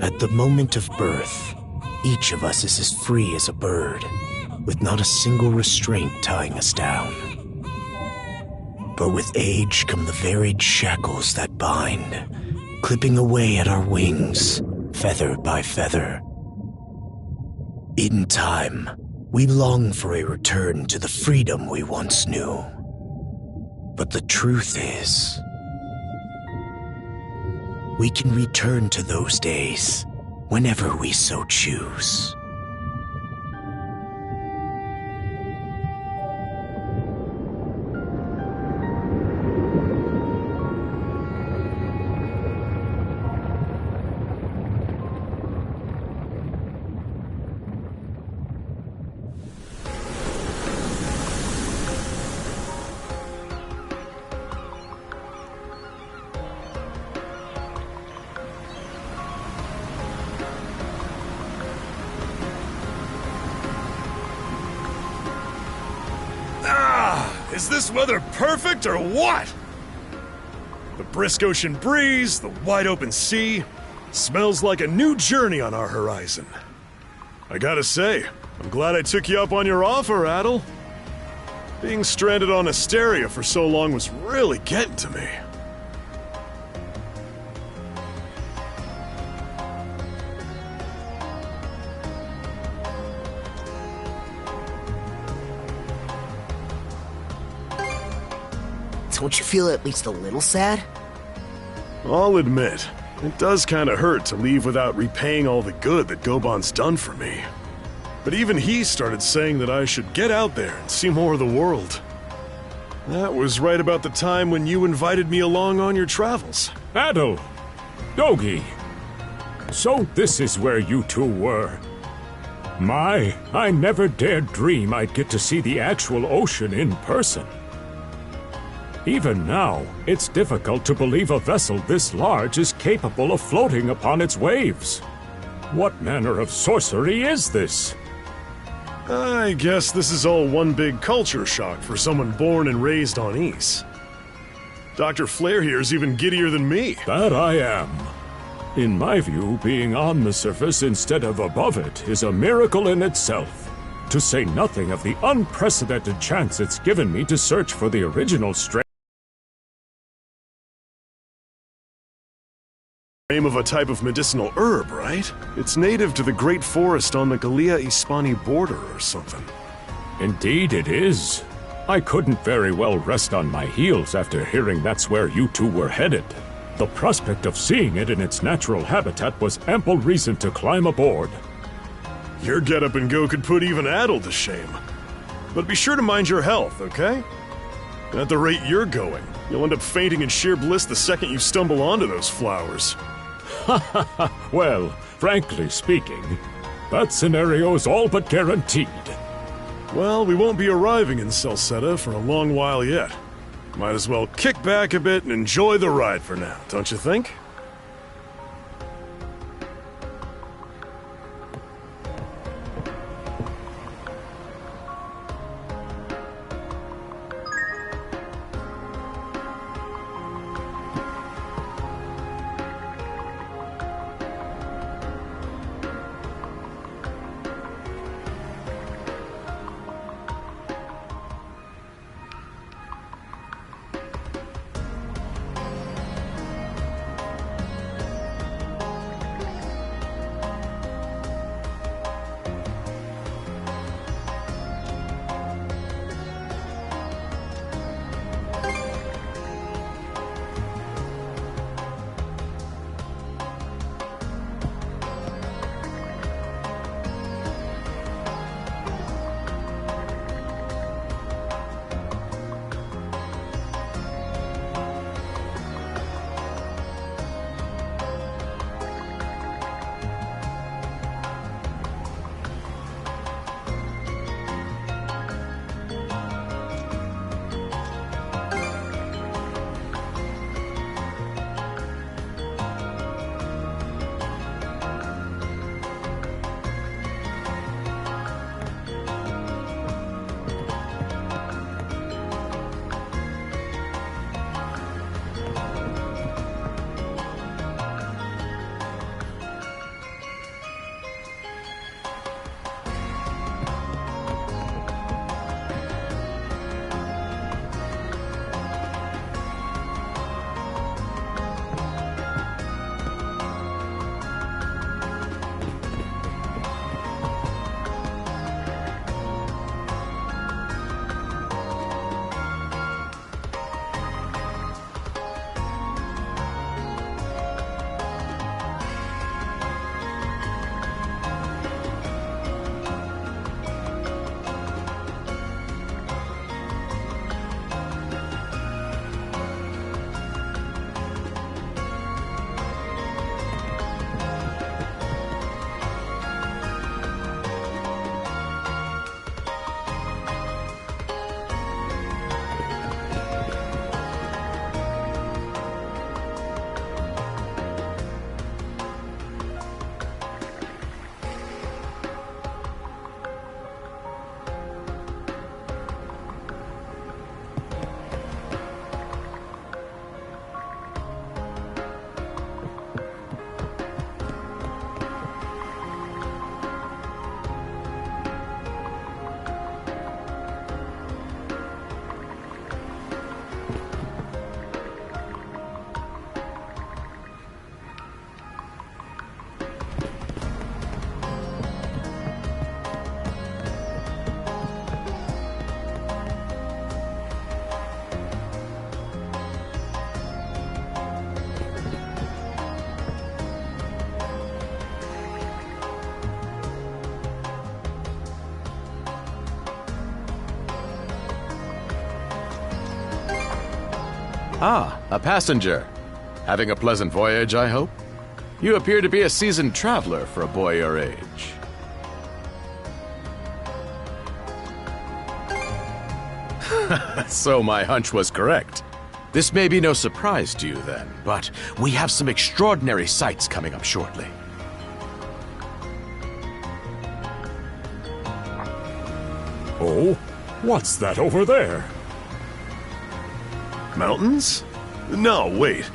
At the moment of birth, each of us is as free as a bird, with not a single restraint tying us down. But with age come the varied shackles that bind, clipping away at our wings, feather by feather. In time, we long for a return to the freedom we once knew. But the truth is, we can return to those days whenever we so choose. Is this weather perfect or what? The brisk ocean breeze, the wide open sea, smells like a new journey on our horizon. I gotta say, I'm glad I took you up on your offer, Adel. Being stranded on Asteria for so long was really getting to me. Don't you feel at least a little sad? I'll admit, it does kinda hurt to leave without repaying all the good that Goban's done for me. But even he started saying that I should get out there and see more of the world. That was right about the time when you invited me along on your travels. Adel! Dogi! So this is where you two were. My, I never dared dream I'd get to see the actual ocean in person. Even now, it's difficult to believe a vessel this large is capable of floating upon its waves. What manner of sorcery is this? I guess this is all one big culture shock for someone born and raised on Ys. Dr. Flair here is even giddier than me. That I am. In my view, being on the surface instead of above it is a miracle in itself. To say nothing of the unprecedented chance it's given me to search for the original strain Name of a type of medicinal herb, right? It's native to the Great Forest on the Gallia-Hispani border or something. Indeed it is. I couldn't very well rest on my heels after hearing that's where you two were headed. The prospect of seeing it in its natural habitat was ample reason to climb aboard. Your get-up and go could put even Adel to shame. But be sure to mind your health, okay? At the rate you're going, you'll end up fainting in sheer bliss the second you stumble onto those flowers. Well, frankly speaking, that scenario's all but guaranteed. Well, we won't be arriving in Celceta for a long while yet. Might as well kick back a bit and enjoy the ride for now, don't you think? Ah, a passenger. Having a pleasant voyage, I hope? You appear to be a seasoned traveler for a boy your age. So my hunch was correct. This may be no surprise to you then, but we have some extraordinary sights coming up shortly. Oh, what's that over there? Mountains? No, wait.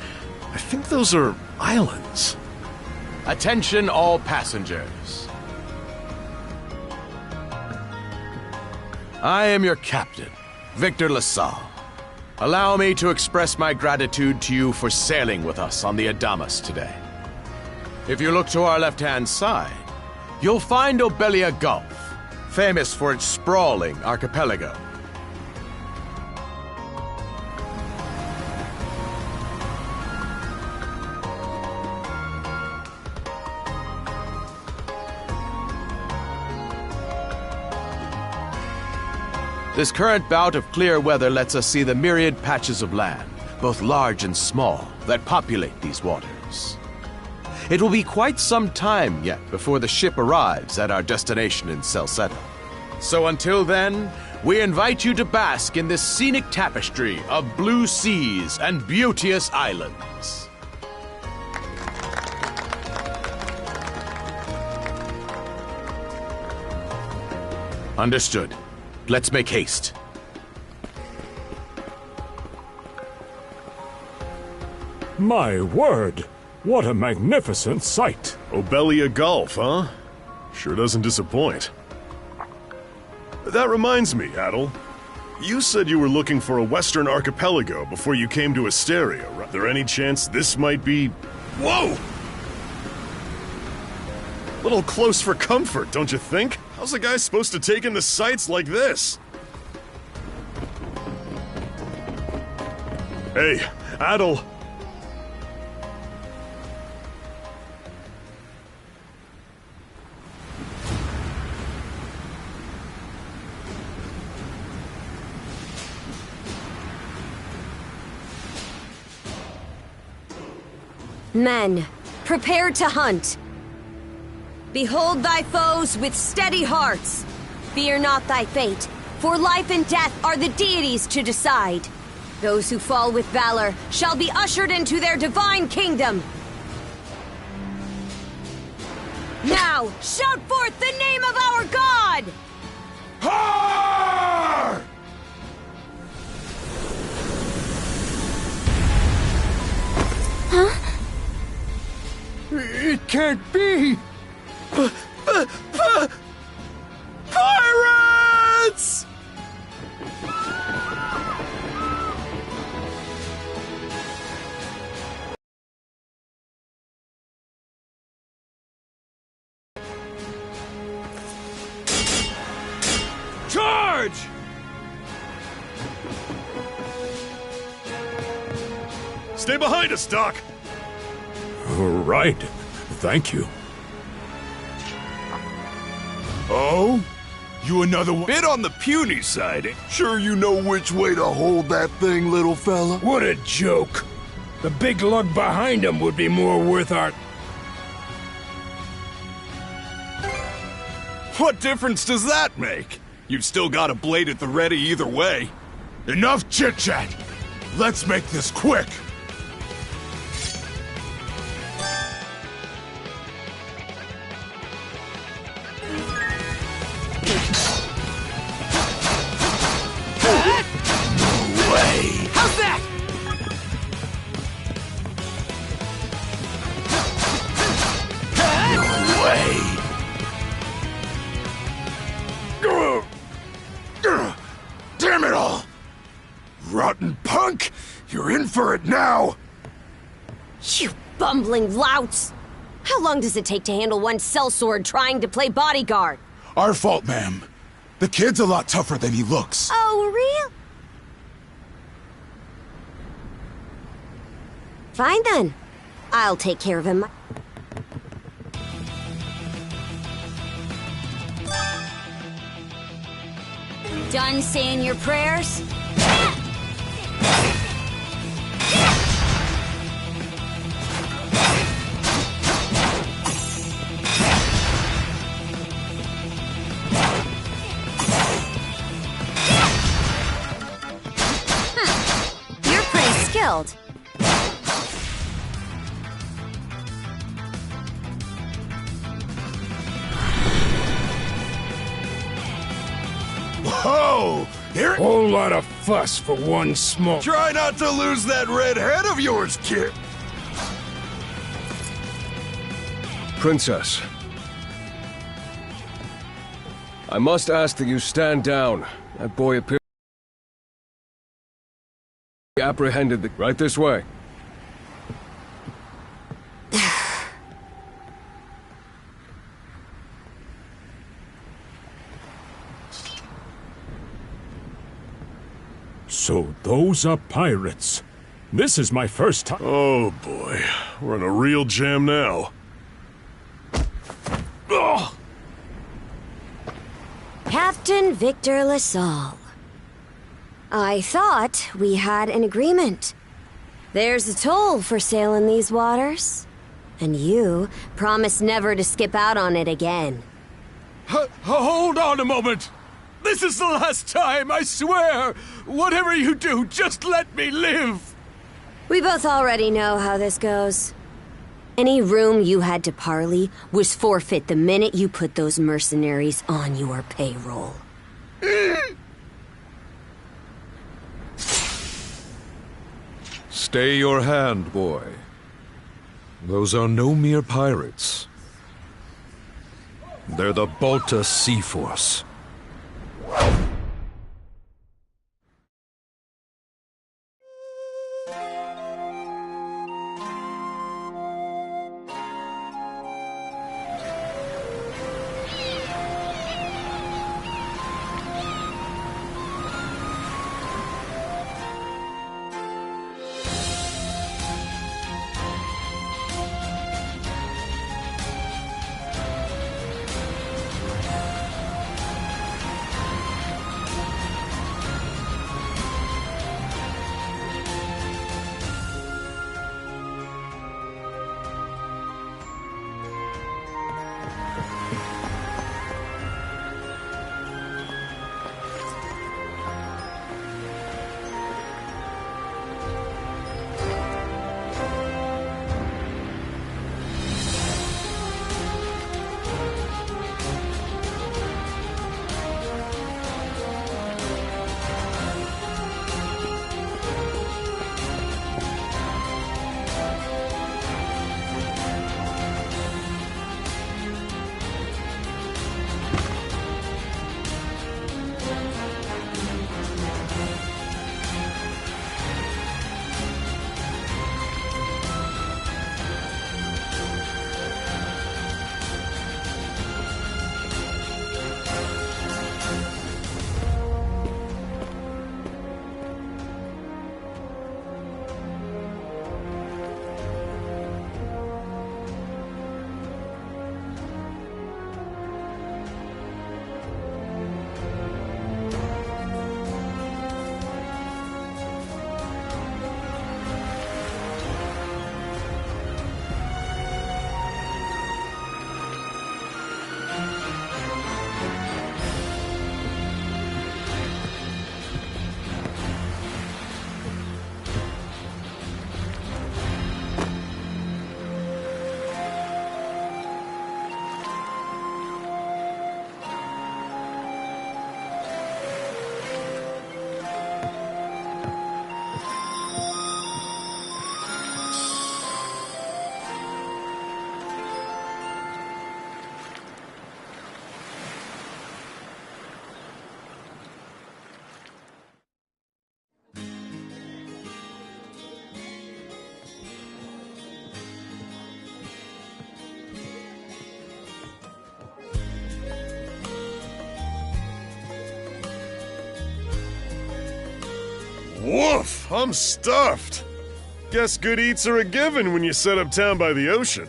I think those are islands. Attention all passengers. I am your captain, Victor LaSalle. Allow me to express my gratitude to you for sailing with us on the Adamas today. If you look to our left-hand side, you'll find Obelia Gulf, famous for its sprawling archipelago. This current bout of clear weather lets us see the myriad patches of land, both large and small, that populate these waters. It will be quite some time yet before the ship arrives at our destination in Salcedo. So until then, we invite you to bask in this scenic tapestry of blue seas and beauteous islands. Understood. Let's make haste. My word! What a magnificent sight! Obelia Gulf, huh? Sure doesn't disappoint. That reminds me, Adel. You said you were looking for a western archipelago before you came to Asteria, right? Is there any chance this might be... Whoa! Little close for comfort, don't you think? How's a guy supposed to take in the sights like this? Hey, Adel! Men, prepare to hunt. Behold thy foes with steady hearts. Fear not thy fate, for life and death are the deities to decide. Those who fall with valor shall be ushered into their divine kingdom. Now, shout forth the name of our God! Har! Huh? It can't be! Pirates! Charge! Stay behind us, Doc! Right. Thank you. Oh? You another one? Bit on the puny side. Sure you know which way to hold that thing, little fella? What a joke. The big lug behind him would be more worth our... What difference does that make? You've still got a blade at the ready either way. Enough chit-chat! Let's make this quick! How's that? Damn it all! Rotten punk! You're in for it now! You bumbling louts! How long does it take to handle one sellsword trying to play bodyguard? Our fault, ma'am. The kid's a lot tougher than he looks. Oh, real? Fine then. I'll take care of him. Done saying your prayers? skilled. Whoa! Here. Whole lot of fuss for one small... Try not to lose that red head of yours, kid. Princess. I must ask that you stand down. That boy appears apprehended. Right this way. So those are pirates. This is my first time. Oh boy, we're in a real jam now. Ugh. Captain Victor LaSalle. I thought we had an agreement. There's a toll for sailing these waters. And you promised never to skip out on it again. Hold on a moment! This is the last time, I swear! Whatever you do, just let me live! We both already know how this goes. Any room you had to parley was forfeit the minute you put those mercenaries on your payroll. Stay your hand, boy. Those are no mere pirates. They're the Balta Sea Force. Woof! I'm stuffed. Guess good eats are a given when you set up town by the ocean.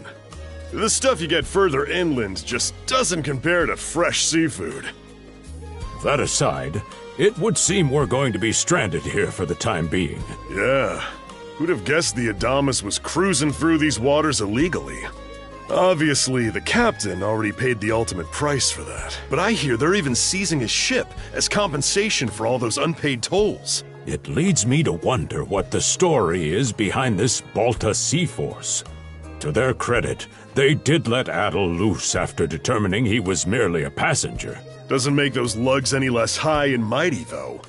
The stuff you get further inland just doesn't compare to fresh seafood. That aside, it would seem we're going to be stranded here for the time being. Yeah. Who'd have guessed the Adamas was cruising through these waters illegally? Obviously, the captain already paid the ultimate price for that. But I hear they're even seizing his ship as compensation for all those unpaid tolls. It leads me to wonder what the story is behind this Balta Sea Force. To their credit, they did let Adel loose after determining he was merely a passenger. Doesn't make those lugs any less high and mighty, though.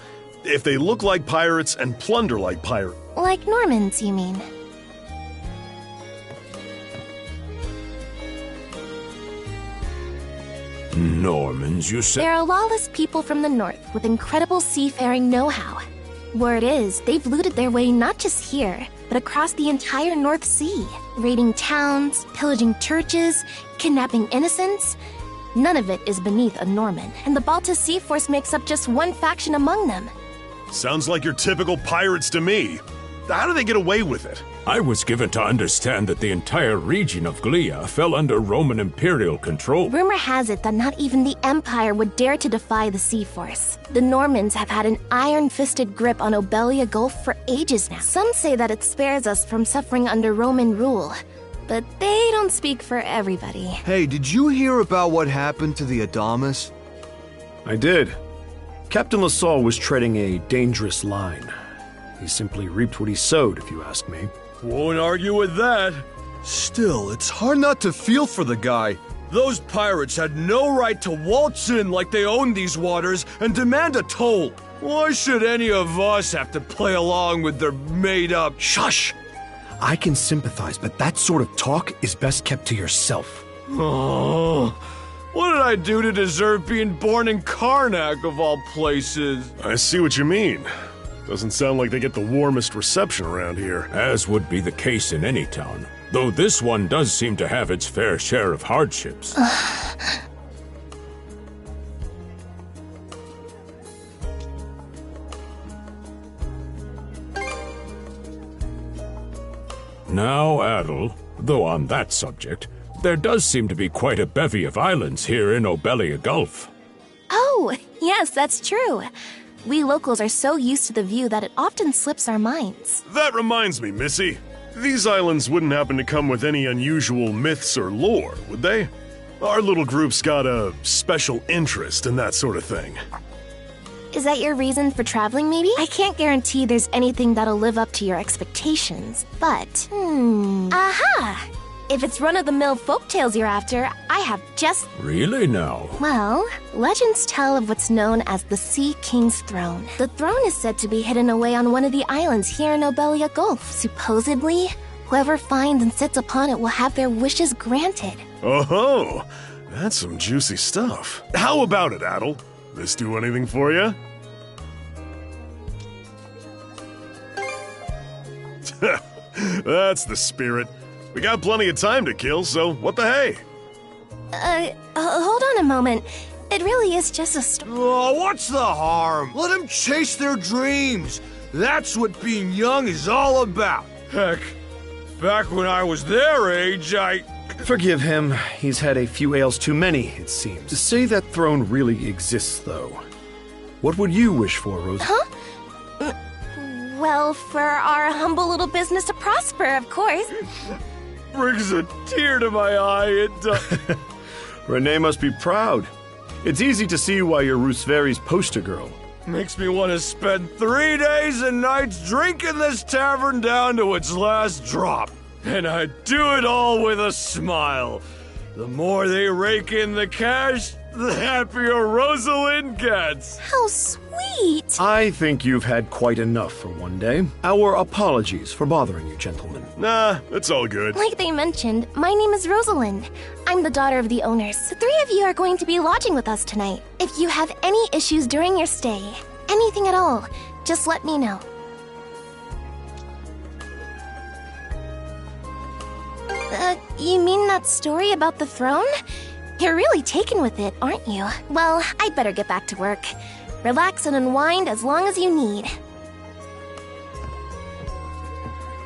If they look like pirates and plunder like pirates. Like Normans, you mean? Normans, you say? They're a lawless people from the north with incredible seafaring know-how. Word is, they've looted their way not just here, but across the entire North Sea, raiding towns, pillaging churches, kidnapping innocents. None of it is beneath a Norman, and the Balta Sea Force makes up just one faction among them. Sounds like your typical pirates to me. How do they get away with it? I was given to understand that the entire region of Glia fell under Roman imperial control. Rumor has it that not even the Empire would dare to defy the Sea Force. The Normans have had an iron-fisted grip on Obelia Gulf for ages now. Some say that it spares us from suffering under Roman rule, but they don't speak for everybody. Hey, did you hear about what happened to the Adamas? I did. Captain LaSalle was treading a dangerous line. He simply reaped what he sowed, if you ask me. Won't argue with that. Still, it's hard not to feel for the guy. Those pirates had no right to waltz in like they owned these waters and demand a toll. Why should any of us have to play along with their made-up... Shush! I can sympathize, but that sort of talk is best kept to yourself. Oh, what did I do to deserve being born in Karnak, of all places? I see what you mean. Doesn't sound like they get the warmest reception around here. As would be the case in any town, though this one does seem to have its fair share of hardships. Now, Adel, though on that subject, there does seem to be quite a bevy of islands here in Obelia Gulf. Oh, yes, that's true. We locals are so used to the view that it often slips our minds. That reminds me, Missy. These islands wouldn't happen to come with any unusual myths or lore, would they? Our little group's got a special interest in that sort of thing. Is that your reason for traveling, maybe? I can't guarantee there's anything that'll live up to your expectations, but... Aha! If it's run-of-the-mill folktales you're after, I have just... Really now? Well, legends tell of what's known as the Sea King's Throne. The throne is said to be hidden away on one of the islands here in Obelia Gulf. Supposedly, whoever finds and sits upon it will have their wishes granted. Oh-ho! That's some juicy stuff. How about it, Adel? This do anything for you? That's the spirit. We got plenty of time to kill, so what the hey? Hold on a moment. It really is just a Oh, what's the harm? Let them chase their dreams. That's what being young is all about. Heck, back when I was their age, Forgive him. He's had a few ales too many, it seems. To say that throne really exists, though. What would you wish for, Rose? Huh? Well, for our humble little business to prosper, of course. Brings a tear to my eye. Renee must be proud. It's easy to see why you're Rooseveri's poster girl. Makes me want to spend 3 days and nights drinking this tavern down to its last drop. And I do it all with a smile. The more they rake in the cash, the happier Rosalind gets. How sweet! I think you've had quite enough for one day. Our apologies for bothering you, gentlemen. Nah, it's all good. Like they mentioned, my name is Rosalind. I'm the daughter of the owners. The three of you are going to be lodging with us tonight. If you have any issues during your stay, anything at all, just let me know. You mean that story about the throne? You're really taken with it, aren't you? Well, I'd better get back to work. Relax and unwind as long as you need.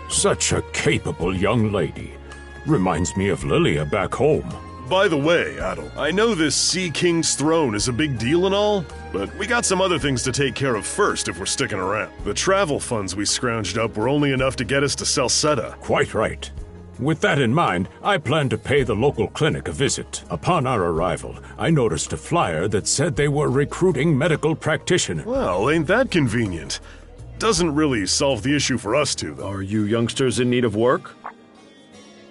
Such a capable young lady. Reminds me of Lilia back home. By the way, Adel, I know this Sea King's throne is a big deal and all, but we got some other things to take care of first if we're sticking around. The travel funds we scrounged up were only enough to get us to Salsetta. Quite right. With that in mind, I plan to pay the local clinic a visit. Upon our arrival, I noticed a flyer that said they were recruiting medical practitioners. Well, ain't that convenient? Doesn't really solve the issue for us two, though. Are you youngsters in need of work?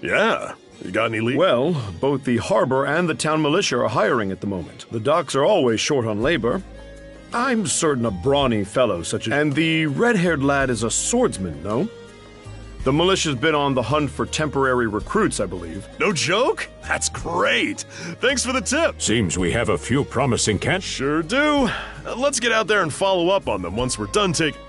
Yeah. You got any lead? Well, both the harbor and the town militia are hiring at the moment. The docks are always short on labor. I'm certain a brawny fellow such as... And the red-haired lad is a swordsman, no? The militia's been on the hunt for temporary recruits, I believe. No joke? That's great. Thanks for the tip. Seems we have a few promising candidates. Sure do. Let's get out there and follow up on them once we're done taking...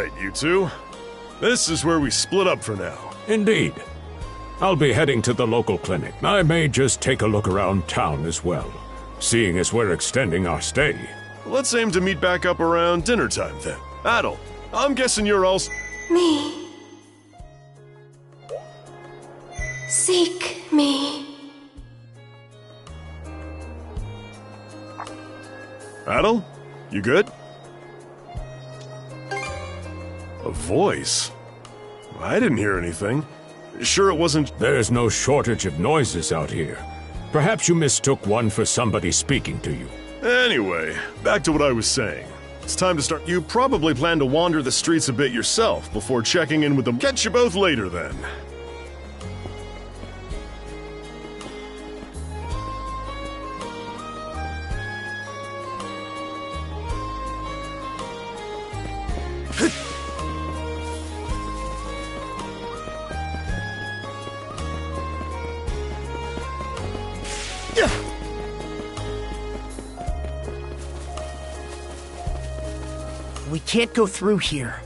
right, you two. This is where we split up for now. Indeed. I'll be heading to the local clinic. I may just take a look around town as well, seeing as we're extending our stay. Let's aim to meet back up around dinner time then. Adel, I'm guessing you're also... Me. Seek me. Adel, you good? A voice? I didn't hear anything. Sure it wasn't... There's no shortage of noises out here. Perhaps you mistook one for somebody speaking to you. Anyway, back to what I was saying. It's time to start. You probably plan to wander the streets a bit yourself before checking in with them. Catch you both later then. We can't go through here.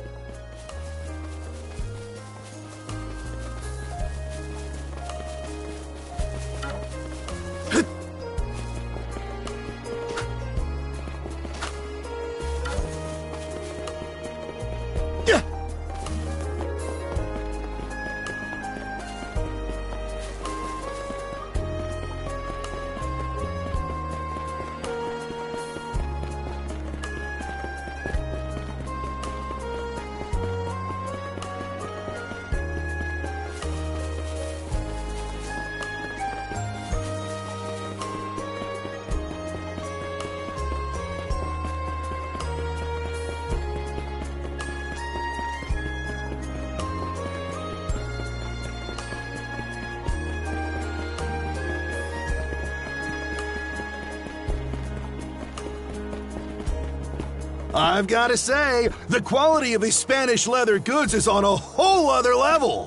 I've got to say, the quality of his Spanish leather goods is on a whole other level.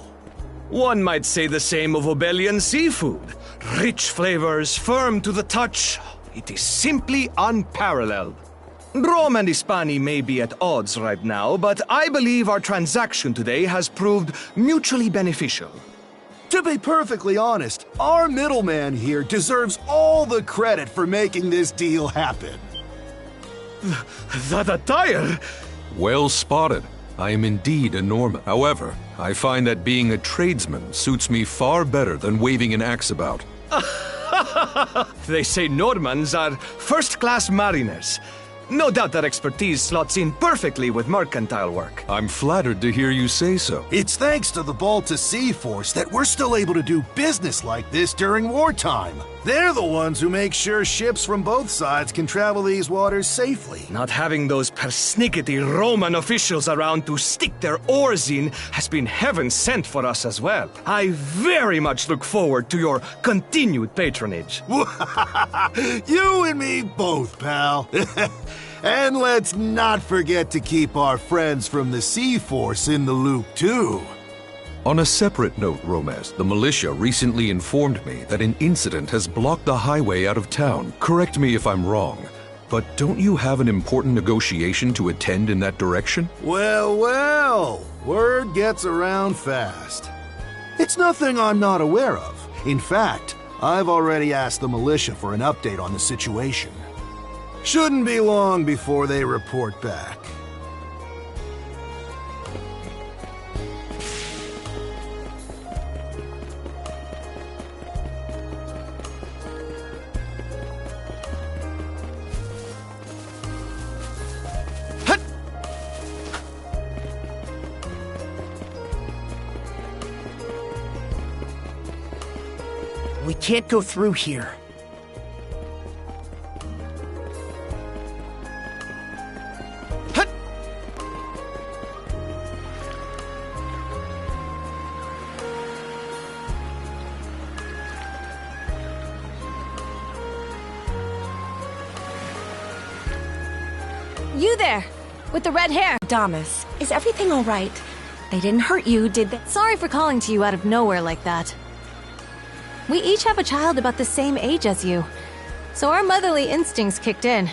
One might say the same of Obelian seafood. Rich flavors, firm to the touch. It is simply unparalleled. Rome and Hispani may be at odds right now, but I believe our transaction today has proved mutually beneficial. To be perfectly honest, our middleman here deserves all the credit for making this deal happen. That attire? Well spotted. I am indeed a Norman. However, I find that being a tradesman suits me far better than waving an axe about. They say Normans are first-class mariners. No doubt that expertise slots in perfectly with mercantile work. I'm flattered to hear you say so. It's thanks to the Balta Sea Force that we're still able to do business like this during wartime. They're the ones who make sure ships from both sides can travel these waters safely. Not having those persnickety Roman officials around to stick their oars in has been heaven sent for us as well. I very much look forward to your continued patronage. You and me both, pal. And let's not forget to keep our friends from the Sea Force in the loop, too. On a separate note, Romaz, the militia recently informed me that an incident has blocked the highway out of town. Correct me if I'm wrong, but don't you have an important negotiation to attend in that direction? Well, well, word gets around fast. It's nothing I'm not aware of. In fact, I've already asked the militia for an update on the situation. Shouldn't be long before they report back. We can't go through here. You there, with the red hair. Damas, is everything all right? They didn't hurt you, did they? Sorry for calling to you out of nowhere like that. We each have a child about the same age as you, so our motherly instincts kicked in.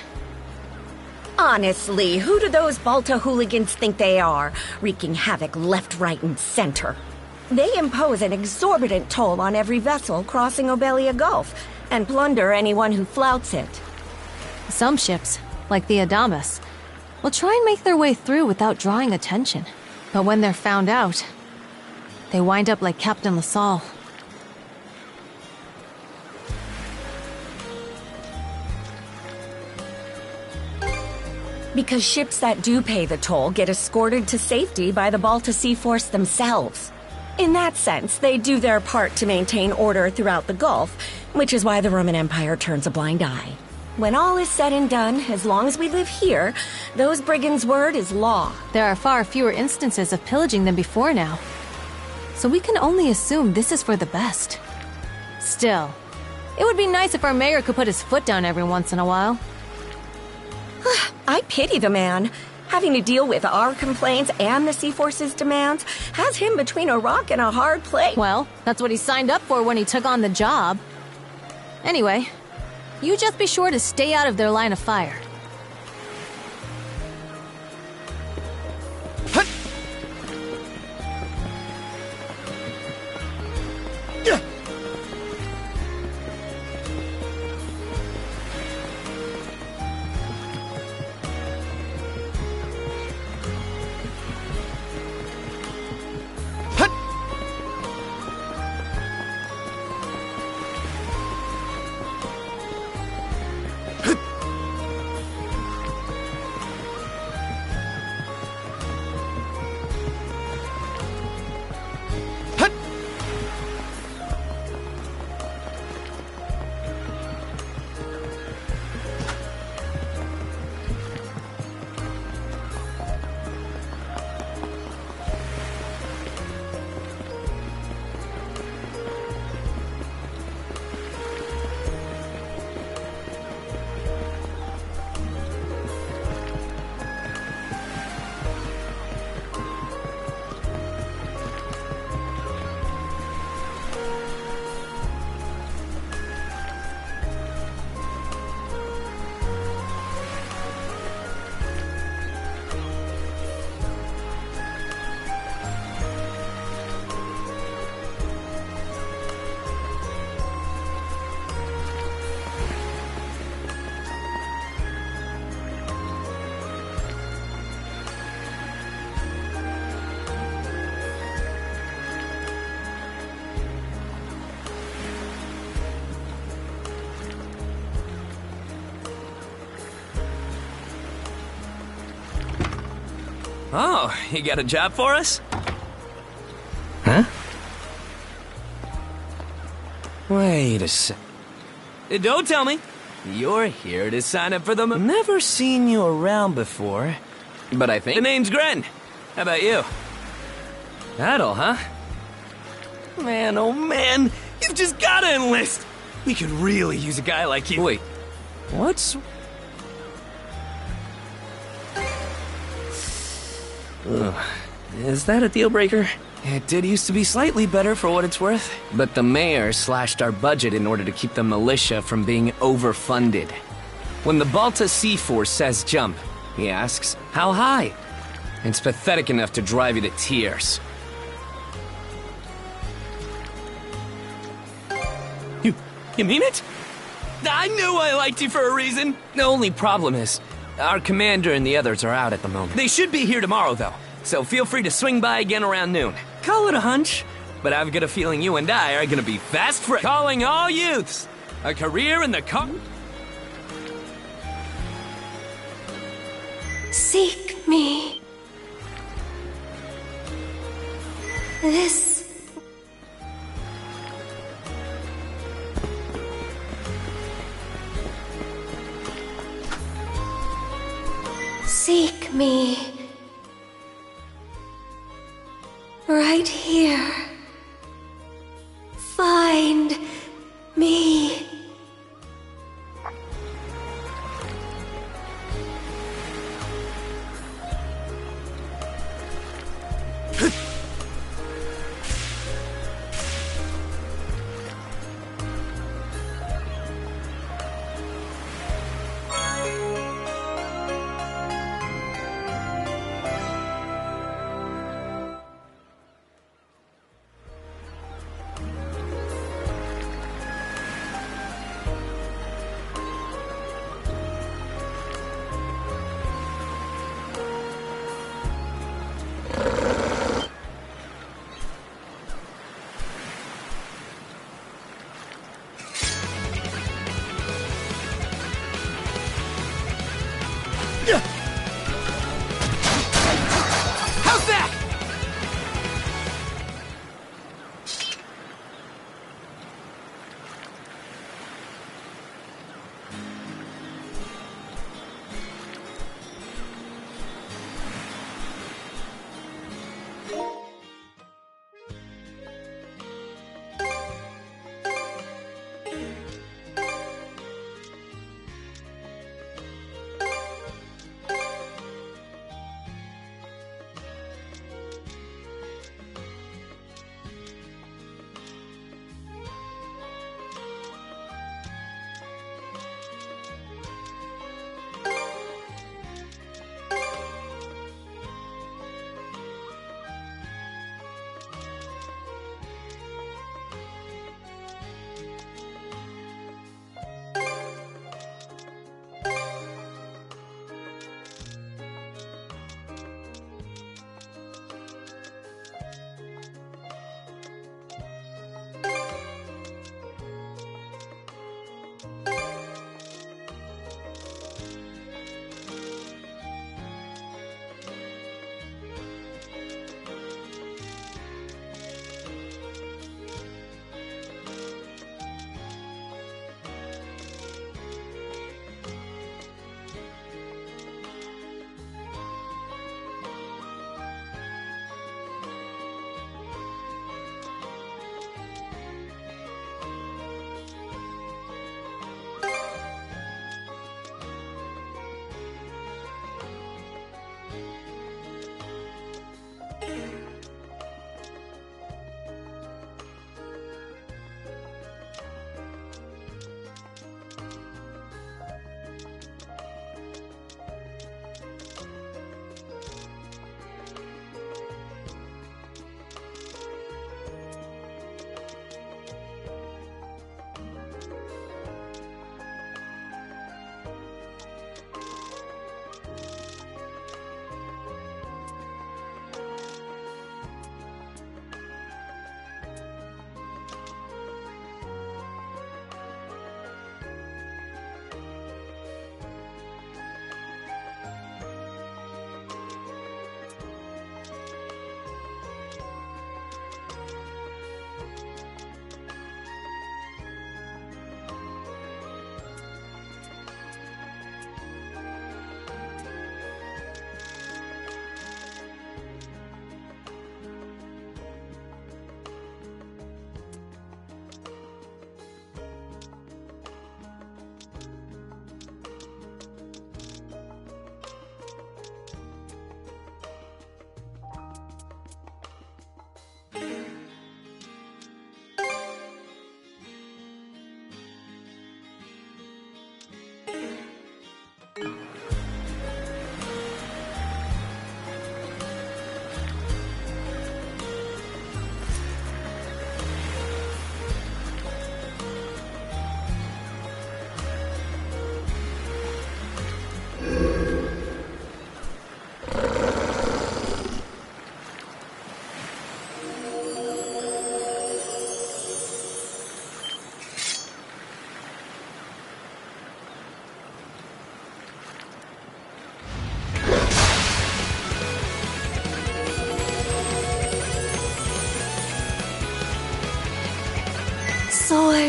Honestly, who do those Balta hooligans think they are, wreaking havoc left, right, and center? They impose an exorbitant toll on every vessel crossing Obelia Gulf, and plunder anyone who flouts it. Some ships, like the Adamas, will try and make their way through without drawing attention. But when they're found out, they wind up like Captain LaSalle. Because ships that do pay the toll get escorted to safety by the Balta Sea Force themselves. In that sense, they do their part to maintain order throughout the Gulf, which is why the Roman Empire turns a blind eye. When all is said and done, as long as we live here, those brigands' word is law. There are far fewer instances of pillaging than before now. So we can only assume this is for the best. Still, it would be nice if our mayor could put his foot down every once in a while. I pity the man. Having to deal with our complaints and the Sea Force's demands has him between a rock and a hard place. Well, that's what he signed up for when he took on the job. Anyway, you just be sure to stay out of their line of fire. Oh, you got a job for us? Huh? Wait a sec. Don't tell me. You're here to sign up for the Never seen you around before. But I think the name's Gren. How about you? Adel, huh? Man, oh man, you've just gotta enlist. We could really use a guy like you. Wait, what's... Ugh. Is that a deal breaker? It did used to be slightly better for what it's worth. But the mayor slashed our budget in order to keep the militia from being overfunded. When the Balta Sea Force says jump, he asks, how high? It's pathetic enough to drive you to tears. You mean it? I knew I liked you for a reason. The only problem is, our commander and the others are out at the moment. They should be here tomorrow, though, so feel free to swing by again around noon. Call it a hunch, but I've got a feeling you and I are gonna be fast friends. Calling all youths! A career in the Seek me. This... Seek me. Right here. Find me.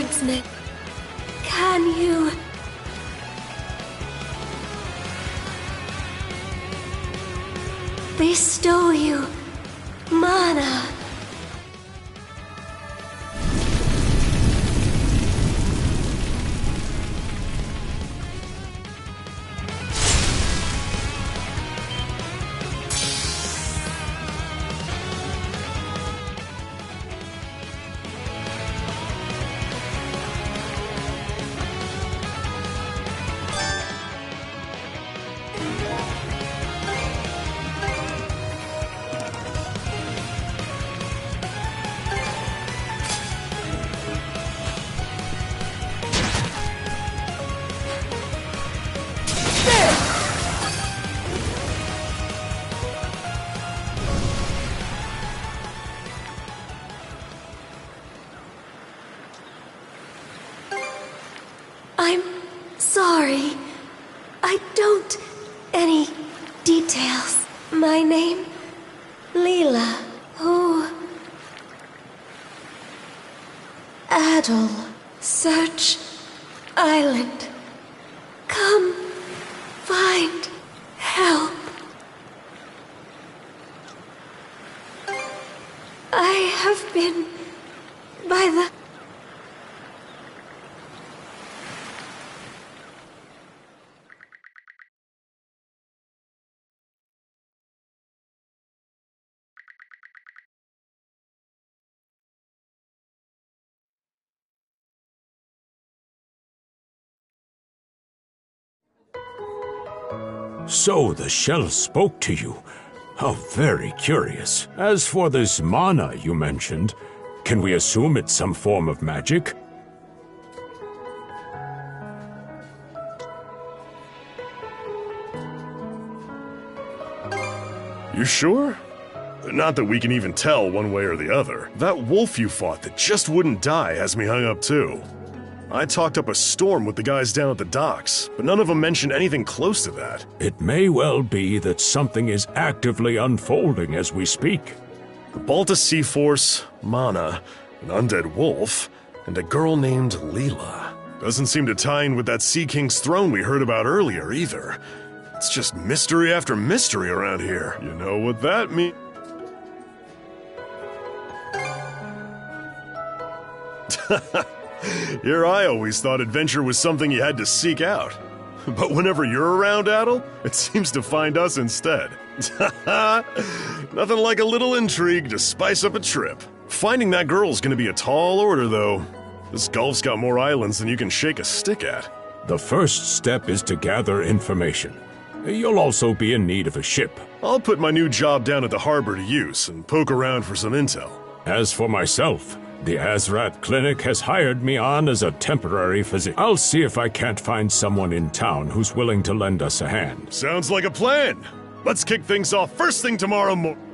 swordsman, can you... bestow you mana? I'm sorry. I don't... any details. My name? Leela. Who... Adel. Search... Island. Come... find... help. I have been... by the... So the shell spoke to you. How very curious. As for this mana you mentioned, can we assume it's some form of magic? You sure? Not that we can even tell one way or the other. That wolf you fought that just wouldn't die has me hung up too. I talked up a storm with the guys down at the docks, but none of them mentioned anything close to that. It may well be that something is actively unfolding as we speak. The Balta Sea Force, Mana, an undead wolf, and a girl named Leela. Doesn't seem to tie in with that Sea King's throne we heard about earlier, either. It's just mystery after mystery around here. You know what that means? Here I always thought adventure was something you had to seek out. But whenever you're around, Adel, it seems to find us instead. Nothing like a little intrigue to spice up a trip. Finding that girl's gonna be a tall order, though. This gulf's got more islands than you can shake a stick at. The first step is to gather information. You'll also be in need of a ship. I'll put my new job down at the harbor to use and poke around for some intel. As for myself, the Azrat Clinic has hired me on as a temporary physician. I'll see if I can't find someone in town who's willing to lend us a hand. Sounds like a plan. Let's kick things off first thing tomorrow morning.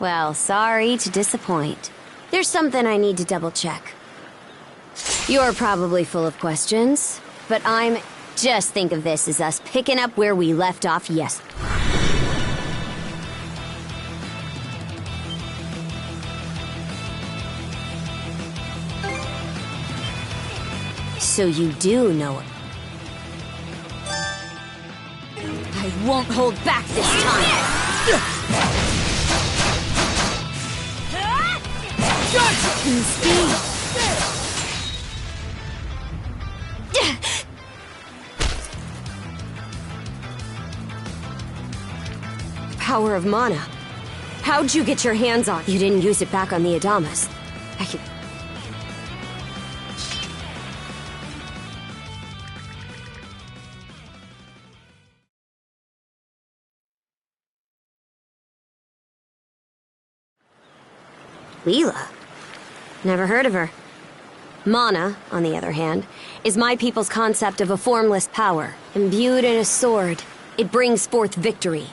Well, sorry to disappoint. There's something I need to double check. You're probably full of questions, but just think of this as us picking up where we left off yesterday. So you do know it. I won't hold back this time. Power of mana. How'd you get your hands on? You didn't use it back on the Adamas. I could... Leela? Never heard of her. Mana, on the other hand, is my people's concept of a formless power. Imbued in a sword, it brings forth victory.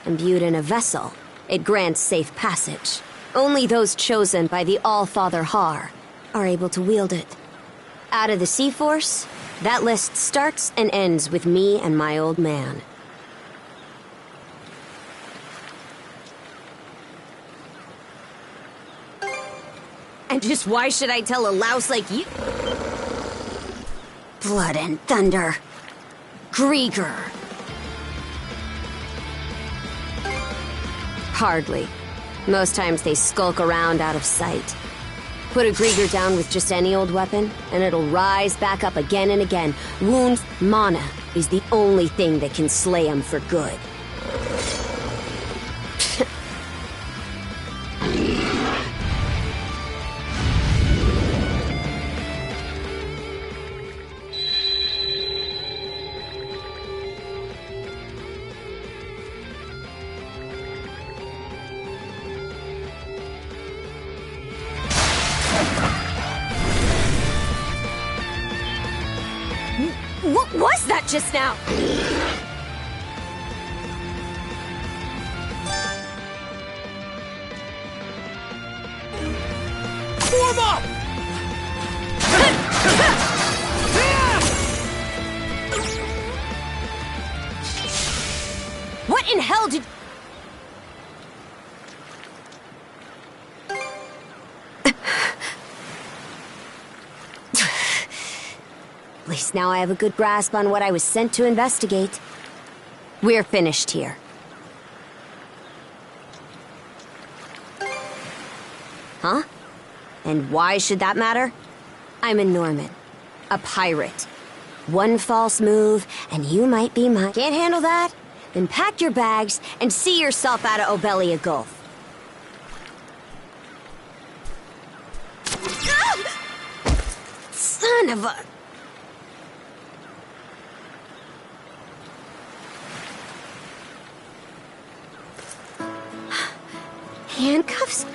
Imbued in a vessel, it grants safe passage. Only those chosen by the All-Father Har are able to wield it. Out of the Sea Force, that list starts and ends with me and my old man. And just why should I tell a louse like you? Blood and thunder. Grieger. Hardly. Most times they skulk around out of sight. Put a Grieger down with just any old weapon, and it'll rise back up again and again. Wounds, mana is the only thing that can slay 'em for good. What was that just now? Form up! What in hell did... At least now I have a good grasp on what I was sent to investigate. We're finished here. Huh? And why should that matter? I'm a Norman. A pirate. One false move, and you might be mine. Can't handle that? Then pack your bags and see yourself out of Obelia Gulf. Son of a... Handcuffs?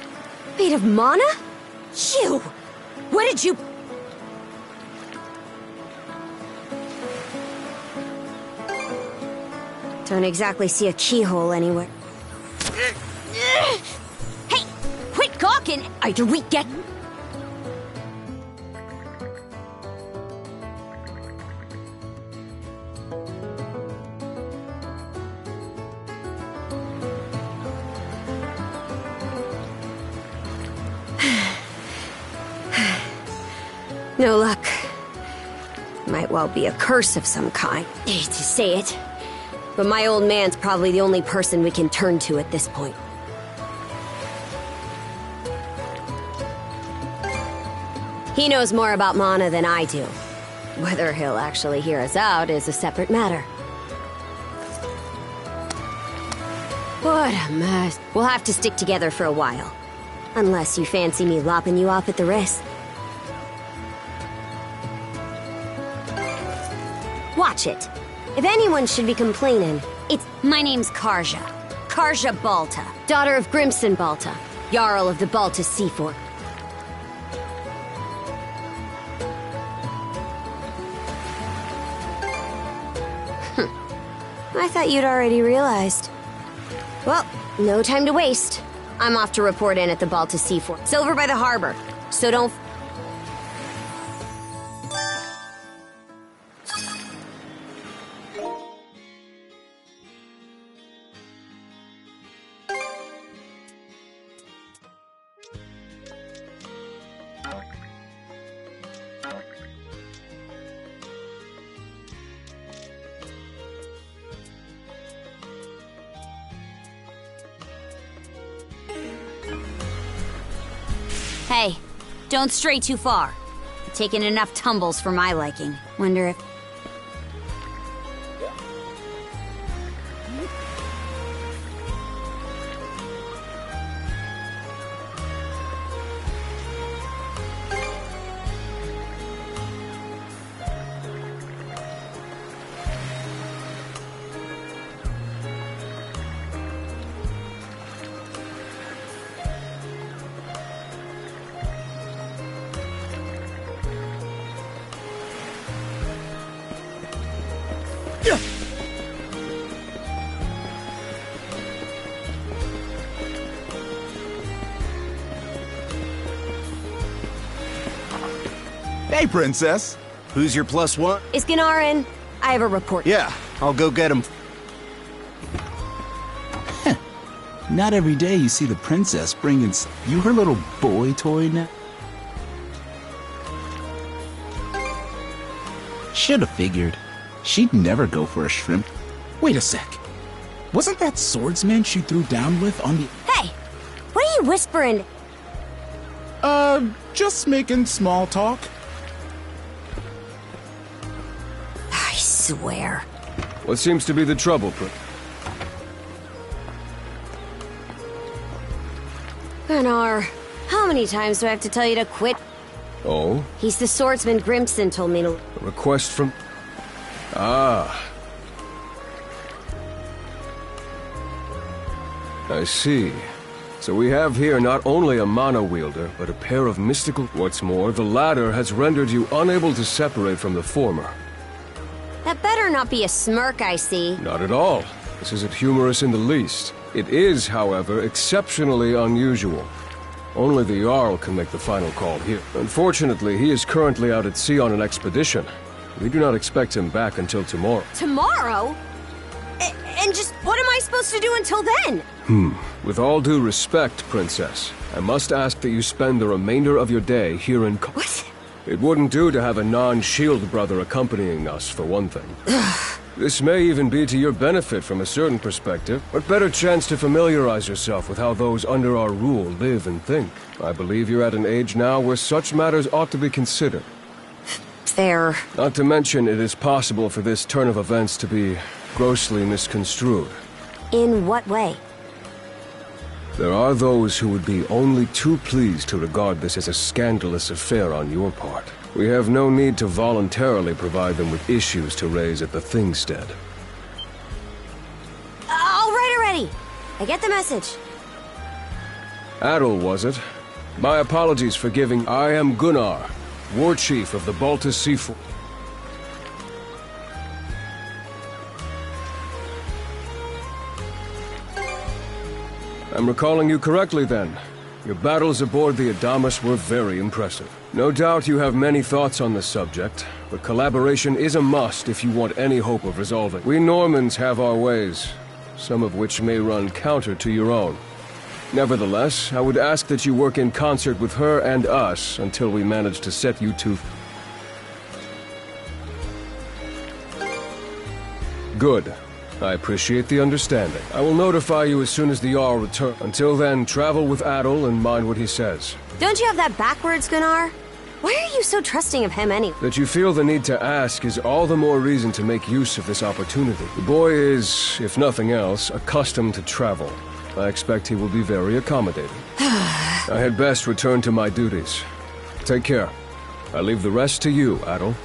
Made of mana? You! What did you... Don't exactly see a keyhole anywhere. Hey! Quit gawking! Either we get... No luck. Might well be a curse of some kind. I hate to say it, but my old man's probably the only person we can turn to at this point. He knows more about mana than I do. Whether he'll actually hear us out is a separate matter. What a mess. We'll have to stick together for a while. Unless you fancy me lopping you off at the wrist. Watch it. If anyone should be complaining, it's... My name's Karja. Karja Balta, daughter of Grimson Balta, Jarl of the Balta Seafork. I thought you'd already realized. Well, no time to waste. I'm off to report in at the Balta Seafort. It's over by the harbor, so don't... Hey, don't stray too far. You've taken enough tumbles for my liking. Wonder if... Hey, Princess. Who's your plus one? Is Gunnar in? I have a report. Yeah, I'll go get him. Not every day you see the princess bringing... You her little boy toy now? Should've figured. She'd never go for a shrimp. Wait a sec. Wasn't that swordsman she threw down with on the... Hey! What are you whispering? Just making small talk. I swear. What seems to be the trouble, Gunnar, how many times do I have to tell you to quit? Oh? He's the swordsman Grimson told me to... A request from... Ah. I see. So we have here not only a mana wielder, but a pair of mystical... What's more, the latter has rendered you unable to separate from the former. That better not be a smirk I see. Not at all. This isn't humorous in the least. It is, however, exceptionally unusual. Only the Jarl can make the final call here. Unfortunately, he is currently out at sea on an expedition. We do not expect him back until tomorrow. Tomorrow? And just what am I supposed to do until then? With all due respect, Princess, I must ask that you spend the remainder of your day here in... What? It wouldn't do to have a non-shield brother accompanying us, for one thing. This may even be to your benefit from a certain perspective. What better chance to familiarize yourself with how those under our rule live and think? I believe you're at an age now where such matters ought to be considered. Fair. Not to mention, it is possible for this turn of events to be grossly misconstrued. In what way? There are those who would be only too pleased to regard this as a scandalous affair on your part. We have no need to voluntarily provide them with issues to raise at the Thingstead. All right already. I get the message. Adel, was it? My apologies for giving... I am Gunnar, War Chief of the Balta Seafort. I'm recalling you correctly, then. Your battles aboard the Adamus were very impressive. No doubt you have many thoughts on the subject, but collaboration is a must if you want any hope of resolving. We Normans have our ways, some of which may run counter to your own. Nevertheless, I would ask that you work in concert with her and us until we manage to set you two... Good. I appreciate the understanding. I will notify you as soon as the Jarl returns. Until then, travel with Adel and mind what he says. Don't you have that backwards, Gunnar? Why are you so trusting of him anyway? That you feel the need to ask is all the more reason to make use of this opportunity. The boy is, if nothing else, accustomed to travel. I expect he will be very accommodating. I had best return to my duties. Take care. I leave the rest to you, Adel.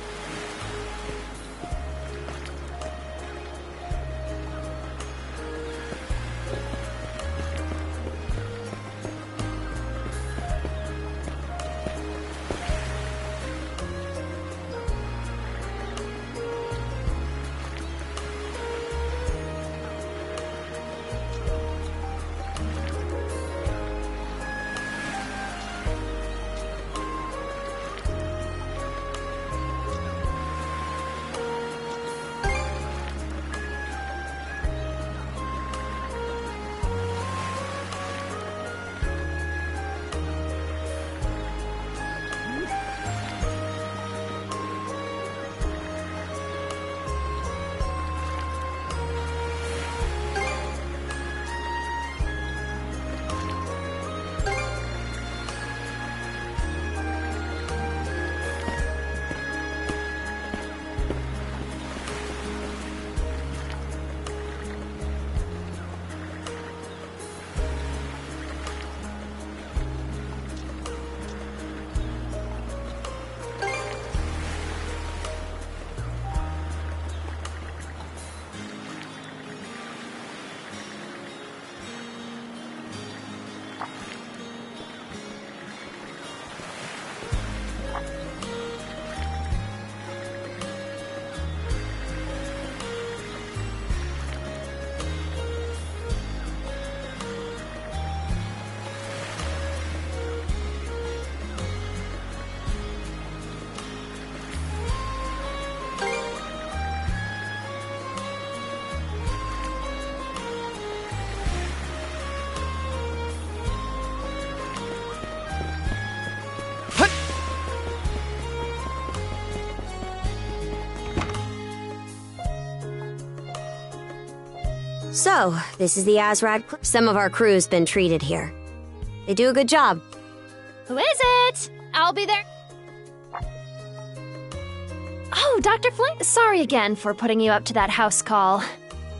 So, this is the Azrad. Some of our crew's been treated here. They do a good job. Who is it? I'll be there. Oh, Dr. Flint. Sorry again for putting you up to that house call.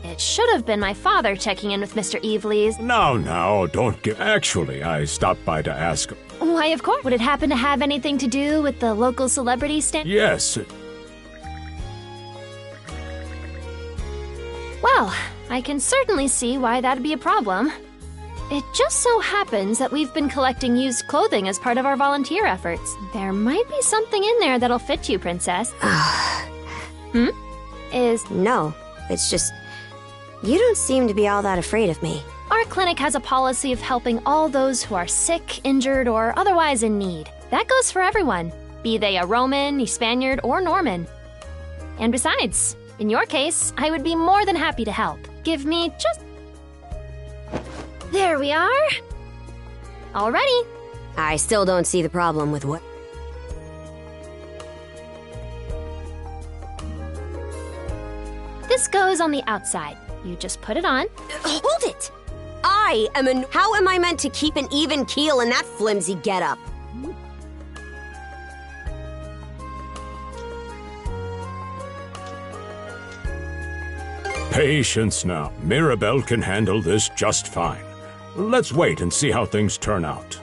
It should have been my father checking in with Mr. Evelees. Now, don't get... Actually, I stopped by to ask... Why, of course. Would it happen to have anything to do with the local celebrity stand? Yes. Well, I can certainly see why that'd be a problem. It just so happens that we've been collecting used clothing as part of our volunteer efforts. There might be something in there that'll fit you, Princess. No, it's just... You don't seem to be all that afraid of me. Our clinic has a policy of helping all those who are sick, injured, or otherwise in need. That goes for everyone, be they a Roman, a Spaniard, or Norman. And besides, in your case, I would be more than happy to help. Give me just... There we are. Alrighty. I still don't see the problem with what... This goes on the outside. You just put it on. Hold it! How am I meant to keep an even keel in that flimsy getup? Patience now. Mirabelle can handle this just fine. Let's wait and see how things turn out.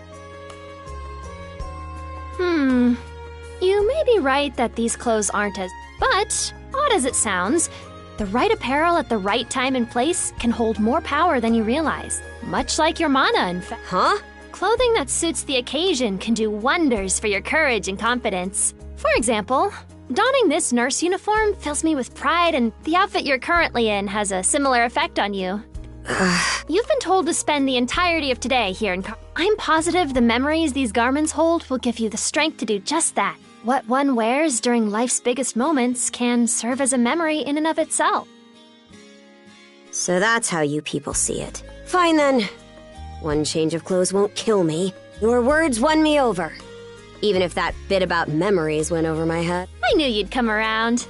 You may be right that these clothes aren't as... But, odd as it sounds, the right apparel at the right time and place can hold more power than you realize. Much like your mana, in fact. Huh? Clothing that suits the occasion can do wonders for your courage and confidence. For example, donning this nurse uniform fills me with pride, and the outfit you're currently in has a similar effect on you. You've been told to spend the entirety of today here in I'm positive the memories these garments hold will give you the strength to do just that. What one wears during life's biggest moments can serve as a memory in and of itself. So that's how you people see it. Fine then. One change of clothes won't kill me. Your words won me over. Even if that bit about memories went over my head. I knew you'd come around.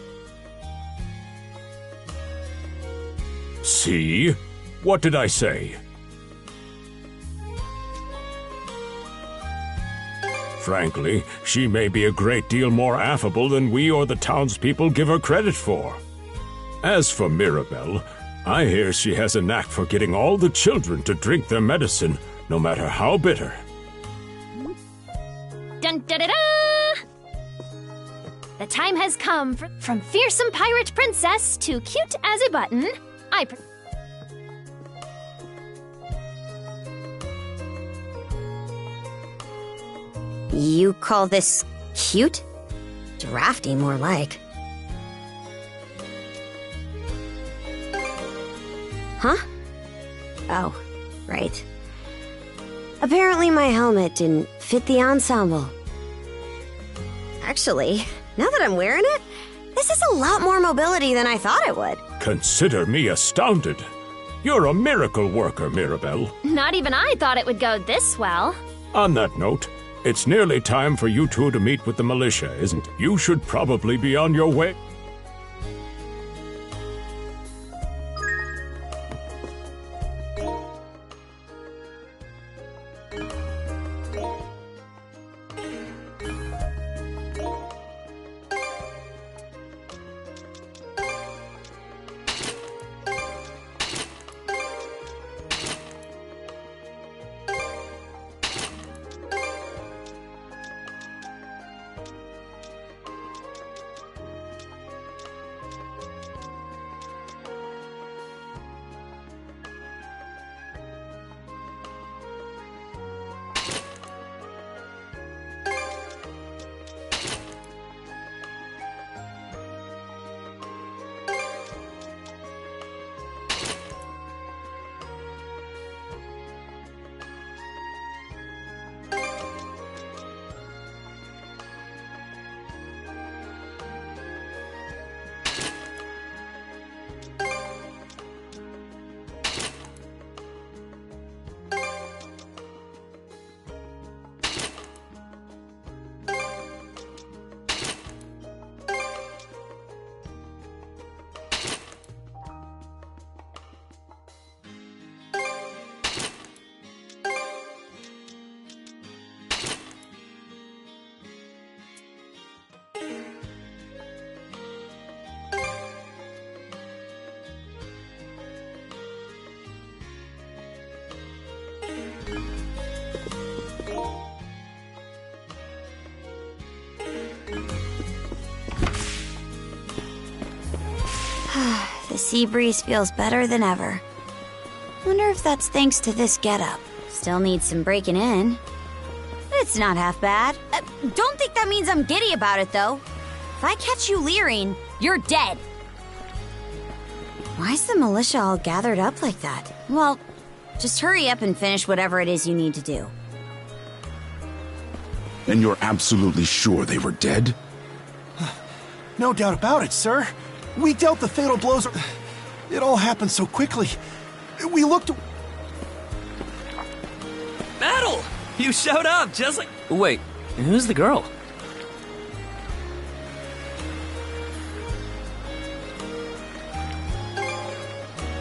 See? What did I say? Frankly, she may be a great deal more affable than we or the townspeople give her credit for. As for Mirabelle, I hear she has a knack for getting all the children to drink their medicine, no matter how bitter. Dun da da da! The time has come from fearsome pirate princess to cute as a button. You call this cute? Drafty, more like. Huh? Oh, right. Apparently my helmet didn't fit the ensemble. Actually, now that I'm wearing it, this is a lot more mobility than I thought it would. Consider me astounded. You're a miracle worker, Mirabelle. Not even I thought it would go this well. On that note, it's nearly time for you two to meet with the militia, isn't it? You should probably be on your way. sea breeze feels better than ever. Wonder if that's thanks to this getup. Still needs some breaking in. It's not half bad. Don't think that means I'm giddy about it, though. If I catch you leering, you're dead. Why's the militia all gathered up like that? Well, just hurry up and finish whatever it is you need to do. And you're absolutely sure they were dead? No doubt about it, sir. We dealt the fatal blows. It all happened so quickly. We looked... Battle! You showed up just like... Wait, who's the girl?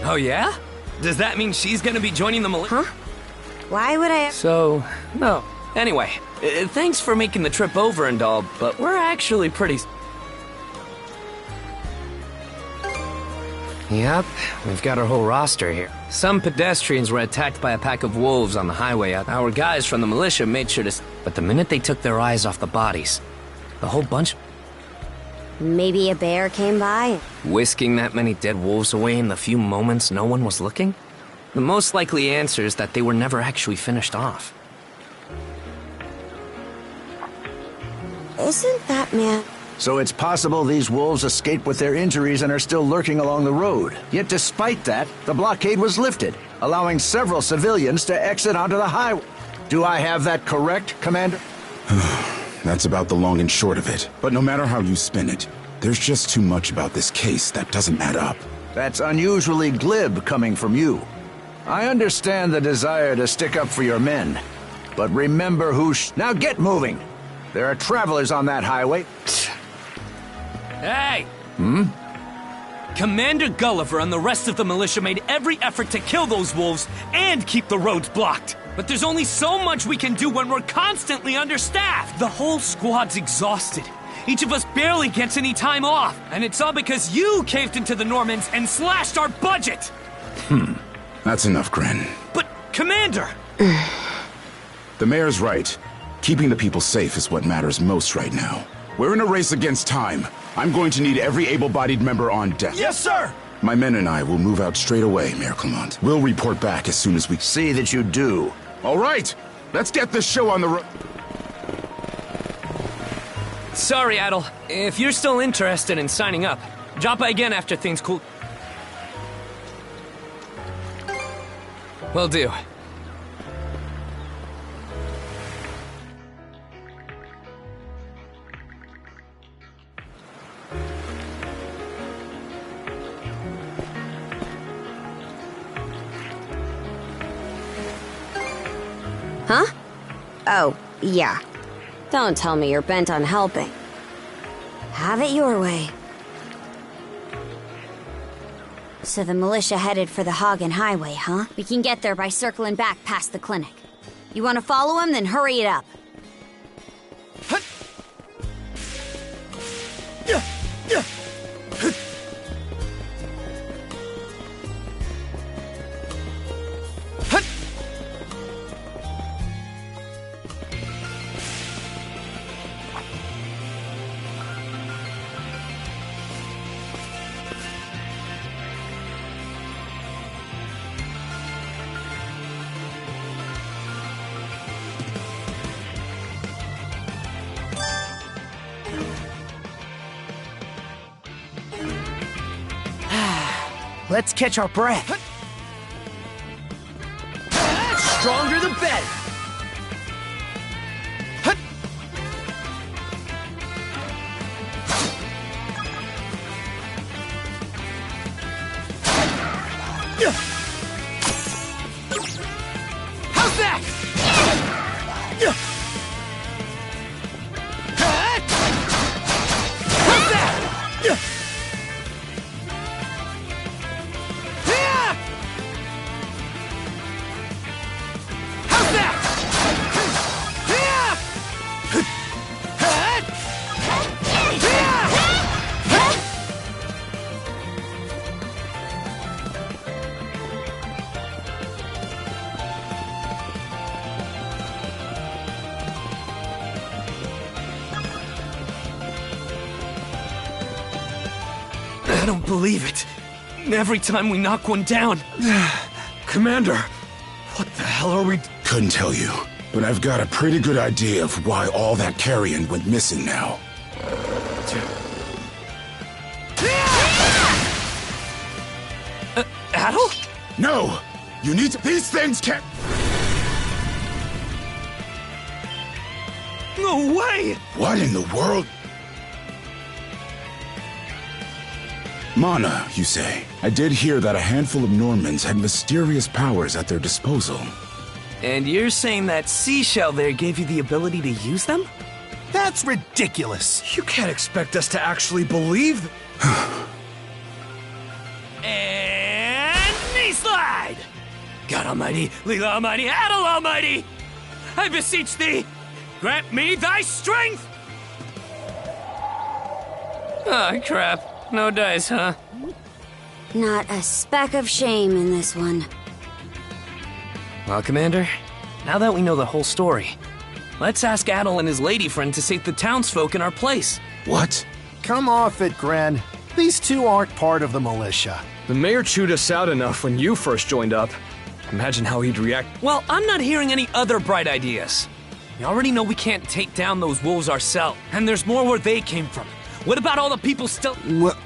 Oh yeah? Does that mean she's gonna be joining the militia? Huh? Why would I... So, no. Anyway, thanks for making the trip over and all, but we're actually pretty... Yep, we've got our whole roster here. Some pedestrians were attacked by a pack of wolves on the highway. Our guys from the militia made sure to... But the minute they took their eyes off the bodies, the whole bunch... Maybe a bear came by? Whisking that many dead wolves away in the few moments no one was looking? The most likely answer is that they were never actually finished off. Isn't that man... So it's possible these wolves escaped with their injuries and are still lurking along the road. Yet despite that, the blockade was lifted, allowing several civilians to exit onto the highway. Do I have that correct, Commander? That's about the long and short of it. But no matter how you spin it, there's just too much about this case that doesn't add up. That's unusually glib coming from you. I understand the desire to stick up for your men, but remember who Now get moving! There are travelers on that highway. Hey! Hmm? Commander Gulliver and the rest of the militia made every effort to kill those wolves and keep the roads blocked. But there's only so much we can do when we're constantly understaffed. The whole squad's exhausted. Each of us barely gets any time off. And it's all because you caved into the Normans and slashed our budget. That's enough, Gren. But, Commander! The mayor's right. Keeping the people safe is what matters most right now. We're in a race against time. I'm going to need every able-bodied member on deck. Yes, sir! My men and I will move out straight away, Mayor Clement. We'll report back as soon as we... See that you do. All right! Let's get this show on the road. Sorry, Adel. If you're still interested in signing up, drop by again after things cool... Will do. Huh? Oh, yeah. Don't tell me you're bent on helping. Have it your way. So the militia headed for the Hagen Highway, huh? We can get there by circling back past the clinic. You want to follow him? Then hurry it up. Let's catch our breath. Stronger the better. How's that? How's that? I don't believe it. every time we knock one down. Commander, what the hell are we... Couldn't tell you, but I've got a pretty good idea of why all that carrion went missing now. Adel? No! You need to... These things can't... No way! What in the world? Mana, you say? I did hear that a handful of Normans had mysterious powers at their disposal. And you're saying that seashell there gave you the ability to use them? That's ridiculous. You can't expect us to actually believe... And knee slide! God Almighty, Leela Almighty, Adel Almighty! I beseech thee, grant me thy strength! Oh, crap. No dice, huh? Not a speck of shame in this one. Well, Commander, now that we know the whole story, let's ask Adel and his lady friend to save the townsfolk in our place. What? Come off it, Gren. These two aren't part of the militia. The mayor chewed us out enough when you first joined up. Imagine how he'd react. Well, I'm not hearing any other bright ideas. You already know we can't take down those wolves ourselves, and there's more where they came from. What about all the people still... What?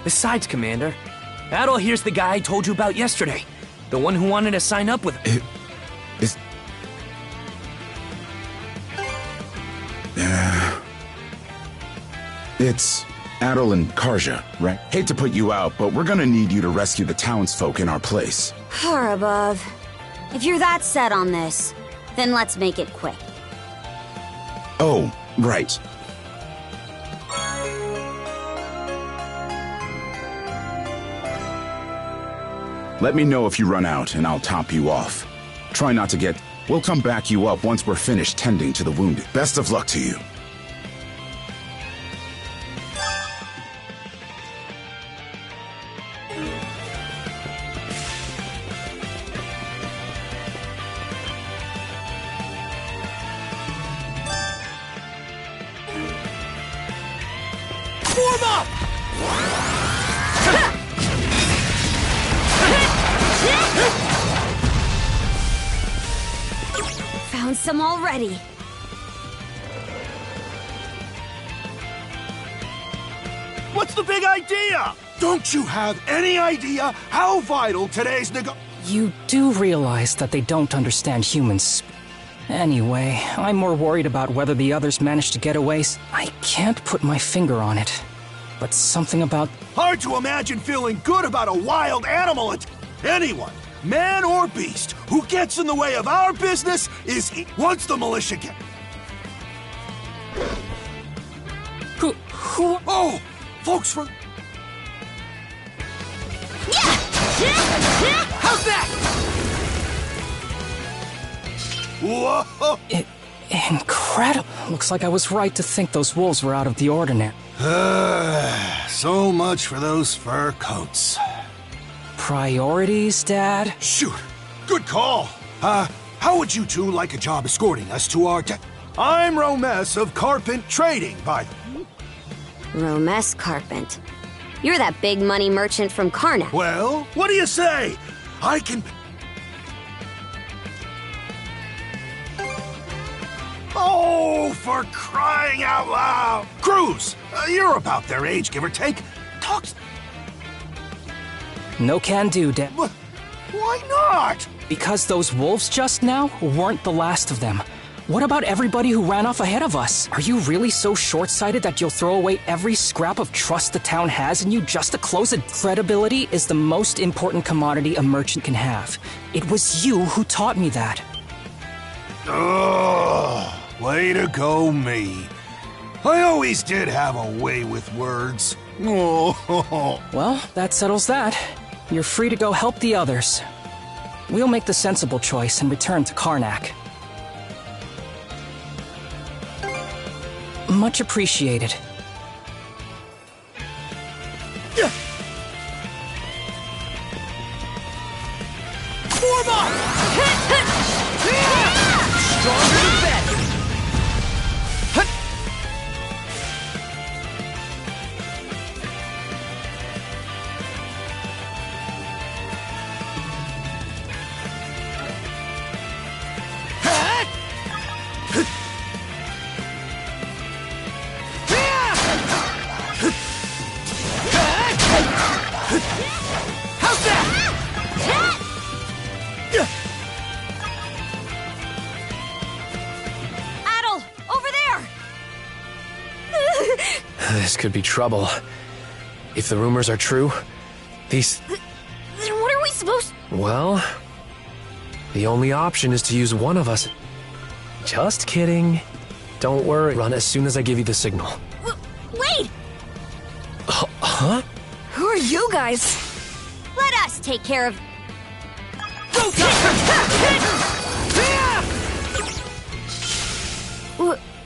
Besides, Commander, Adel here's the guy I told you about yesterday. The one who wanted to sign up with... It's Adel and Karja, right? Hate to put you out, but we're gonna need you to rescue the townsfolk in our place. Far above. If you're that set on this, then let's make it quick. Oh, right. Let me know if you run out, and I'll top you off. Try not to get... We'll come back you up once we're finished tending to the wounded. Best of luck to you. Form up! Found some already. What's the big idea? Don't you have any idea how vital today's You do realize that they don't understand humans. Anyway, I'm more worried about whether the others managed to get away. I can't put my finger on it. But something about... Hard to imagine feeling good about a wild animal. Anyone, man or beast, who gets in the way of our business is... Once the militia get... Who? Oh, folks from... How's that? Whoa! Incredible. Looks like I was right to think those wolves were out of the ordinary. So much for those fur coats. Priorities, Dad? Shoot, good call. How would you two like a job escorting us to our I'm Romes of Carpent Trading, by the... Romes Carpent. You're that big money merchant from Karnak. Well, what do you say? I can... Oh, for crying out loud! Cruz, you're about their age, give or take. Talk... No can do, Dad. Why not? Because those wolves just now weren't the last of them. What about everybody who ran off ahead of us? Are you really so short-sighted that you'll throw away every scrap of trust the town has in you just to close it? Credibility is the most important commodity a merchant can have. It was you who taught me that. Oh, way to go, me. I always did have a way with words. Oh. Well, that settles that. You're free to go help the others. We'll make the sensible choice and return to Karnak. Much appreciated. Form up! Stronger than better! This could be trouble. If the rumors are true, these... Then what are we supposed... Well, the only option is to use one of us. Just kidding. Don't worry. Run as soon as I give you the signal. Wait! Huh? Who are you guys? Let us take care of...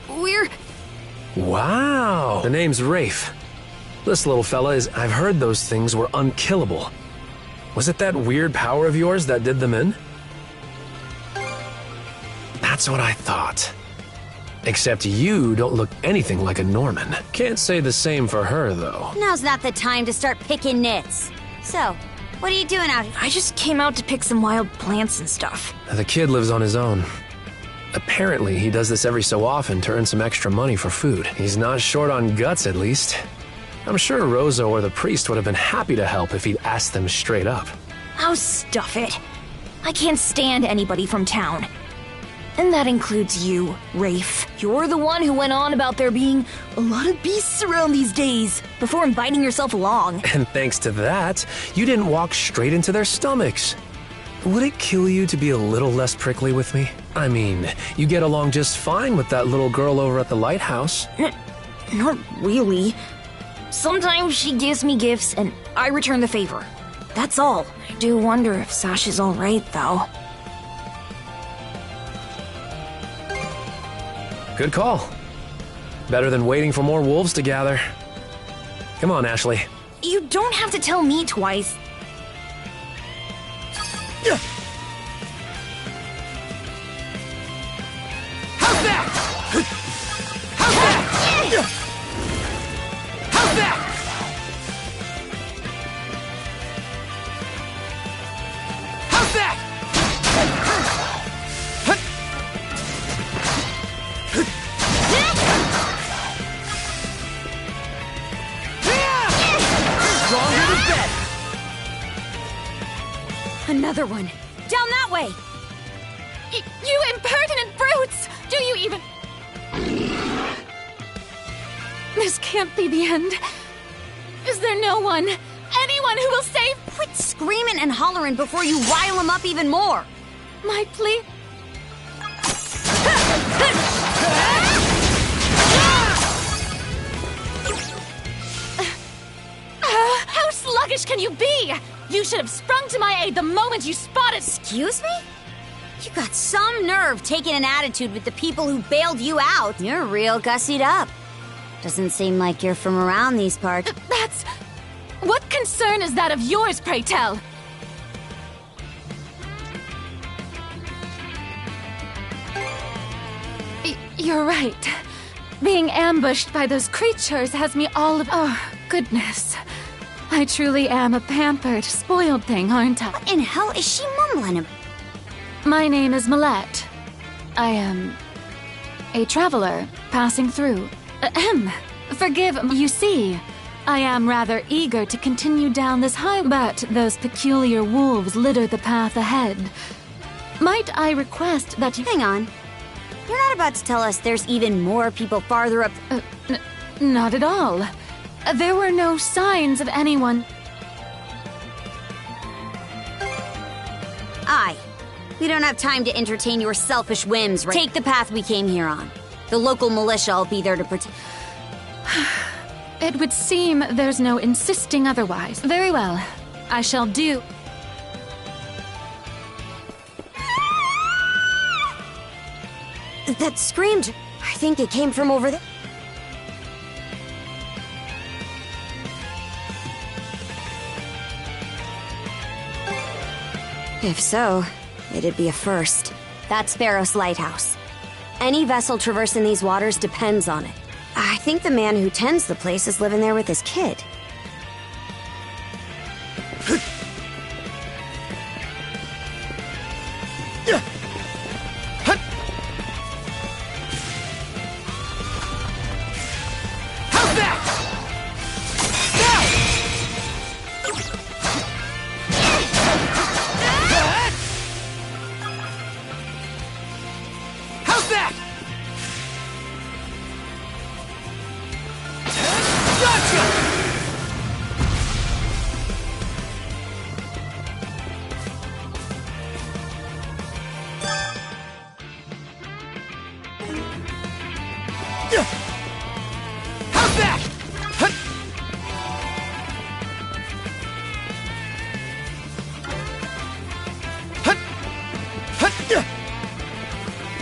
We're... Wow! The name's Rafe. This little fella is... I've heard those things were unkillable. Was it that weird power of yours that did them in? That's what I thought. Except you don't look anything like a Norman. Can't say the same for her, though. Now's not the time to start picking nits. So, what are you doing out here? I just came out to pick some wild plants and stuff. The kid lives on his own. Apparently, he does this every so often to earn some extra money for food. He's not short on guts, at least. I'm sure Rosa or the priest would have been happy to help if he'd asked them straight up. Oh, stuff it. I can't stand anybody from town. And that includes you, Rafe. You're the one who went on about there being a lot of beasts around these days, before inviting yourself along. And thanks to that, you didn't walk straight into their stomachs. Would it kill you to be a little less prickly with me? I mean, you get along just fine with that little girl over at the lighthouse. Not really. Sometimes she gives me gifts and I return the favor. That's all. I do wonder if Sasha's alright, though. Good call. Better than waiting for more wolves to gather. Come on, Ashley. You don't have to tell me twice. How's that? How's that? How's that? How's that? Stronger than that. Another one. Down that way. You impertinent brutes! Do you even... This can't be the end. Is there no one, anyone who will save... Quit screaming and hollering before you rile them up even more. My plea... How sluggish can you be? You should have sprung to my aid the moment you spotted... Excuse me? You got some nerve taking an attitude with the people who bailed you out. You're real gussied up. Doesn't seem like you're from around these parts. That's... What concern is that of yours, pray tell? You're right. Being ambushed by those creatures has me all of... Oh, goodness. I truly am a pampered, spoiled thing, aren't I? What in hell is she mumbling about? My name is Millette. I am... a traveler passing through. Ahem. Forgive me. You see, I am rather eager to continue down this highway, but those peculiar wolves litter the path ahead. Might I request that you... Hang on. You're not about to tell us there's even more people farther up... Not at all. There were no signs of anyone... Aye. We don't have time to entertain your selfish whims, right? Take the path we came here on. The local militia will be there to protect... It would seem there's no insisting otherwise. Very well. I shall do... That screamed. I think it came from over there. If so, it'd be a first. That's Sparrow's lighthouse. Any vessel traversing these waters depends on it. I think the man who tends the place is living there with his kid. Gotcha! How's that? Hut. Hut. Hut. Yeah.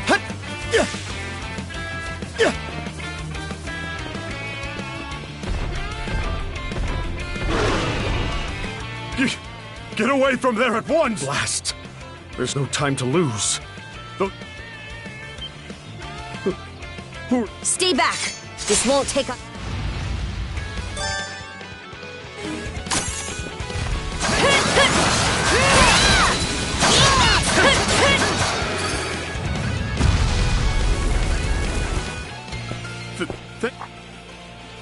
Hut. Yeah. Yeah. Get away from there at once! Blast! There's no time to lose. Stay back. This won't take up.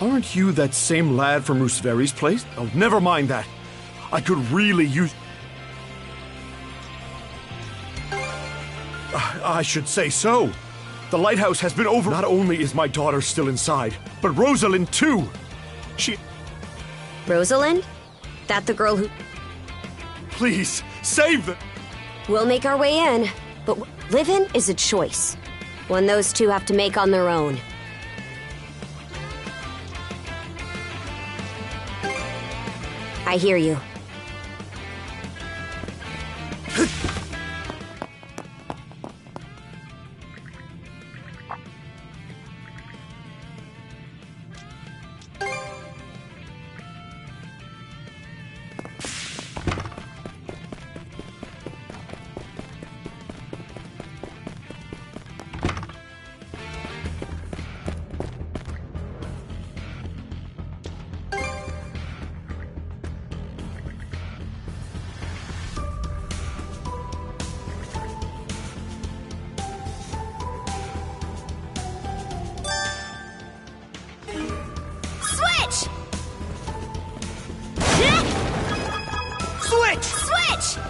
Aren't you that same lad from Rooseveri's place? Oh, never mind that. I could really use... I should say so. The lighthouse has been over. Not only is my daughter still inside, but Rosalind too. She... Rosalind? That the girl who... Please, save them! We'll make our way in, but living is a choice. One those two have to make on their own. I hear you.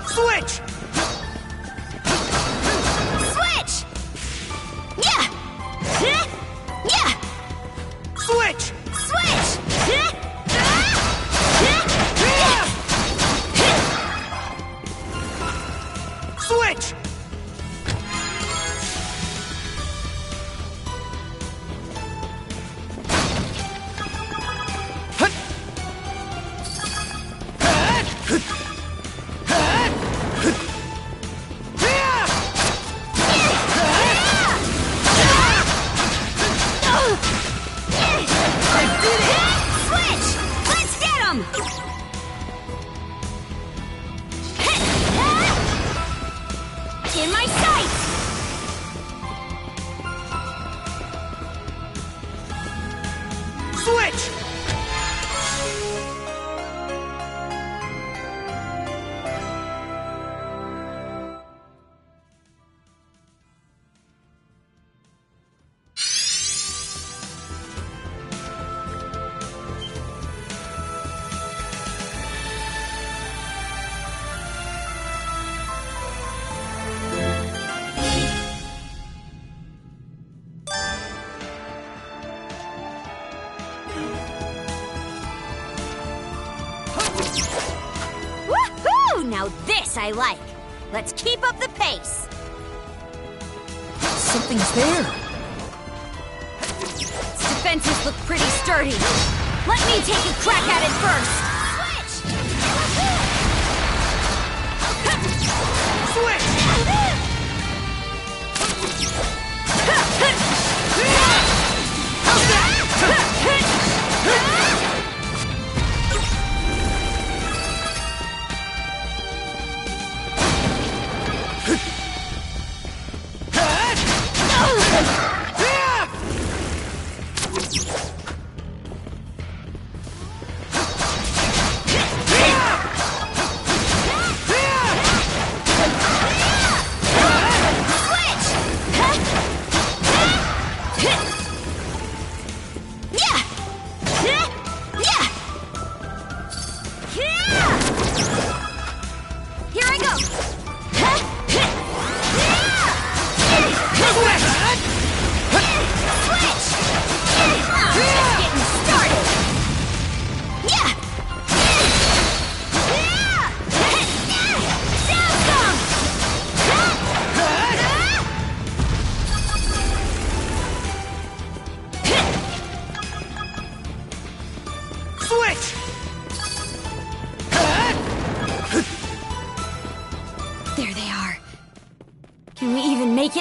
Switch! Switch! Yeah! Yeah! Switch! Switch! Switch! In my sight! Switch! Woohoo! Now this I like. Let's keep up the pace. Something's there. Its defenses look pretty sturdy. Let me take a crack at it first.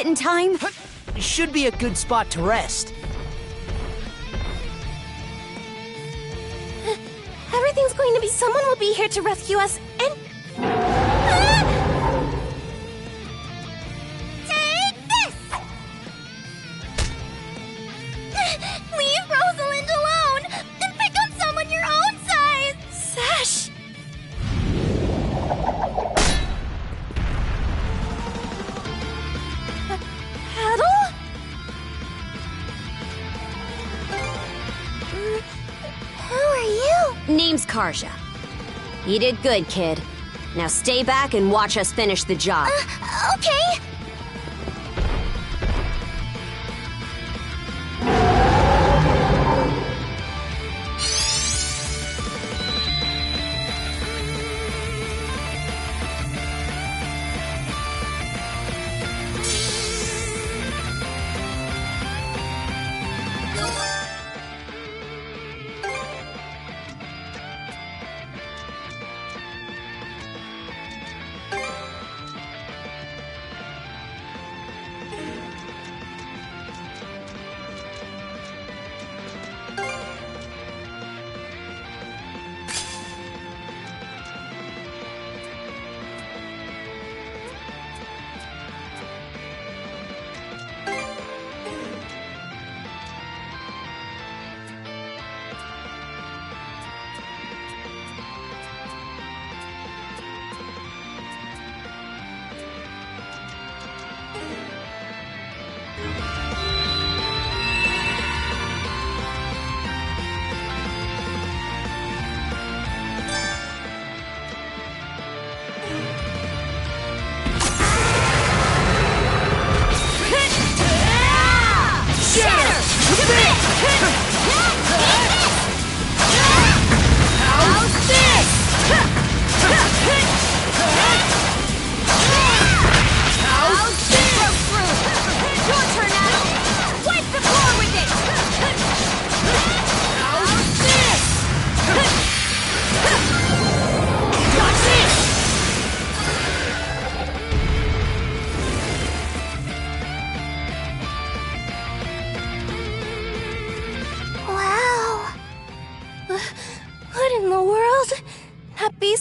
it in time? Should be a good spot to rest. Everything's going to be. Someone will be here to rescue us, and. Take this! Leave Rosalind alone! And pick on someone your own size! Sash! Paddle? Who are you? Name's Karja. You did good, kid. Now stay back and watch us finish the job. Okay.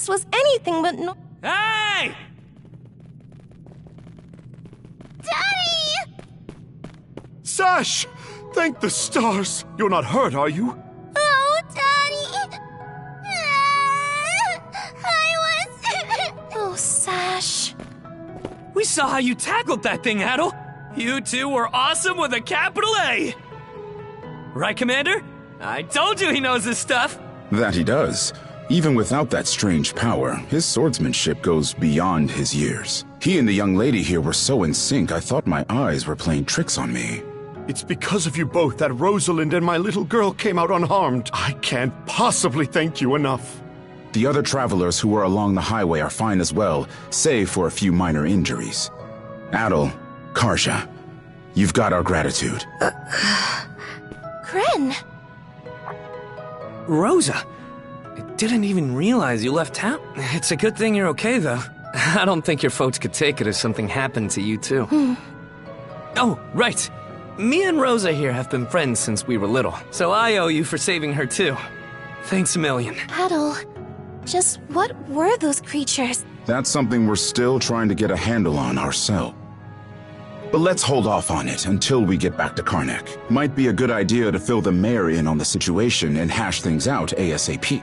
Was anything but no. Hey! Daddy! Sash! Thank the stars! You're not hurt, are you? Oh, Daddy! I was. Oh, Sash. We saw how you tackled that thing, Adel. You two were awesome with a capital A. Right, Commander? I told you he knows his stuff. That he does. Even without that strange power, his swordsmanship goes beyond his years. He and the young lady here were so in sync, I thought my eyes were playing tricks on me. It's because of you both that Rosalind and my little girl came out unharmed. I can't possibly thank you enough. The other travelers who were along the highway are fine as well, save for a few minor injuries. Adel, Karja, you've got our gratitude. Kren! Rosa! I didn't even realize you left town. It's a good thing you're okay, though. I don't think your folks could take it if something happened to you, too. Oh, right. Me and Rosa here have been friends since we were little, so I owe you for saving her, too. Thanks a million. Adel, just what were those creatures? That's something we're still trying to get a handle on ourselves. But let's hold off on it until we get back to Karnak. Might be a good idea to fill the mayor in on the situation and hash things out ASAP.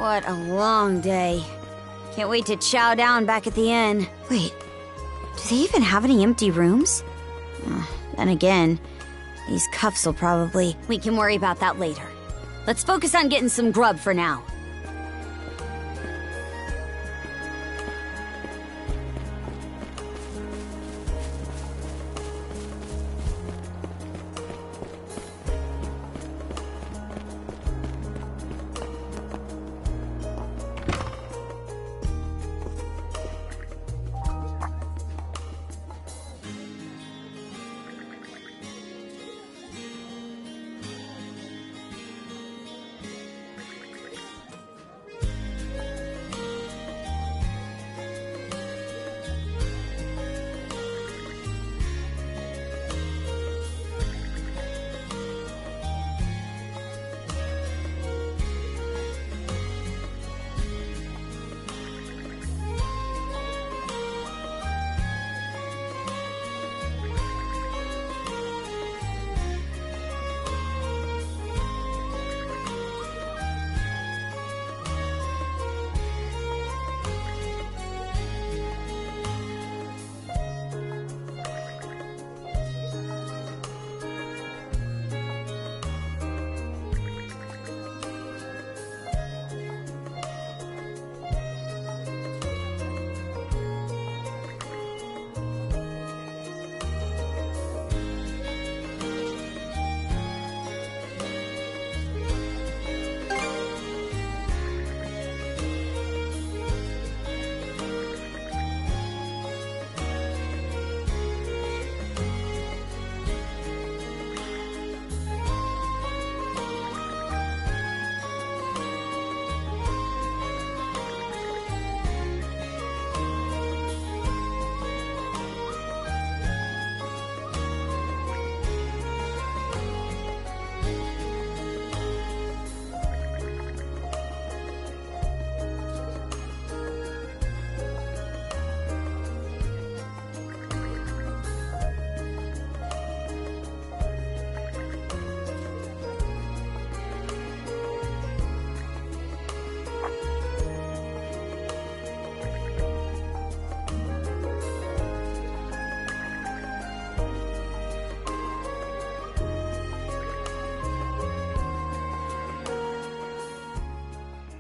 What a long day. Can't wait to chow down back at the inn. Wait, do they even have any empty rooms? Then again, these cuffs will probably... We can worry about that later. Let's focus on getting some grub for now.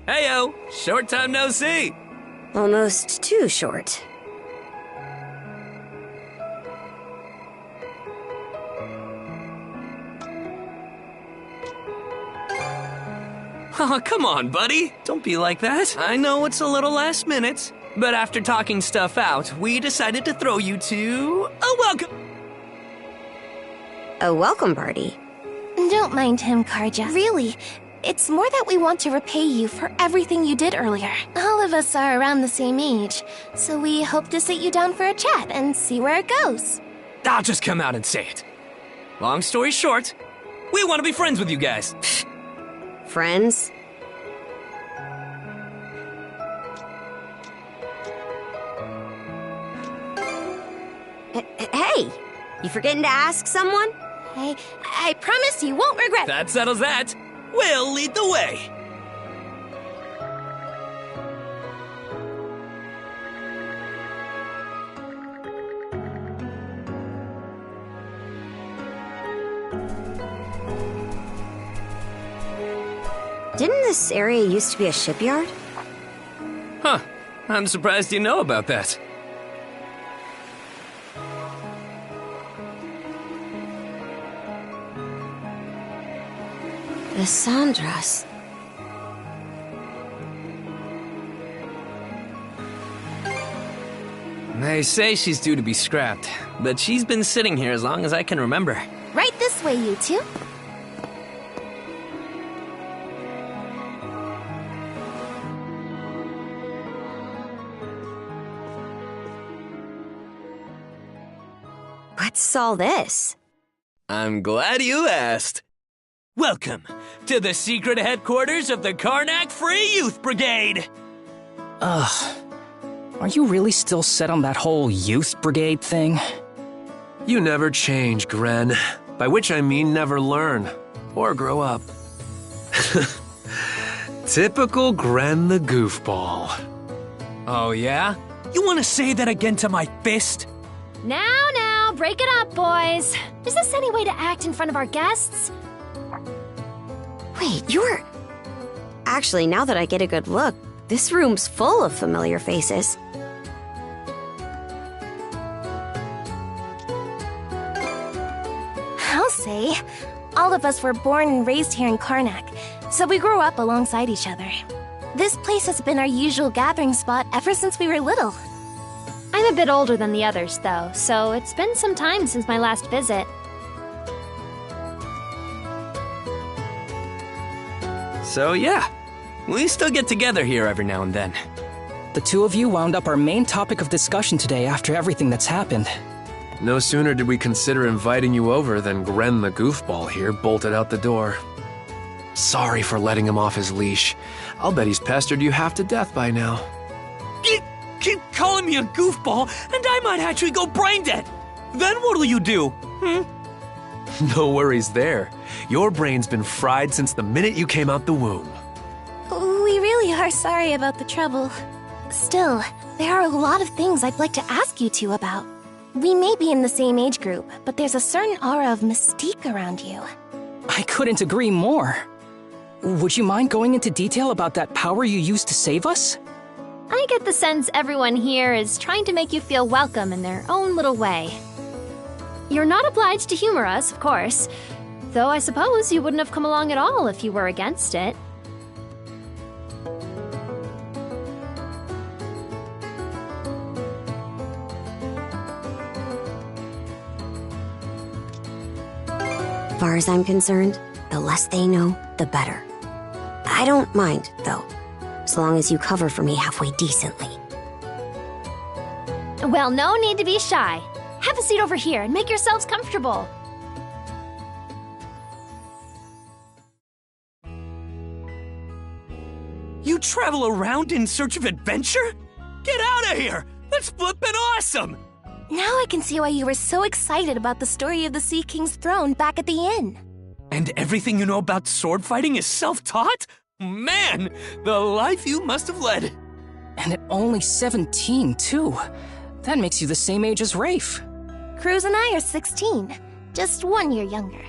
Heyo, short time no see. Almost too short. Oh, come on, buddy. Don't be like that. I know it's a little last minute, but after talking stuff out, we decided to throw you to a welcome... A welcome party? Don't mind him, Karja. Really, it's more that we want to repay you for everything you did earlier. All of us are around the same age, so we hope to sit you down for a chat and see where it goes. I'll just come out and say it. Long story short, we want to be friends with you guys. Friends? Hey, you forgetting to ask someone? I promise you won't regret it. That settles that. We'll lead the way. Didn't this area used to be a shipyard? Huh. I'm surprised you know about that. The Sandras. They say she's due to be scrapped, but she's been sitting here as long as I can remember. Right this way, you two. What's all this? I'm glad you asked. Welcome to the secret headquarters of the Karnak Free Youth Brigade! Ugh. Are you really still set on that whole youth brigade thing? You never change, Gren. By which I mean never learn. Or grow up. Typical Gren the Goofball. Oh, yeah? You want to say that again to my fist? Now, break it up, boys. Is this any way to act in front of our guests? Wait, you're... Actually, now that I get a good look, this room's full of familiar faces. I'll say. All of us were born and raised here in Karnak, so we grew up alongside each other. This place has been our usual gathering spot ever since we were little. I'm a bit older than the others, though, so it's been some time since my last visit. So yeah, we still get together here every now and then. The two of you wound up our main topic of discussion today after everything that's happened. No sooner did we consider inviting you over than Gren the Goofball here bolted out the door. Sorry for letting him off his leash. I'll bet he's pestered you half to death by now. Keep calling me a goofball, and I might actually go brain dead. Then what'll you do? No worries there. Your brain's been fried since the minute you came out the womb. We really are sorry about the trouble. Still, there are a lot of things I'd like to ask you two about. We may be in the same age group, but there's a certain aura of mystique around you. I couldn't agree more. Would you mind going into detail about that power you used to save us? I get the sense everyone here is trying to make you feel welcome in their own little way. You're not obliged to humor us, of course, though I suppose you wouldn't have come along at all if you were against it. As far as I'm concerned, the less they know, the better. I don't mind, though, as long as you cover for me halfway decently. Well, no need to be shy. Have a seat over here and make yourselves comfortable. You travel around in search of adventure? Get out of here! That's flippin' awesome! Now I can see why you were so excited about the story of the Sea King's throne back at the inn. And everything you know about sword fighting is self-taught? Man, the life you must have led. And at only 17, too. That makes you the same age as Rafe. Cruz and I are 16, just 1 year younger.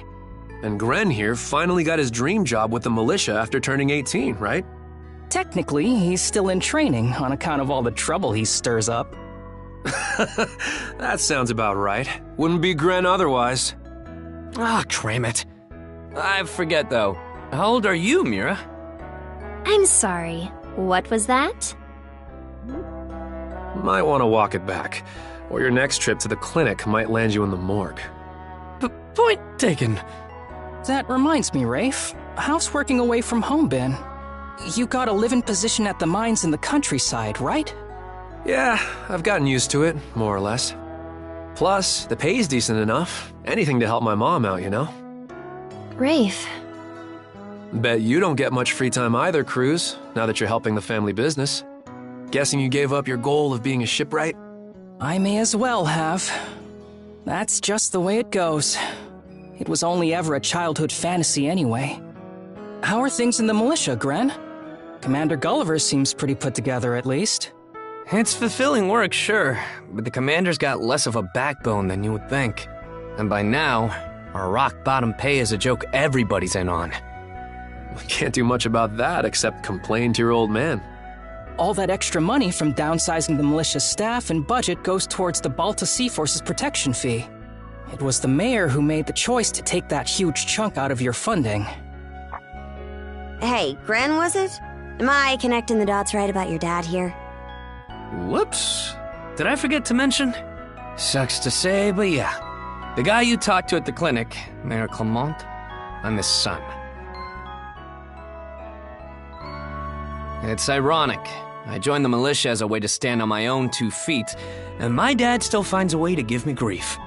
And Gren here finally got his dream job with the militia after turning 18, right? Technically, he's still in training on account of all the trouble he stirs up. That sounds about right. Wouldn't be Gren otherwise. Ah, cram it. I forget, though. How old are you, Mira? I'm sorry. What was that? Might want to walk it back, or your next trip to the clinic might land you in the morgue. Point taken. That reminds me, Rafe. How's working away from home been? You got a live-in position at the mines in the countryside, right? Yeah, I've gotten used to it, more or less. Plus, the pay's decent enough. Anything to help my mom out, you know? Rafe. Bet you don't get much free time either, Cruz, now that you're helping the family business. Guessing you gave up your goal of being a shipwright? I may as well have. That's just the way it goes. It was only ever a childhood fantasy anyway. How are things in the militia, Gren? Commander Gulliver seems pretty put together, at least. It's fulfilling work, sure, but the commander's got less of a backbone than you would think. And by now, our rock-bottom pay is a joke everybody's in on. We can't do much about that except complain to your old man. All that extra money from downsizing the militia's staff and budget goes towards the Balta Sea Force's protection fee. It was the mayor who made the choice to take that huge chunk out of your funding. Hey, Gren, was it? Am I connecting the dots right about your dad here? Whoops. Did I forget to mention? Sucks to say, but yeah. The guy you talked to at the clinic, Mayor Clement, I'm his son. It's ironic. I joined the militia as a way to stand on my own 2 feet, and my dad still finds a way to give me grief.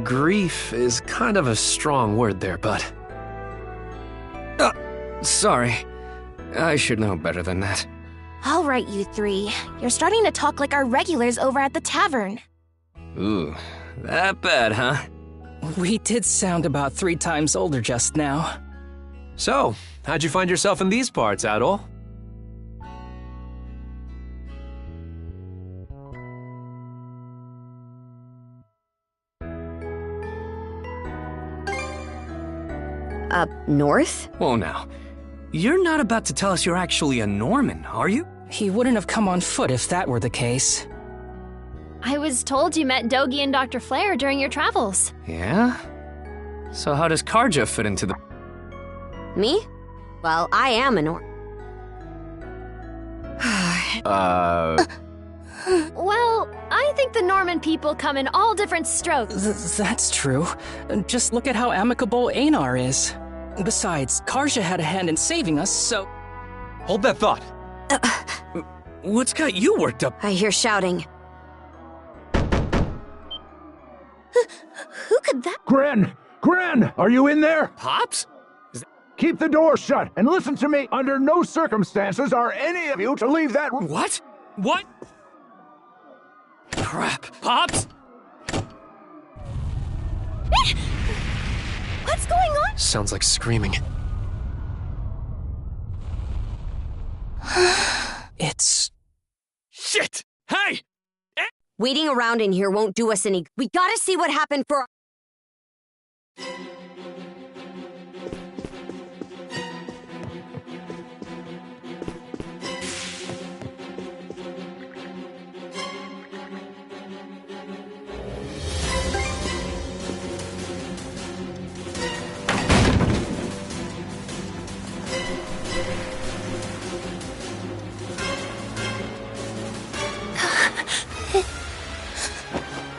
Grief is kind of a strong word there, bud. Sorry. I should know better than that. All right, you three. You're starting to talk like our regulars over at the tavern. Ooh, that bad, huh? We did sound about 3 times older just now. So, how'd you find yourself in these parts, Adol? Up north? Whoa now. You're not about to tell us you're actually a Norman, are you? He wouldn't have come on foot if that were the case. I was told you met Dogi and Dr. Flare during your travels. Yeah? So how does Karja fit into the... Me? Well, I am a Norman. Well, I think the Norman people come in all different strokes. That's true. Just look at how amicable Einar is. Besides, Karja had a hand in saving us, so... Hold that thought. What's got you worked up? I hear shouting. Who could that... Gren! Gren! Are you in there? Pops? Keep the door shut and listen to me. Under no circumstances are any of you to leave that room. What? What? Crap. Pops? What's going on? Sounds like screaming. It's... Shit! Hey! Waiting around in here won't do us any... We gotta see what happened for...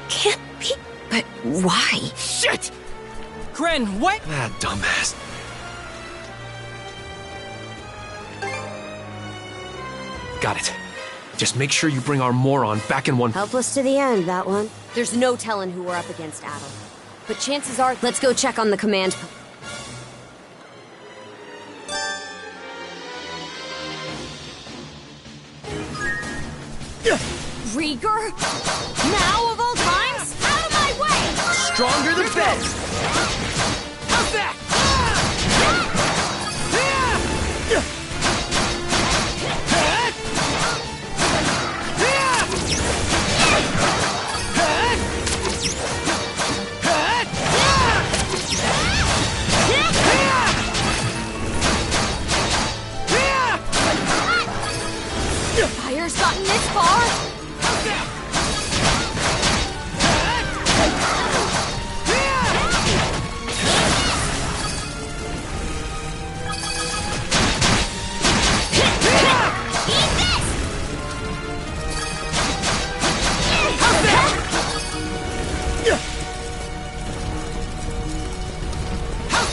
Can't be... But why? Shit! Gren, what? That dumbass. Got it. Just make sure you bring our moron back in one... Helpless to the end, that one. There's no telling who we're up against, Adel. But chances are, let's go check on the command post. Rieger? Now of all times? Out of my way! Stronger the better! How's that? Fire's gotten this far?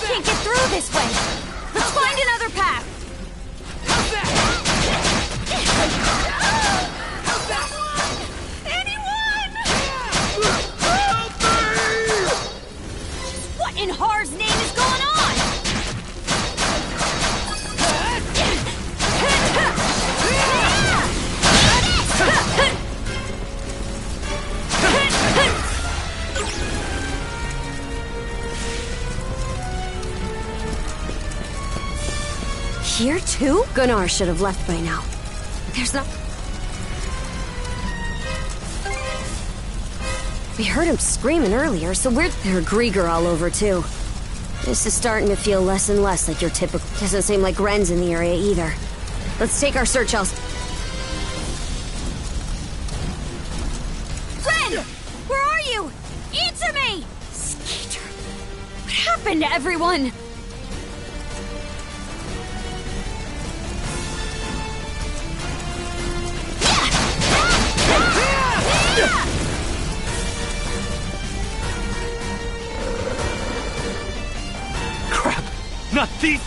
Can't get through this way. Let's find another path. What in Har's name is going on? Here too? Gunnar should have left by now. There's not... We heard him screaming earlier, so we're... There are Grieger all over too. This is starting to feel less and less like your typical... Doesn't seem like Ren's in the area either. Let's take our search elsewhere. Ren! Where are you? Answer me! Skeeter. What happened to everyone? Crap! Not these...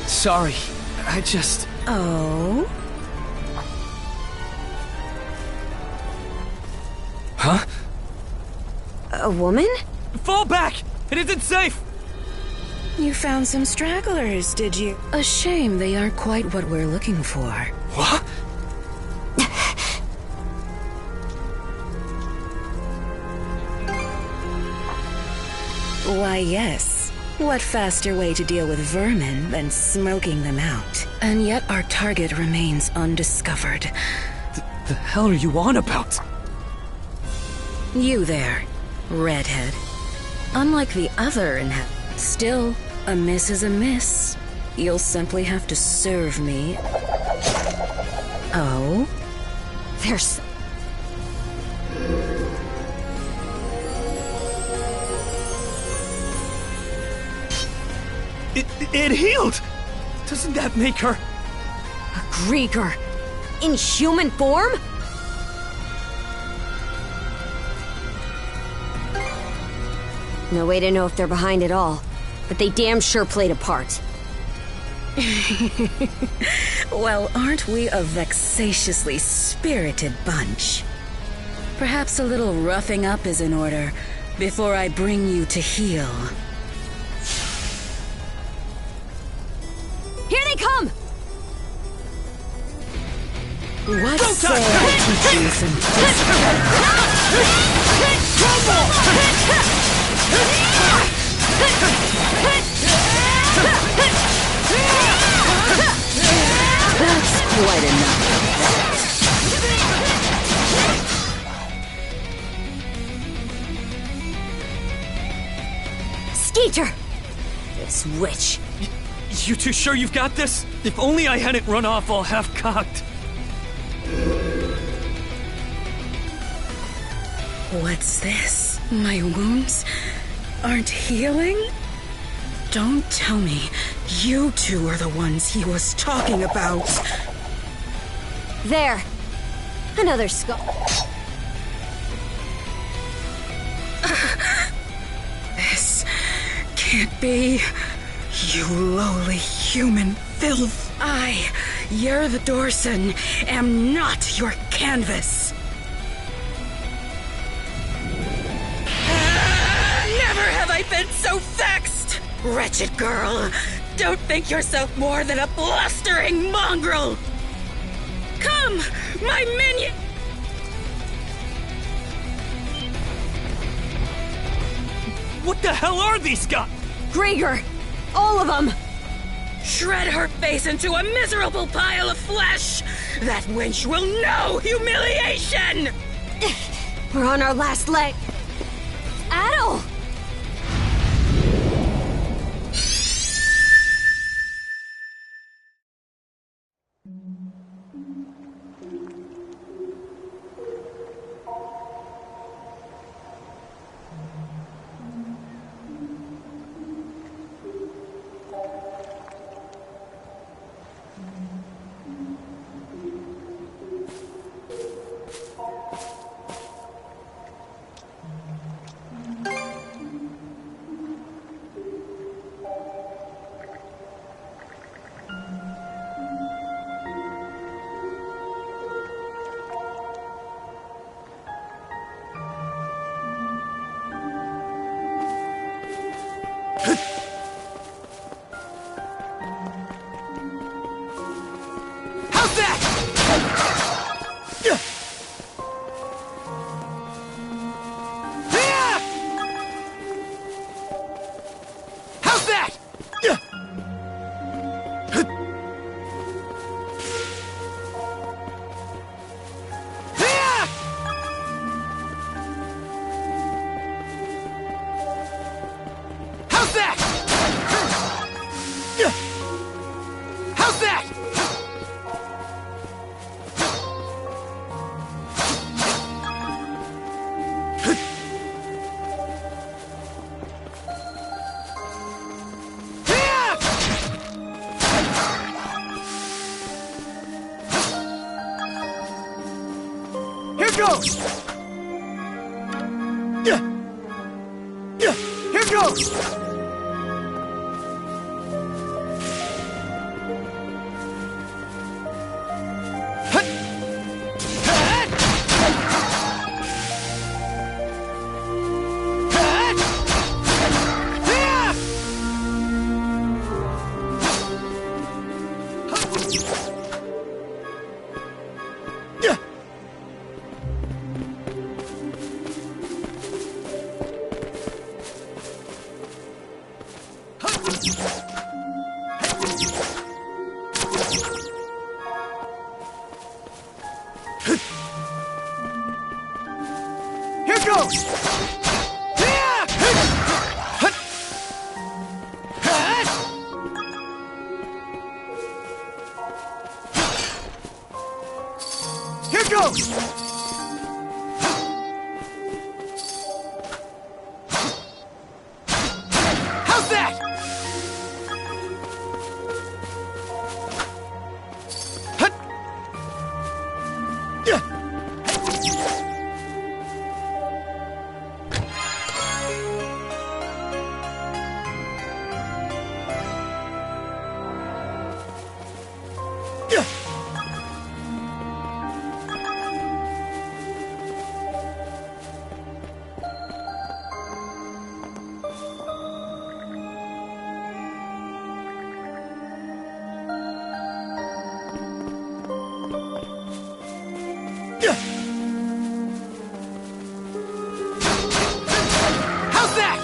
Sorry, I just... Oh? Huh? A woman? Fall back! It isn't safe! You found some stragglers, did you? A shame they aren't quite what we're looking for. What? Why, yes. What faster way to deal with vermin than smoking them out? And yet our target remains undiscovered. The hell are you on about? You there, redhead. Unlike the other inhabitants, still, a miss is a miss. You'll simply have to serve me. Oh? There's... It healed! Doesn't that make her... a Grieger? In human form? No way to know if they're behind it all, but they damn sure played a part. Well, aren't we a vexatiously spirited bunch? Perhaps a little roughing up is in order before I bring you to heel. Here they come! What say I teach you some That's quite enough. Skeeter! This witch. You two sure you've got this? If only I hadn't run off all half-cocked. What's this? My wounds aren't healing? Don't tell me you two are the ones he was talking about. There. Another skull. This can't be. You lowly human filth. I, Yer the Dorson, am not your canvas. Never have I been so vexed! Wretched girl, don't think yourself more than a blustering mongrel! Come, my minion! What the hell are these guys? Grieger! All of them! Shred her face into a miserable pile of flesh! That wench will know humiliation! We're on our last leg. Adel! Here goes! go! How's that? How's that?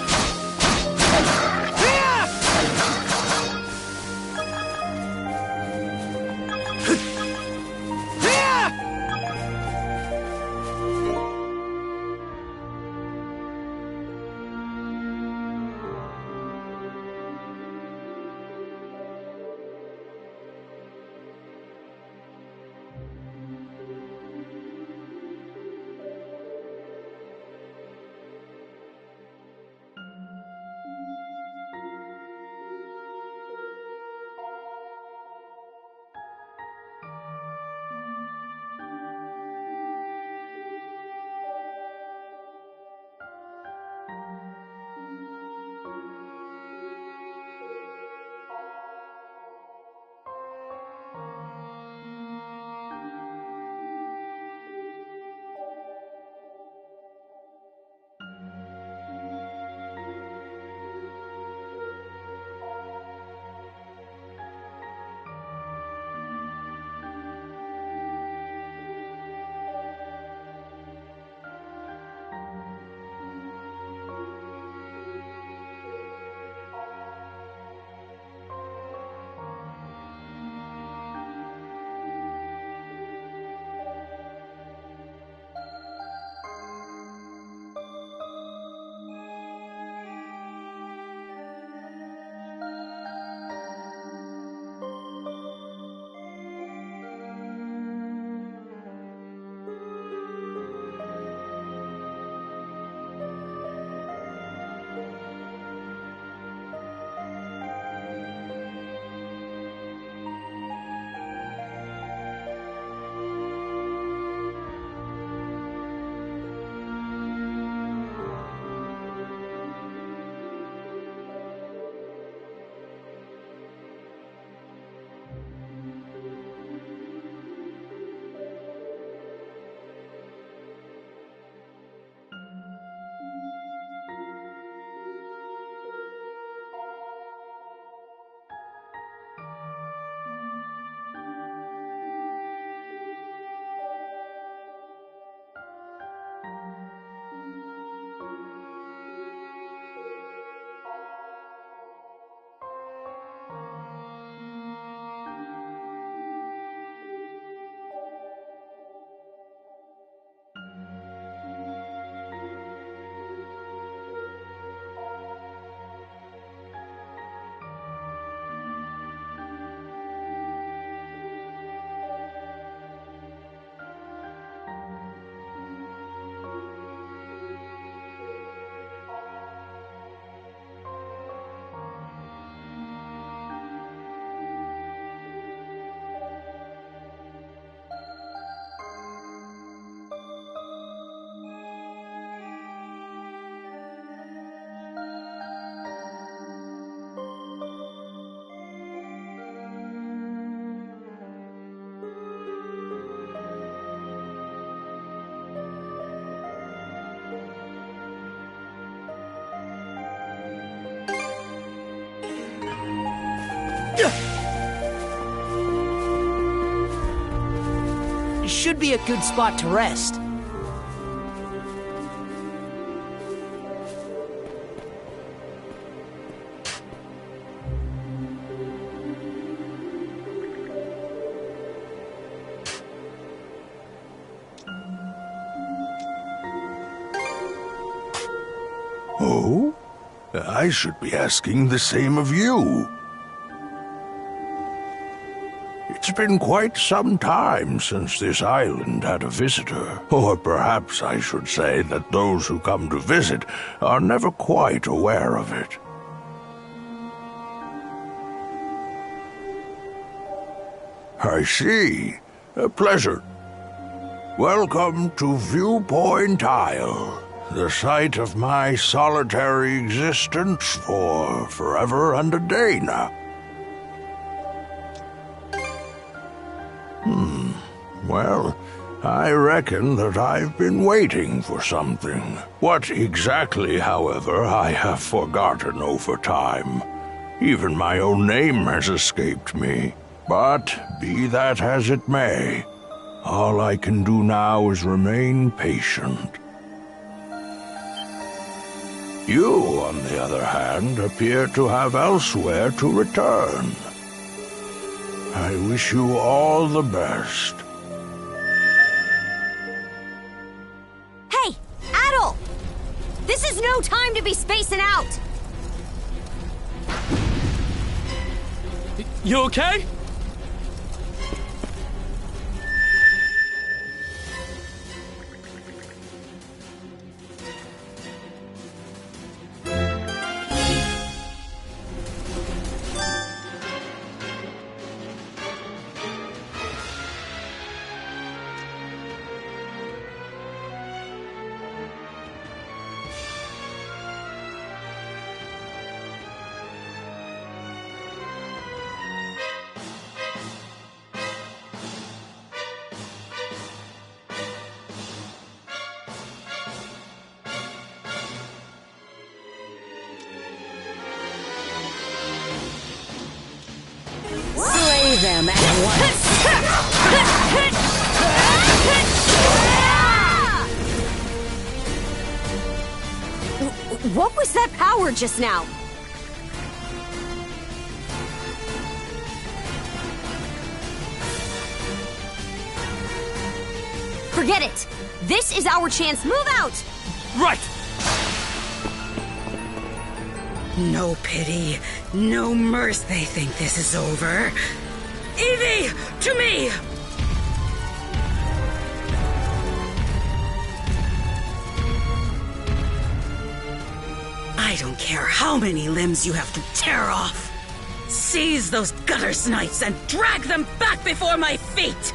Should be a good spot to rest. Oh? I should be asking the same of you. It It's been quite some time since this island had a visitor. Or perhaps I should say that those who come to visit are never quite aware of it. I see. A pleasure. Welcome to Viewpoint Isle, the site of my solitary existence for forever and a day now. Well, I reckon that I've been waiting for something. What exactly, however, I have forgotten over time. Even my own name has escaped me. But be that as it may, all I can do now is remain patient. You, on the other hand, appear to have elsewhere to return. I wish you all the best. Hey, Adol! This is no time to be spacing out! You okay? Slay them at once. What was that power just now? Forget it! This is our chance. Move out! Right! No pity, no mercy. They think this is over. Evie, to me! I don't care how many limbs you have to tear off. Seize those gutter snipes and drag them back before my feet!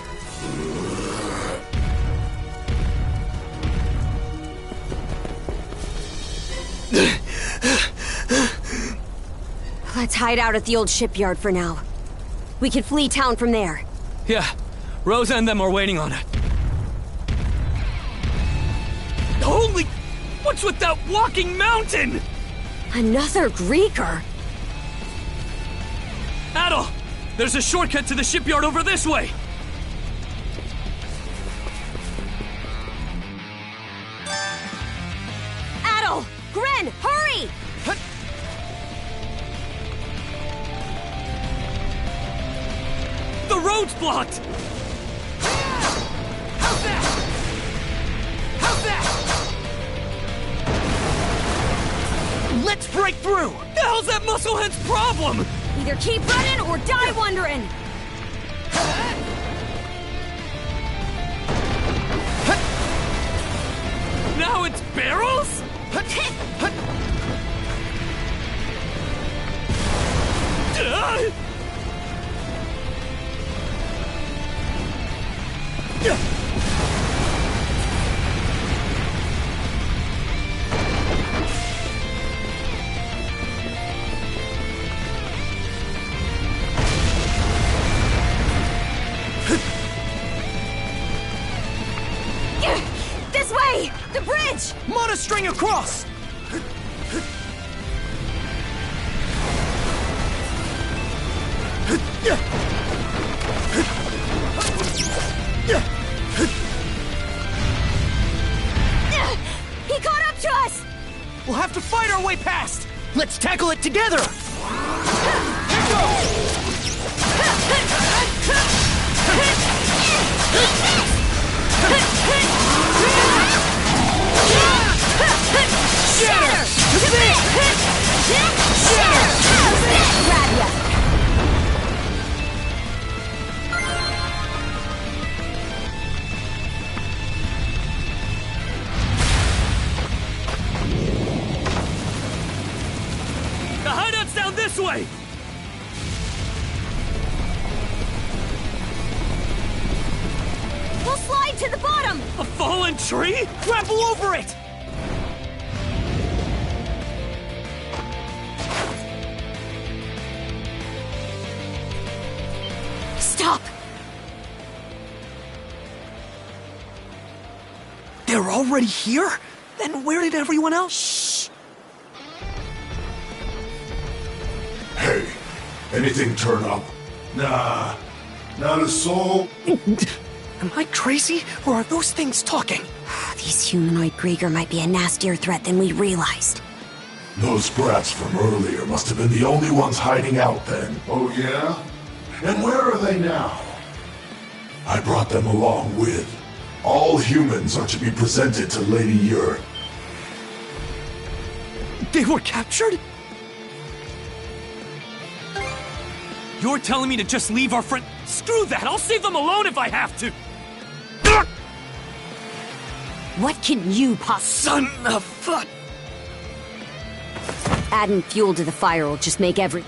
Let's hide out at the old shipyard for now. We can flee town from there. Yeah, Rosa and them are waiting on it. Holy... What's with that walking mountain? Another Greeker? Adol! There's a shortcut to the shipyard over this way! Adol! Gren, hurry! The road's blocked! How's that? How's that? Let's break through! The hell's that musclehead's problem? Either keep running or die wondering! Now it's barrels? This way! The bridge! Monostring across! He caught up to us! We'll have to fight our way past! Let's tackle it together! Shatter! Shatter! Grab ya! way! We'll slide to the bottom! A fallen tree? Grapple over it! Stop! They're already here? Then where did everyone else? Shh! Hey, anything turn up? Nah, not a soul. Am I crazy, or are those things talking? These humanoid Grieger might be a nastier threat than we realized. Those brats from earlier must have been the only ones hiding out then. Oh yeah? And where are they now? I brought them along with. All humans are to be presented to Lady Yer. They were captured? You're telling me to just leave our friend? Screw that! I'll save them alone if I have to! What can you Son of fuck! Adding fuel to the fire will just make every...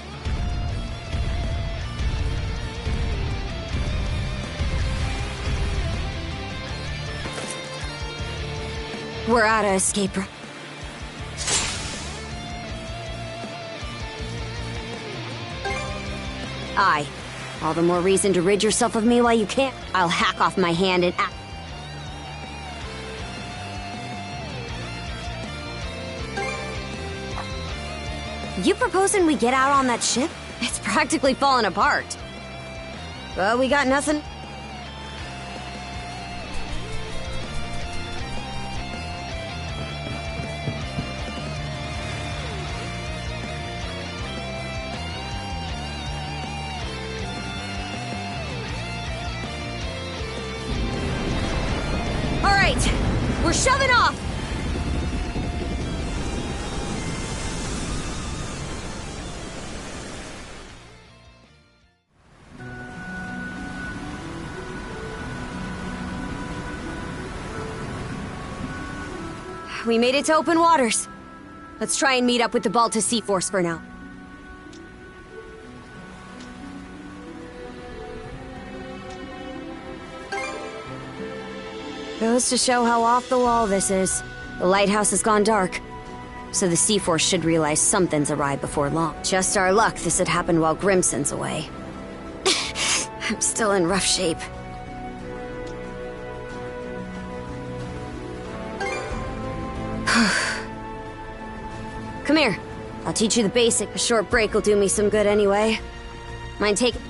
We're out of escape route. Aye. All the more reason to rid yourself of me while you can. I'll hack off my hand and act. You proposing we get out on that ship? It's practically falling apart. Well, we got nothing. All right, we're shoving off. We made it to open waters. Let's try and meet up with the Balta Sea Force for now. Goes to show how off the wall this is. The lighthouse has gone dark, so the Sea Force should realize something's awry before long. Just our luck this had happened while Grimson's away. I'm still in rough shape. Come here. I'll teach you the basic. A short break will do me some good anyway. Mind taking...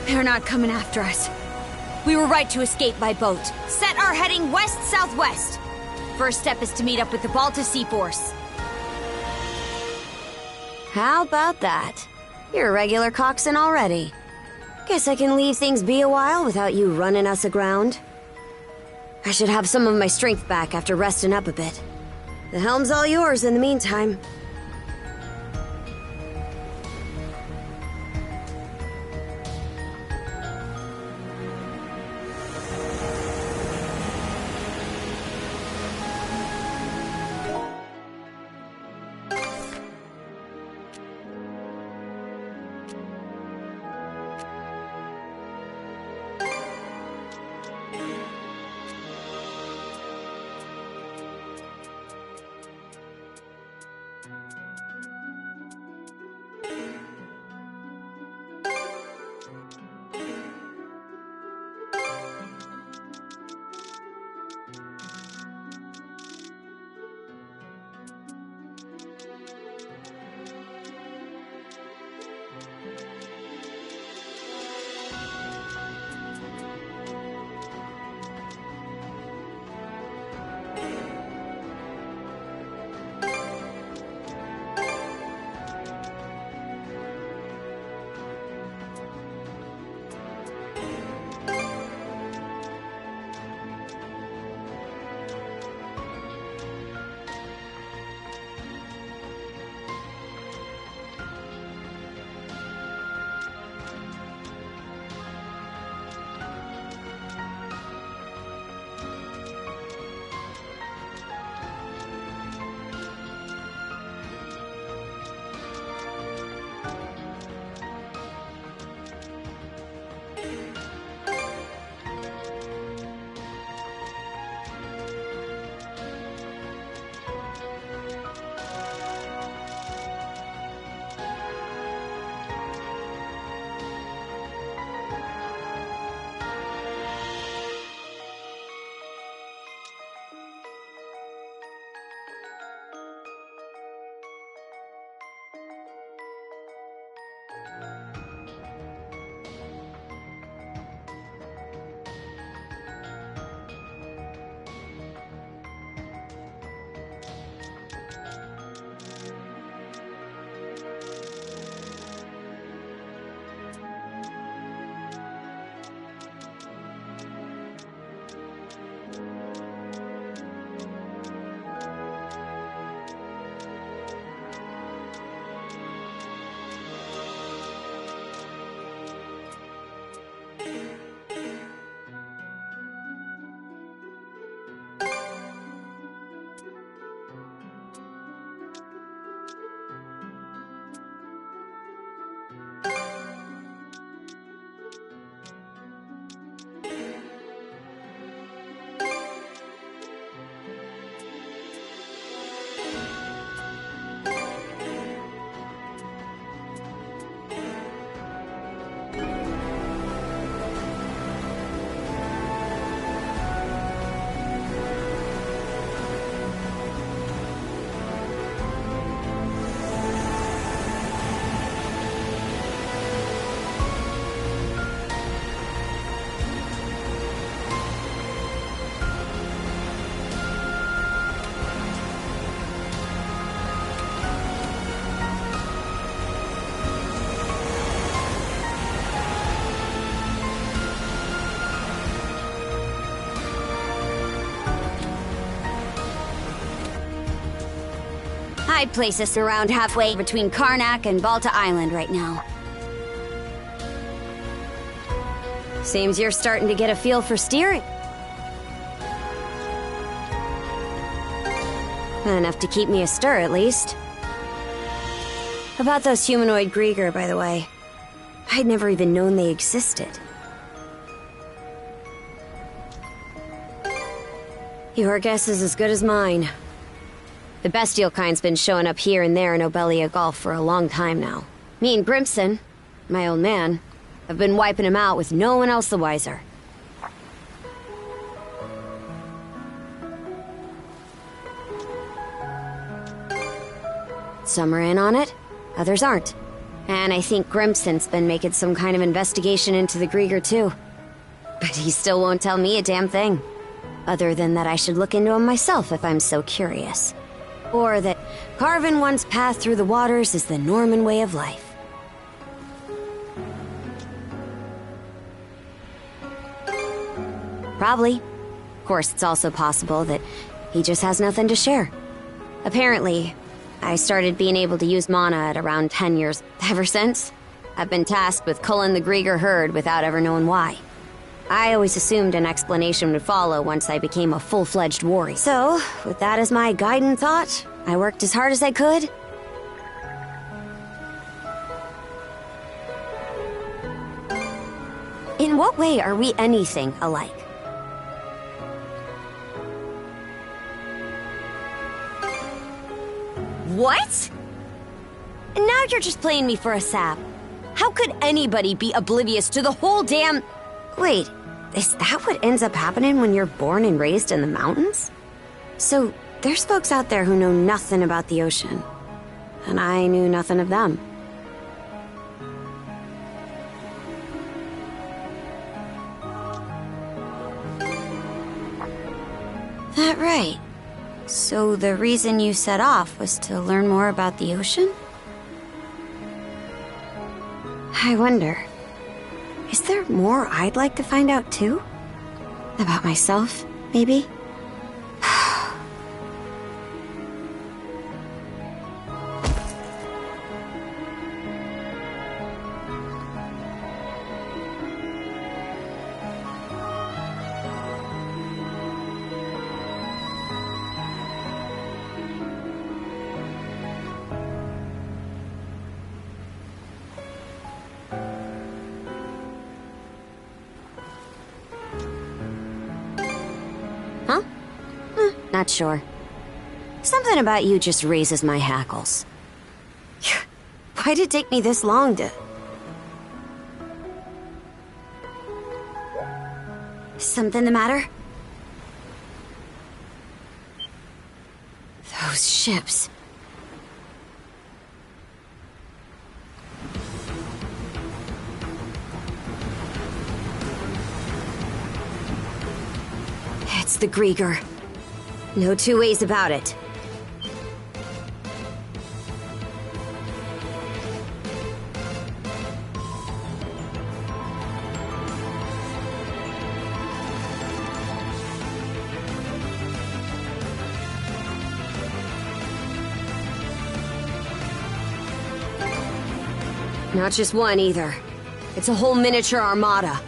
They're not coming after us. We were right to escape by boat. Set our heading west-southwest. First step is to meet up with the Balta Sea Force. How about that? You're a regular coxswain already. Guess I can leave things be a while without you running us aground. I should have some of my strength back after resting up a bit. The helm's all yours in the meantime. hide places around halfway between Karnak and Balta Island right now. Seems you're starting to get a feel for steering. Enough to keep me astir, at least. About those humanoid Grieger, by the way. I'd never even known they existed. Your guess is as good as mine. The bestial kind's been showing up here and there in Obelia Gulf for a long time now. Me and Grimson, my old man, have been wiping him out with no one else the wiser. Some are in on it, others aren't. And I think Grimson's been making some kind of investigation into the Grieger too. But he still won't tell me a damn thing. Other than that I should look into him myself if I'm so curious. Or that carving one's path through the waters is the Norman way of life. Probably. Of course, it's also possible that he just has nothing to share. Apparently, I started being able to use mana at around 10 years. Ever since, I've been tasked with culling the Grieger herd without ever knowing why. I always assumed an explanation would follow once I became a full-fledged warrior. So, with that as my guiding thought, I worked as hard as I could. In what way are we anything alike? What? Now you're just playing me for a sap. How could anybody be oblivious to the whole damn... Wait, is that what ends up happening when you're born and raised in the mountains? So, there's folks out there who know nothing about the ocean. And I knew nothing of them. That right. So the reason you set off was to learn more about the ocean? I wonder, is there more I'd like to find out too? About myself, maybe? Not sure. Something about you just raises my hackles. Why'd it take me this long to... Something the matter? Those ships... It's the Grieger. No two ways about it. Not just one, either. It's a whole miniature armada.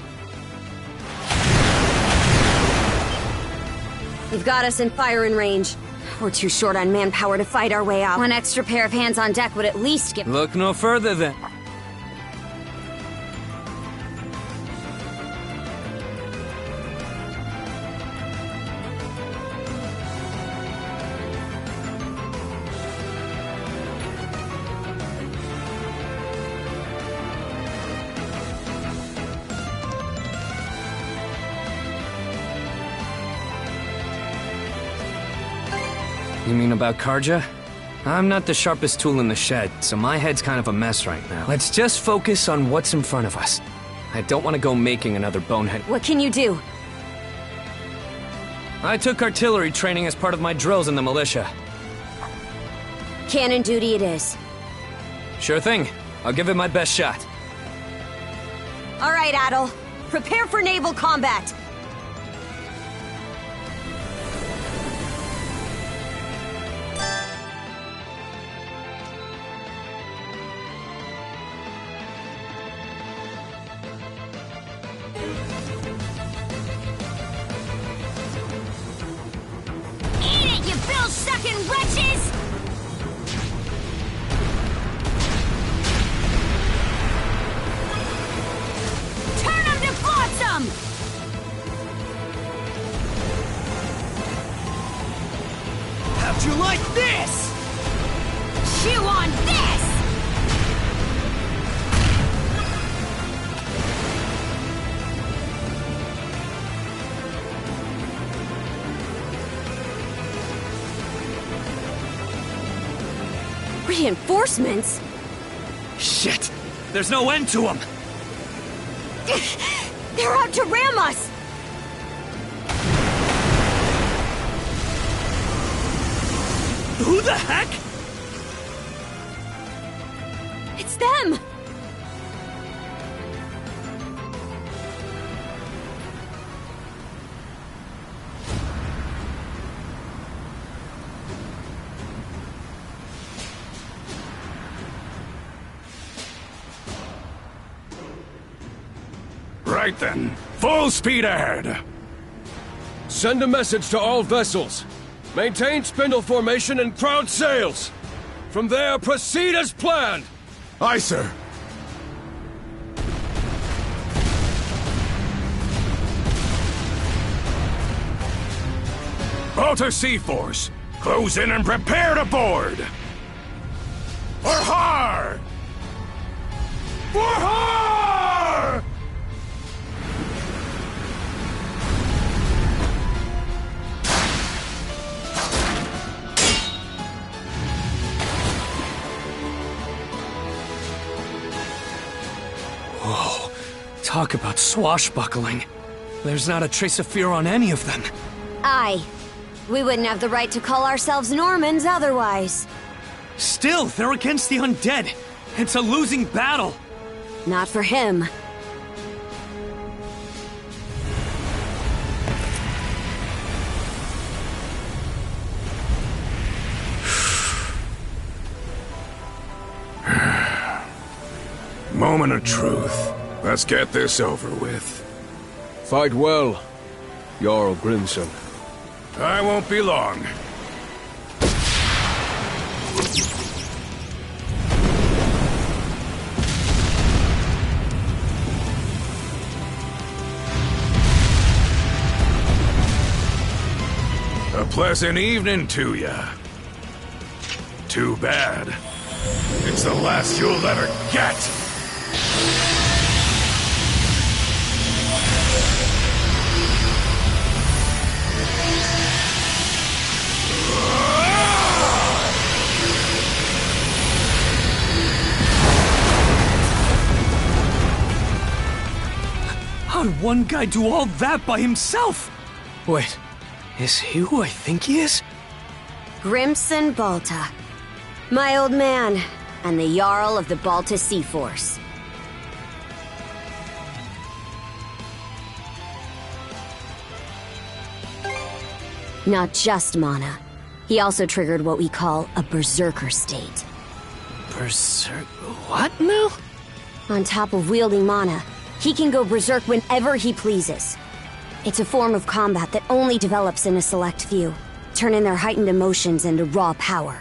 They've got us in firing range. We're too short on manpower to fight our way out. One extra pair of hands on deck would at least get... Look no further then. You mean about Karja? I'm not the sharpest tool in the shed, so my head's kind of a mess right now. Let's just focus on what's in front of us. I don't want to go making another bonehead. What can you do? I took artillery training as part of my drills in the militia. Cannon duty it is. Sure thing. I'll give it my best shot. All right, Adel. Prepare for naval combat. wretches! Turn them to flotsam! How'd you like this? Chew on this! Reinforcements? Shit! There's no end to them! They're out to ram us! Who the heck? It's them! Right then, full speed ahead. Send a message to all vessels. Maintain spindle formation and crowd sails. From there, proceed as planned. Aye, sir. Balta Sea Force, close in and prepare to board. For har! For har! Whoa. Talk about swashbuckling. There's not a trace of fear on any of them. Aye. We wouldn't have the right to call ourselves Normans otherwise. Still, they're against the undead. It's a losing battle. Not for him. Moment of truth. Let's get this over with. Fight well, Jarl Grimson. I won't be long. A pleasant evening to ya. Too bad. It's the last you'll ever get. How'd one guy do all that by himself? Wait, is he who I think he is? Grimson Balta. My old man, and the Jarl of the Balta Sea Force. Not just mana. He also triggered what we call a berserker state. Berserk... what now? On top of wielding mana, he can go berserk whenever he pleases. It's a form of combat that only develops in a select few, turning their heightened emotions into raw power.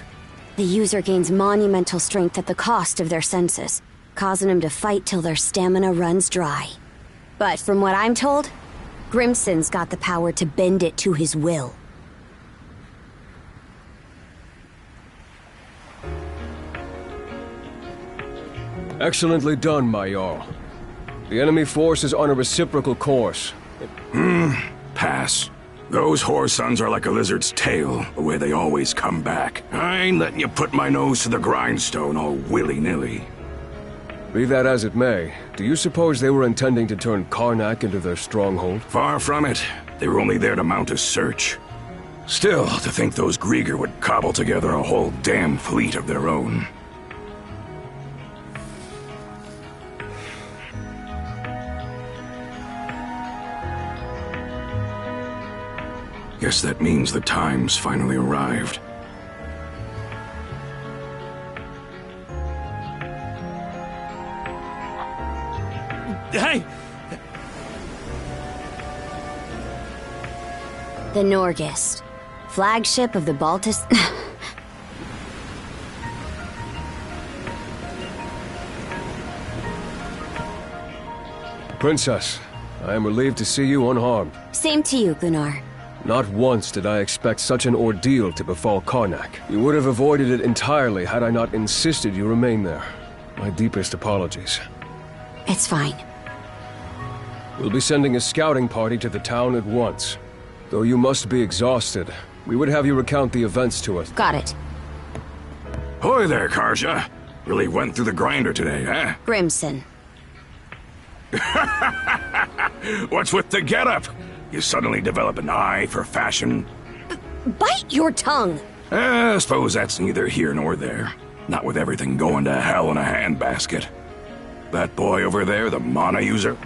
The user gains monumental strength at the cost of their senses, causing them to fight till their stamina runs dry. But from what I'm told, Grimson's got the power to bend it to his will. Excellently done, my Jarl. The enemy force is on a reciprocal course. Pass. Those whore sons are like a lizard's tail, the way they always come back. I ain't letting you put my nose to the grindstone all willy-nilly. Be that as it may, do you suppose they were intending to turn Karnak into their stronghold? Far from it. They were only there to mount a search. Still, to think those Grieger would cobble together a whole damn fleet of their own. Guess that means the time's finally arrived. Hey! The Norgist, flagship of the Baltus... Princess, I am relieved to see you unharmed. Same to you, Gunnar. Not once did I expect such an ordeal to befall Karnak. You would have avoided it entirely had I not insisted you remain there. My deepest apologies. It's fine. We'll be sending a scouting party to the town at once. Though you must be exhausted, we would have you recount the events to us. Got it. Hoy there, Karja. Really went through the grinder today, eh? Grimson. What's with the getup? You suddenly develop an eye for fashion? Bite your tongue! I suppose that's neither here nor there. Not with everything going to hell in a handbasket. That boy over there, the mana user?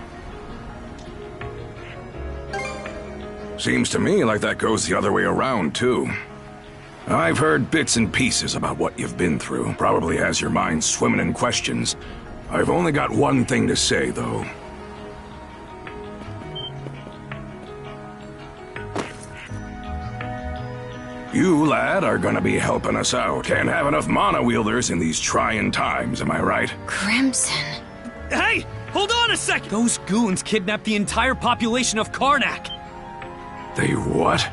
Seems to me like that goes the other way around, too. I've heard bits and pieces about what you've been through. Probably has your mind swimming in questions. I've only got one thing to say, though. You, lad, are gonna be helping us out. Can't have enough mana wielders in these trying times, am I right? Crimson. Hey! Hold on a second! Those goons kidnapped the entire population of Karnak! They what?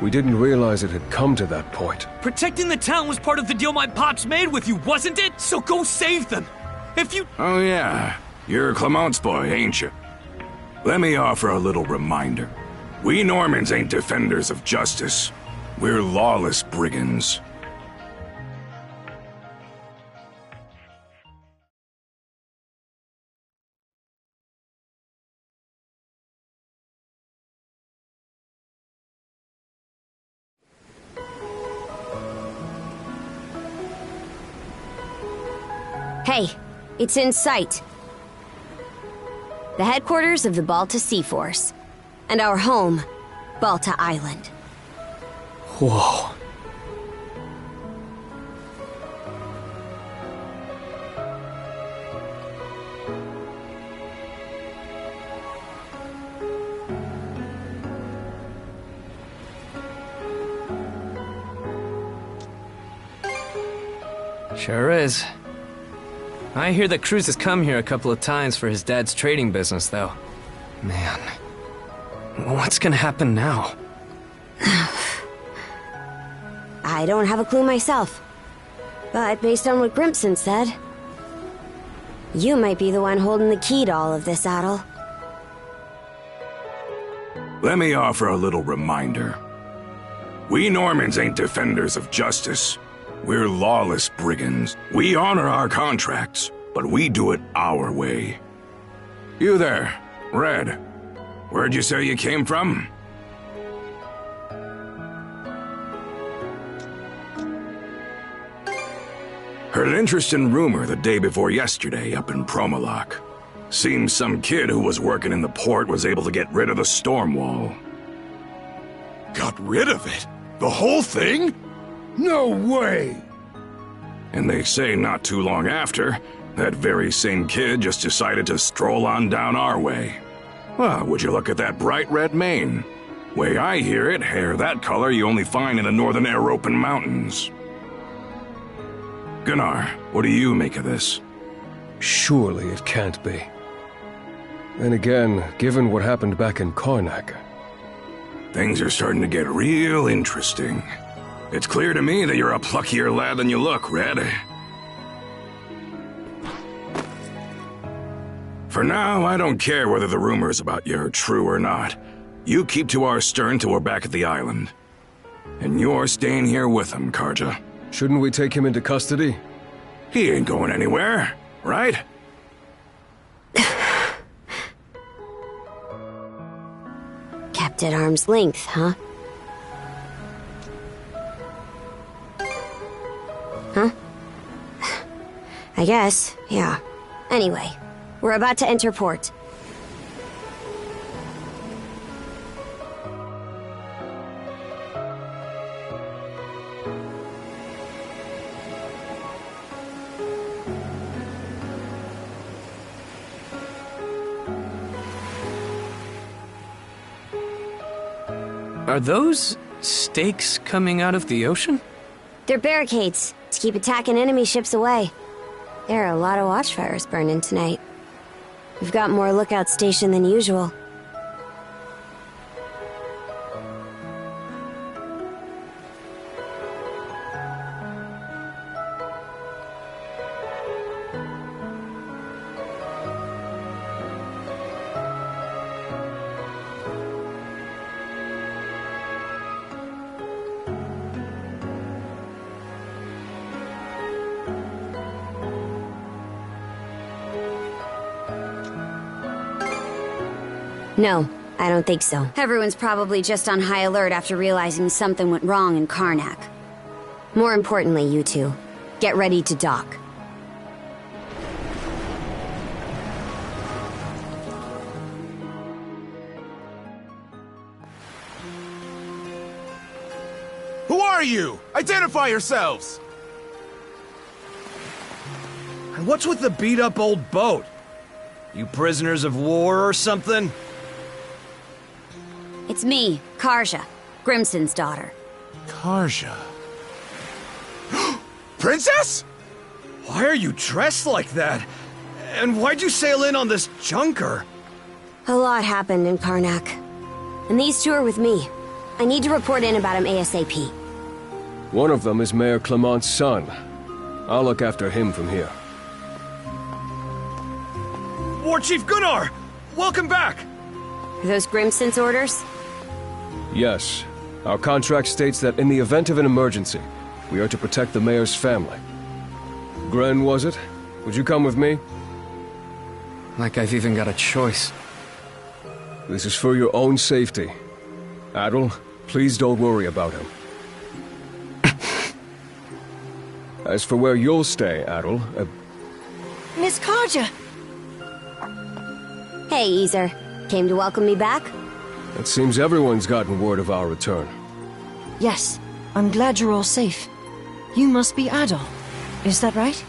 We didn't realize it had come to that point. Protecting the town was part of the deal my pops made with you, wasn't it? So go save them! If you— Oh yeah, you're Clement's boy, ain't you? Let me offer a little reminder. We Normans ain't defenders of justice. We're lawless brigands. Hey, it's in sight. The headquarters of the Balta Sea Force. And our home, Balta Island. Whoa. Sure is. I hear that Cruz has come here a couple of times for his dad's trading business, though. Man, what's gonna happen now? I don't have a clue myself. But based on what Grimson said, you might be the one holding the key to all of this, Adel. Let me offer a little reminder. We Normans ain't defenders of justice. We're lawless brigands. We honor our contracts, but we do it our way. You there, Red. Where'd you say you came from? Heard an interesting rumor the day before yesterday up in Promalock. Seems some kid who was working in the port was able to get rid of the storm wall. Got rid of it? The whole thing? No way! And they say not too long after, that very same kid just decided to stroll on down our way. Well, would you look at that bright red mane? Way I hear it, hair that color you only find in the northern European mountains. Gunnar, what do you make of this? Surely it can't be. Then again, given what happened back in Karnak... Things are starting to get real interesting. It's clear to me that you're a pluckier lad than you look, Red. For now, I don't care whether the rumors about you are true or not. You keep to our stern till we're back at the island. And you're staying here with him, Karja. Shouldn't we take him into custody? He ain't going anywhere, right? Kept at arm's length, huh? Huh? I guess, yeah. Anyway, we're about to enter port. Are those stakes coming out of the ocean? They're barricades to keep attacking enemy ships away. There are a lot of watchfires burning tonight. We've got more lookout station than usual. No, I don't think so. Everyone's probably just on high alert after realizing something went wrong in Karnak. More importantly, you two, get ready to dock. Who are you? Identify yourselves! And what's with the beat-up old boat? You prisoners of war or something? It's me, Karja, Grimson's daughter. Karja. Princess? Why are you dressed like that? And why'd you sail in on this junker? A lot happened in Karnak. And these two are with me. I need to report in about him ASAP. One of them is Mayor Clement's son. I'll look after him from here. War Chief Gunnar! Welcome back! Are those Grimson's orders? Yes. Our contract states that in the event of an emergency, we are to protect the mayor's family. Gren, was it? Would you come with me? Like I've even got a choice. This is for your own safety. Adol, please don't worry about him. As for where you'll stay, Adol, Miss Karja! Hey, Easer. Came to welcome me back? it seems everyone's gotten word of our return. Yes, I'm glad you're all safe. You must be Adol. Is that right?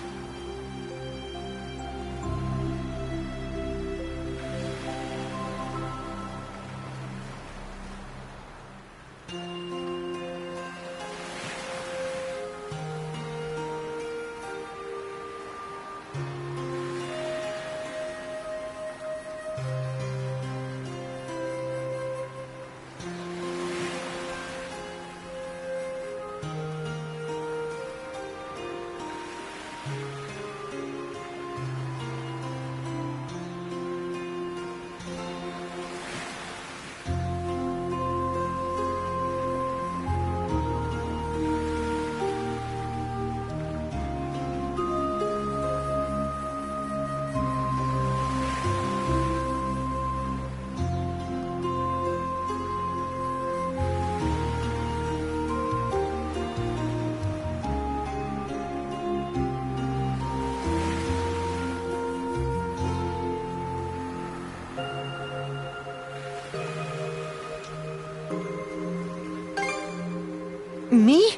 Me?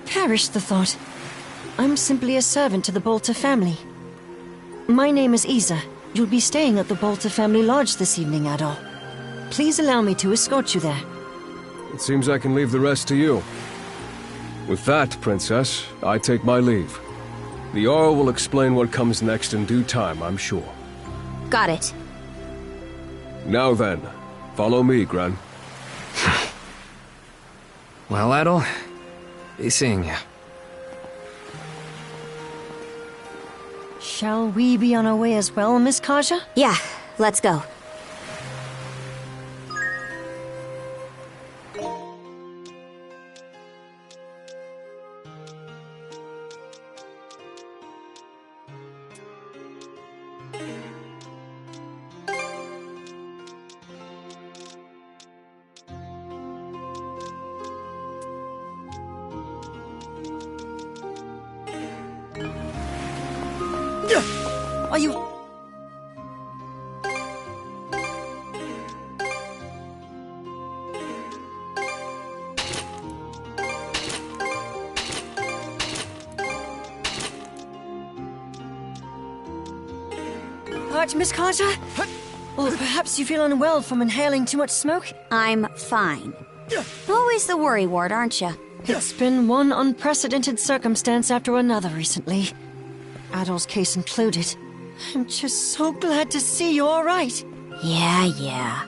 Perish the thought. I'm simply a servant to the Bolter family. My name is Isa. You'll be staying at the Bolter family lodge this evening, Adol. Please allow me to escort you there. It seems I can leave the rest to you. With that, Princess, I take my leave. The Jarl will explain what comes next in due time, I'm sure. Got it. Now then, follow me, Gran. Well, Adol, be seeing you. Shall we be on our way as well, Miss Karja? Yeah, let's go. Are you... Miss Karja? Or perhaps you feel unwell from inhaling too much smoke? I'm fine. Always the worry ward, aren't you? It's been one unprecedented circumstance after another recently. Adol's case included. I'm just so glad to see you all right. Yeah.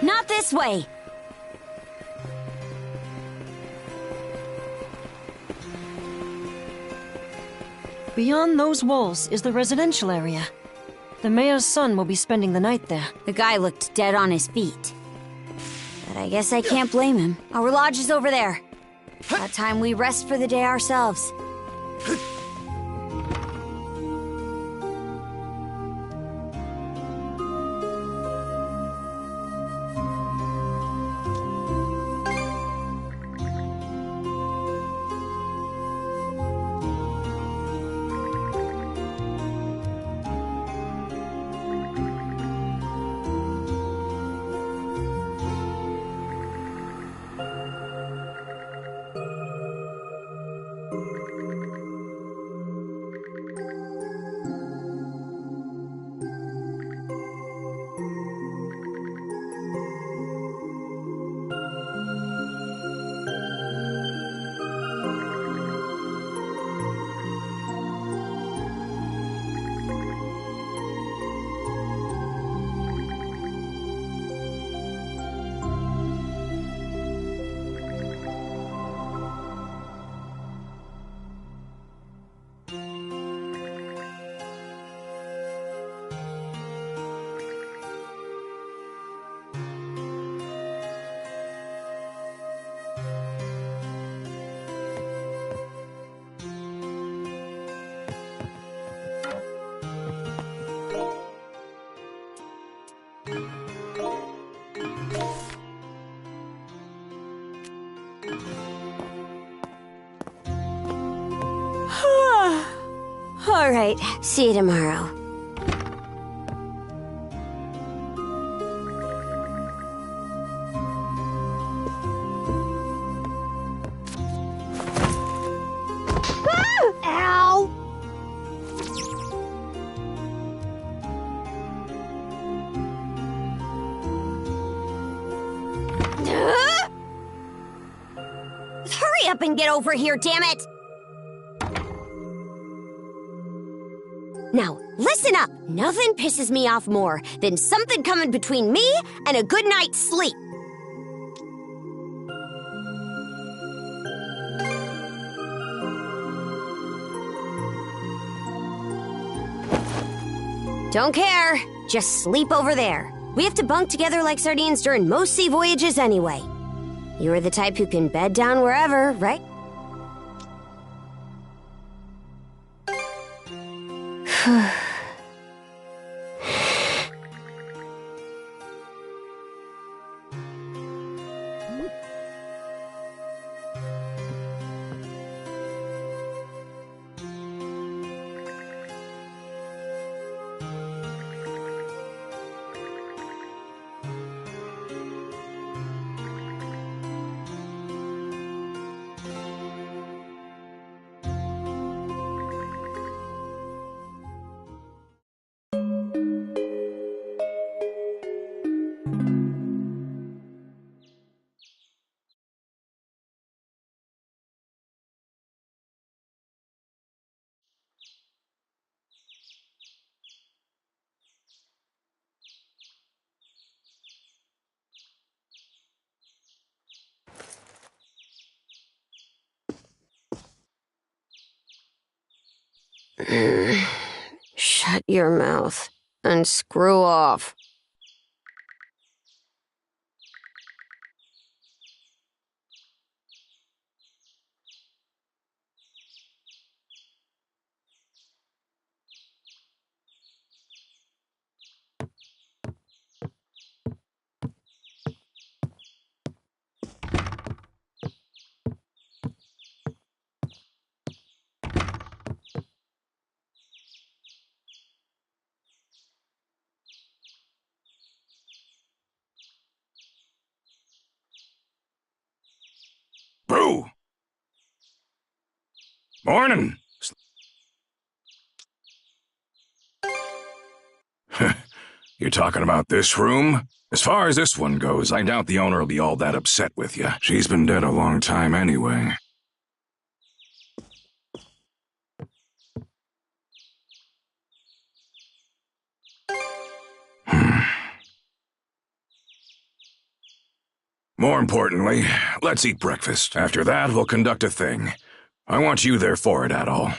Not this way! Beyond those walls is the residential area. The mayor's son will be spending the night there. The guy looked dead on his feet. But I guess I can't blame him. Our lodge is over there. About time we rest for the day ourselves. All right, see you tomorrow. Ow! Hurry up and get over here, damn it! Now, listen up! Nothing pisses me off more than something coming between me and a good night's sleep. Don't care. Just sleep over there. We have to bunk together like sardines during most sea voyages anyway. You're the type who can bed down wherever, right? Shut your mouth and screw off. Brew! Morning! You're talking about this room? As far as this one goes, I doubt the owner will be all that upset with you. She's been dead a long time anyway. More importantly, let's eat breakfast. After that, we'll conduct a thing. I want you there for it, Adol.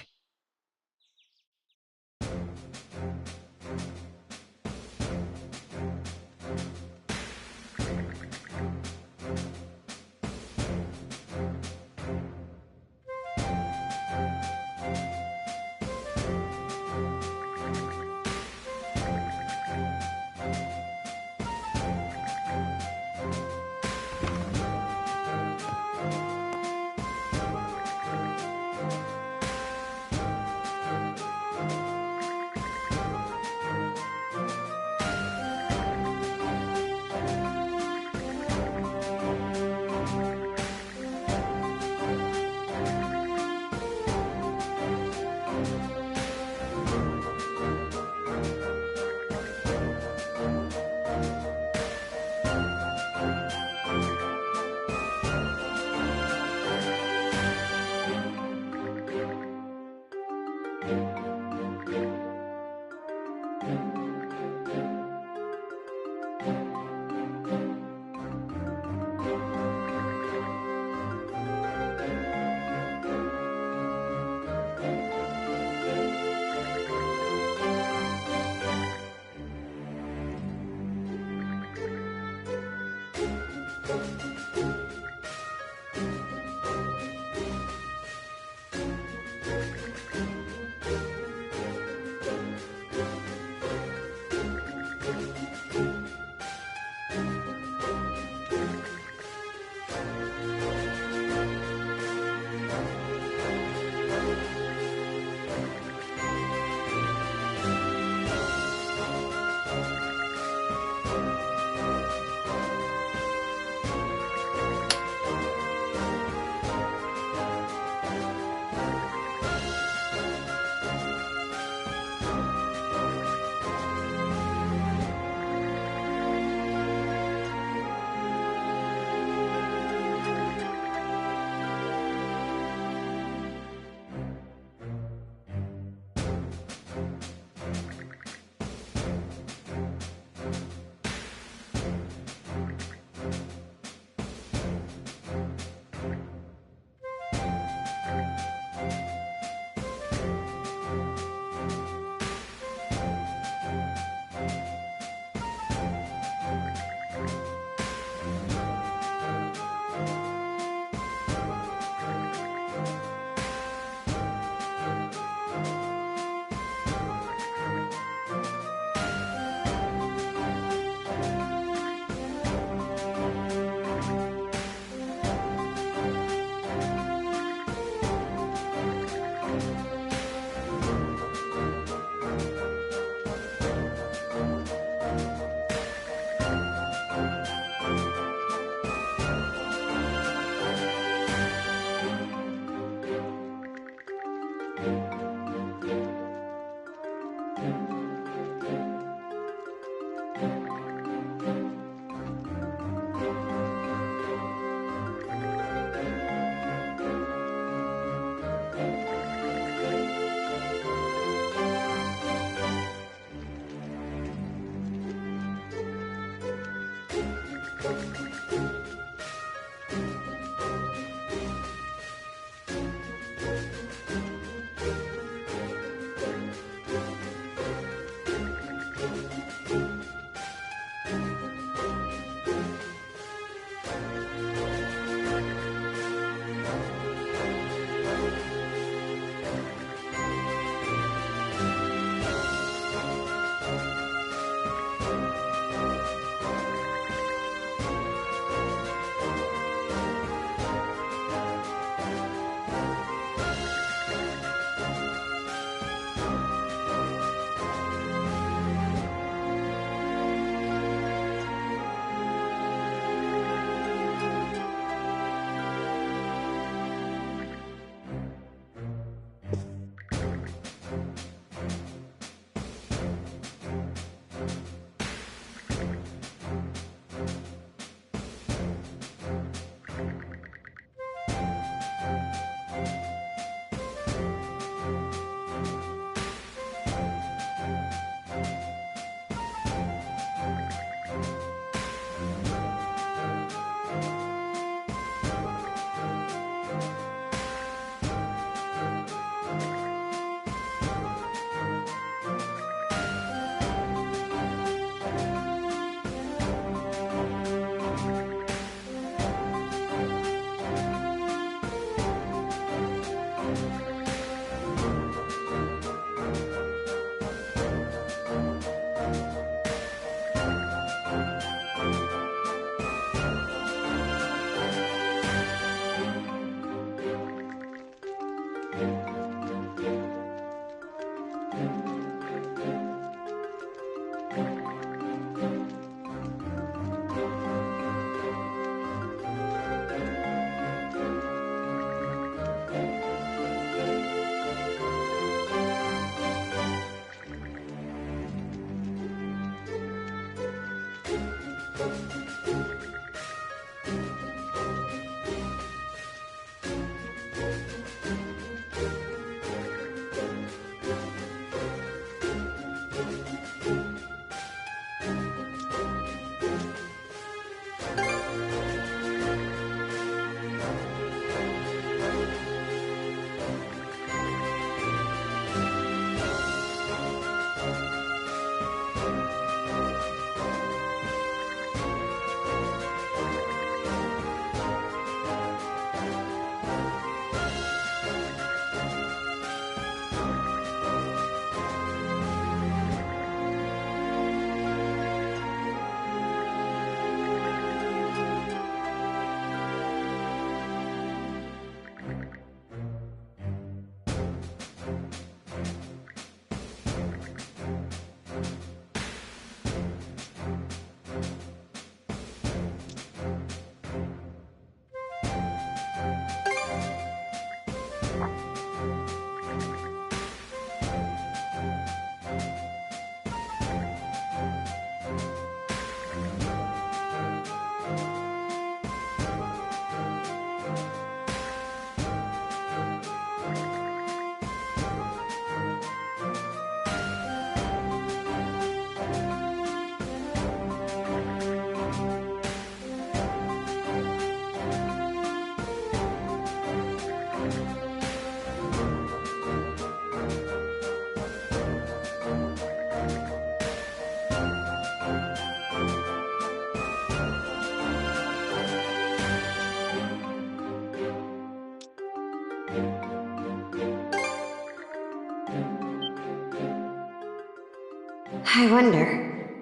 I wonder,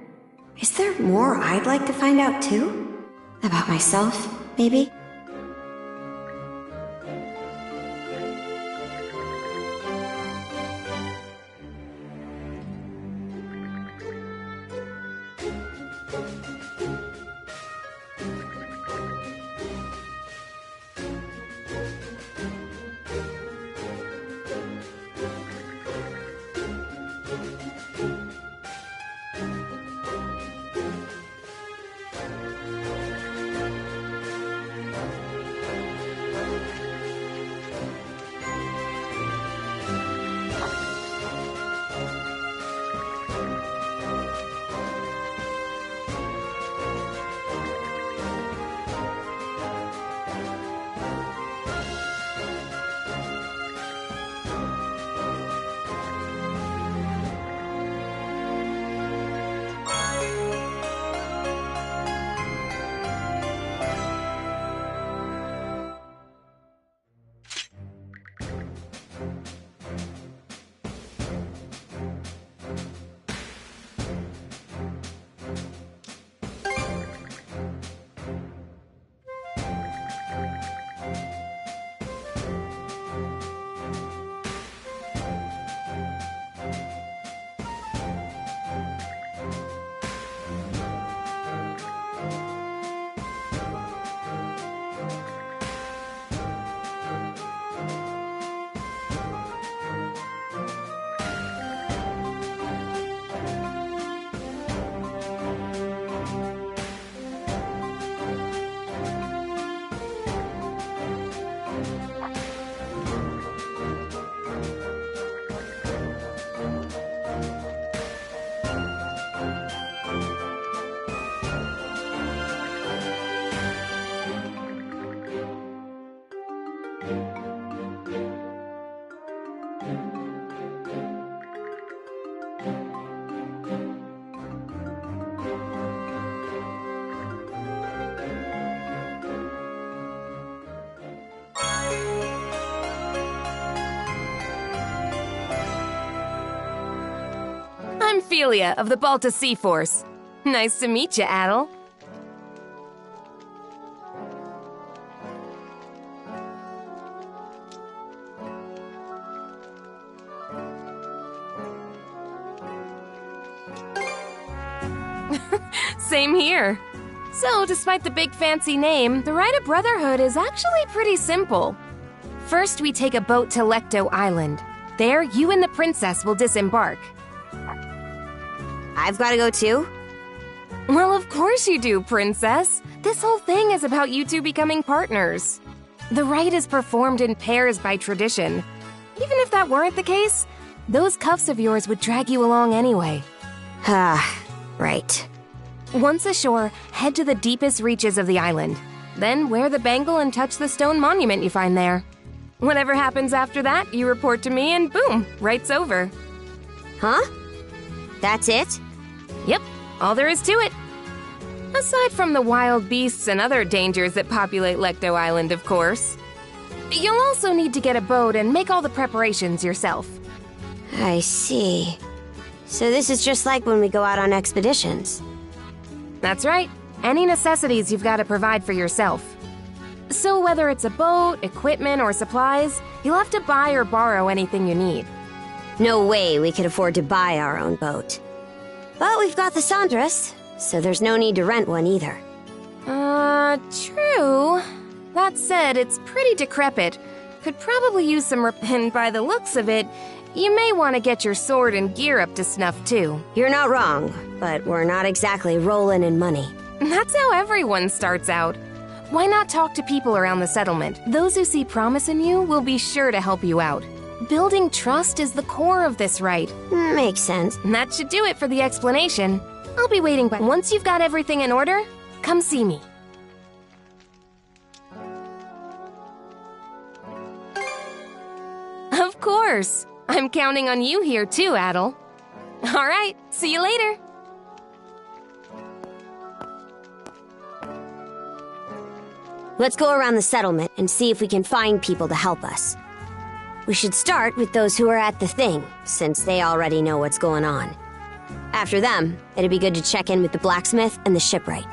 is there more I'd like to find out too? About myself, maybe? I'm Philia of the Balta Sea Force. Nice to meet you, Adel. Same here. So, despite the big fancy name, the rite of brotherhood is actually pretty simple. First, we take a boat to Lecto Island. There, you and the princess will disembark. I've got to go too? Well, of course you do, princess. This whole thing is about you two becoming partners. The rite is performed in pairs by tradition. Even if that weren't the case, those cuffs of yours would drag you along anyway. Ah, right. Once ashore, head to the deepest reaches of the island. Then wear the bangle and touch the stone monument you find there. Whatever happens after that, you report to me and boom, rite's over. Huh? That's it? Yep, all there is to it. Aside from the wild beasts and other dangers that populate Lecto Island, of course. You'll also need to get a boat and make all the preparations yourself. I see. So this is just like when we go out on expeditions. That's right. Any necessities you've got to provide for yourself. So whether it's a boat, equipment, or supplies, you'll have to buy or borrow anything you need. No way we could afford to buy our own boat. But we've got the Sandras, so there's no need to rent one either. True. That said, it's pretty decrepit. Could probably use some and by the looks of it, you may want to get your sword and gear up to snuff too. You're not wrong, but we're not exactly rolling in money. That's how everyone starts out. Why not talk to people around the settlement? Those who see promise in you will be sure to help you out. Building trust is the core of this rite. Makes sense. That should do it for the explanation. I'll be waiting, but once you've got everything in order, come see me. Of course. I'm counting on you here too, Adel. All right, see you later. Let's go around the settlement and see if we can find people to help us. We should start with those who are at the thing, since they already know what's going on. After them, it'd be good to check in with the blacksmith and the shipwright.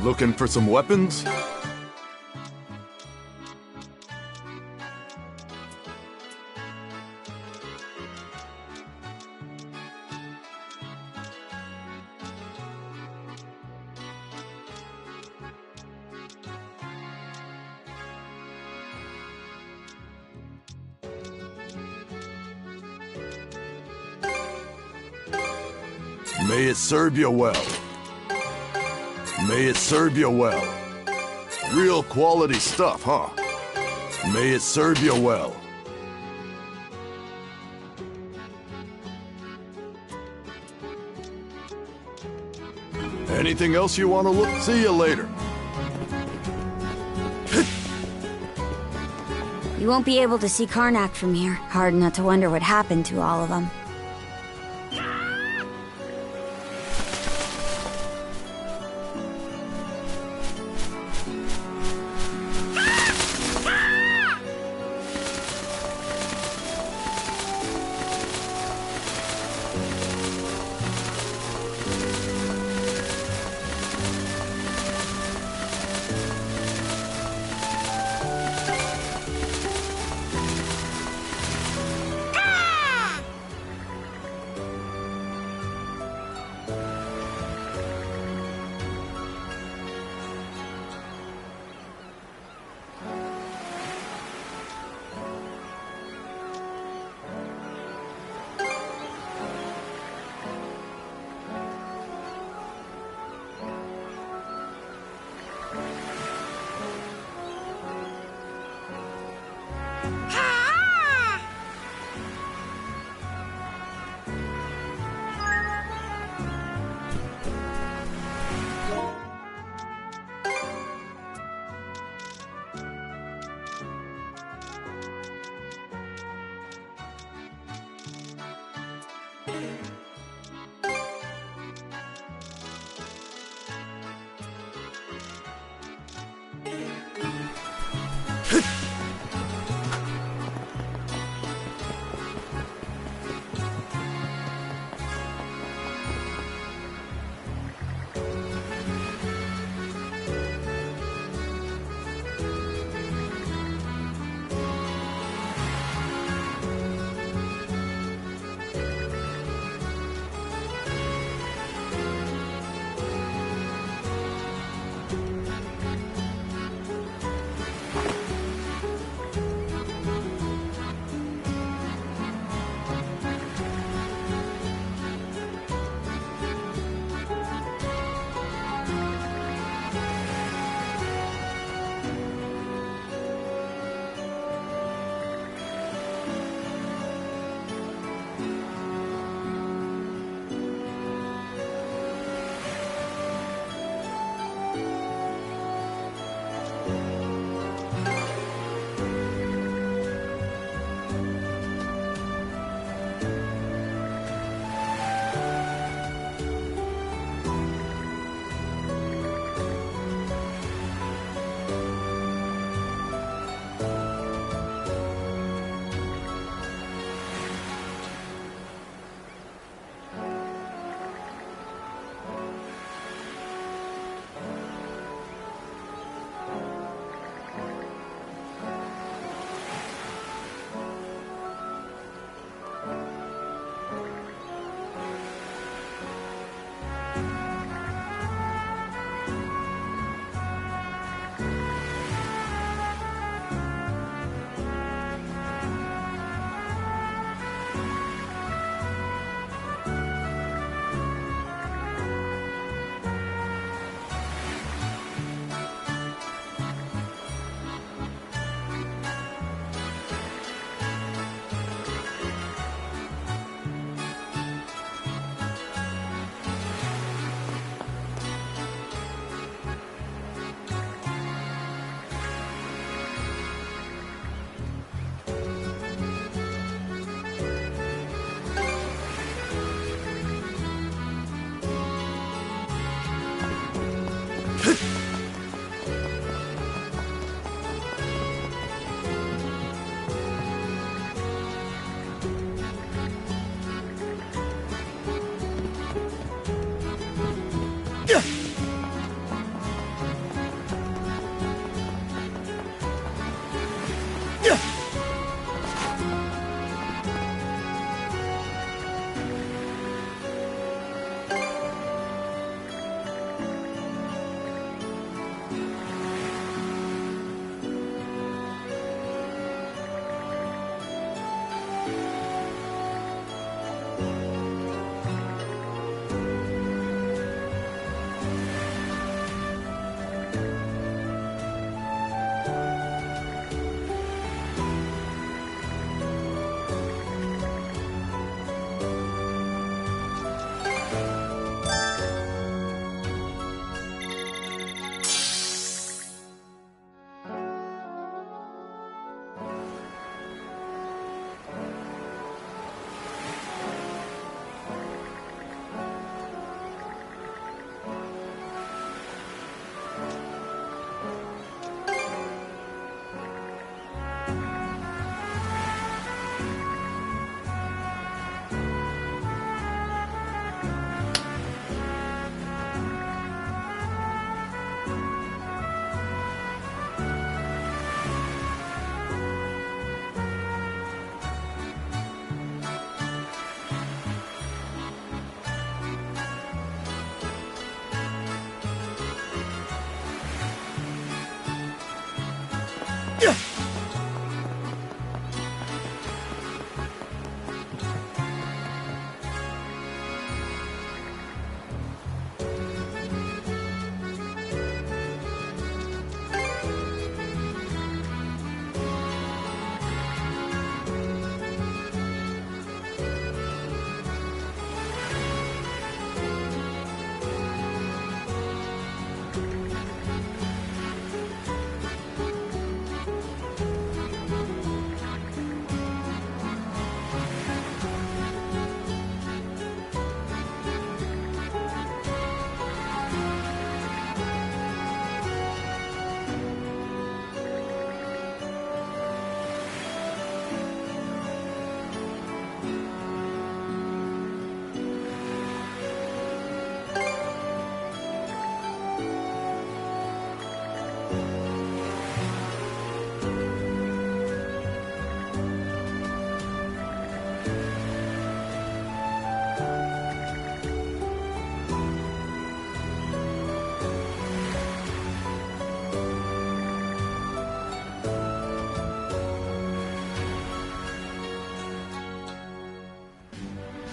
Looking for some weapons? May it serve you well. May it serve you well. Real quality stuff, huh? May it serve you well. Anything else you want to look? See you later. You won't be able to see Karnak from here. Hard not to wonder what happened to all of them.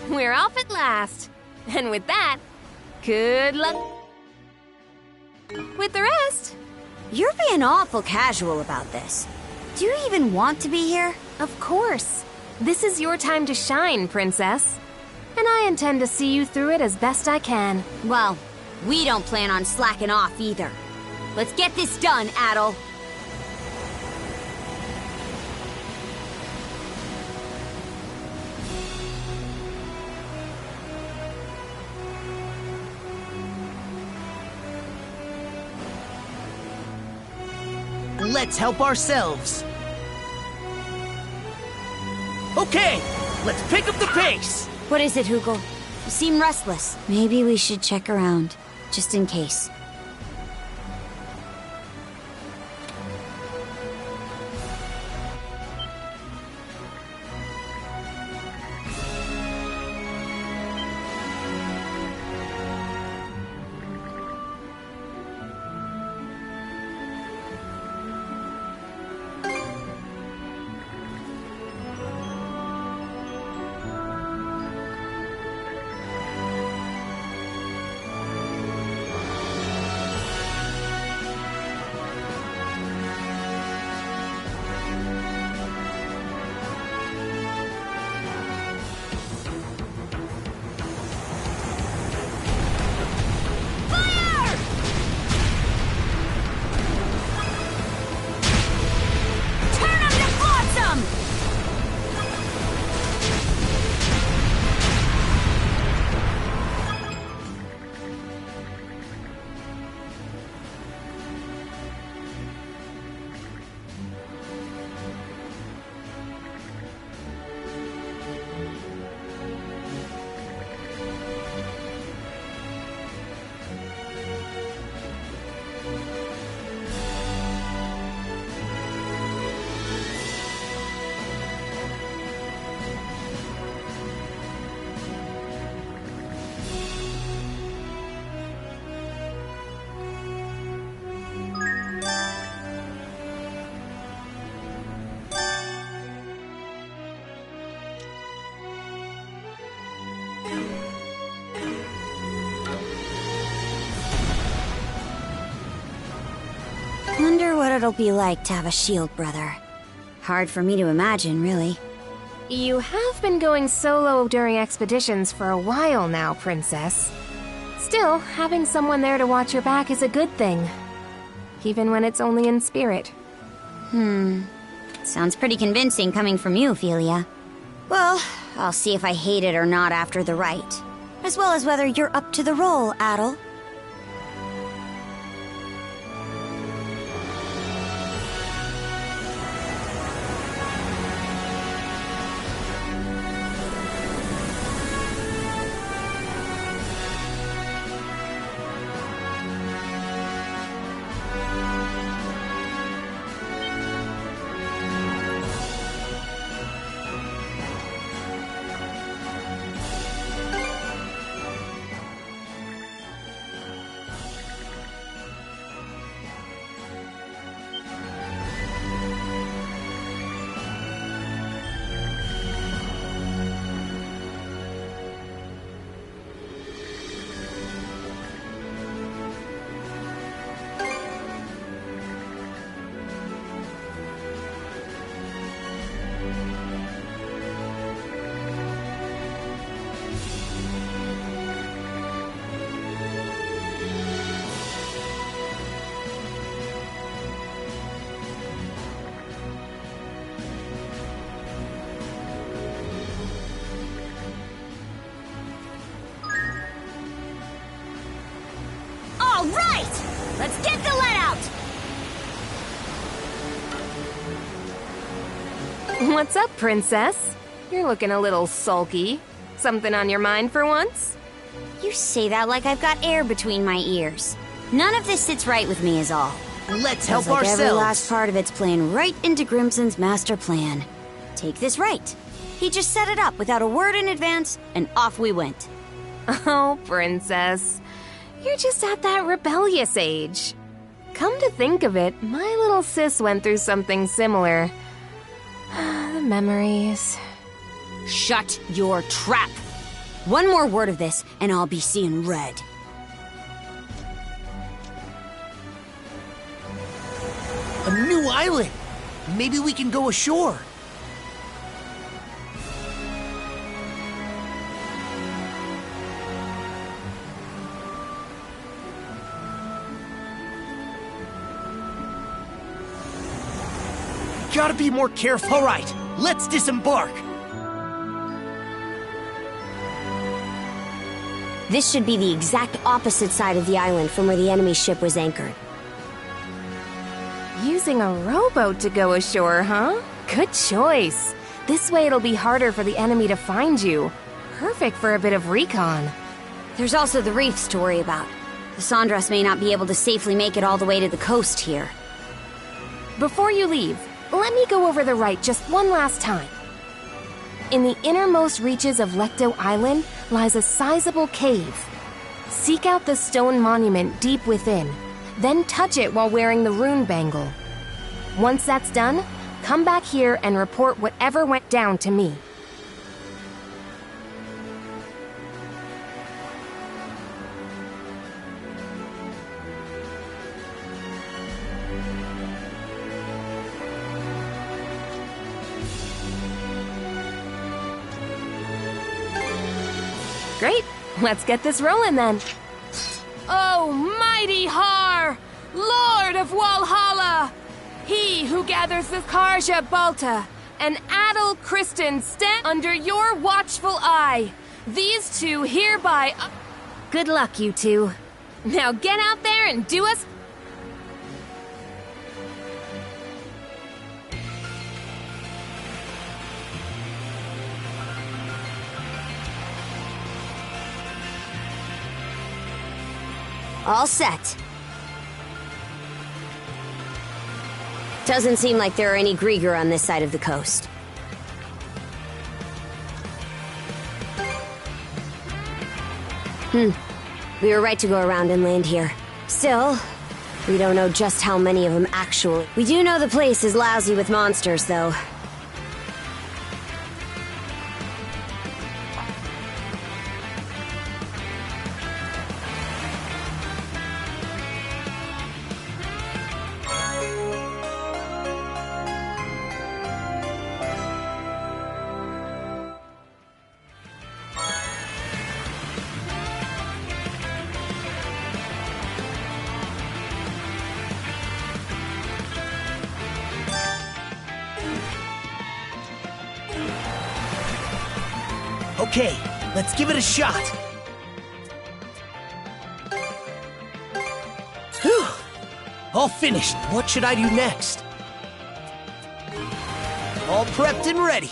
we're off at last. And with that, good luck with the rest. You're being awful casual about this. Do you even want to be here? Of course. This is your time to shine, Princess. And I intend to see you through it as best I can. Well, we don't plan on slacking off either. Let's get this done, Adol. Let's help ourselves. Okay, let's pick up the pace. What is it, Hugel? You seem restless. Maybe we should check around, just in case. Wonder what it'll be like to have a shield brother. Hard for me to imagine, really. You have been going solo during expeditions for a while now, Princess. Still, having someone there to watch your back is a good thing. Even when it's only in spirit. Sounds pretty convincing coming from you, Ophelia. Well, I'll see if I hate it or not after the rite. As well as whether you're up to the role, Adol. All right! Let's get the let out! What's up, Princess? You're looking a little sulky. Something on your mind for once? You say that like I've got air between my ears. None of this sits right with me is all. Let's help like ourselves. Every last part of it's playing right into Grimson's master plan. Take this right. He just set it up without a word in advance, and off we went. Oh, Princess. You're just at that rebellious age. Come to think of it, my little sis went through something similar. The memories. Shut your trap! One more word of this, and I'll be seeing red. A new island! Maybe we can go ashore. Gotta be more careful. All right, let's disembark. This should be the exact opposite side of the island from where the enemy ship was anchored. Using a rowboat to go ashore, huh? Good choice. This way it'll be harder for the enemy to find you. Perfect for a bit of recon. There's also the reefs to worry about. The Sandras may not be able to safely make it all the way to the coast here. Before you leave, let me go over the rite just one last time. In the innermost reaches of Lecto Island lies a sizable cave. Seek out the stone monument deep within, then touch it while wearing the rune bangle. Once that's done, come back here and report whatever went down to me. Great, let's get this rolling then. Oh, mighty Har, Lord of Walhalla! He who gathers the Karja Balta and Adel Kristen stand under your watchful eye. These two hereby... Good luck, you two. Now get out there and do us... All set. Doesn't seem like there are any Grieger on this side of the coast. We were right to go around and land here. Still, we don't know just how many of them actually. We do know the place is lousy with monsters, though. Okay, let's give it a shot. Whew. All finished. What should I do next? All prepped and ready.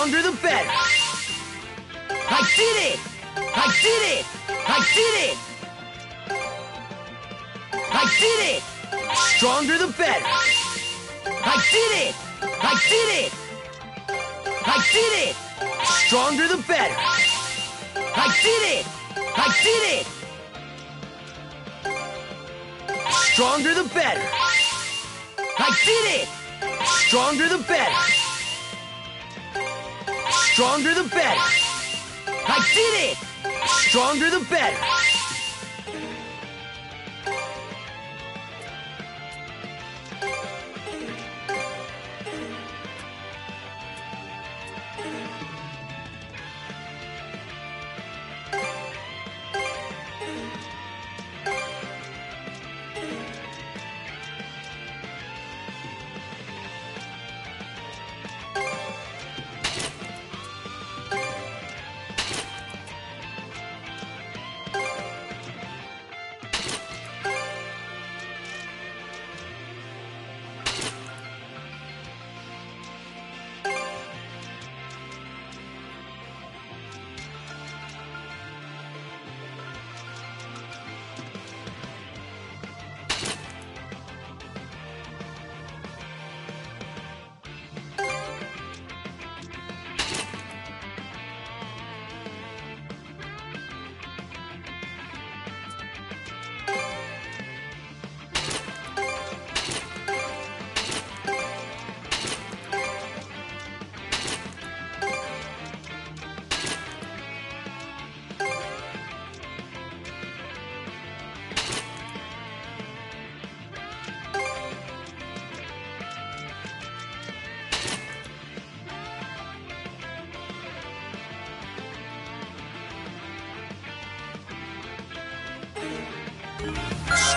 stronger the better. I did it! I did it! I did it! I did it! Stronger the better. I did it! I did it! I did it! Stronger the better. I did it! I did it! Stronger the better. I did it! Stronger the better. Stronger the better. I did it! Stronger the better.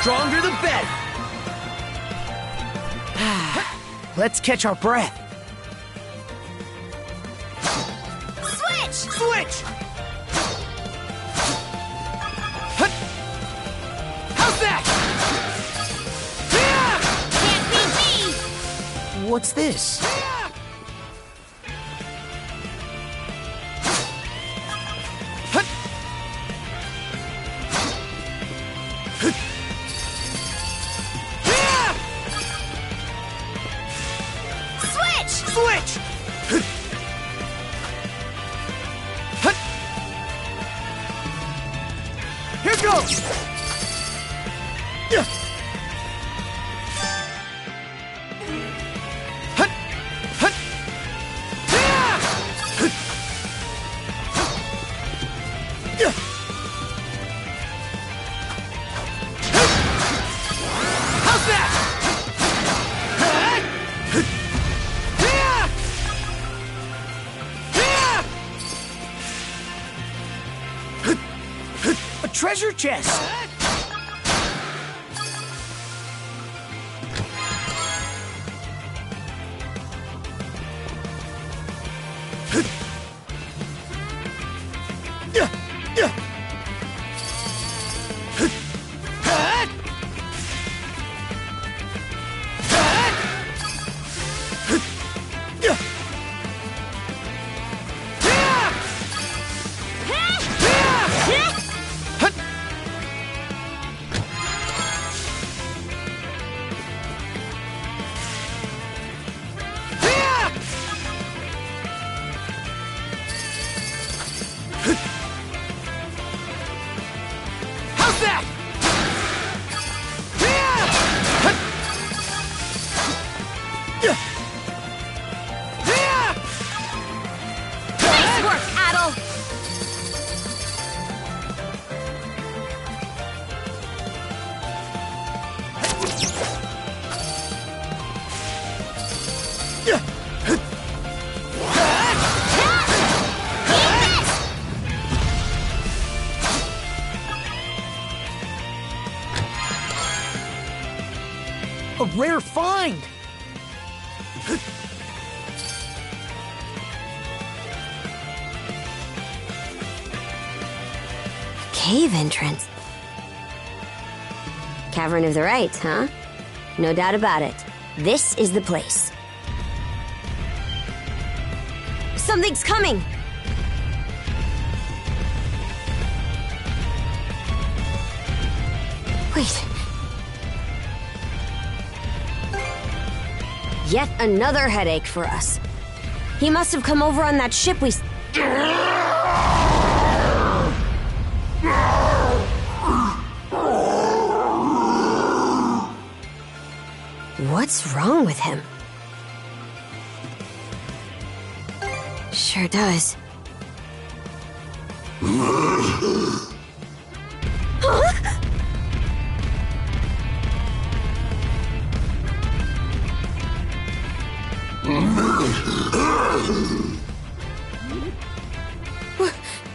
Stronger the better. Let's catch our breath. Switch! Switch! How's that? Can't beat me! What's this? Switch! Here goes! How's that? A treasure chest! How's that? Nice work, Adel! A rare find! Cave entrance. Cavern of the Rites, huh? No doubt about it. This is the place. So Something's coming! Wait. Yet another headache for us. He must have come over on that ship we... What's wrong with him? Sure does. Huh?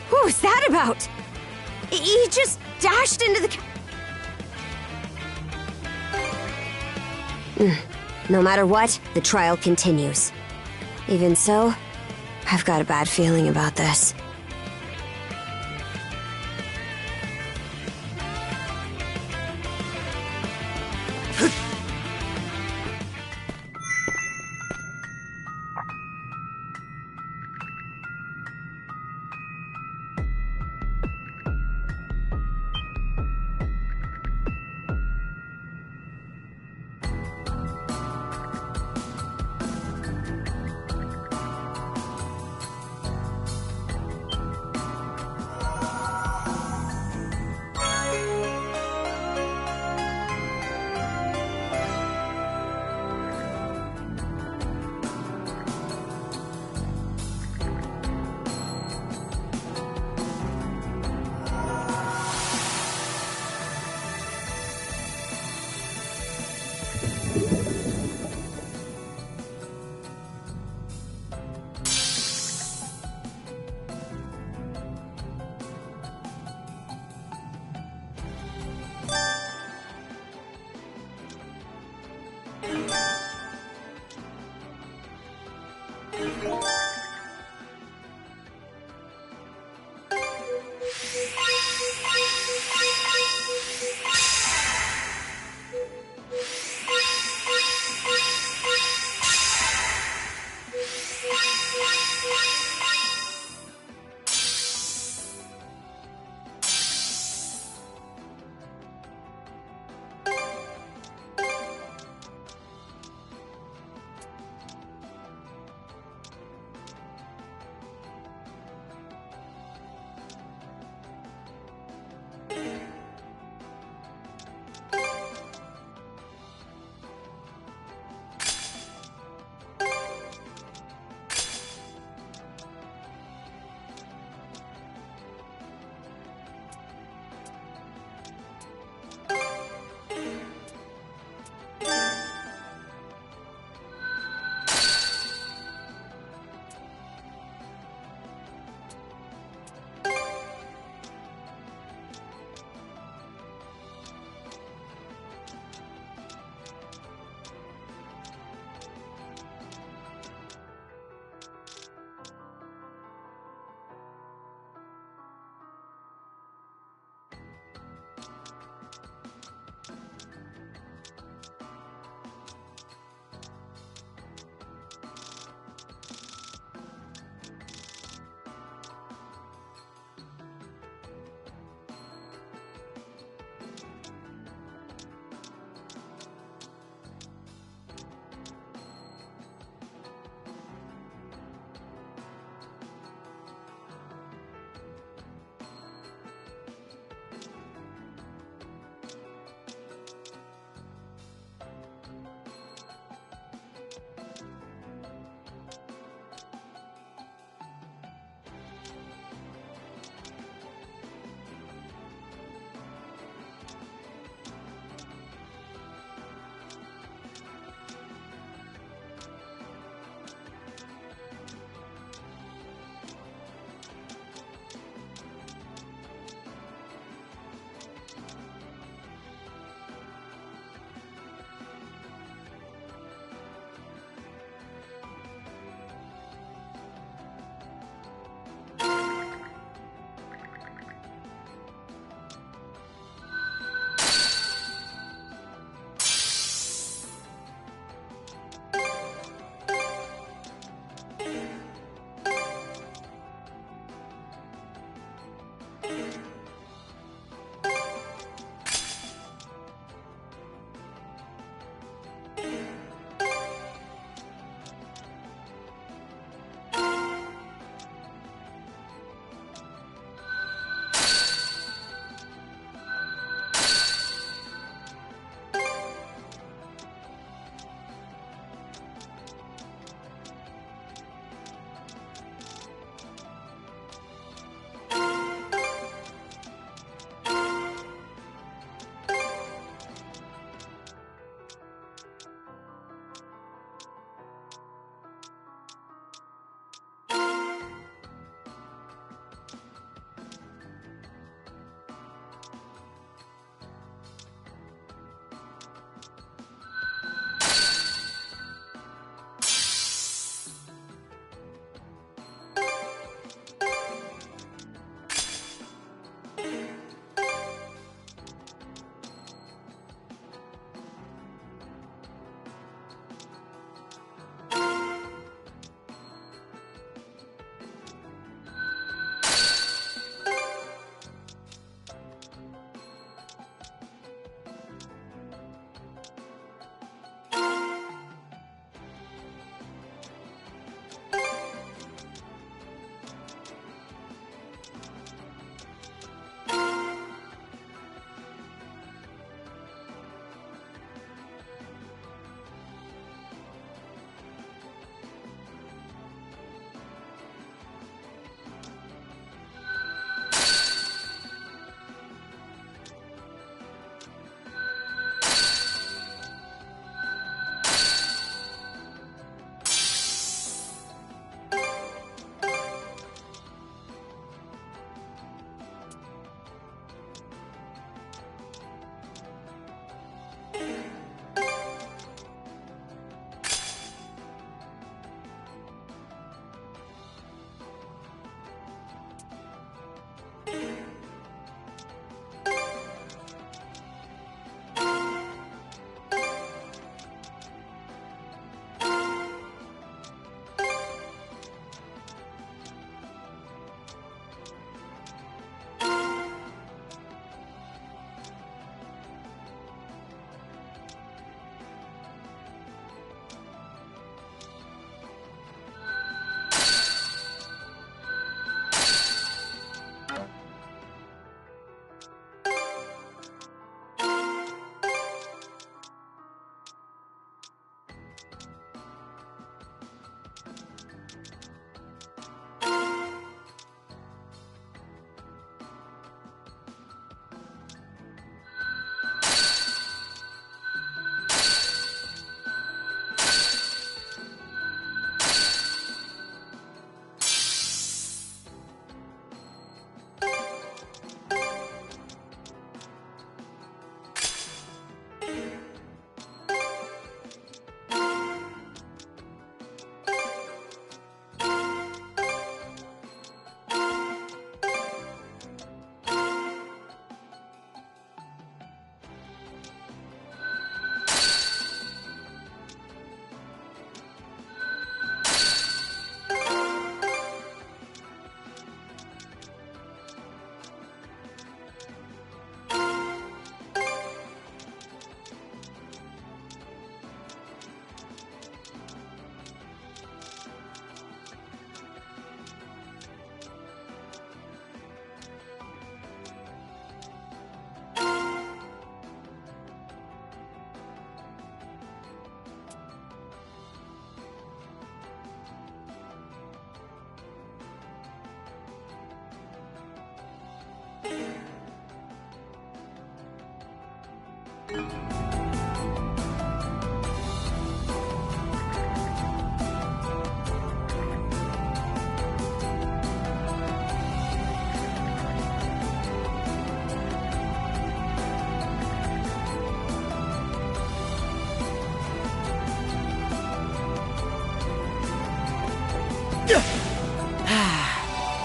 What was that about? He just dashed into the... No matter what, the trial continues. Even so, I've got a bad feeling about this.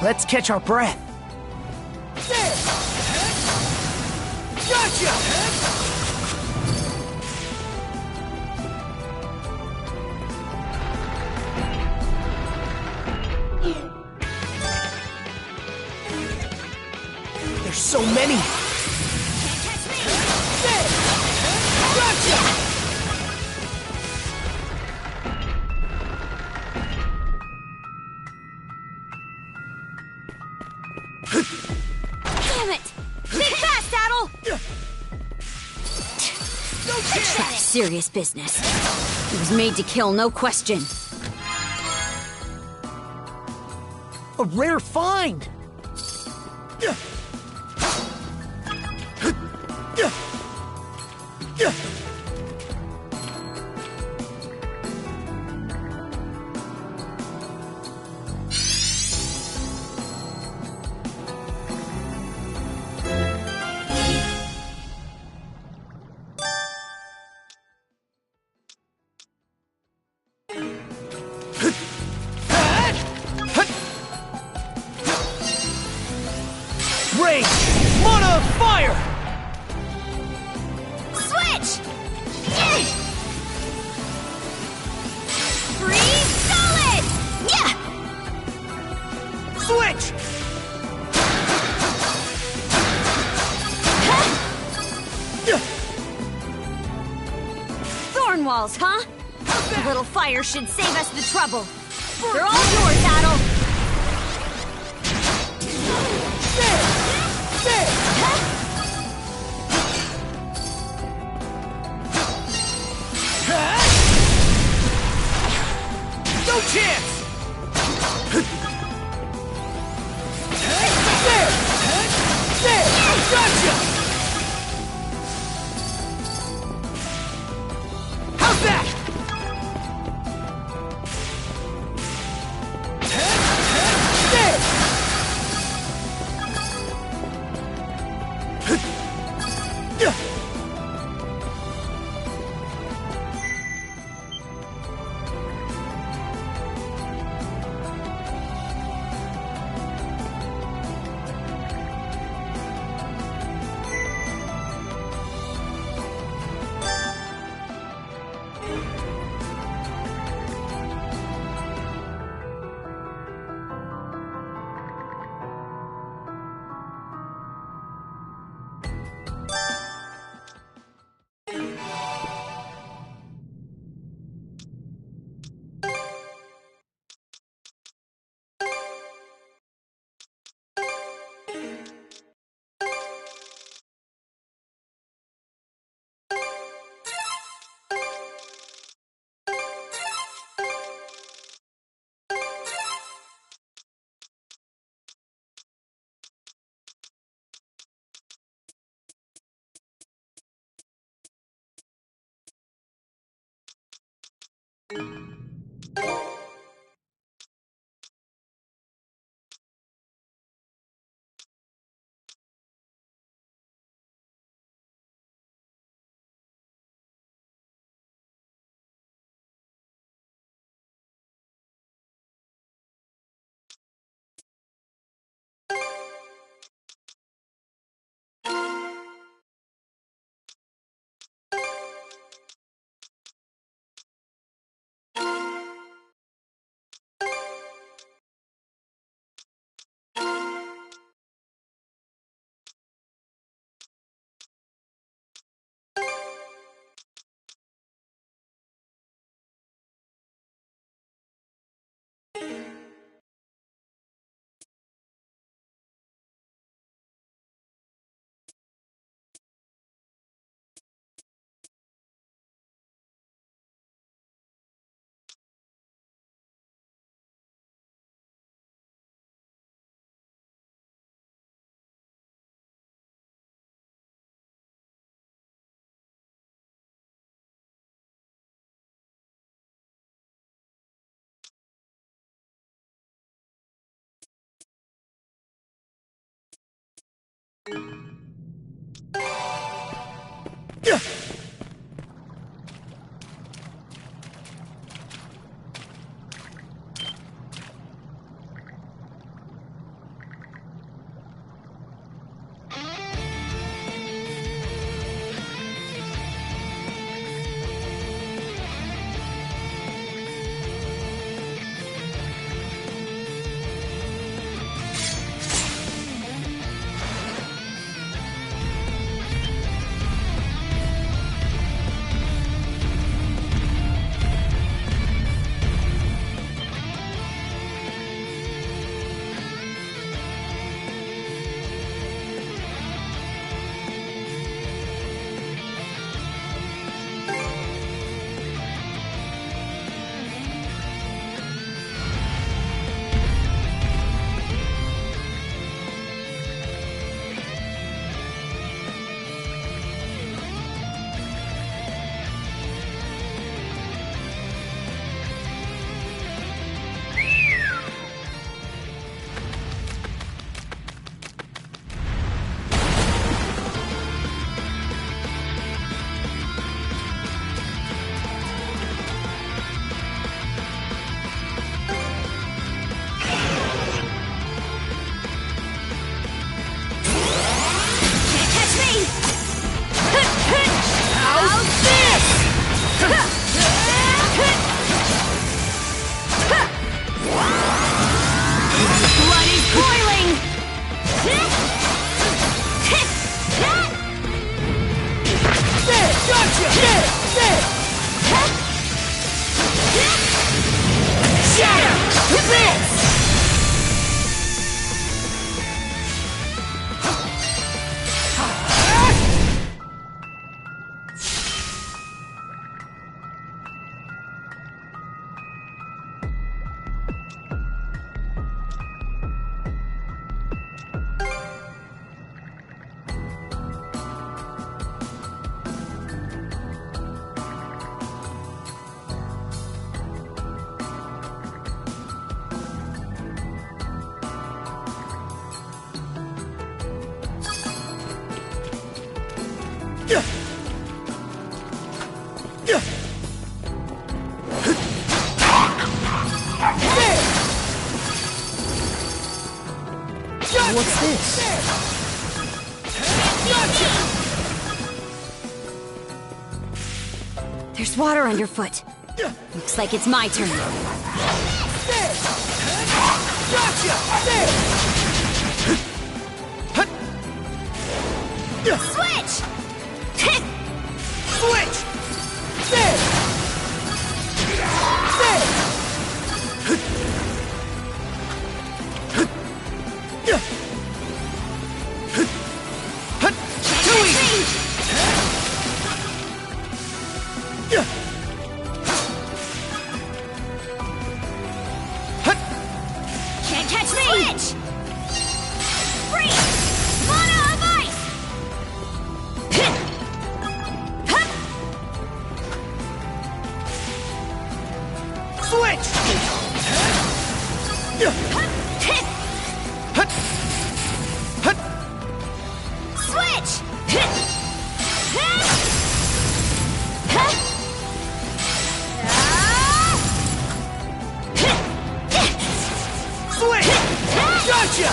Let's catch our breath. Gotcha! There's so many! Gotcha! Damn it! Think fast, Addle! The trap's serious business. It was made to kill, no question. A rare find! Rage! Mana fire! Switch! Freeze solid! Yeah! Switch! Thorn walls, huh? A little fire should save us the trouble. They're all yours, Addle! No chance! Gotcha! How's that? What's this? There's water underfoot. Looks like it's my turn. Switch! Switch! Can't catch me! Switch! Freeze! Mana of ice! Switch! Switch! Switch! Gotcha!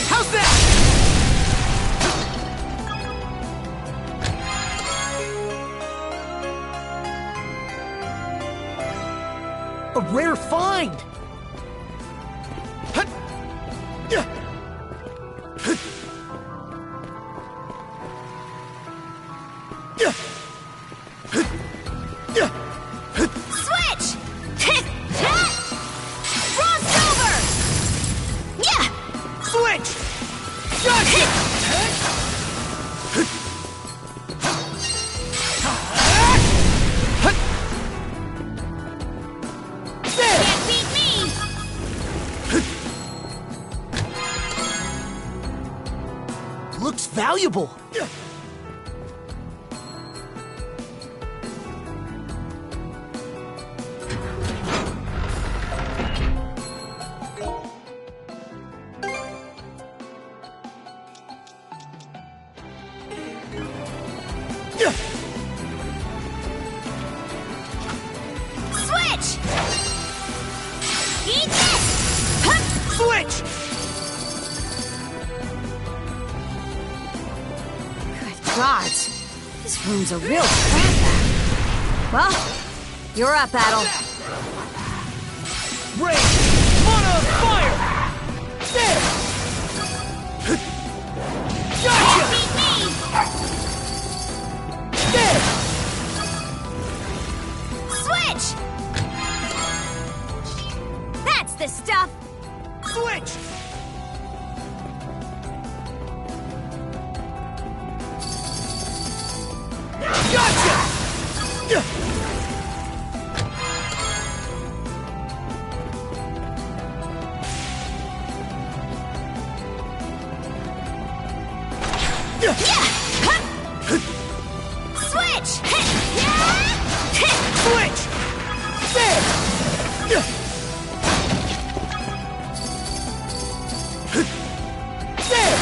How's that? A rare find! Switch! Frost over! Yeah! Switch! Gotcha! Can't beat me! Looks valuable. Switch! Eat this! Switch! Good gods! This room's a real trap. Well, you're up, Battle. Rain! Mana of fire! There! Gotcha! Beat me! There! Switch! That's the stuff! Switch! Gotcha! Switch! Switch! There! There!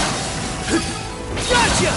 Gotcha!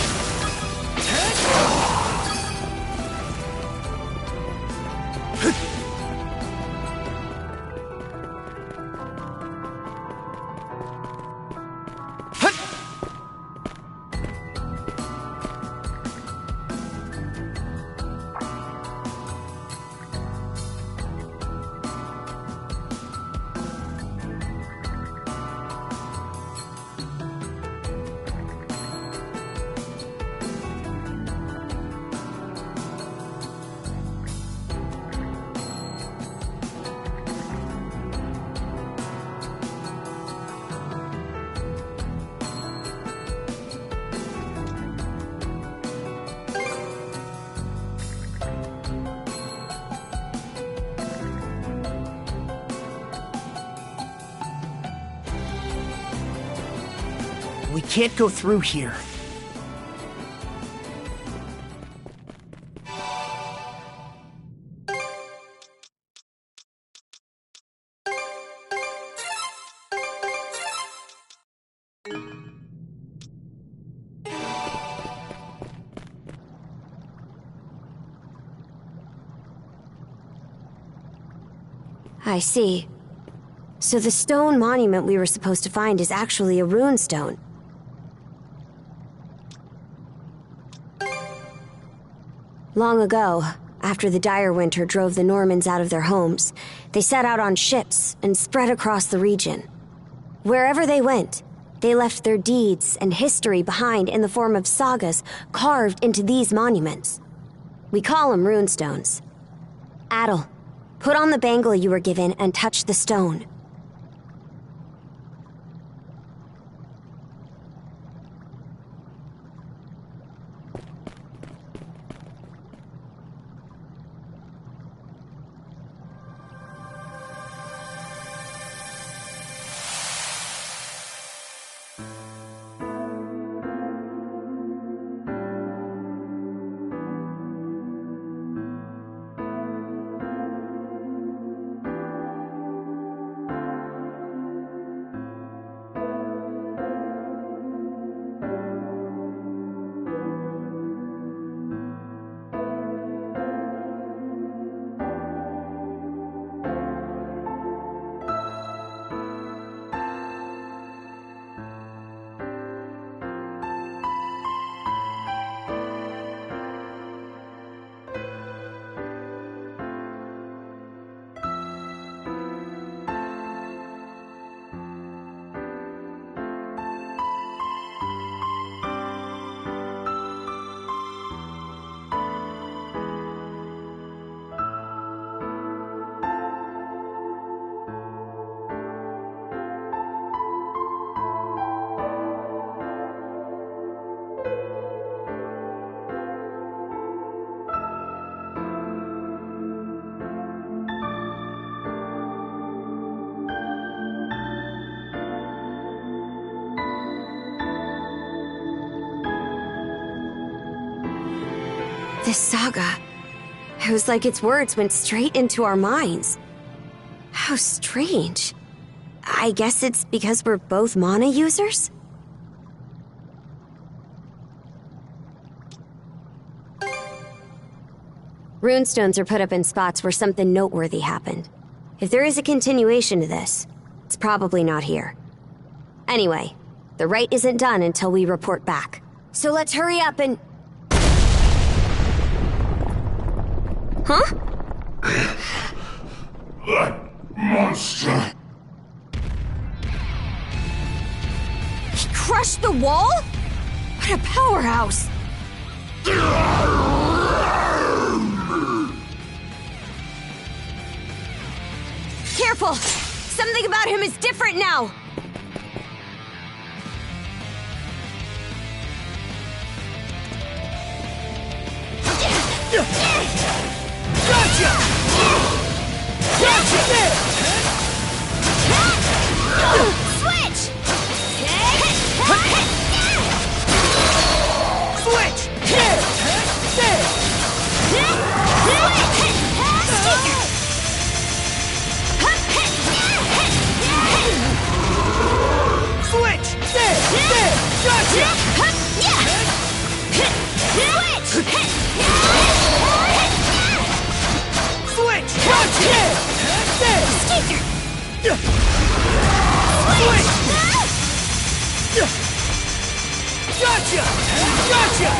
We can't go through here. I see. So the stone monument we were supposed to find is actually a rune stone. Long ago, after the dire winter drove the Normans out of their homes, they set out on ships and spread across the region. Wherever they went, they left their deeds and history behind in the form of sagas carved into these monuments. We call them runestones. Adel, put on the bangle you were given and touch the stone. This saga, it was like its words went straight into our minds. How strange. I guess it's because we're both mana users? Runestones are put up in spots where something noteworthy happened. If there is a continuation to this, it's probably not here. Anyway, the rite isn't done until we report back. So let's hurry up and... Huh? That monster! He crushed the wall? What a powerhouse! Careful! Something about him is different now! Gotcha! Gotcha! Switch! Switch! Switch! Gotcha! Switch! Gotcha! Gotcha! Gotcha! Gotcha!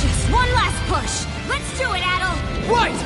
Just one last push. Let's do it, Adel. Right!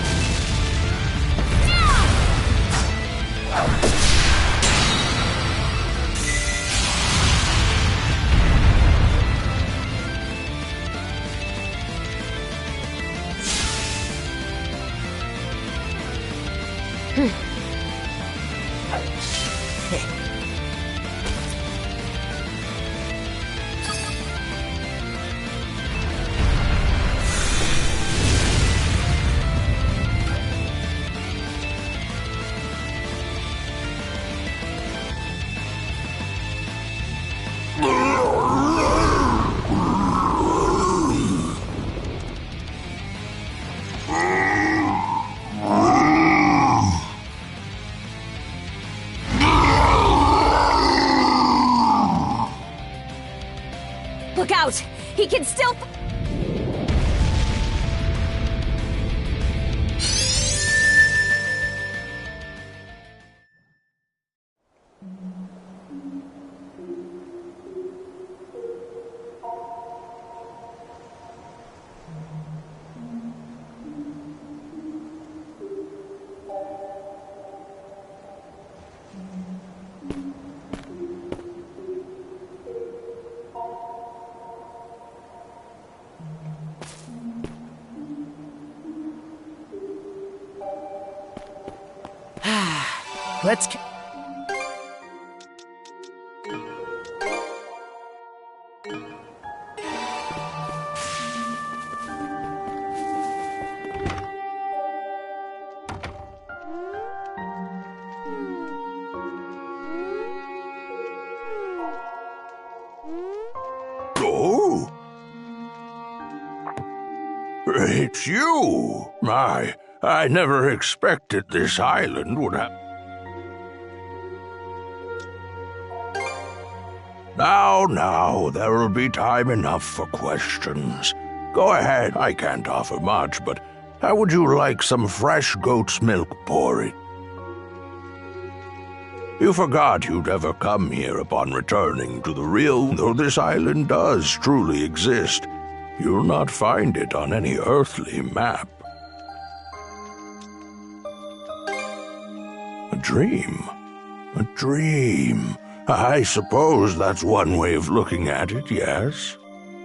Look out! He can still... Let's... Oh? It's you! I never expected this island would have... Now, there'll be time enough for questions. Go ahead, I can't offer much, but how would you like some fresh goat's milk porridge? You forgot you'd ever come here upon returning to the real, though this island does truly exist. You'll not find it on any earthly map. A dream? A dream. I suppose that's one way of looking at it, yes.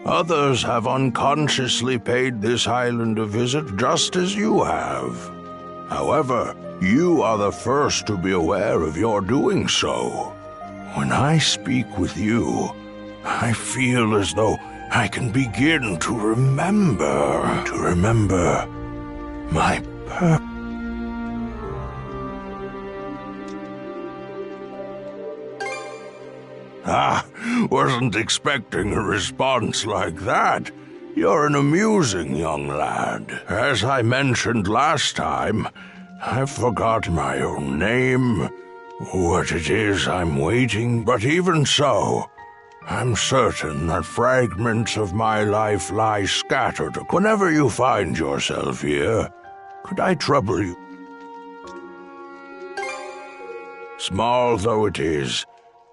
Others have unconsciously paid this island a visit just as you have. However, you are the first to be aware of your doing so. When I speak with you, I feel as though I can begin to remember my purpose. Wasn't expecting a response like that. You're an amusing young lad. As I mentioned last time, I've forgotten my own name, what it is I'm waiting, but even so, I'm certain that fragments of my life lie scattered. Whenever you find yourself here, could I trouble you? Small though it is,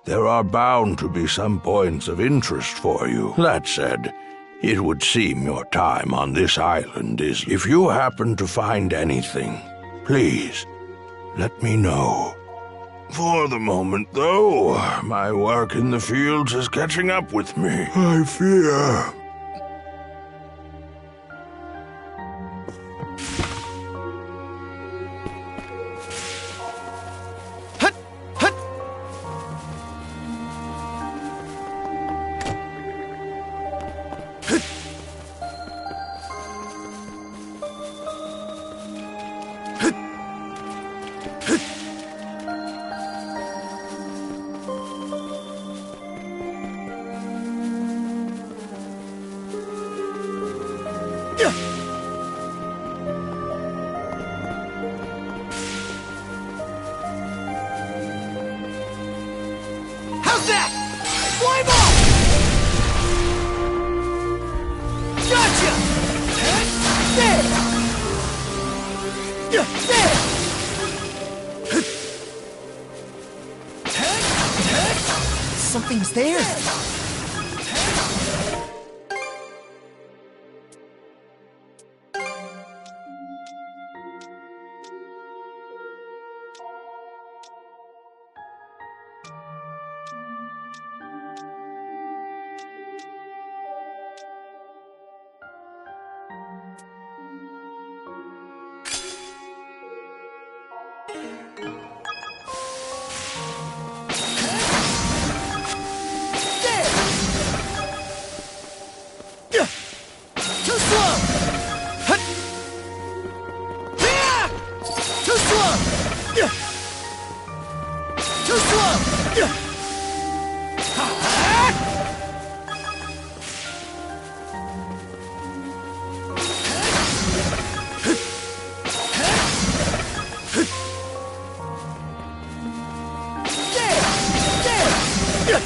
there are bound to be some points of interest for you. That said, it would seem your time on this island is... If you happen to find anything, please, let me know. For the moment, though, my work in the fields is catching up with me. I fear... How's that? Climb up! Gotcha! There! Something's there!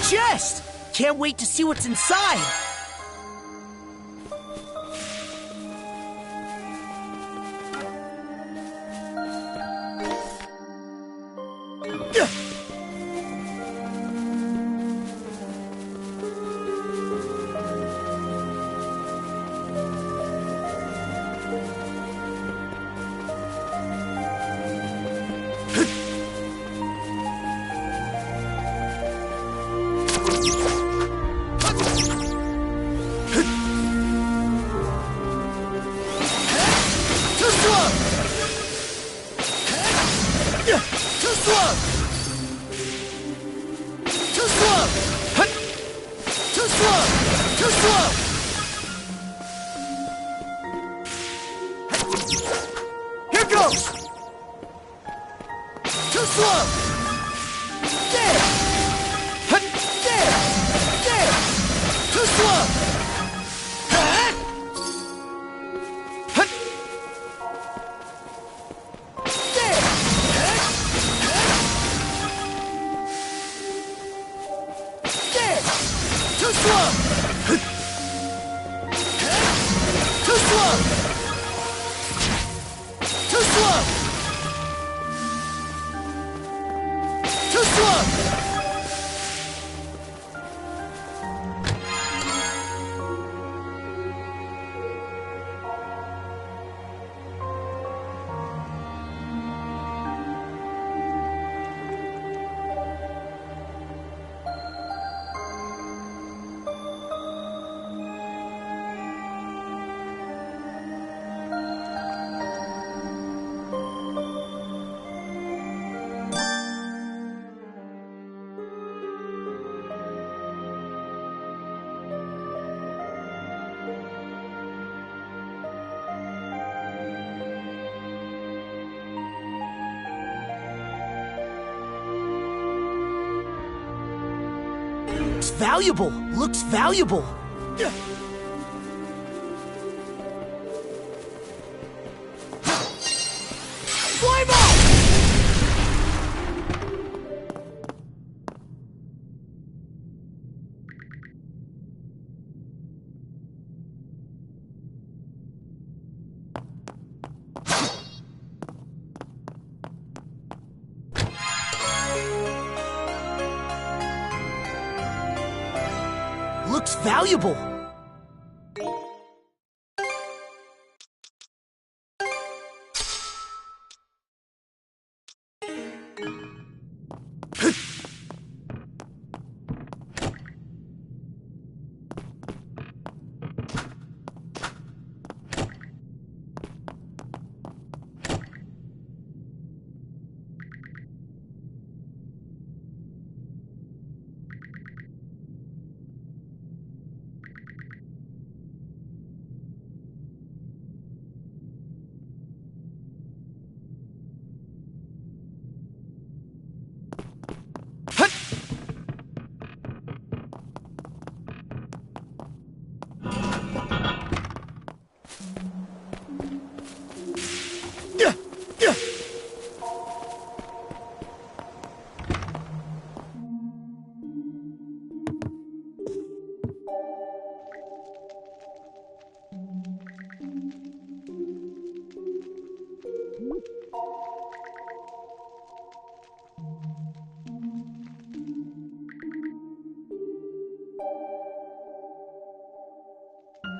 Chest! Can't wait to see what's inside! Looks valuable! Looks valuable! Climb up! Looks valuable!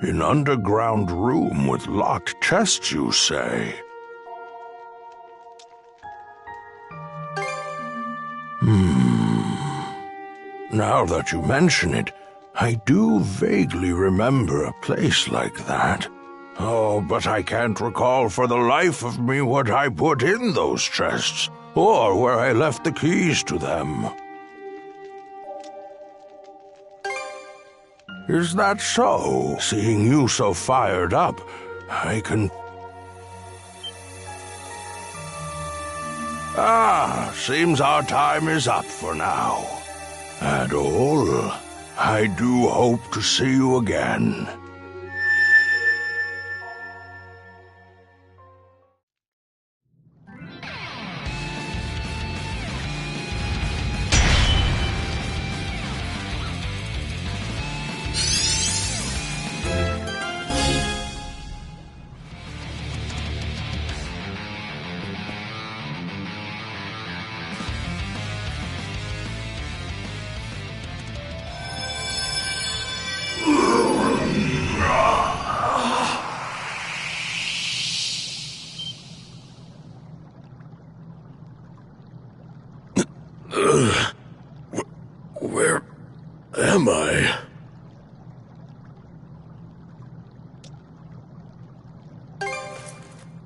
An underground room with locked chests, you say? Now that you mention it, I do vaguely remember a place like that. Oh, but I can't recall for the life of me what I put in those chests, or where I left the keys to them. Is that so? Seeing you so fired up, I can... Seems our time is up for now. Adol, I do hope to see you again. am I?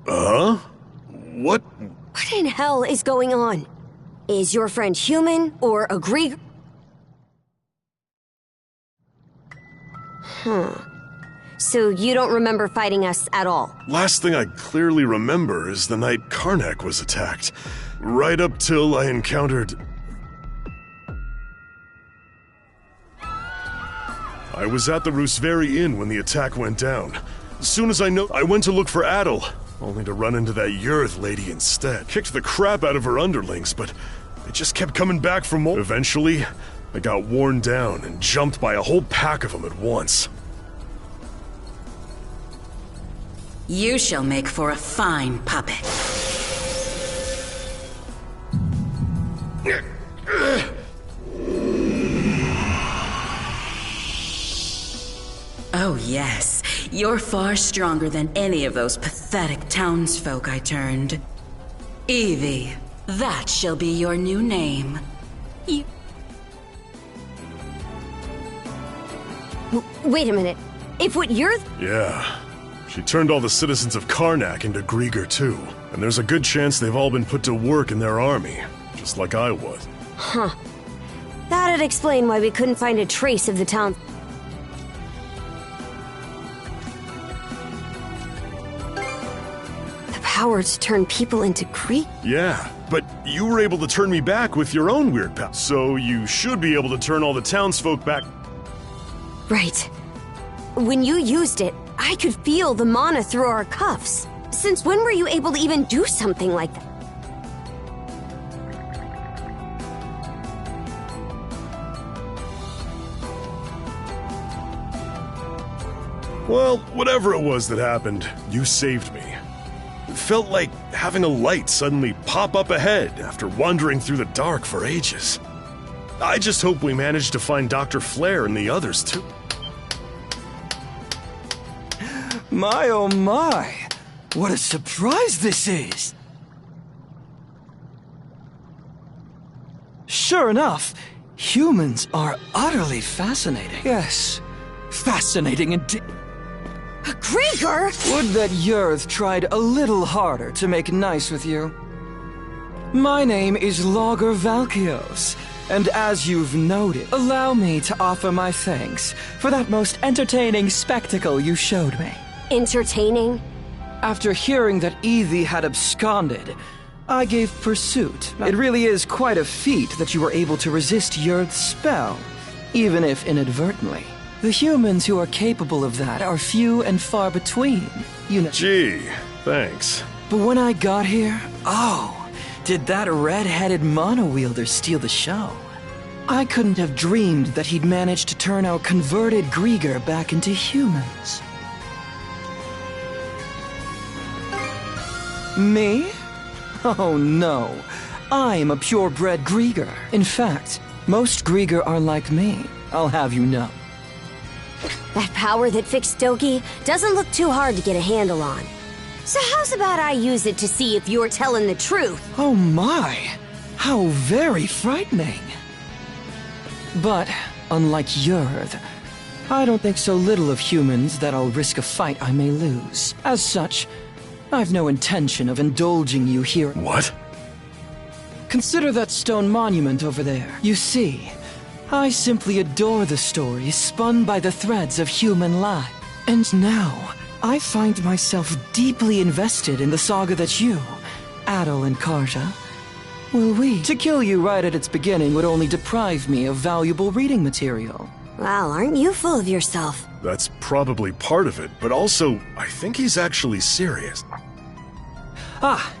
Huh? What? What in hell is going on? Is your friend human or a Greek? So you don't remember fighting us at all? Last thing I clearly remember is the night Karnak was attacked. Right up till I encountered... I was at the Rooseveri Inn when the attack went down. As soon as I went to look for Adel, only to run into that Yurth lady instead. Kicked the crap out of her underlings, but they just kept coming back for more. Eventually, I got worn down and jumped by a whole pack of them at once. You shall make for a fine puppet. Oh yes, you're far stronger than any of those pathetic townsfolk I turned. Evie, that shall be your new name. Wait a minute. If what you're... Yeah. She turned all the citizens of Karnak into Grieger too. And there's a good chance they've all been put to work in their army, just like I was. Huh. That'd explain why we couldn't find a trace of the town. The power to turn people into Greek? Yeah, but you were able to turn me back with your own weird power. So you should be able to turn all the townsfolk back. Right. When you used it, I could feel the mana through our cuffs. Since when were you able to even do something like that? Well, whatever it was that happened, you saved me. It felt like having a light suddenly pop up ahead after wandering through the dark for ages. I just hope we managed to find Dr. Flare and the others too. My oh my! What a surprise this is! Sure enough, humans are utterly fascinating. Yes, fascinating indeed. Grieger! Would that Yurth tried a little harder to make nice with you. My name is Logger Valkios, and as you've noted, allow me to offer my thanks for that most entertaining spectacle you showed me. Entertaining? After hearing that Evie had absconded, I gave pursuit. It really is quite a feat that you were able to resist Yurth's spell, even if inadvertently. The humans who are capable of that are few and far between, you know. Gee, thanks. But when I got here, oh, did that red-headed mono-wielder steal the show. I couldn't have dreamed that he'd managed to turn our converted Grieger back into humans. Me? Oh no. I'm a purebred Grieger. In fact, most Grieger are like me, I'll have you know. That power that fixed Doki doesn't look too hard to get a handle on. So how's about I use it to see if you're telling the truth? Oh my! How very frightening. But, unlike Yurth, I don't think so little of humans that I'll risk a fight I may lose. As such, I've no intention of indulging you here. What? Consider that stone monument over there. You see, I simply adore the stories spun by the threads of human life. And now, I find myself deeply invested in the saga that you, Adel and Karja, will weave. To kill you right at its beginning would only deprive me of valuable reading material. Well, aren't you full of yourself? That's probably part of it, but also, I think he's actually serious. Ah,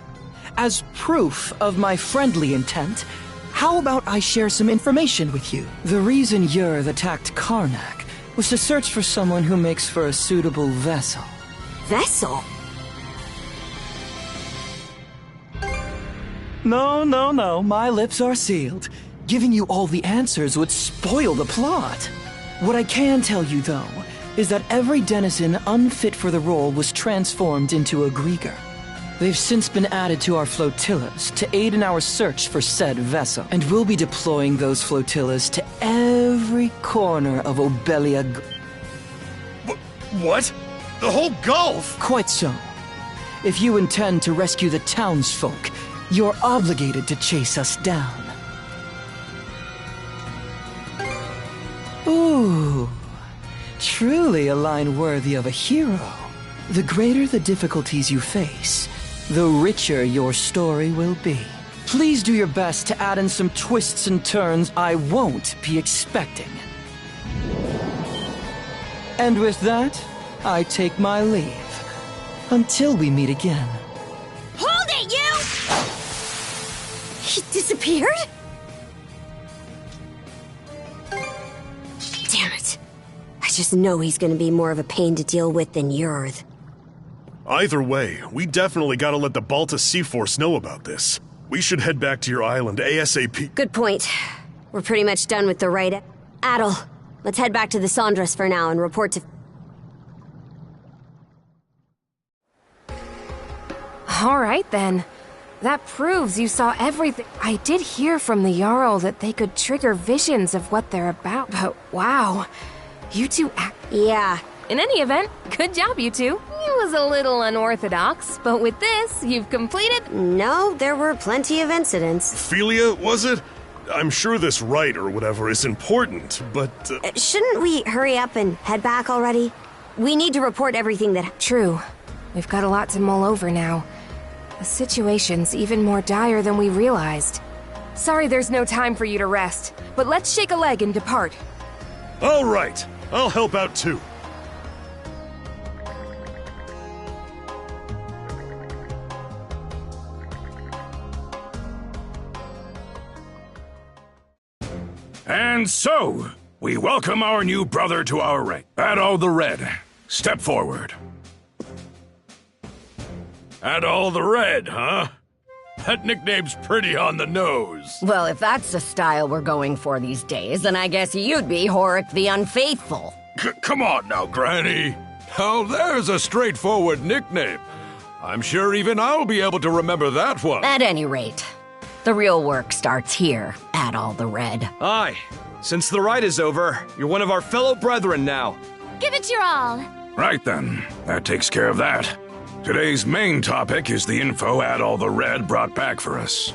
as proof of my friendly intent, how about I share some information with you? The reason Yurth attacked Karnak was to search for someone who makes for a suitable vessel. Vessel? No, my lips are sealed. Giving you all the answers would spoil the plot. What I can tell you, though, is that every denizen unfit for the role was transformed into a Grieger. They've since been added to our flotillas to aid in our search for said vessel, and we'll be deploying those flotillas to every every corner of Obelia. What? The whole Gulf? Quite so. If you intend to rescue the townsfolk, you're obligated to chase us down. Ooh, truly a line worthy of a hero. The greater the difficulties you face, the richer your story will be. Please do your best to add in some twists and turns I won't be expecting. And with that, I take my leave. Until we meet again. Hold it, you! He disappeared? Damn it. I just know he's gonna be more of a pain to deal with than Yurth. Either way, we definitely gotta let the Balta Sea Force know about this. We should head back to your island ASAP. Good point. We're pretty much done with the raid. Adel, let's head back to the Sondras for now and report to... All right, then. That proves you saw everything. I did hear from the Jarl that they could trigger visions of what they're about, but wow. You two act... Yeah. In any event, good job, you two. It was a little unorthodox, but with this, you've completed... No, there were plenty of incidents. Ophelia, was it? I'm sure this rite or whatever is important, but... Shouldn't we hurry up and head back already? We need to report everything that... True. We've got a lot to mull over now. The situation's even more dire than we realized. Sorry there's no time for you to rest, but let's shake a leg and depart. All right. I'll help out too. And so, we welcome our new brother to our rank. Adol the Red, step forward. Adol the Red, huh? That nickname's pretty on the nose. Well, if that's the style we're going for these days, then I guess you'd be Horik the Unfaithful. Come on now, Granny. Now there's a straightforward nickname. I'm sure even I'll be able to remember that one. At any rate, the real work starts here, Adol the Red. Aye. Since the rite is over, you're one of our fellow brethren now. Give it your all. Right then, that takes care of that. Today's main topic is the info Adol the Red brought back for us.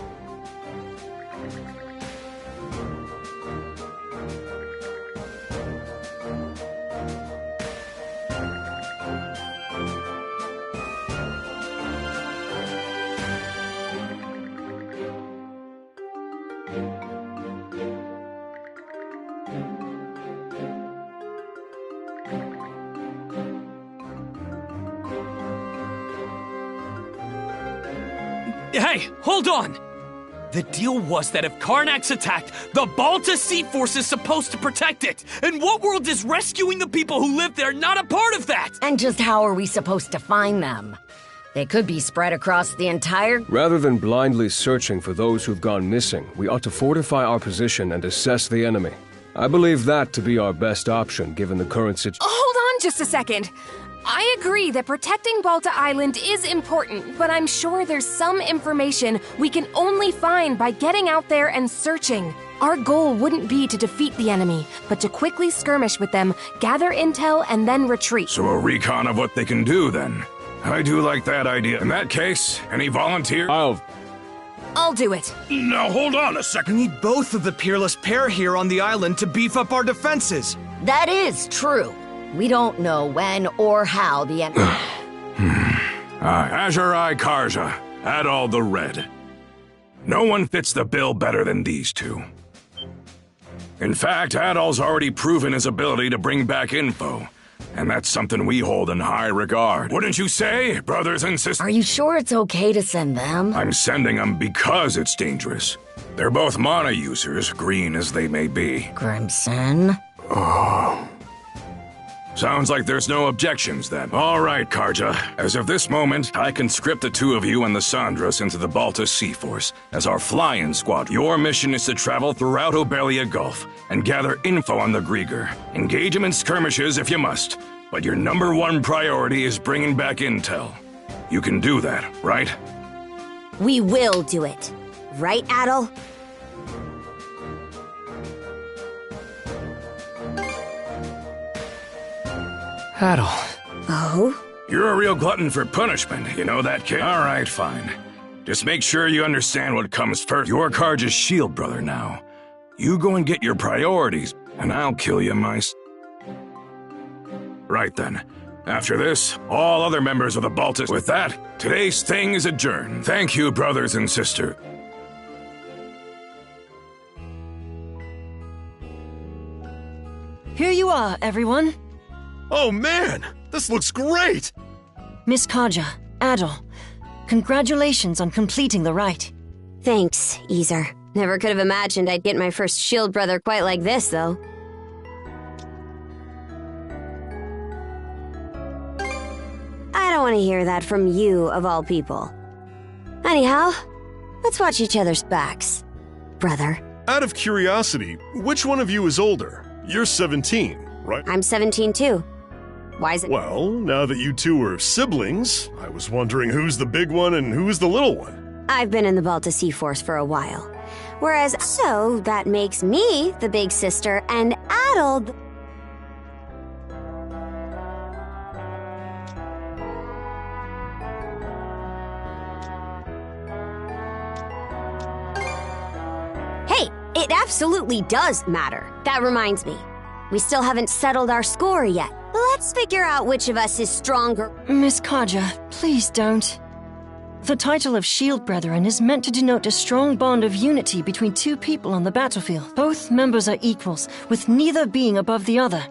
Hey, hold on! The deal was that if Karnak's attacked, the Balta Sea Force is supposed to protect it! And what world is rescuing the people who live there not a part of that? And just how are we supposed to find them? They could be spread across the entire... Rather than blindly searching for those who've gone missing, we ought to fortify our position and assess the enemy. I believe that to be our best option given the current situation. Hold on just a second. I agree that protecting Balta Island is important, but I'm sure there's some information we can only find by getting out there and searching. Our goal wouldn't be to defeat the enemy, but to quickly skirmish with them, gather intel, and then retreat. So a recon of what they can do, then. I do like that idea. In that case, any volunteers? I'll do it. Now hold on a second. We need both of the peerless pair here on the island to beef up our defenses. That is true. We don't know when or how the enemy... Azure Eye Karja, Adol the Red. No one fits the bill better than these two. In fact, Adol's already proven his ability to bring back info, and that's something we hold in high regard. Wouldn't you say, brothers and sisters? Are you sure it's okay to send them? I'm sending them because it's dangerous. They're both mana users, green as they may be. Crimson? Oh... Sounds like there's no objections, then. All right, Karja. As of this moment, I conscript the two of you and the Sondras into the Balta Sea Force as our fly-in squad. Your mission is to travel throughout Obelia Gulf and gather info on the Grieger. Engage them in skirmishes if you must, but your #1 priority is bringing back intel. You can do that, right? We will do it. Right, Adol? Adol. Oh? You're a real glutton for punishment, you know that, kid? Alright, fine. Just make sure you understand what comes first. You're Carja's shield brother now. You go and get your priorities, and I'll kill you, mice. Right then. After this, all other members of the Baltus. With that, today's thing is adjourned. Thank you, brothers and sisters. Here you are, everyone. Oh man, this looks great! Miss Carja, Adol, congratulations on completing the rite. Thanks, Easer. Never could have imagined I'd get my first shield brother quite like this, though. I don't want to hear that from you, of all people. Anyhow, let's watch each other's backs, brother. Out of curiosity, which one of you is older? You're 17, right? I'm 17 too. Why is it? Well, now that you two are siblings, I was wondering who's the big one and who's the little one. I've been in the Balta Sea Force for a while. Whereas, so that makes me the big sister and Adol. Hey, it absolutely does matter. That reminds me. We still haven't settled our score yet. Let's figure out which of us is stronger. Miss Carja, please don't. The title of Shield Brethren is meant to denote a strong bond of unity between two people on the battlefield. Both members are equals, with neither being above the other.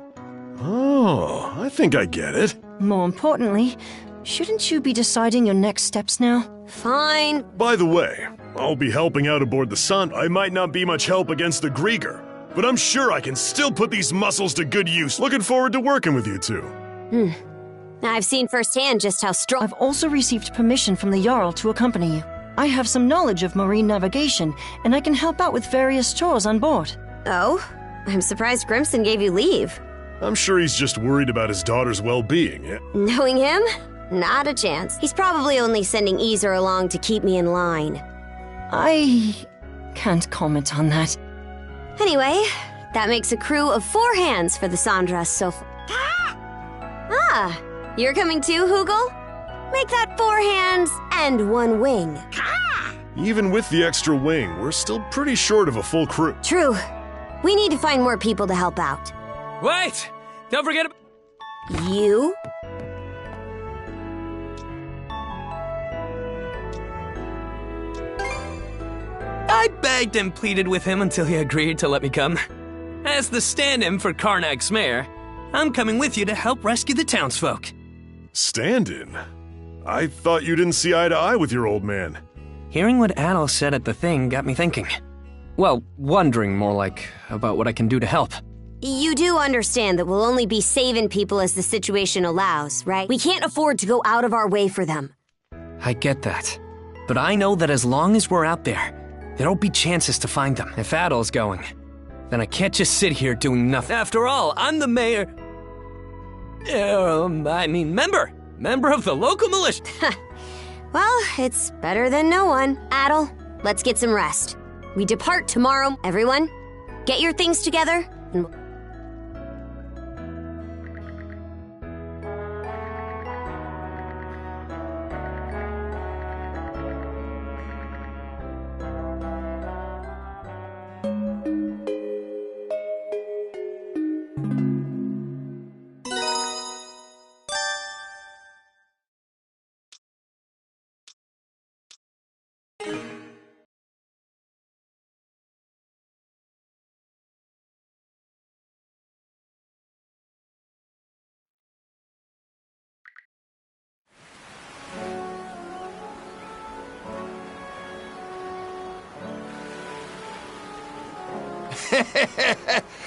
Oh, I think I get it. More importantly, shouldn't you be deciding your next steps now? Fine. By the way, I'll be helping out aboard the Sun. I might not be much help against the Grieger, but I'm sure I can still put these muscles to good use. Looking forward to working with you two. I've seen firsthand just how strong— I've also received permission from the Jarl to accompany you. I have some knowledge of marine navigation, and I can help out with various chores on board. Oh? I'm surprised Grimson gave you leave. I'm sure he's just worried about his daughter's well-being. Yeah? Knowing him? Not a chance. He's probably only sending Easer along to keep me in line. I can't comment on that. Anyway, that makes a crew of 4 hands for the Sandra so far. Ah, you're coming too, Hoogle? Make that 4 hands and 1 wing. Even with the extra wing, we're still pretty short of a full crew. True. We need to find more people to help out. Wait! Don't forget You? I begged and pleaded with him until he agreed to let me come. As the stand-in for Karnak's mayor, I'm coming with you to help rescue the townsfolk. Stand-in? I thought you didn't see eye to eye with your old man. Hearing what Adol said at the thing got me thinking. Well, wondering more like about what I can do to help. You do understand that we'll only be saving people as the situation allows, right? We can't afford to go out of our way for them. I get that. But I know that as long as we're out there, there'll be chances to find them. If Adol's going, then I can't just sit here doing nothing. After all, I'm the mayor. Member of the local militia. Well, it's better than no one. Adol, let's get some rest. We depart tomorrow. Everyone, get your things together.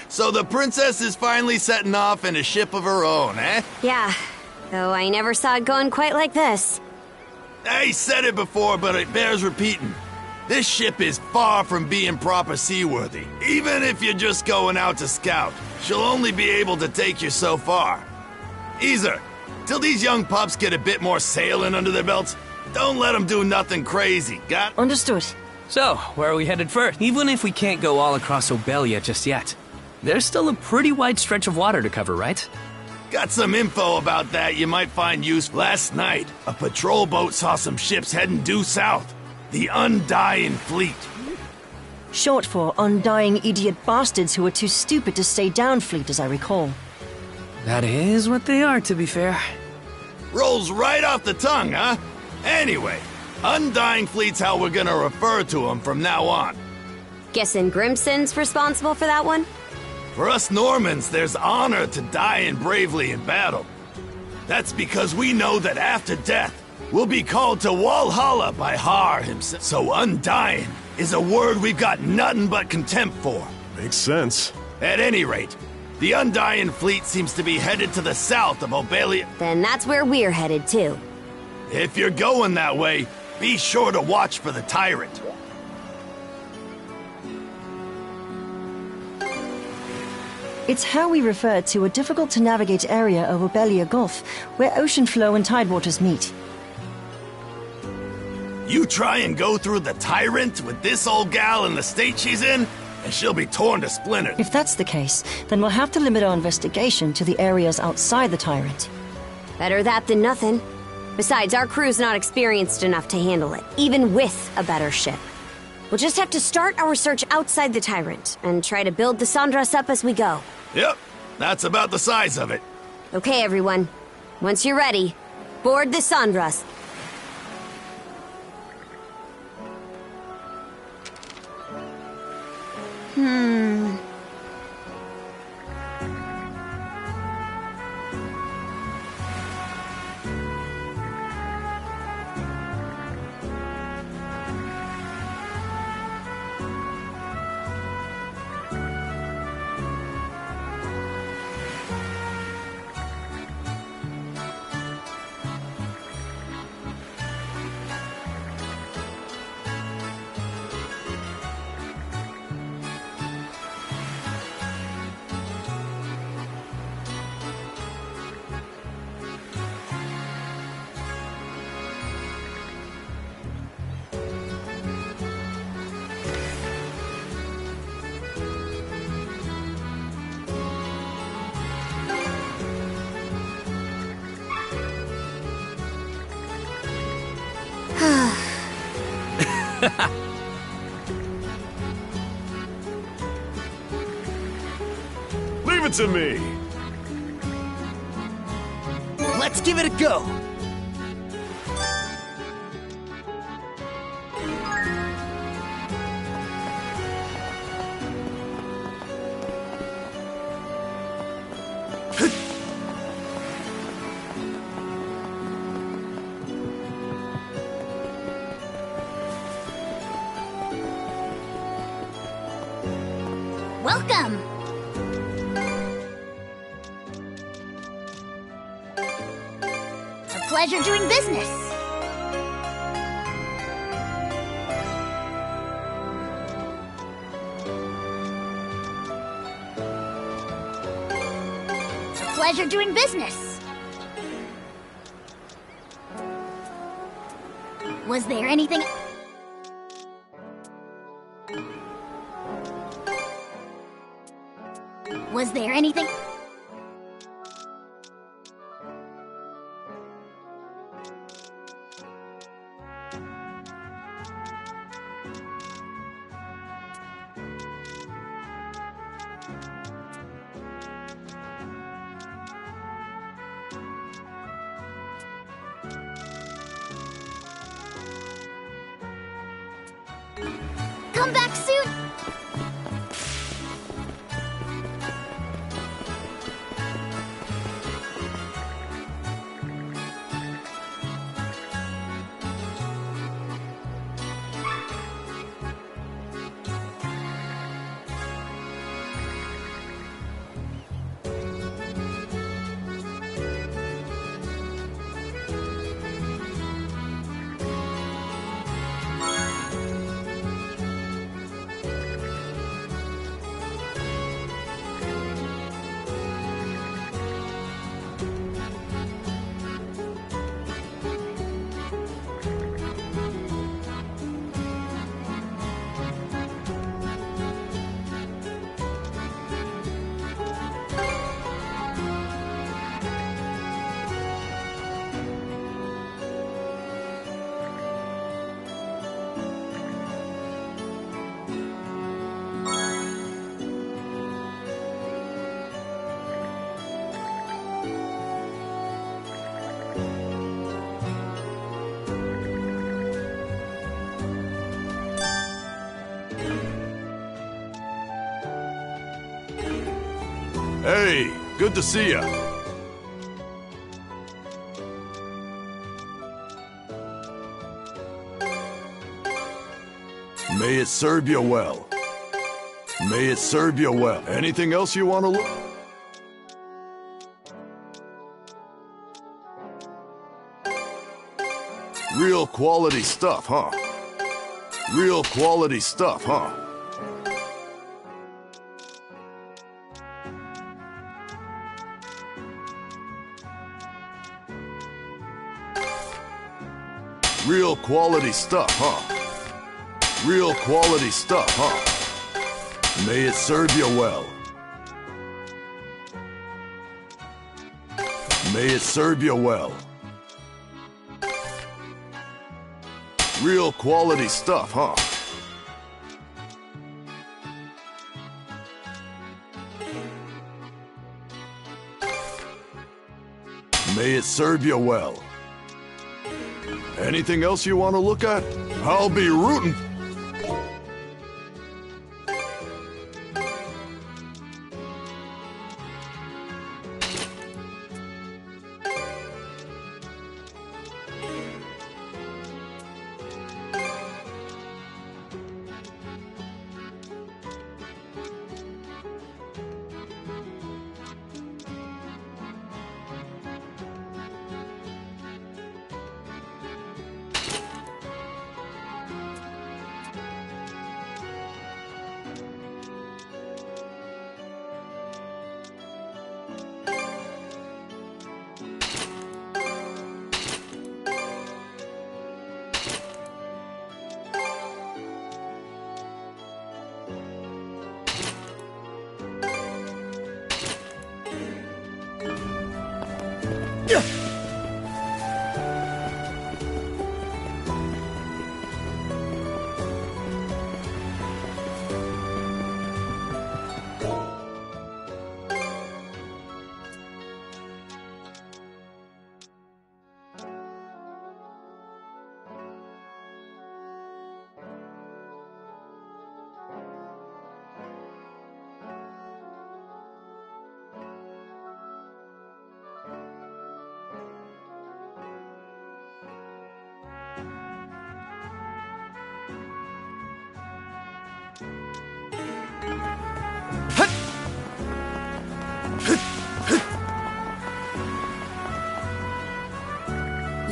So the princess is finally setting off in a ship of her own, eh? Yeah, though I never saw it going quite like this. I said it before, but it bears repeating. This ship is far from being proper seaworthy. Even if you're just going out to scout, she'll only be able to take you so far. Easer, till these young pups get a bit more sailing under their belts, don't let them do nothing crazy, got? Understood. So, where are we headed first? Even if we can't go all across Obelia just yet, there's still a pretty wide stretch of water to cover, right? Got some info about that you might find useful. Last night, a patrol boat saw some ships heading due south. The Undying Fleet. Short for Undying Idiot Bastards who are too stupid to stay down fleet, as I recall. That is what they are, to be fair. Rolls right off the tongue, huh? Anyway, Undying Fleet's how we're gonna refer to them from now on. Guessing Grimson's responsible for that one? For us Normans, there's honor to dying bravely in battle. That's because we know that after death, we'll be called to Walhalla by Har himself. So Undying is a word we've got nothing but contempt for. Makes sense. At any rate, the Undying Fleet seems to be headed to the south of Obelia. Then that's where we're headed too. If you're going that way, be sure to watch for the Tyrant. It's how we refer to a difficult-to-navigate area of Obelia Gulf, where ocean flow and tidewaters meet. You try and go through the Tyrant with this old gal in the state she's in, and she'll be torn to splinters. If that's the case, then we'll have to limit our investigation to the areas outside the Tyrant. Better that than nothing. Besides, our crew's not experienced enough to handle it, even with a better ship. We'll just have to start our search outside the Tyrant, and try to build the Sandras up as we go. Yep, that's about the size of it. Okay, everyone. Once you're ready, board the Sandras. Leave it to me. Let's give it a go. Welcome! A pleasure doing business. A pleasure doing business. Was there anything... Was there anything... Come back soon! Hey, good to see ya. May it serve you well. May it serve you well. Anything else you want to look? Real quality stuff, huh? Real quality stuff, huh? Real quality stuff, huh? Real quality stuff, huh? May it serve you well. May it serve you well. Real quality stuff, huh? May it serve you well. Anything else you want to look at? I'll be rooting.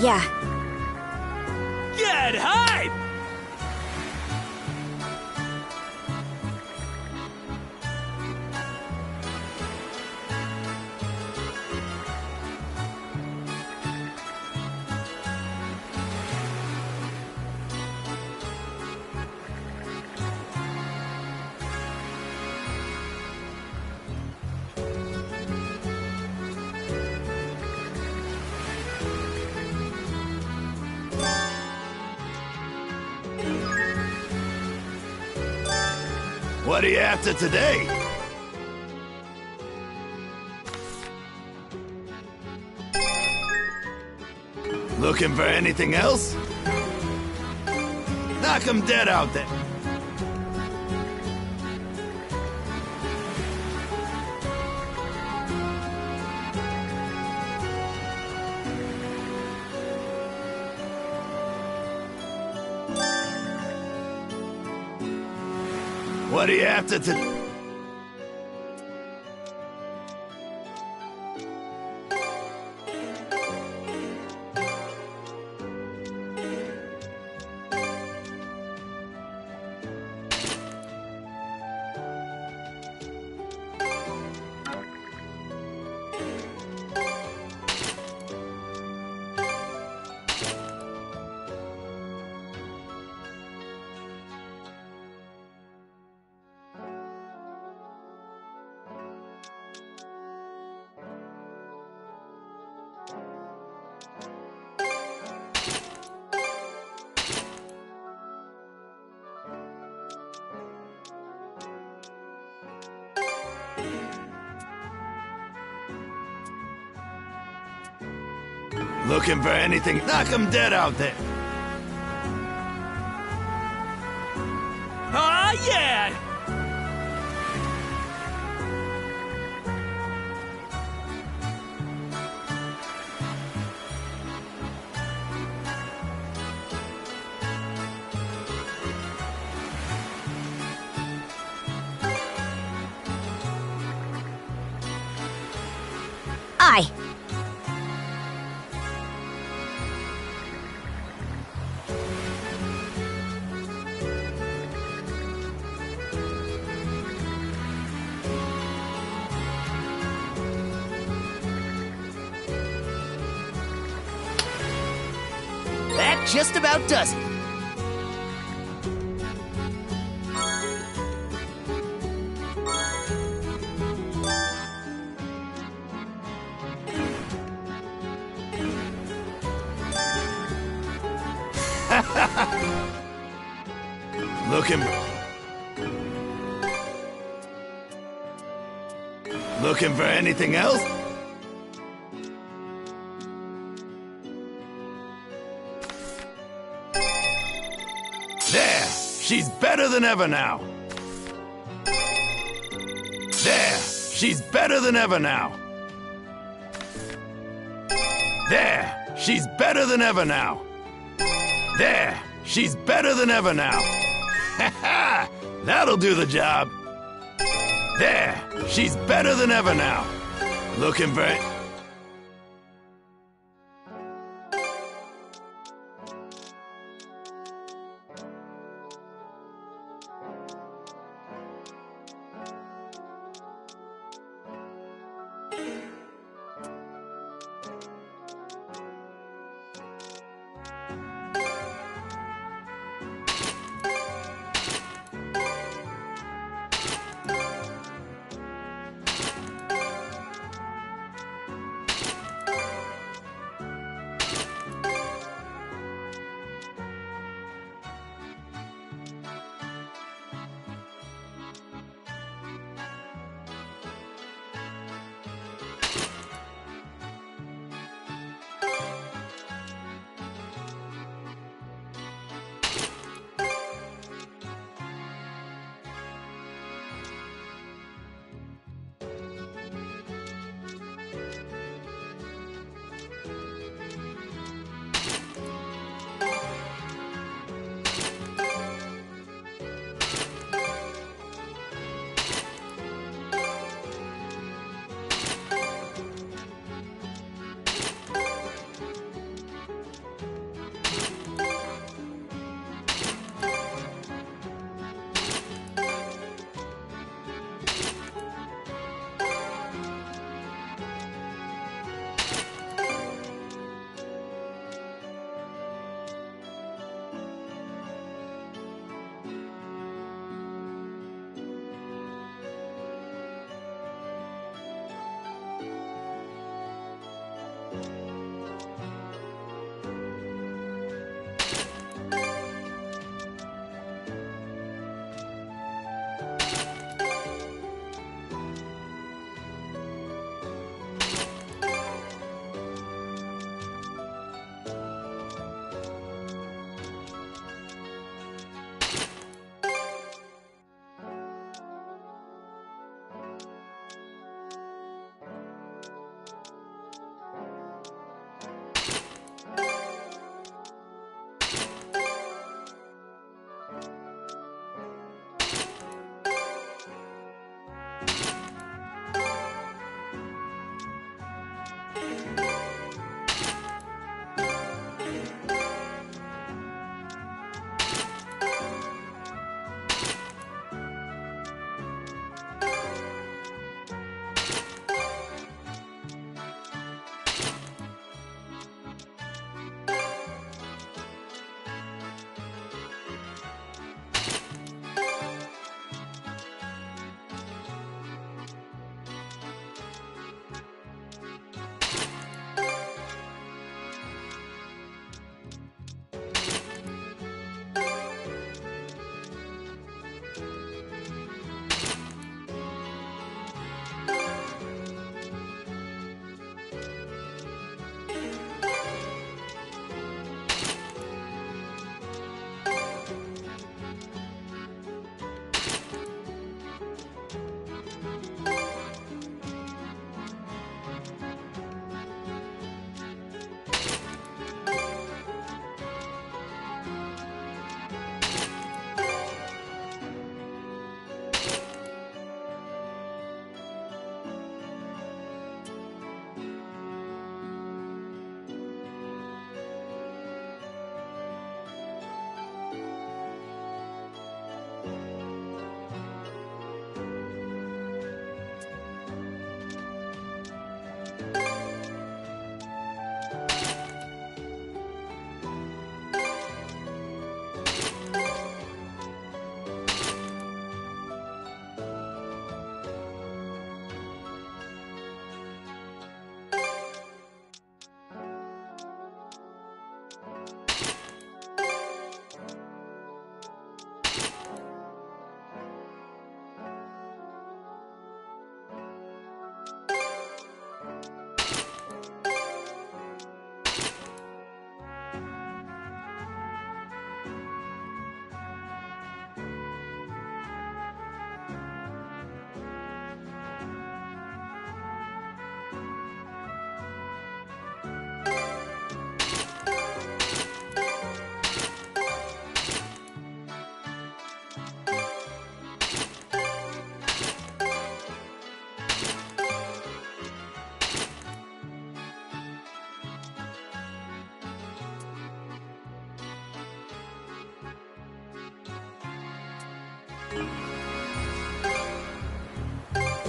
Yeah. Get hype! What are you after today? Looking for anything else? Knock 'em dead out there. What are you after today? Looking for anything? Knock 'em dead out there. Ah, yeah! Goodbye! That just about does it. Looking for anything else? There! She's better than ever now! There! She's better than ever now! There! She's better than ever now! There! She's better than ever now! Ha ha! That'll do the job! There! She's better than ever now! Looking for it.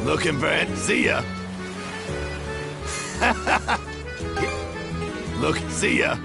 Looking for it? See ya. Look, see ya.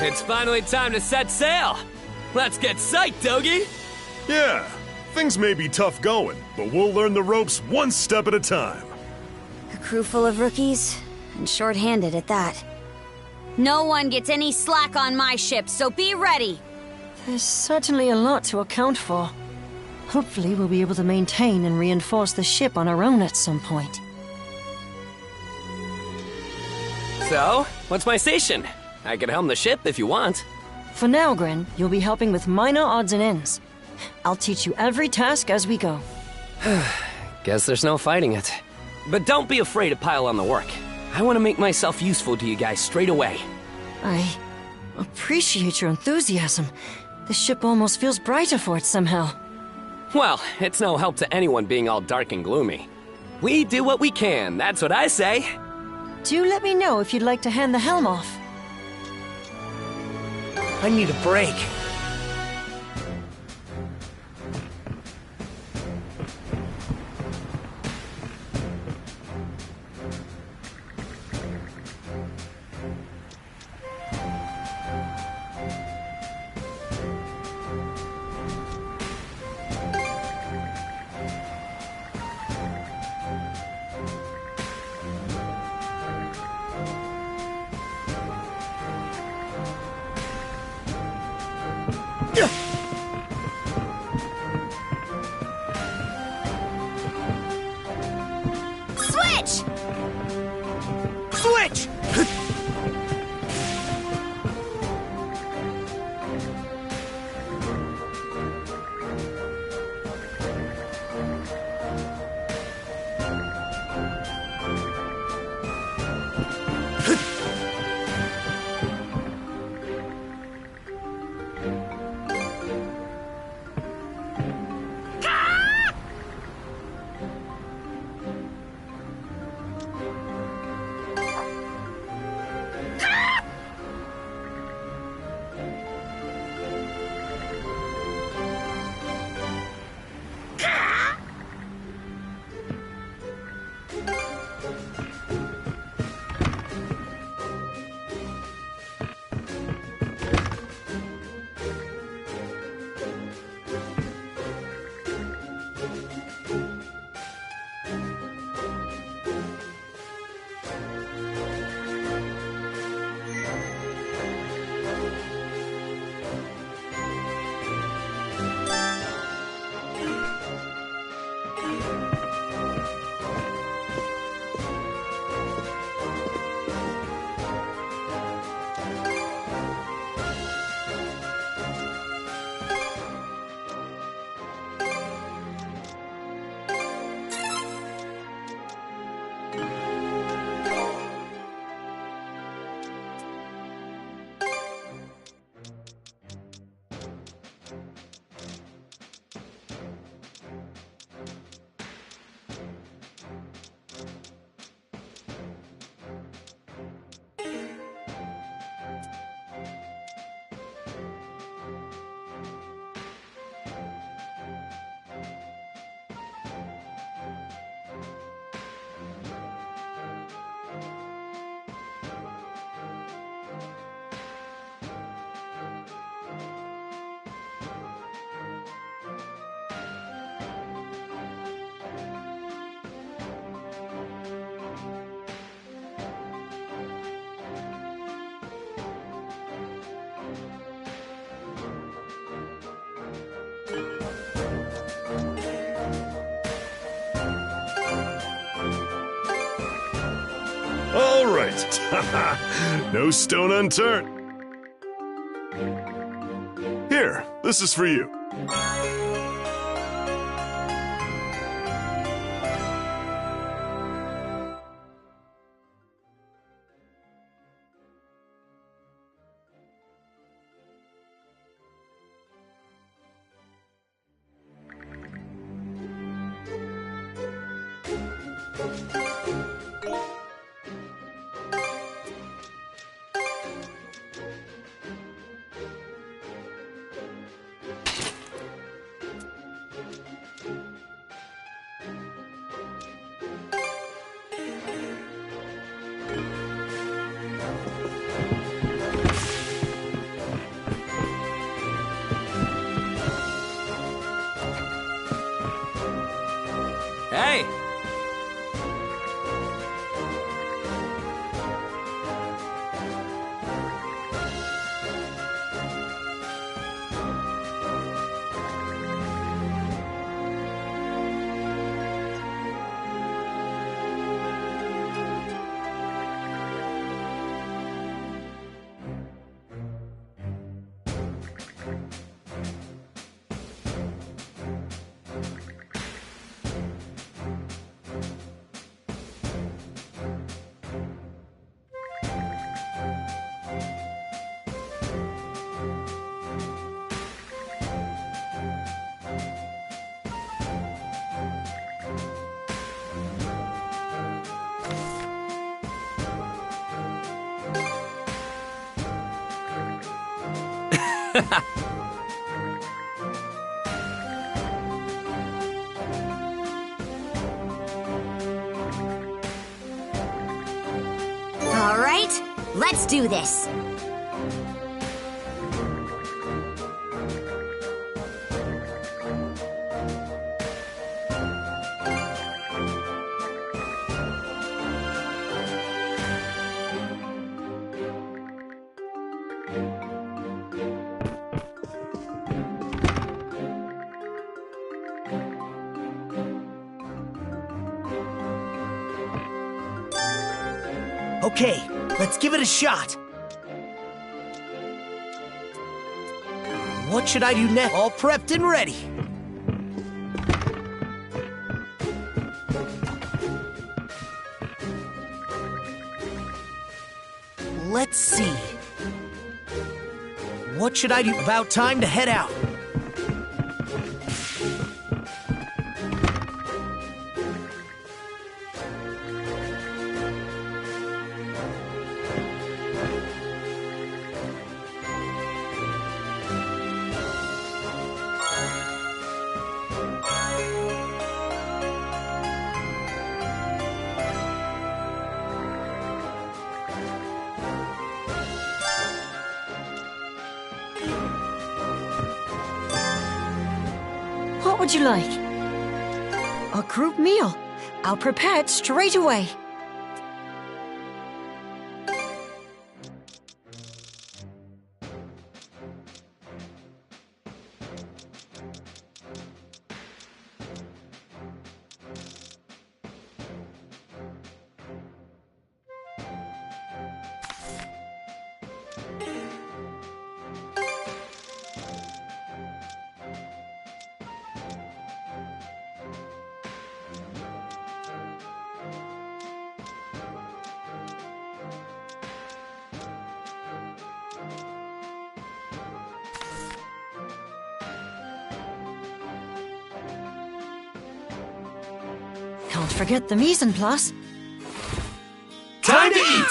It's finally time to set sail. Let's get psyched, Dogie. Yeah, things may be tough going, but we'll learn the ropes one step at a time. A crew full of rookies, and short-handed at that. No one gets any slack on my ship, so be ready. There's certainly a lot to account for. Hopefully we'll be able to maintain and reinforce the ship on our own at some point. So, what's my station? I can helm the ship if you want. For now, Gren, you'll be helping with minor odds and ends. I'll teach you every task as we go. Guess there's no fighting it. But don't be afraid to pile on the work. I want to make myself useful to you guys straight away. I appreciate your enthusiasm. The ship almost feels brighter for it somehow. Well, it's no help to anyone being all dark and gloomy. We do what we can, that's what I say. Do let me know if you'd like to hand the helm off. I need a break. right. No stone unturned. Here, this is for you. Hey! All right, let's do this. Okay, let's give it a shot. What should I do next? All prepped and ready. Let's see. What should I do? About time to head out. What would you like? A group meal. I'll prepare it straight away. Can't forget the mise en place. Time to eat!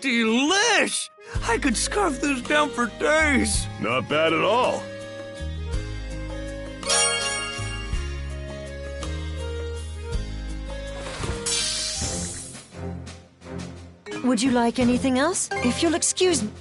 Delish! I could scarf this down for days. Not bad at all. Would you like anything else? If you'll excuse me.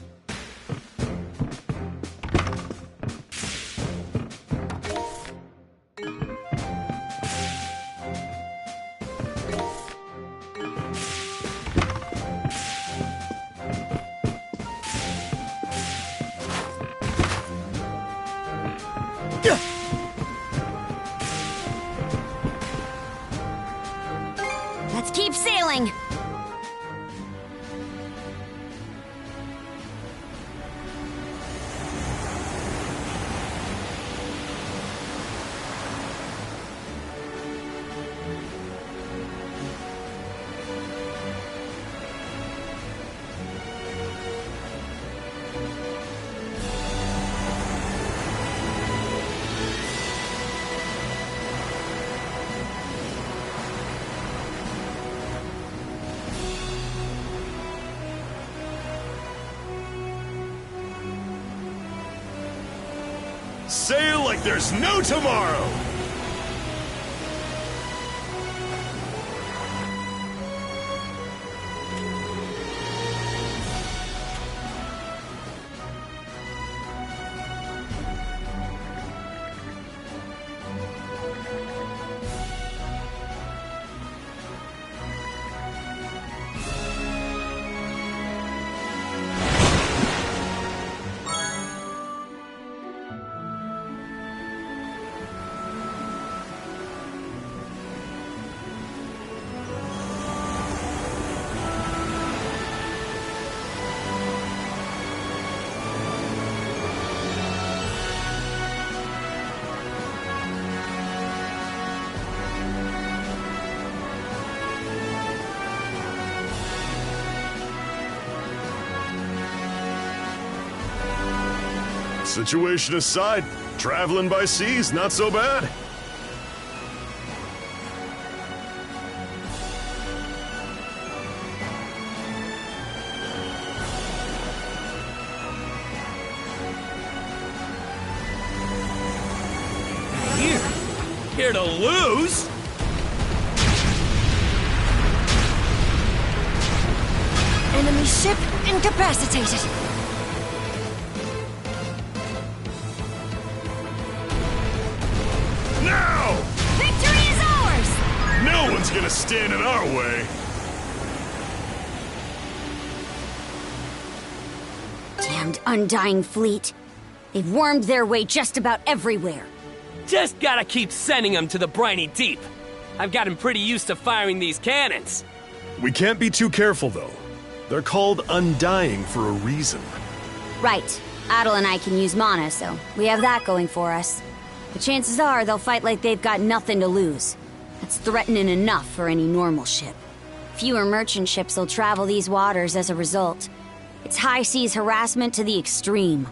Let's keep sailing! Sail like there's no tomorrow! Situation aside, traveling by sea's not so bad. Here to lose? Enemy ship incapacitated. Now! Victory is ours! No one's gonna stand in our way. Damned Undying Fleet. They've wormed their way just about everywhere. Just gotta keep sending them to the briny deep. I've gotten pretty used to firing these cannons. We can't be too careful, though. They're called Undying for a reason. Right. Adel and I can use mana, so we have that going for us. But chances are they'll fight like they've got nothing to lose. That's threatening enough for any normal ship. Fewer merchant ships will travel these waters as a result. It's high seas harassment to the extreme.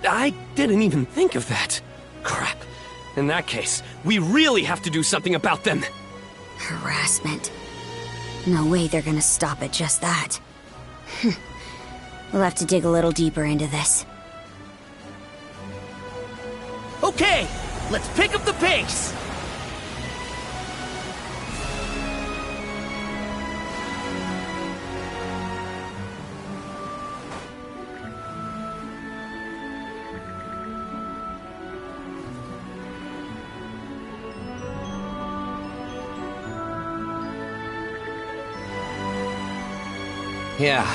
I didn't even think of that. Crap. In that case, we really have to do something about them. Harassment. No way they're gonna stop at just that. We'll have to dig a little deeper into this. Okay, let's pick up the pace! Yeah.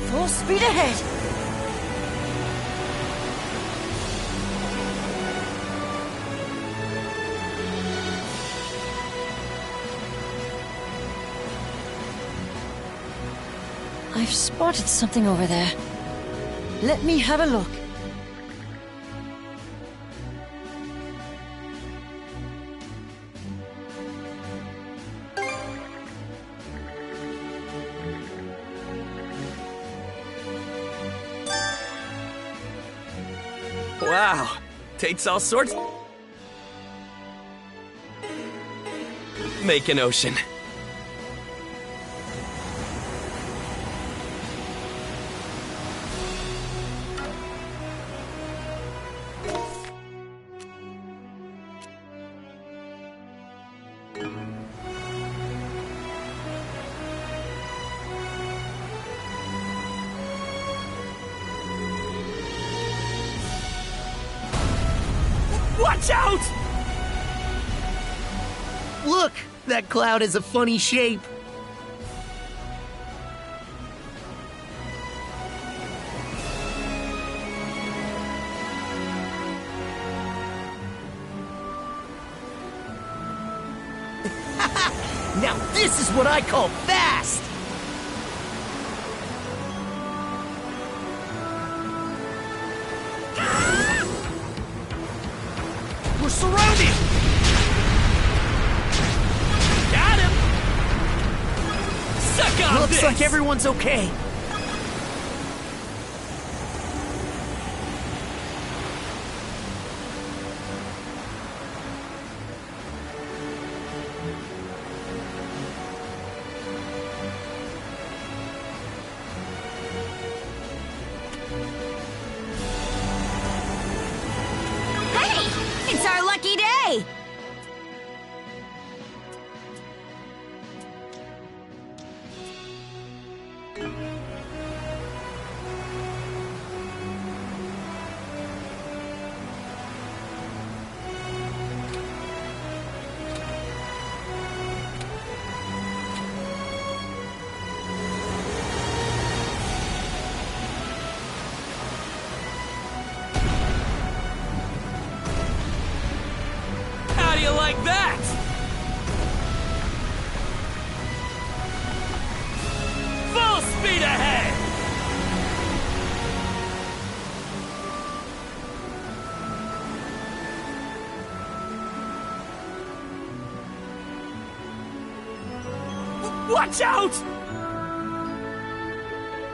Full speed ahead! I've spotted something over there. Let me have a look. Wow, takes all sorts. make an ocean. Watch out! Look, that cloud has a funny shape. Now this is what I call fast! We're surrounded! Got him! Suck on Looks this! like everyone's okay. Hey! It's our lucky day! How do you like that? Full speed ahead! Watch out!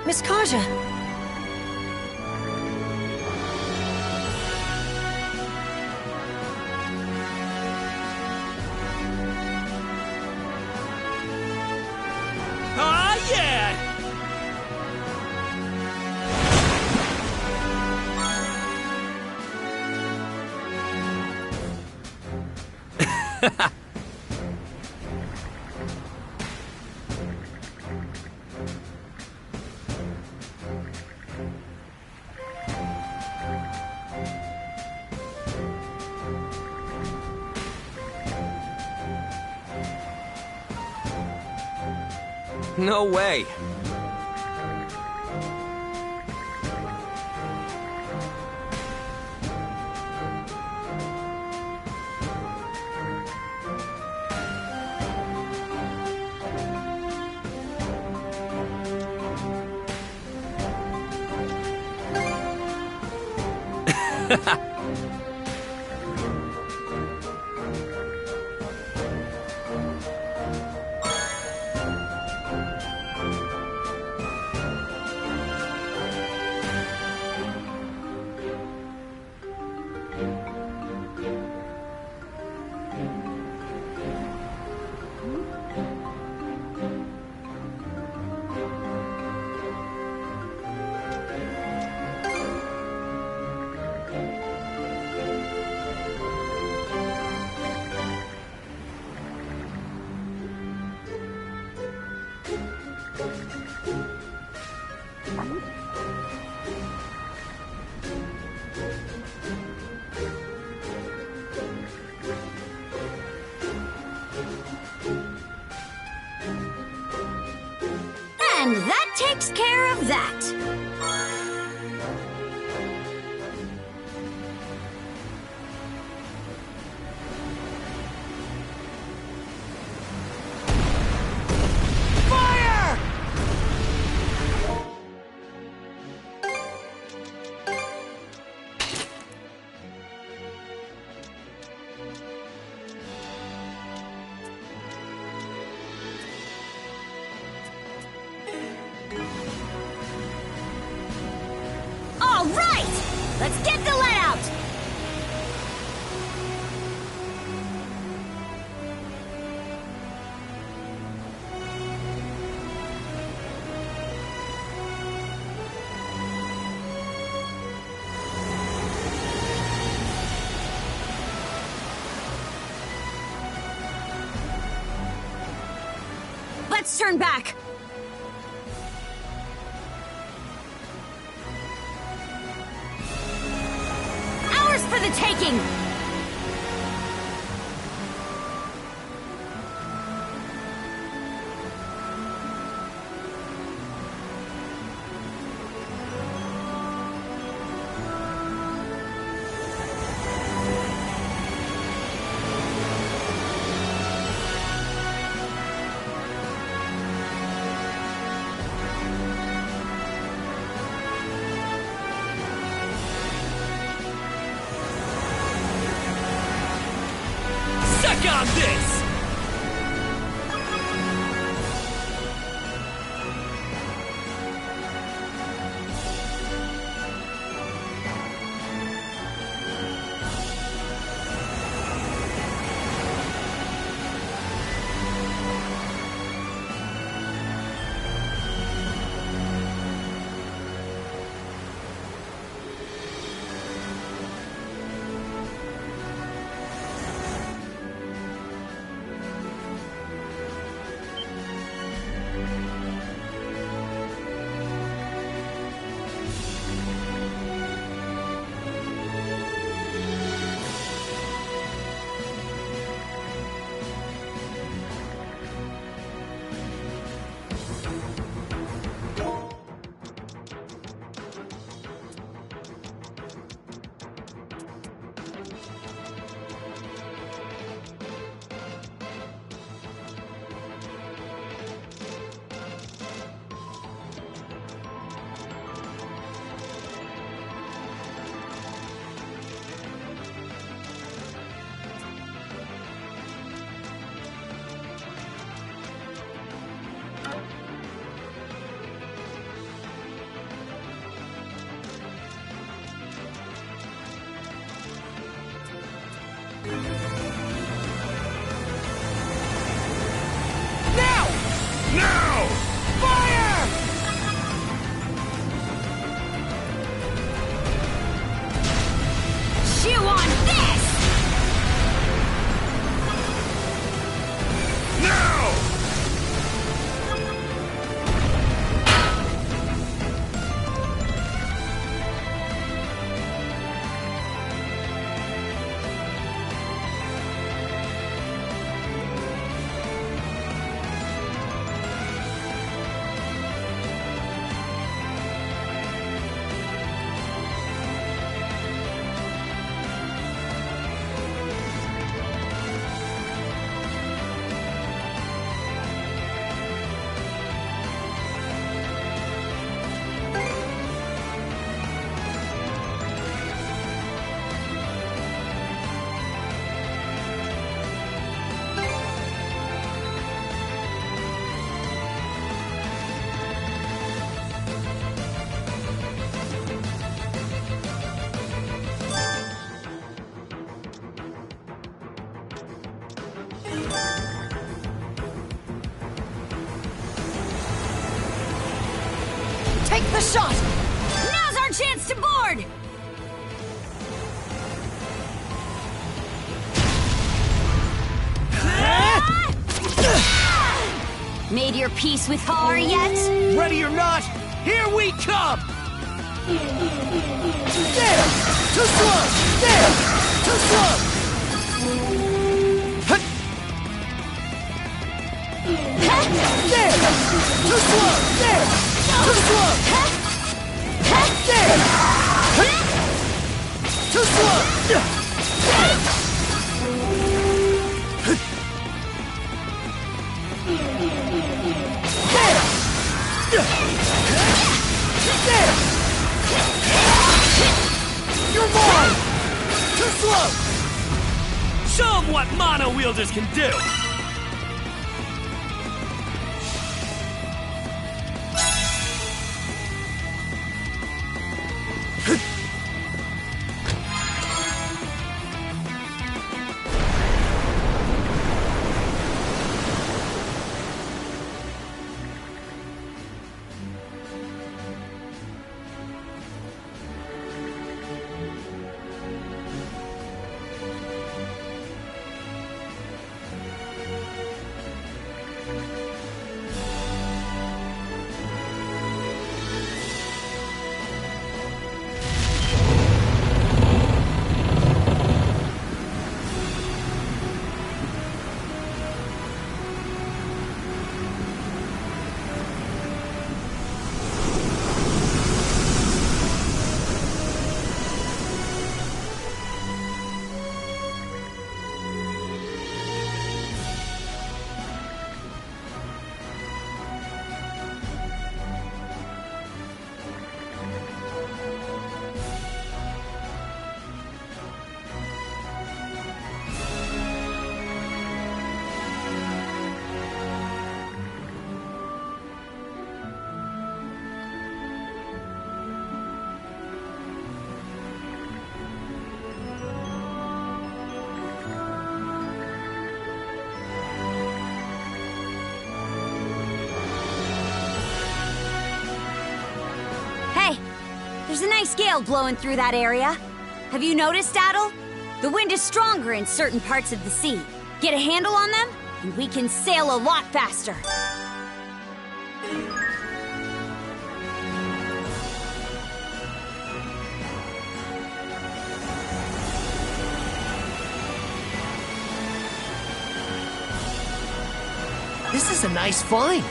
Miss Kaja! Ah, yeah! No way. And that takes care of that. Fire! All right! Let's get the let out! Let's turn back! Ours for the taking! On this! Take the shot! Now's our chance to board! Made your peace with Har yet? Ready or not, here we come! There! Too slow! There! Too slow! There! Too slow! There! Too slow! There! Too slow! There! You're mine! Too slow! Show them what mono wielders can do! There's a nice gale blowing through that area. Have you noticed, Adel? The wind is stronger in certain parts of the sea. Get a handle on them, and we can sail a lot faster. This is a nice find.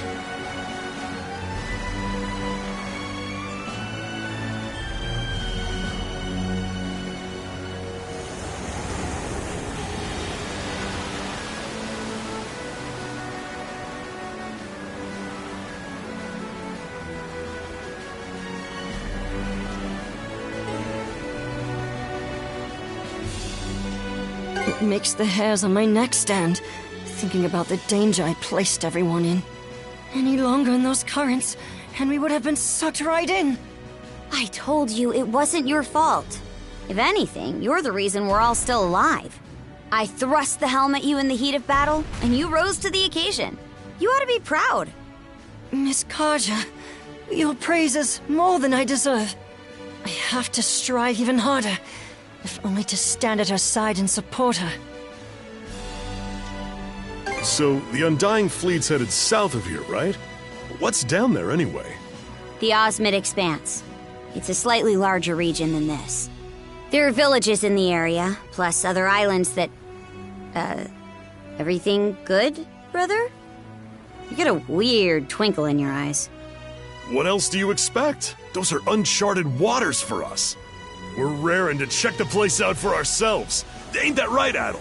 It makes the hairs on my neck stand, thinking about the danger I placed everyone in. Any longer in those currents, and we would have been sucked right in. I told you it wasn't your fault. If anything, you're the reason we're all still alive. I thrust the helm at you in the heat of battle, and you rose to the occasion. You ought to be proud. Miss Karja, your praise is more than I deserve. I have to strive even harder, if only to stand at her side and support her. So, the Undying Fleet's headed south of here, right? What's down there anyway? The Osmid Expanse. It's a slightly larger region than this. There are villages in the area, plus other islands that... everything good, brother? You get a weird twinkle in your eyes. What else do you expect? Those are uncharted waters for us. We're raring to check the place out for ourselves. Ain't that right, Adel?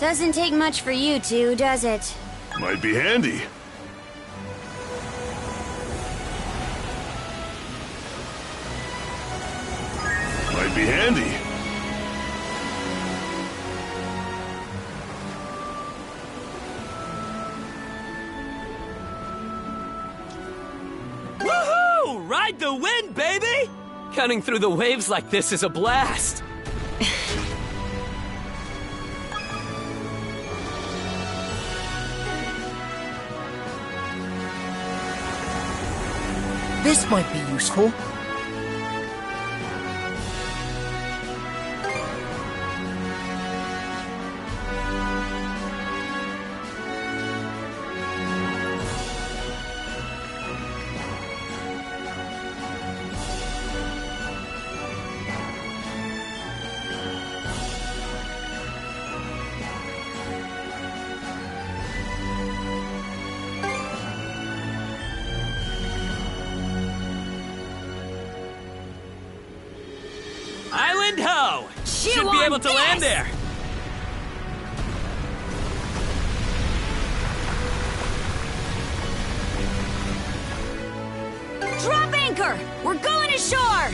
Doesn't take much for you two, does it? Might be handy. Might be handy. Woohoo! Ride the wind, baby! Cutting through the waves like this is a blast. This might be useful. Island ho! Should be able to land there. Drop anchor! We're going ashore!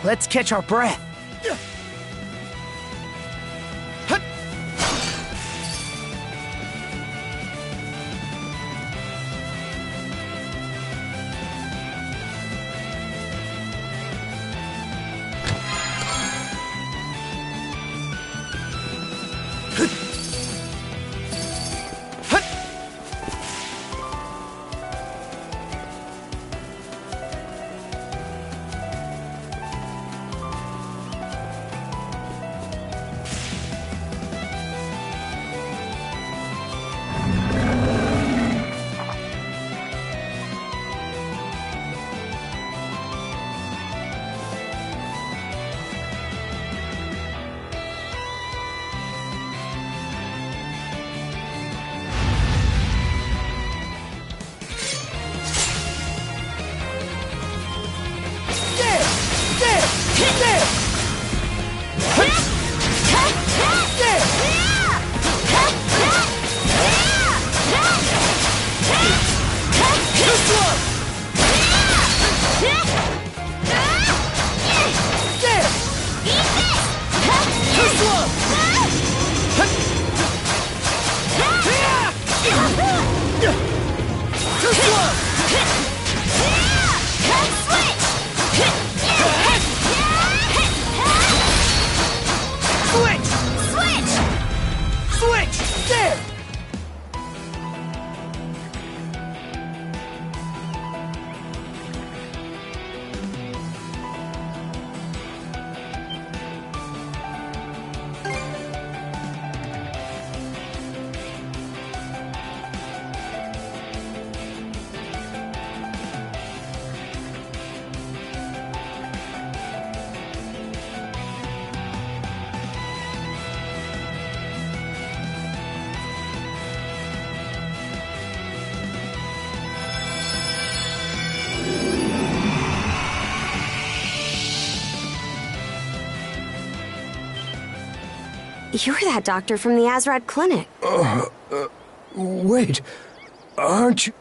Let's catch our breath. You're that doctor from the Azrad clinic. Wait. Aren't you...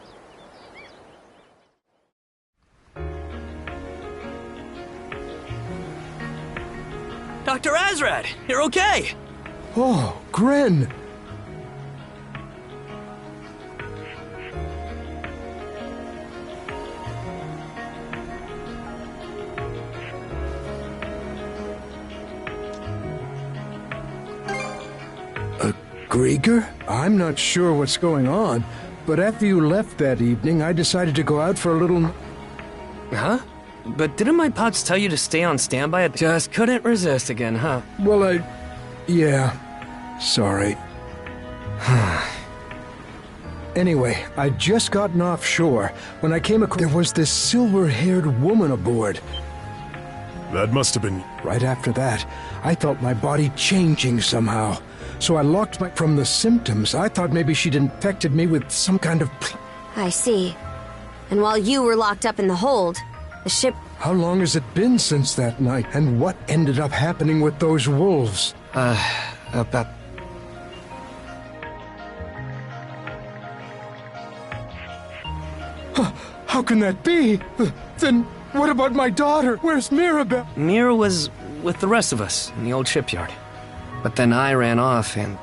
Dr. Azrad, you're okay! Oh, Gren! Grieger? I'm not sure what's going on, but after you left that evening, I decided to go out for a little... Huh? But didn't my pops tell you to stay on standby? I just couldn't resist again, huh? Well, yeah. Sorry. Anyway, I'd just gotten offshore when I came across... There was this silver-haired woman aboard. That must have been... Right after that, I felt my body changing somehow. So I locked my... From the symptoms, I thought maybe she'd infected me with some kind of... I see. And while you were locked up in the hold, the ship... How long has it been since that night? And what ended up happening with those wolves? About... How can that be? Then what about my daughter? Where's Mirabelle? Mira was with the rest of us in the old shipyard. But then I ran off, and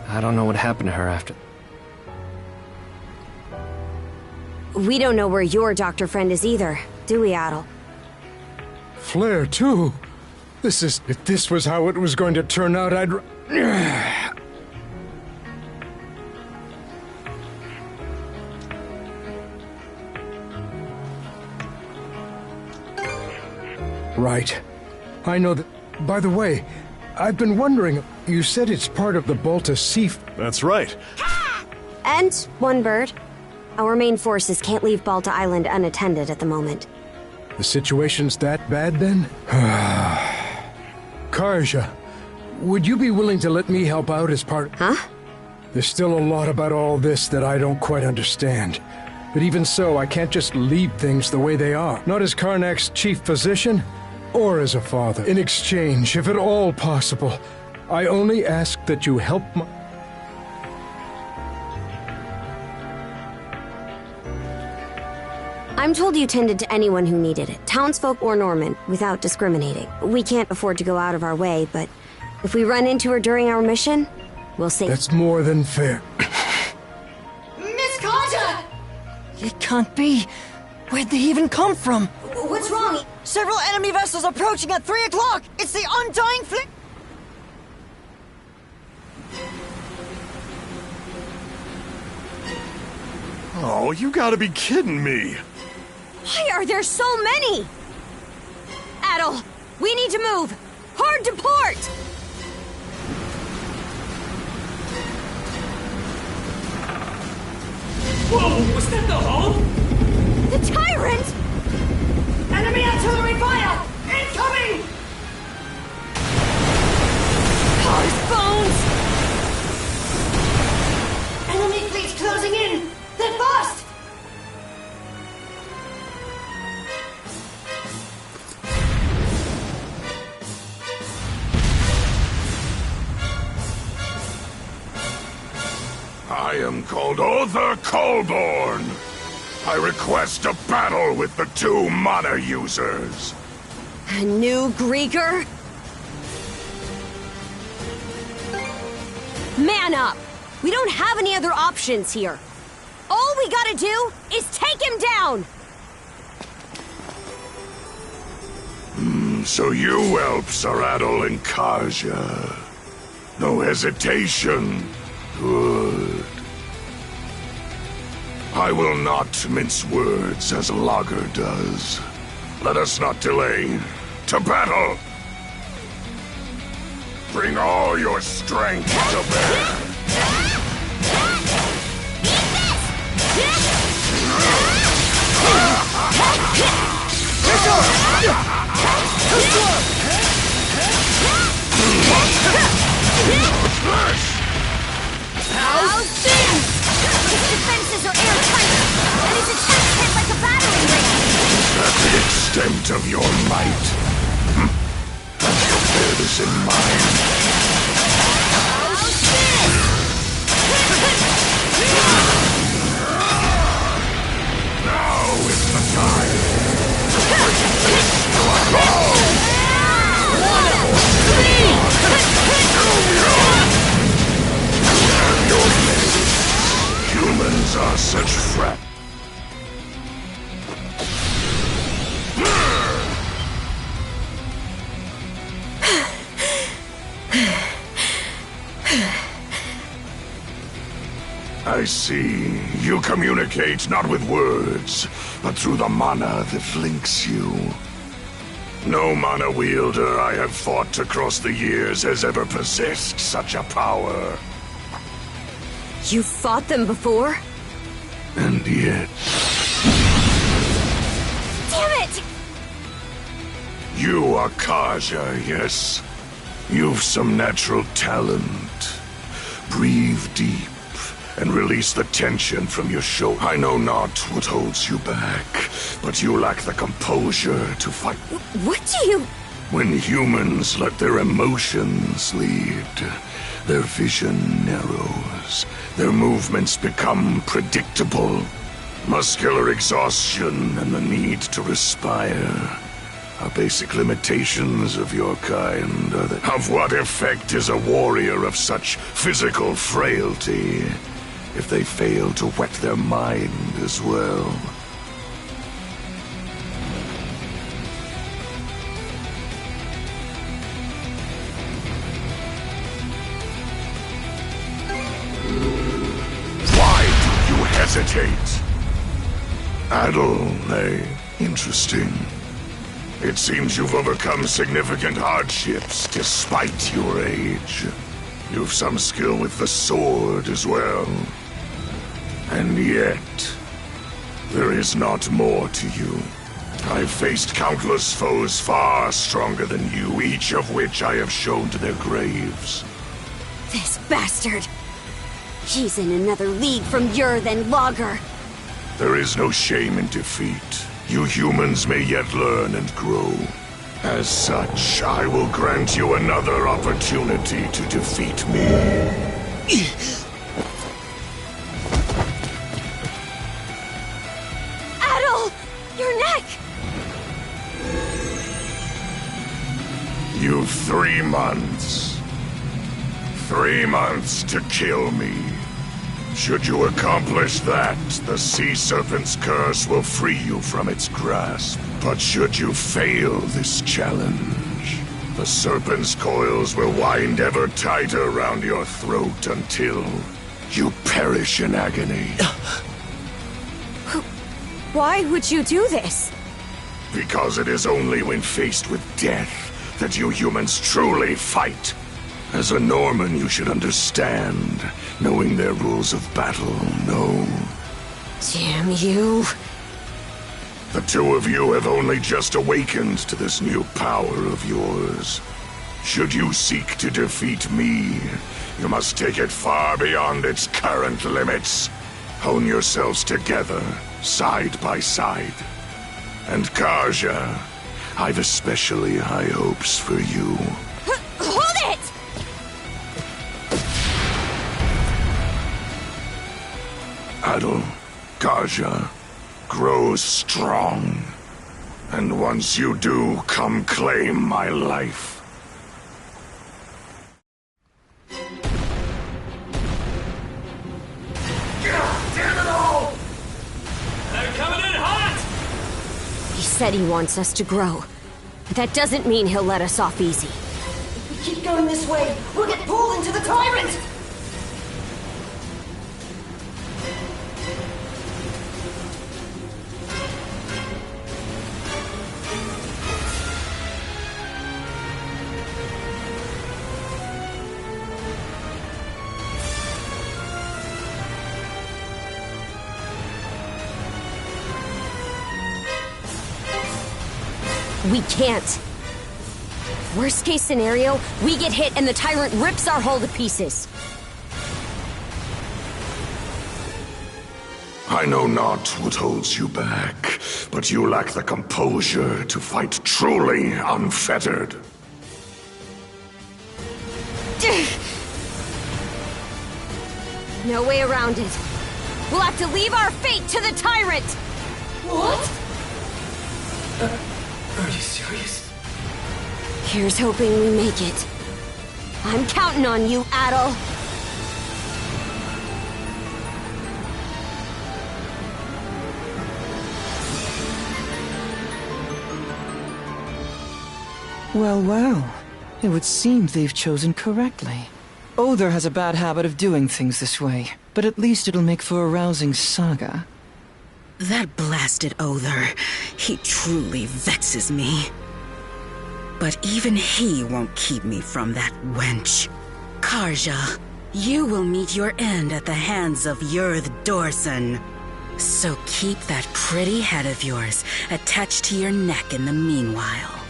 I don't know what happened to her after. We don't know where your doctor friend is either, do we, Adel? Flair, too. If this was how it was going to turn out, I'd... Right. I know that... By the way, I've been wondering, you said it's part of the Balta Sea... That's right. And one bird. Our main forces can't leave Balta Island unattended at the moment. The situation's that bad, then? Karja, would you be willing to let me help out as part... Huh? There's still a lot about all this that I don't quite understand. But even so, I can't just leave things the way they are. Not as Karnak's chief physician, or as a father. In exchange, if at all possible, I only ask that you help my... I'm told you tended to anyone who needed it, townsfolk or Norman, without discriminating. We can't afford to go out of our way, but if we run into her during our mission, we'll save. That's more than fair. Miss Carter! It can't be. Where'd they even come from? What's wrong? Several enemy vessels approaching at 3 o'clock! It's the Undying Fleet! Oh, you gotta be kidding me. Why are there so many? Adol, we need to move! Hard to port! Whoa, was that the hull? The Tyrant! Enemy artillery fire! Incoming! Cars, bones! Enemy fleet's closing in! They're fast! I am called Other Colborn. I request a battle with the 2 mana users. A new Grieger? Man up! We don't have any other options here. All we gotta do is take him down! So you whelps are Adol and Kaja. No hesitation. Good. I will not mince words as Lager does. Let us not delay. To battle! Bring all your strength to bear. How's this? His defenses are airtight, and his attacks hit like a battering ram. At the extent of your might. I shall bear this in mind. How's this? Now is the time. Go! Humans are such frat. I see. You communicate not with words, but through the mana that links you. No mana wielder I have fought across the years has ever possessed such a power. You fought them before? And yet... Damn it! You are Kaja, yes? You've some natural talent. Breathe deep and release the tension from your shoulder. I know not what holds you back, but you lack the composure to fight. What do you... When humans let their emotions lead, their vision narrows, their movements become predictable. Muscular exhaustion and the need to respire are basic limitations of your kind. Of what effect is a warrior of such physical frailty if they fail to whet their mind as well? Why do you hesitate? Adol, eh? Interesting. It seems you've overcome significant hardships despite your age. You've some skill with the sword as well. And yet, there is not more to you. I've faced countless foes far stronger than you, each of which I have shown to their graves. This bastard! He's in another league from Ur than Lager. There is no shame in defeat. You humans may yet learn and grow. As such, I will grant you another opportunity to defeat me. Adol! months. 3 months to kill me. Should you accomplish that, the Sea Serpent's curse will free you from its grasp. But should you fail this challenge, the Serpent's coils will wind ever tighter around your throat until you perish in agony. Why would you do this? Because it is only when faced with death that you humans truly fight. As a Norman, you should understand, knowing their rules of battle, no. Damn you. The two of you have only just awakened to this new power of yours. Should you seek to defeat me, you must take it far beyond its current limits. Hone yourselves together, side by side. And Karja, I've especially high hopes for you. Hold it! Adol, Karja, grow strong. And once you do, come claim my life. Damn it all! They're coming in hot! He said he wants us to grow. But that doesn't mean he'll let us off easy. If we keep going this way, we'll get pulled into the tyrant! We can't. Worst case scenario, we get hit and the tyrant rips our hull to pieces. I know not what holds you back, but you lack the composure to fight truly unfettered. No way around it. We'll have to leave our fate to the tyrant! What? Are you serious? Here's hoping we make it. I'm counting on you, Adol. Well, well. It would seem they've chosen correctly. Other has a bad habit of doing things this way, but at least it'll make for a rousing saga. That blasted Other, he truly vexes me. But even he won't keep me from that wench. Karja, you will meet your end at the hands of Yurth Dorson. So keep that pretty head of yours attached to your neck in the meanwhile.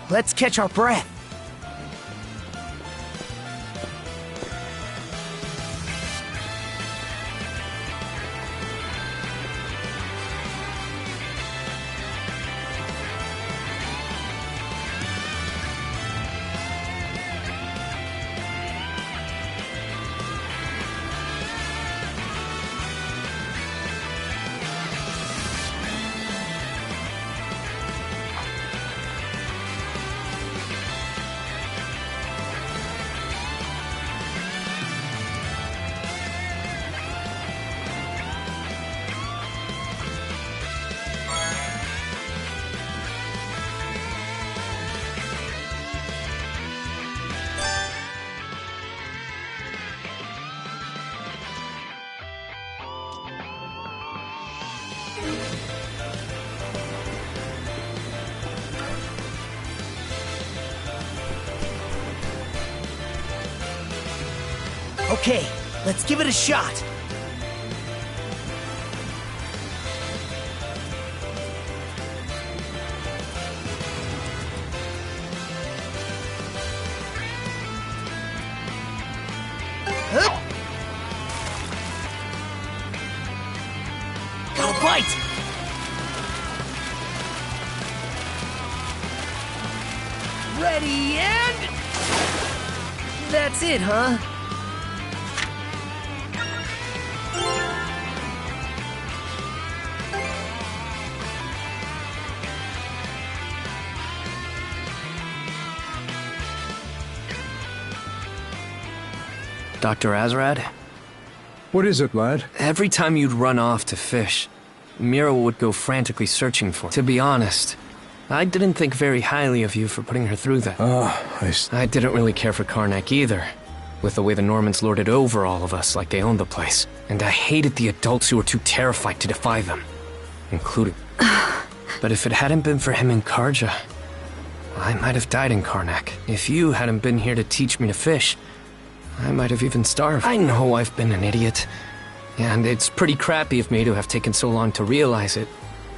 let's catch our breath. Okay, let's give it a shot. Hup. Gotta bite! Ready and... That's it, huh? Dr. Azrad? What is it, lad? Every time you'd run off to fish, Mira would go frantically searching for you. To be honest, I didn't think very highly of you for putting her through that. I didn't really care for Karnak either, with the way the Normans lorded over all of us like they owned the place. And I hated the adults who were too terrified to defy them, including... But if it hadn't been for him and Karja, I might have died in Karnak. If you hadn't been here to teach me to fish, I might have even starved. I know I've been an idiot, and it's pretty crappy of me to have taken so long to realize it.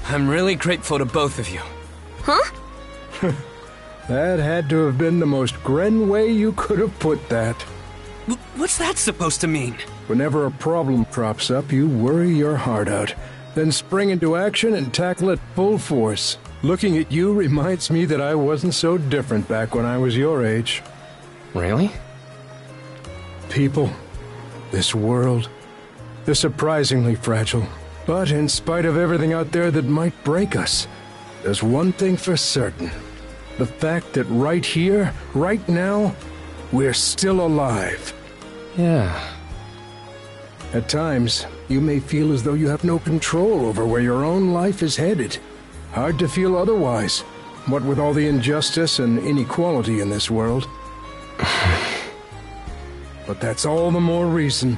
I'm really grateful to both of you. Huh? That had to have been the most Gren way you could have put that. What's that supposed to mean? Whenever a problem crops up, you worry your heart out, then spring into action and tackle it full force. Looking at you reminds me that I wasn't so different back when I was your age. Really? People, this world, they're surprisingly fragile. But in spite of everything out there that might break us, there's one thing for certain. The fact that right here, right now, we're still alive. Yeah. At times, you may feel as though you have no control over where your own life is headed. Hard to feel otherwise, what with all the injustice and inequality in this world. But that's all the more reason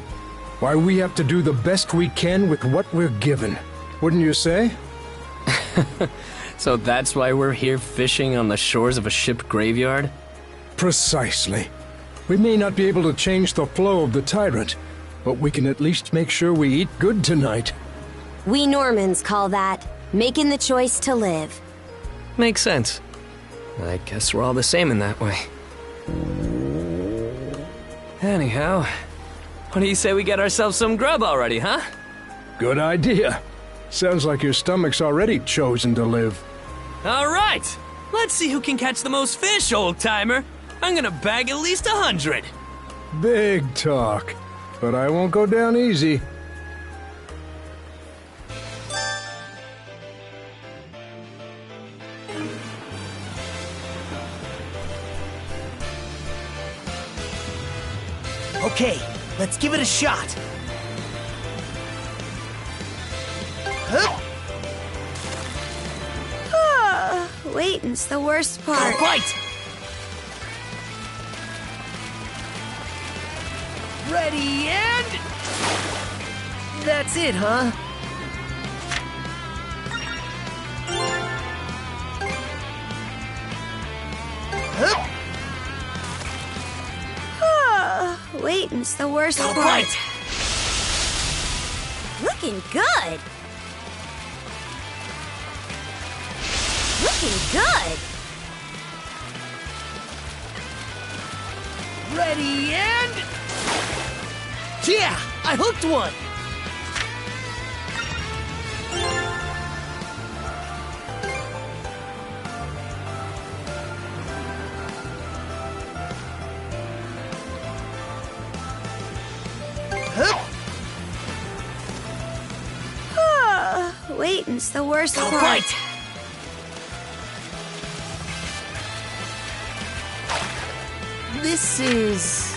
why we have to do the best we can with what we're given. Wouldn't you say? So that's why we're here fishing on the shores of a ship graveyard? Precisely. We may not be able to change the flow of the tyrant, but we can at least make sure we eat good tonight. We Normans call that making the choice to live. Makes sense. I guess we're all the same in that way. Anyhow, what do you say we get ourselves some grub already, huh? Good idea. Sounds like your stomach's already chosen to live. All right, let's see who can catch the most fish, old-timer. I'm gonna bag at least 100. Big talk, but I won't go down easy. Okay, let's give it a shot. Hup. Waiting's the worst part. Gotta bite! Ready and... That's it, huh? Hup. Waiting's the worst Gotta part. bite! Looking good. Looking good. Ready and... Yeah! I hooked one! Waiting's the worst part. Right. This is...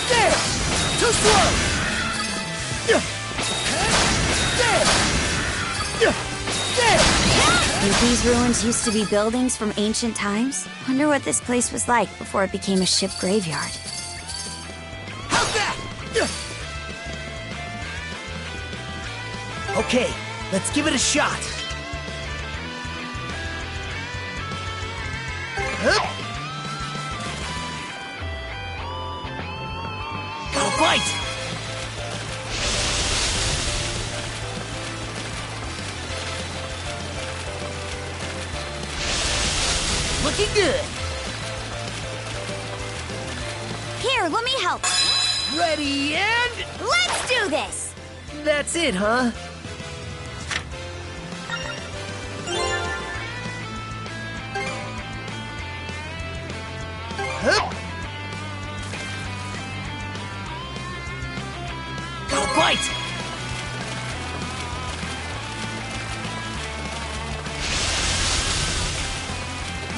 There! Too slow! Did these ruins used to be buildings from ancient times? Wonder what this place was like before it became a ship graveyard. How's that? Okay, let's give it a shot. All right. Looking good. Here, let me help. Ready and... Let's do this! That's it, huh? All right.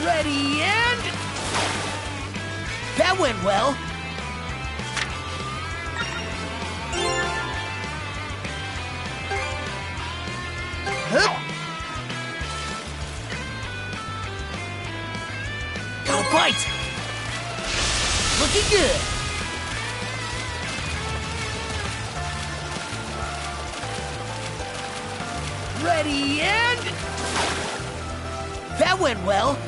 Ready and... That went well. All right. Looking good. Ready and... That went well.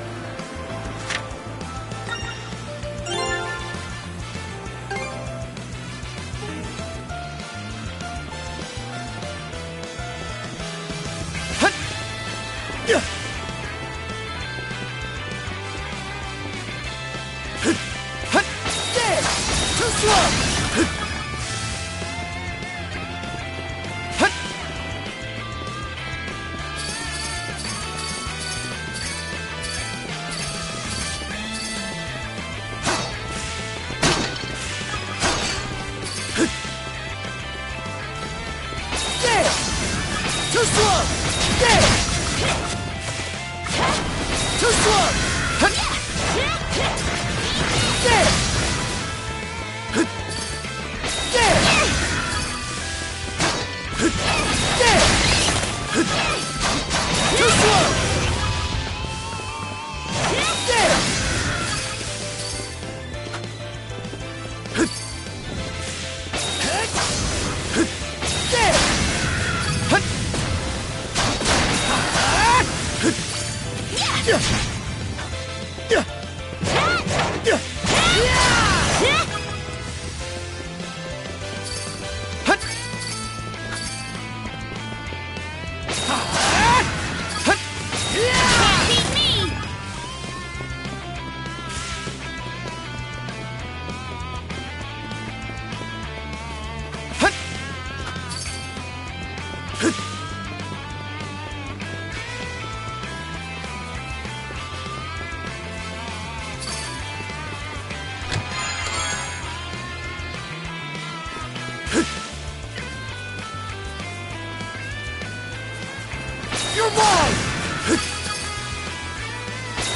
You're mine!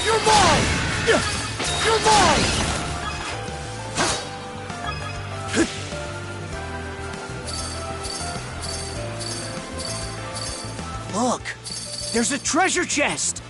You're mine! You're mine! Look! There's a treasure chest!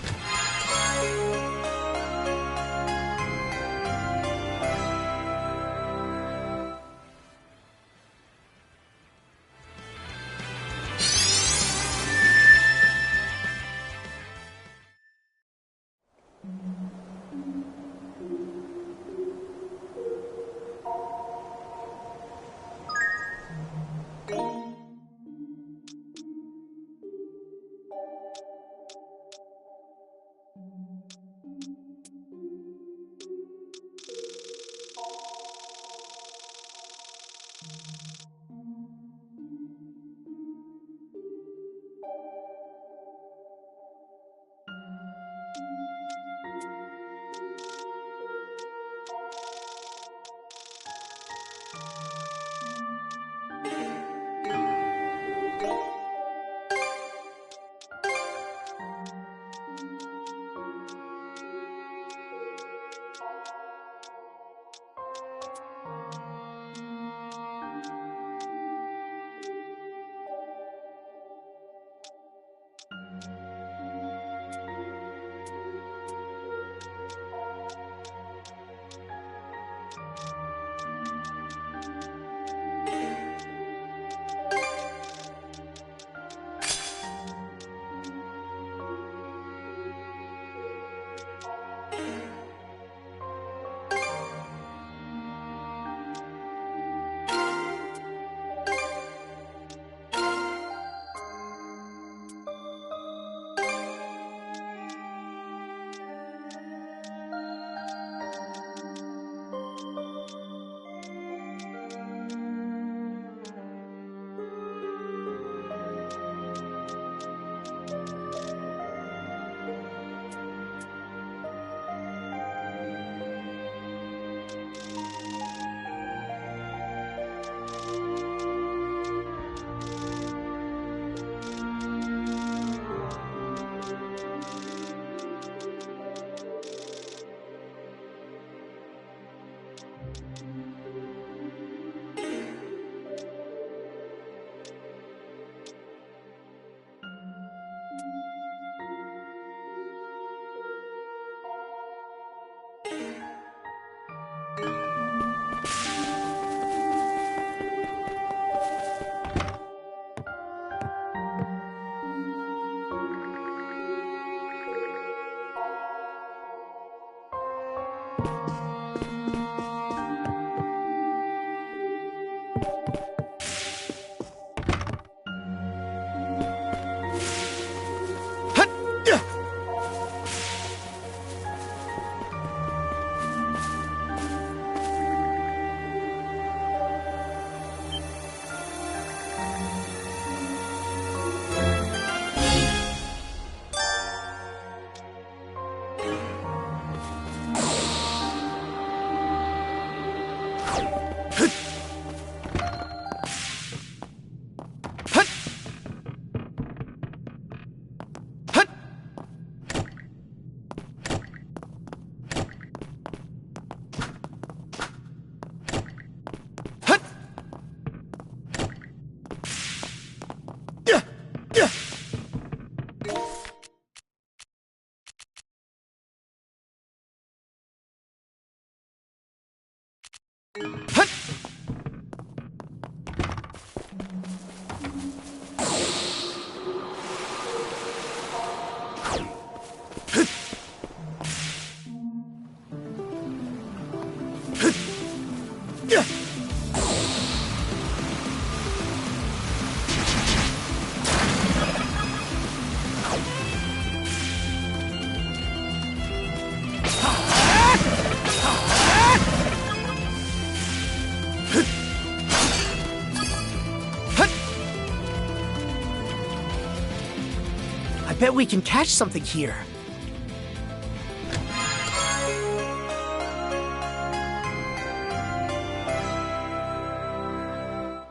I bet we can catch something here.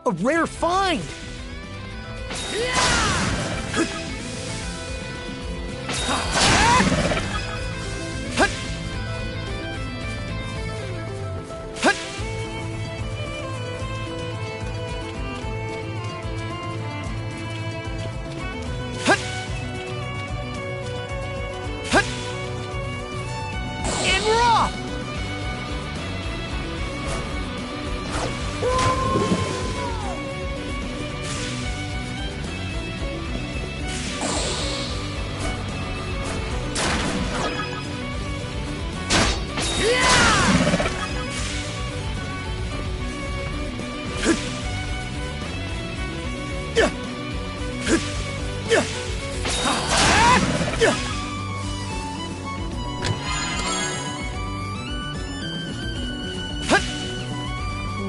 A rare find! And we're off!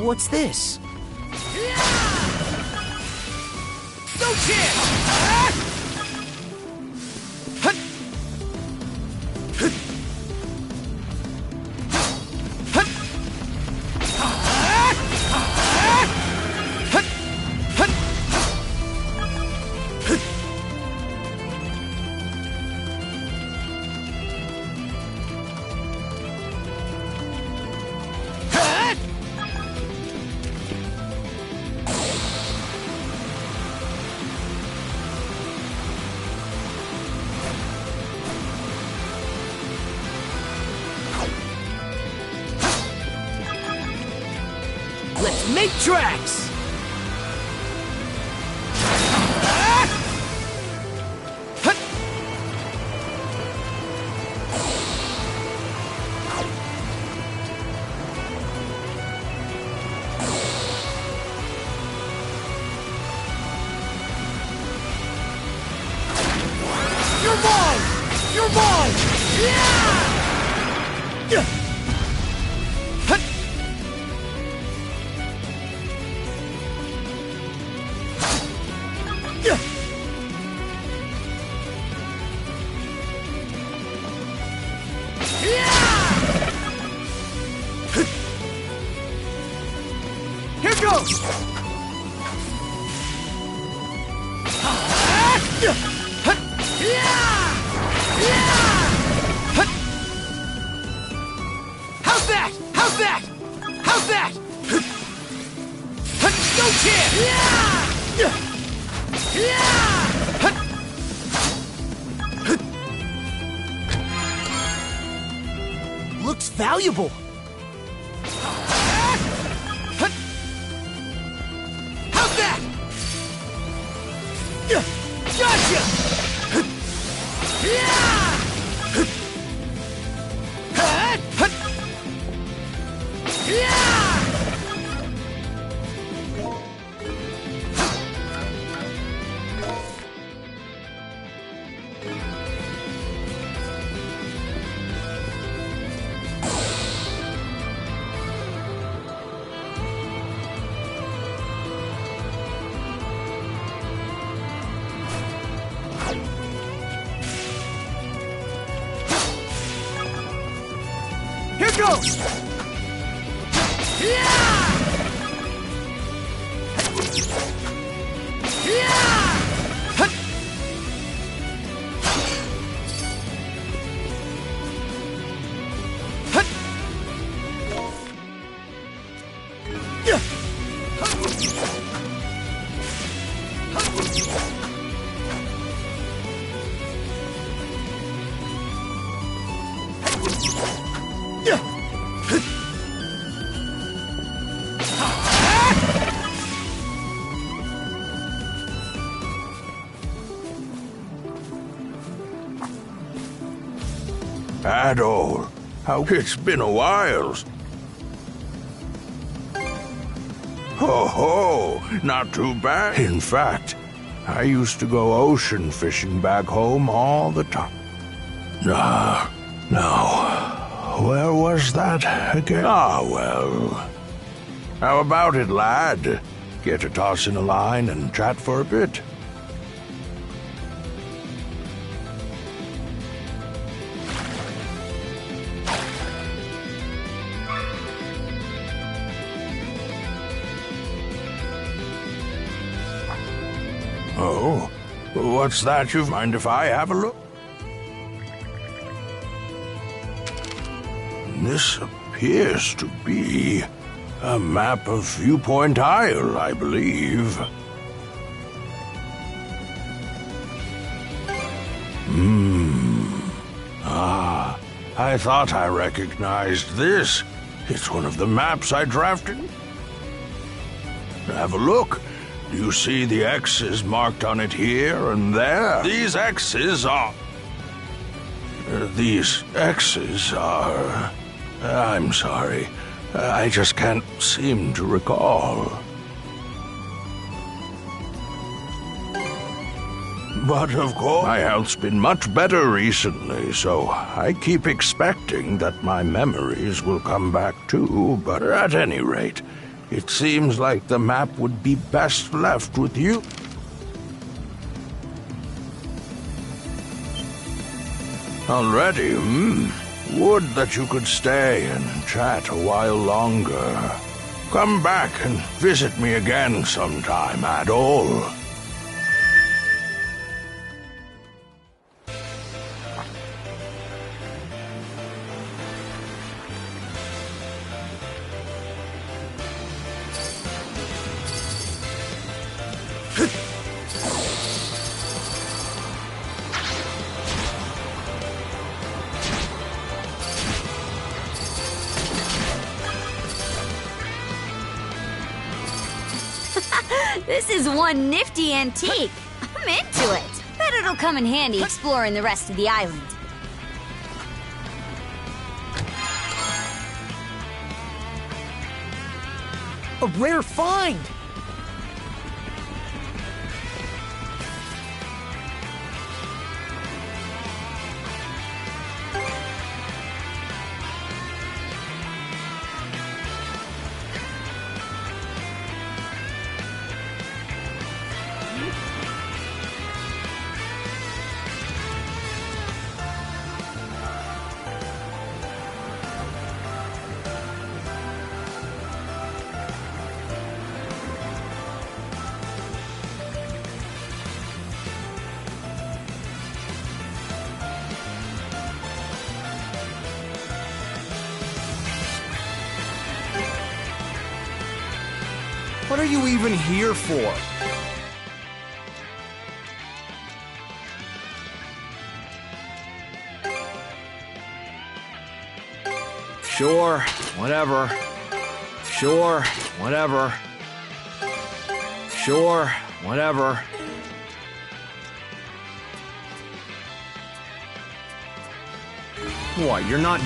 What's this? No chance! Let's make tracks! You're mine! You're mine! Yeah! Here goes! How's that? How's that? How's that? No chance! Looks valuable. How's that? Gotcha! go! Adol, how it's been a while. Ho ho, not too bad. In fact, I used to go ocean fishing back home all the time. Now, where was that again? Ah, well. How about it, lad? Get a toss in a line and chat for a bit. Oh, what's that? You mind if I have a look? This appears to be a map of Viewpoint Isle, I believe. Ah, I thought I recognized this. It's one of the maps I drafted. Have a look. Do you see the X's marked on it here and there? These X's are... I'm sorry. I just can't seem to recall. But of course, my health's been much better recently, so I keep expecting that my memories will come back too, but at any rate, it seems like the map would be best left with you. Already, Would that you could stay and chat a while longer. Come back and visit me again sometime, Adol. This is one nifty antique. I'm into it. Bet it'll come in handy exploring the rest of the island. A rare find! What are you even here for? Sure, whatever. Sure, whatever. Sure, whatever. What, you're not...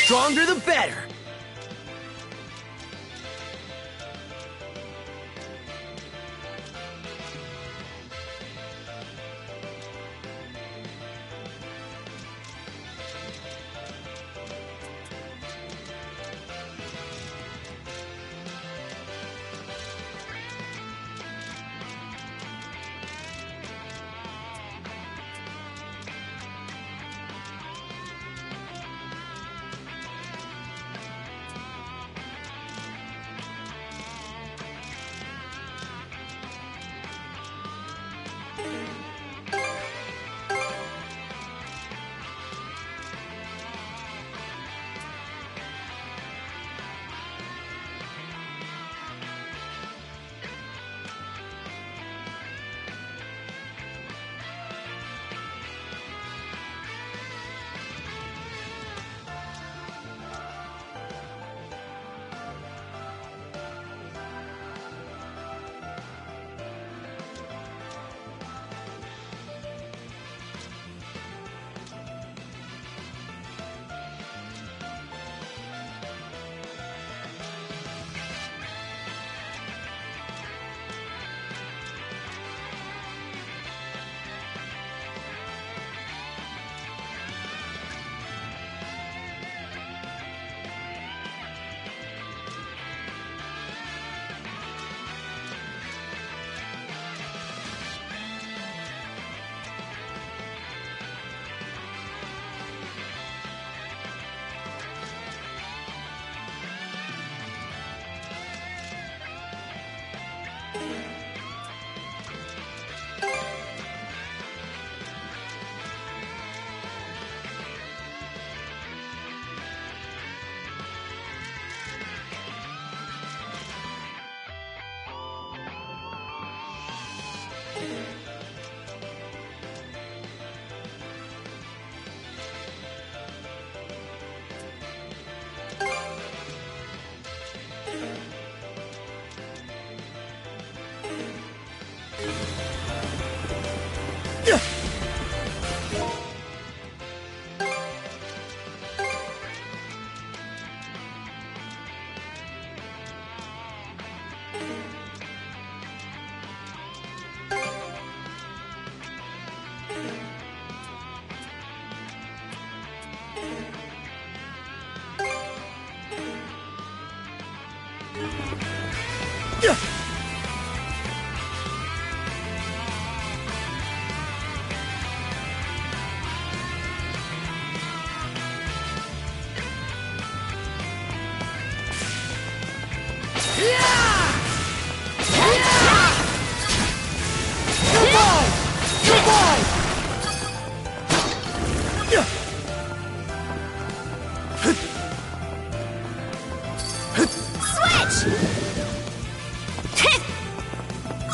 Stronger the better.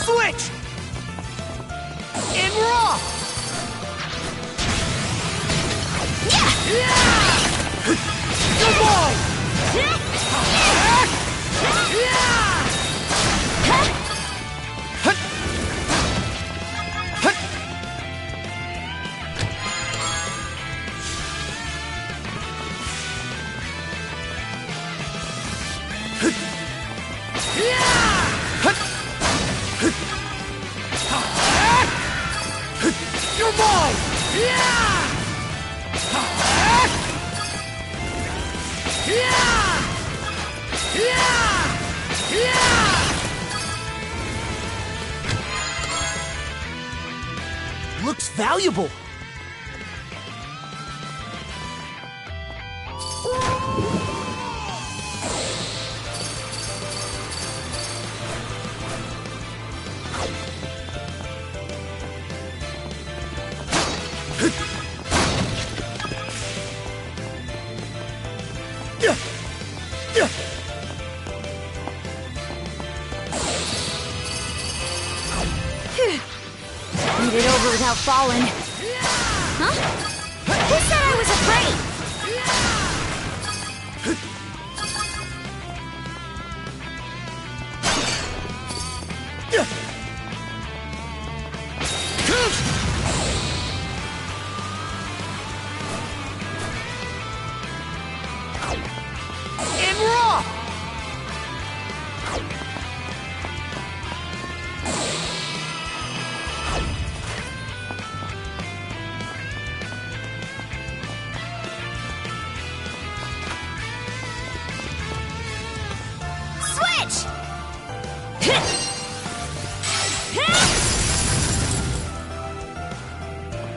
Switch! And raw! Good boy! Your boy! Looks valuable. Made it over without falling. Huh? Who said I was afraid? And raw! Switch!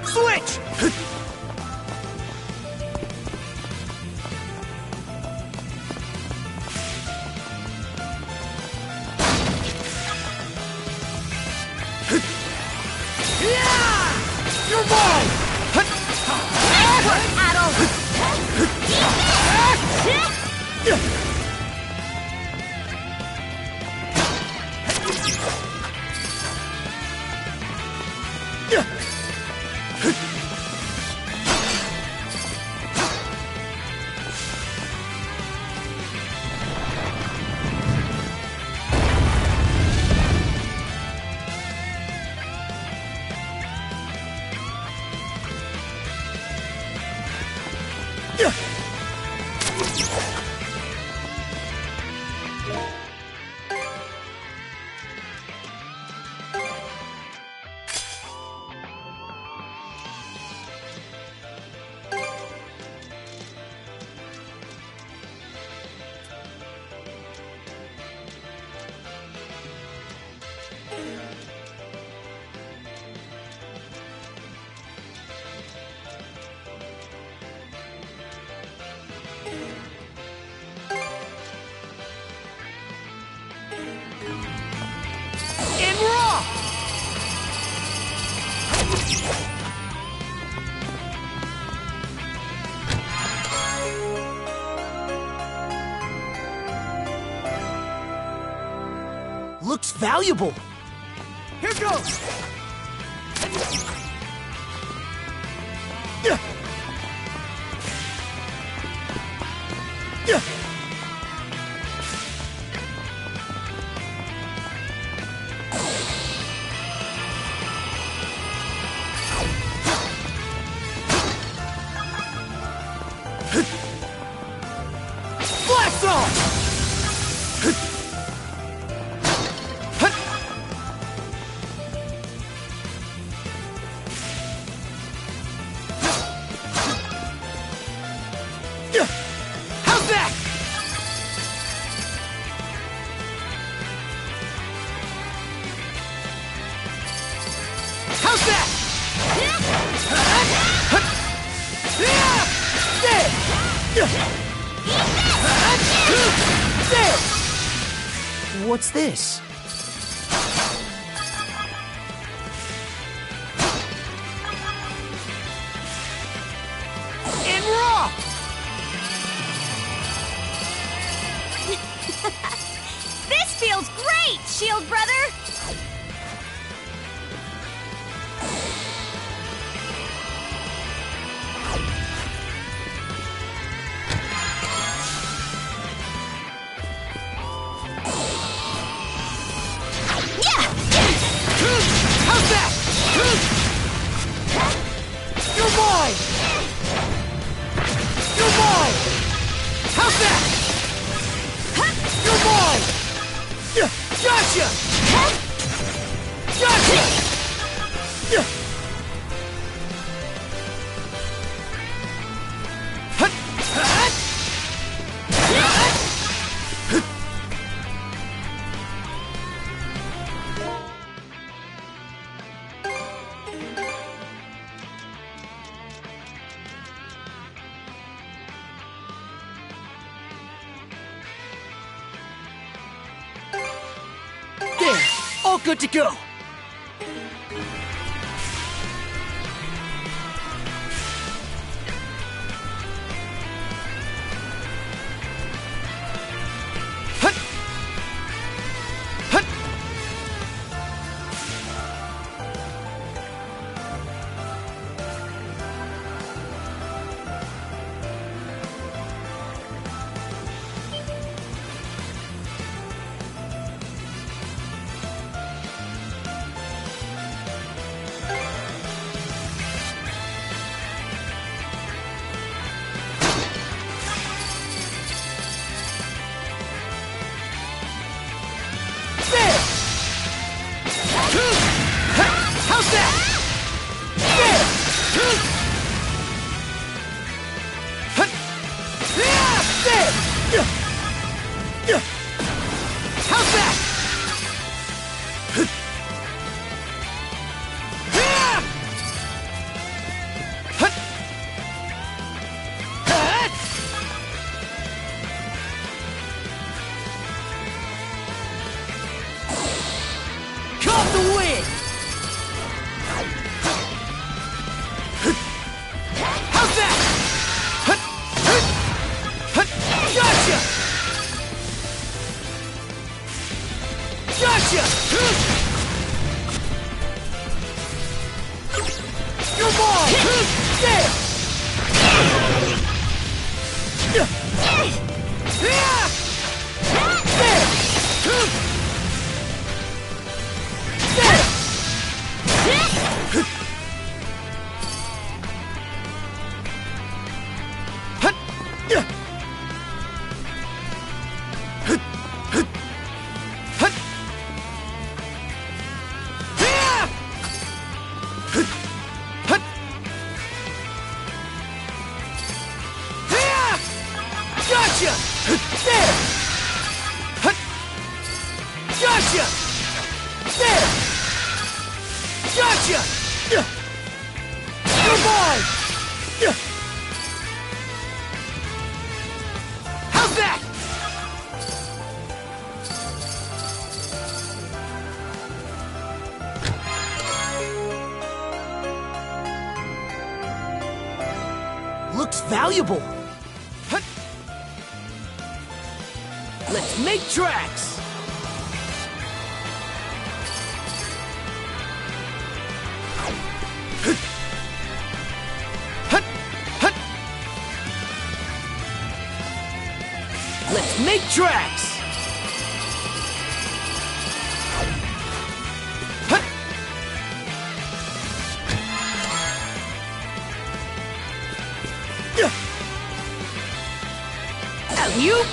Switch! Your boy! Nice work, Adol! And raw! Looks valuable. Here goes! Blast off! How's that? There! What's this? And raw! This feels great, Shield Brother! How's that? You're mine! You're mine! How's that? You're mine! Gotcha! Gotcha! There! All good to go! How's that? There! How's that? Caught the wind! How's that? Gotcha! Gotcha! You're mine! There! Gotcha! There! Gotcha! There! Gotcha! You're mine! How's that? Looks valuable. Let's make tracks! Let's make tracks! Alley-oop!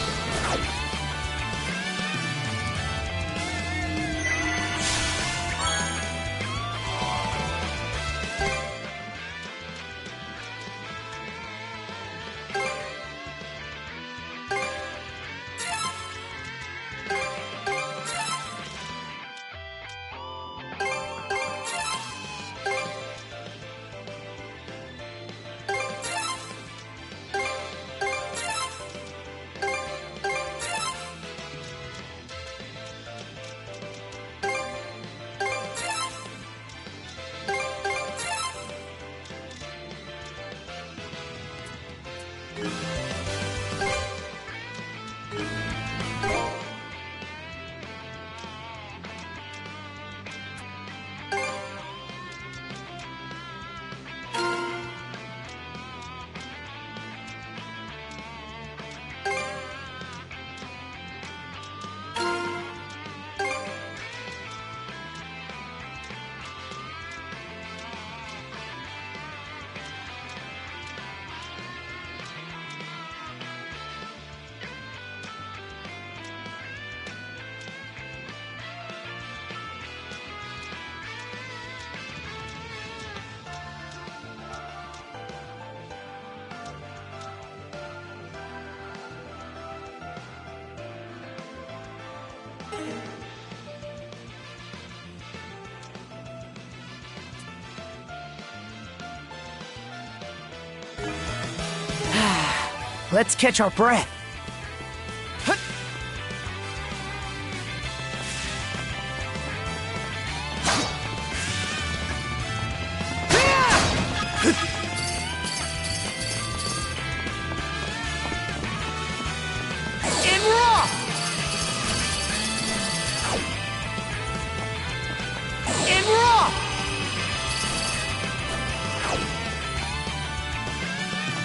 Let's catch our breath.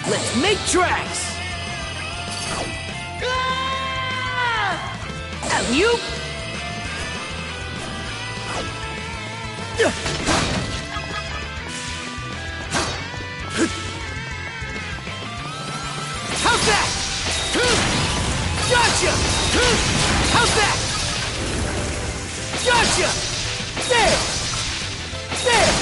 Let's make tracks! Alley-oop! How's that? Gotcha! How's that? Gotcha! There! There!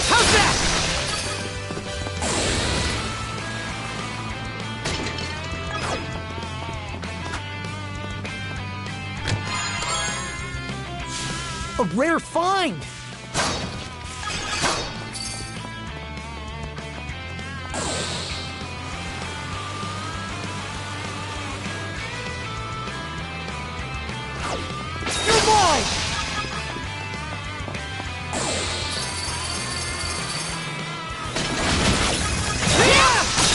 How's that? A rare find! You're mine!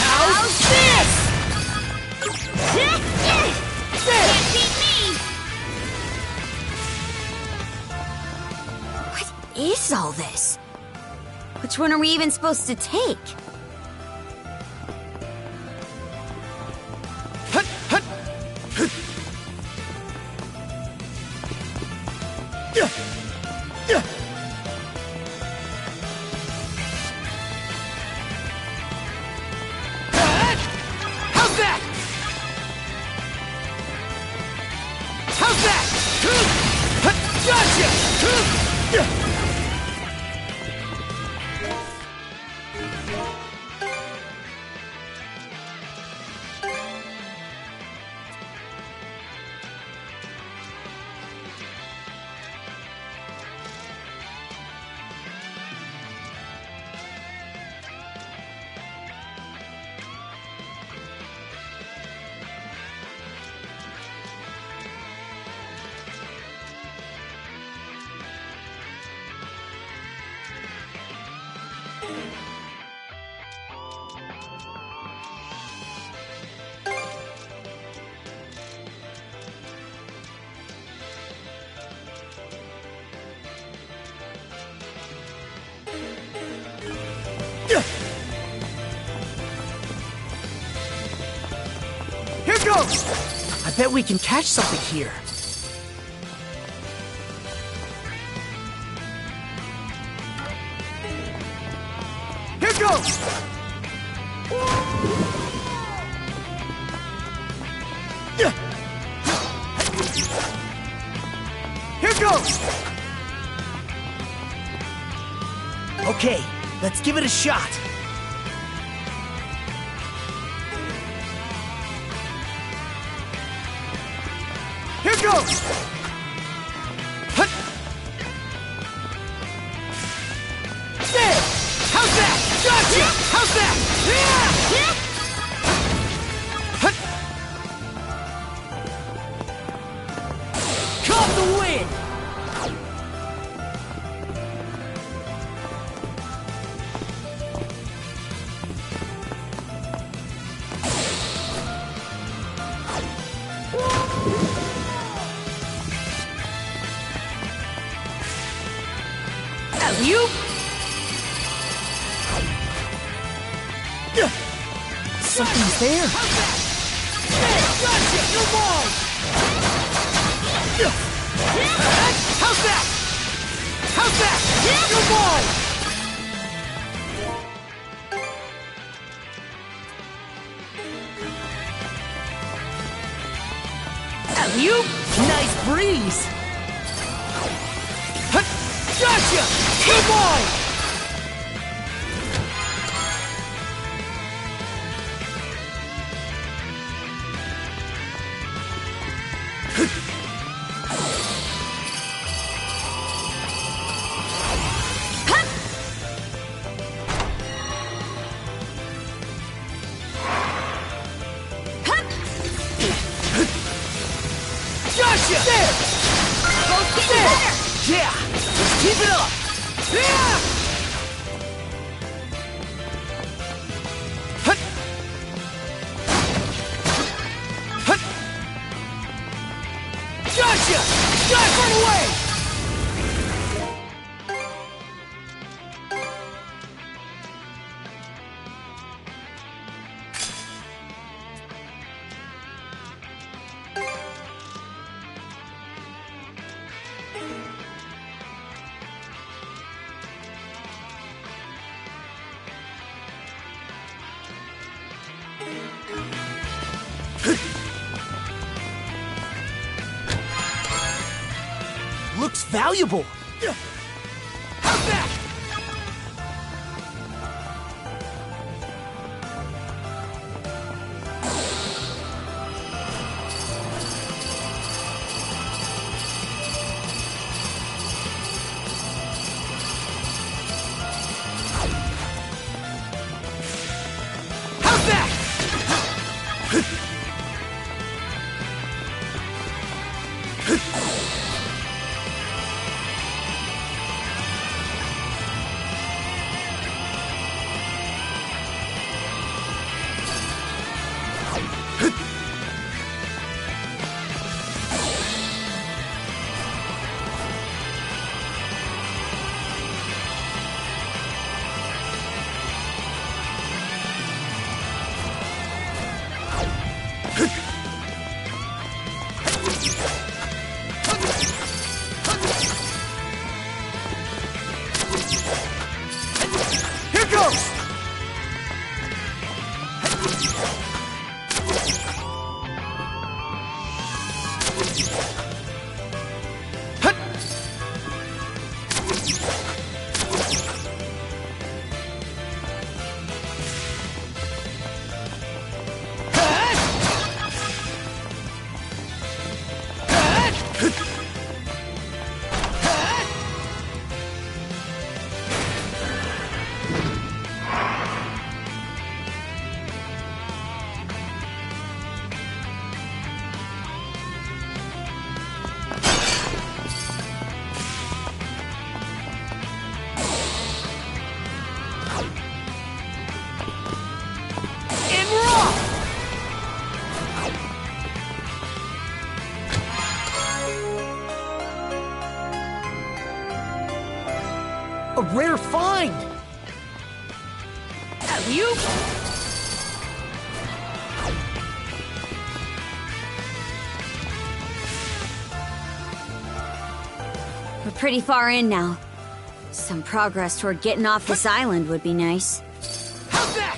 How's this? Can't beat me! What is all this? Which one are we even supposed to take? How's that? How's that? Gotcha! Here goes! I bet we can catch something here. Here goes! Here goes! Okay, let's give it a shot. Here goes! There! How's that? Gotcha! How's that? Caught the wind! Alley-oop! Something's there. Gotcha! You're mine! How's that? How's that? You're mine! Alley-oop! Nice breeze! Gotcha! You're mine! There! Both getting better! Yeah! Let's keep it up! Yeah! Gotcha! Dive right away! Looks valuable. How's that? How's that? Here goes! A rare find! Have you? We're pretty far in now. Some progress toward getting off this island would be nice. How's that?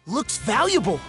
Looks valuable.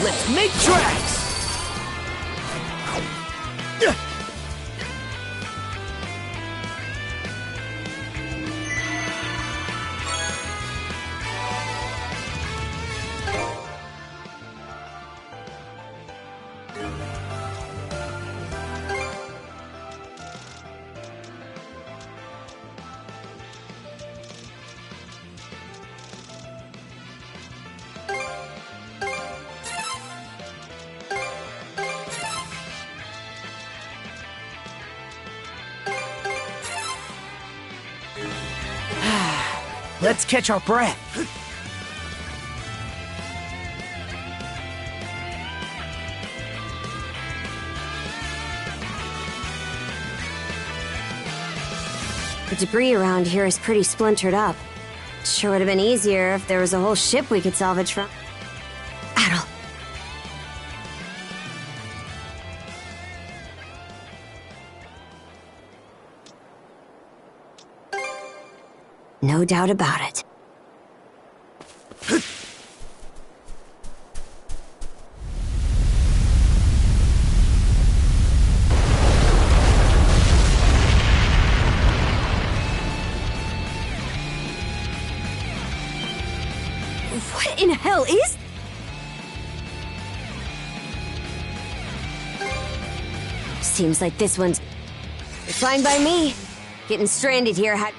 Let's make tracks! Let's catch our breath. The debris around here is pretty splintered up. Sure would have been easier if there was a whole ship we could salvage from. Adol. No doubt about it. What in hell is... Seems like this one's... Fine by me. Getting stranded here had...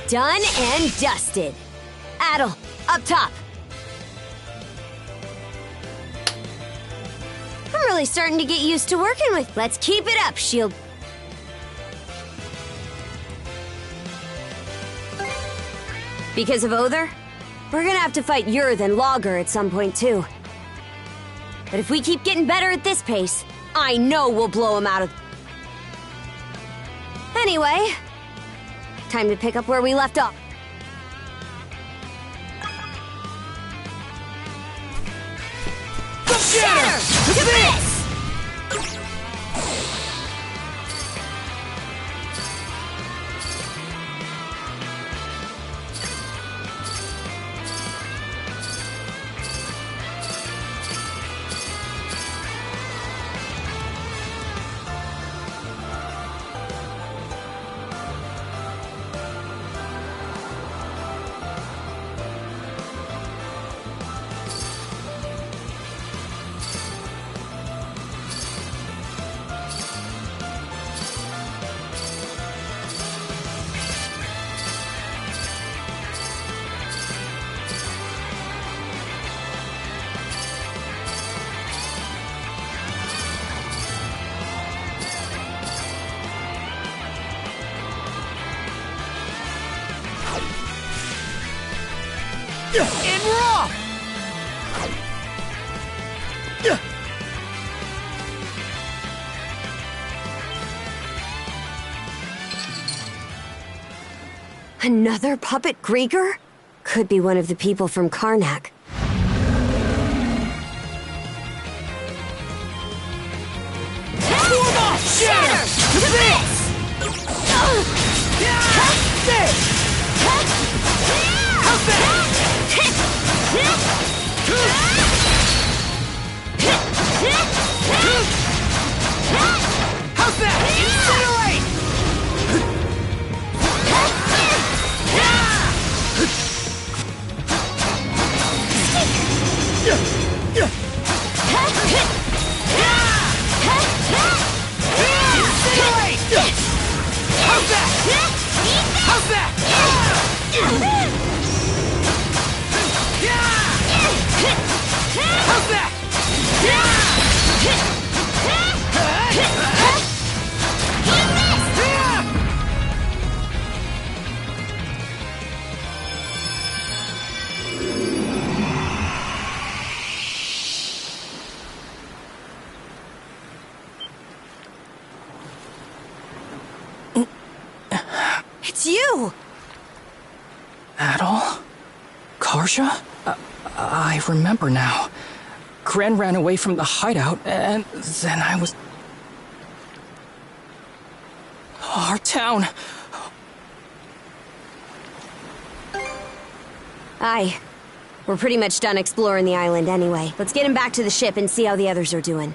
Done and dusted. Adel, up top. I'm really starting to get used to working with. Let's keep it up, Shield. Because of Other, we're gonna have to fight Yurth and Logger at some point too. But if we keep getting better at this pace, I know we'll blow him out of... Anyway, time to pick up where we left off. Shatter! To this! And we're off! Another puppet Grieger? Could be one of the people from Karnak. Shatter! To this! This! How's that? How's that? Incinerate! Incinerate! How's that? How's that? How's that? It's you! Adol? Karja? I remember now. Kren ran away from the hideout, and then I was... Our town! Aye. We're pretty much done exploring the island anyway. Let's get him back to the ship and see how the others are doing.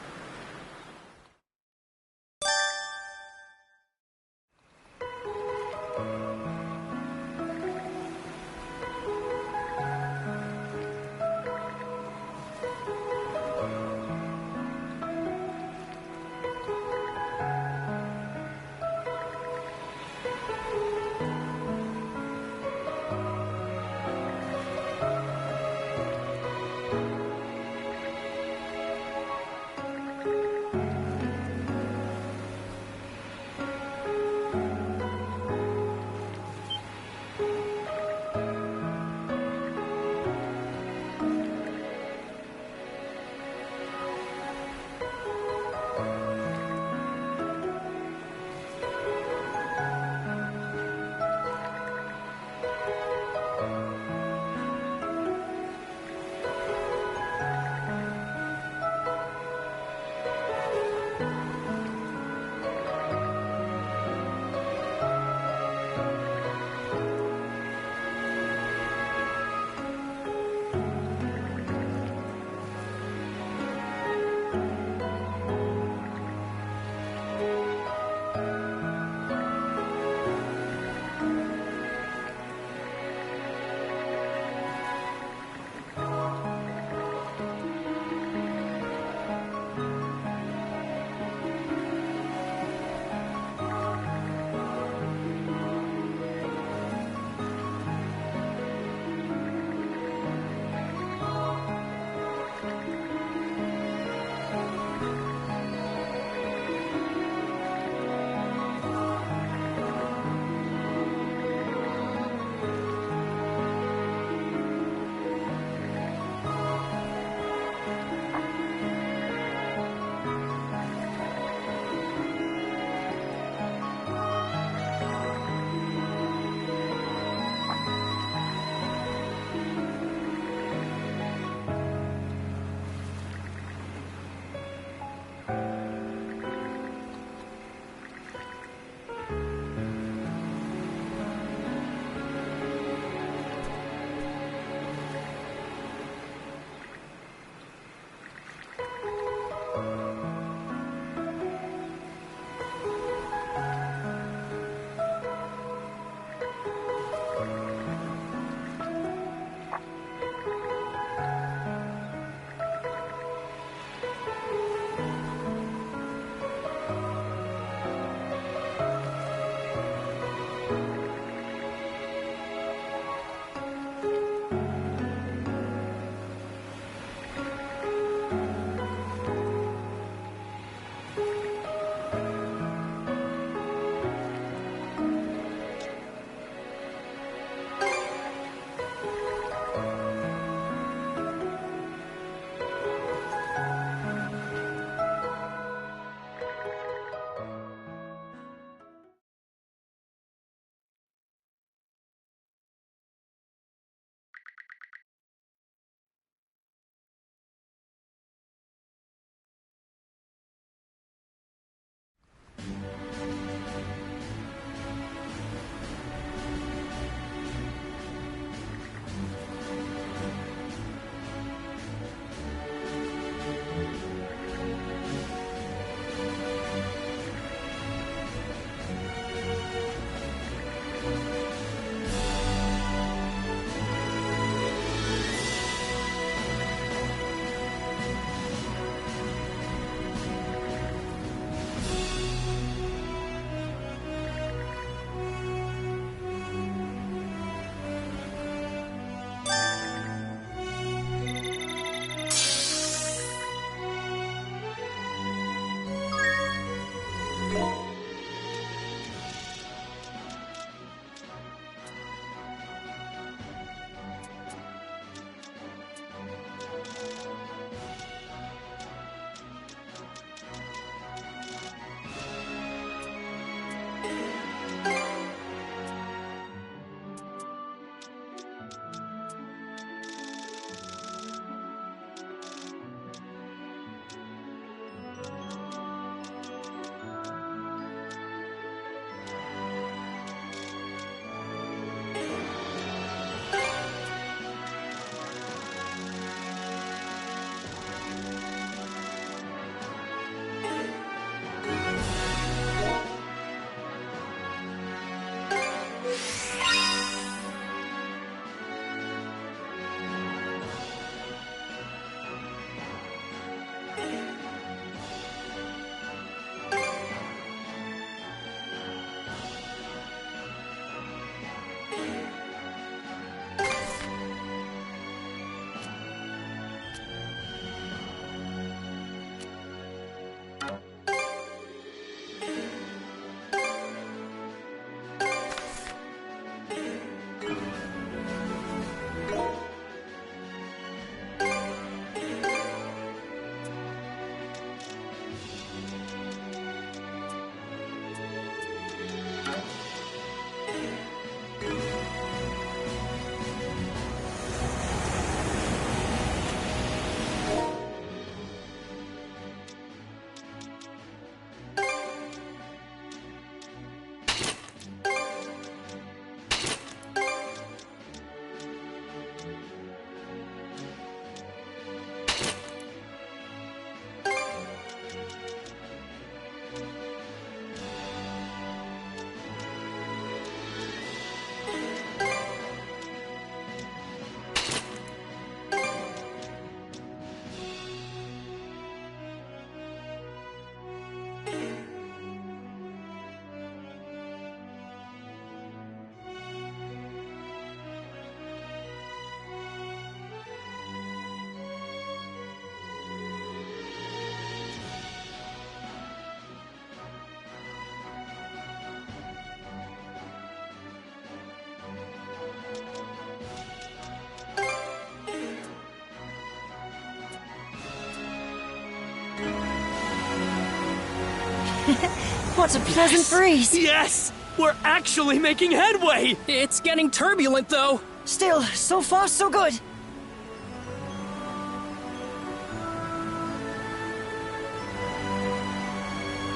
What a pleasant breeze! Yes! We're actually making headway! It's getting turbulent, though. Still, so far so good.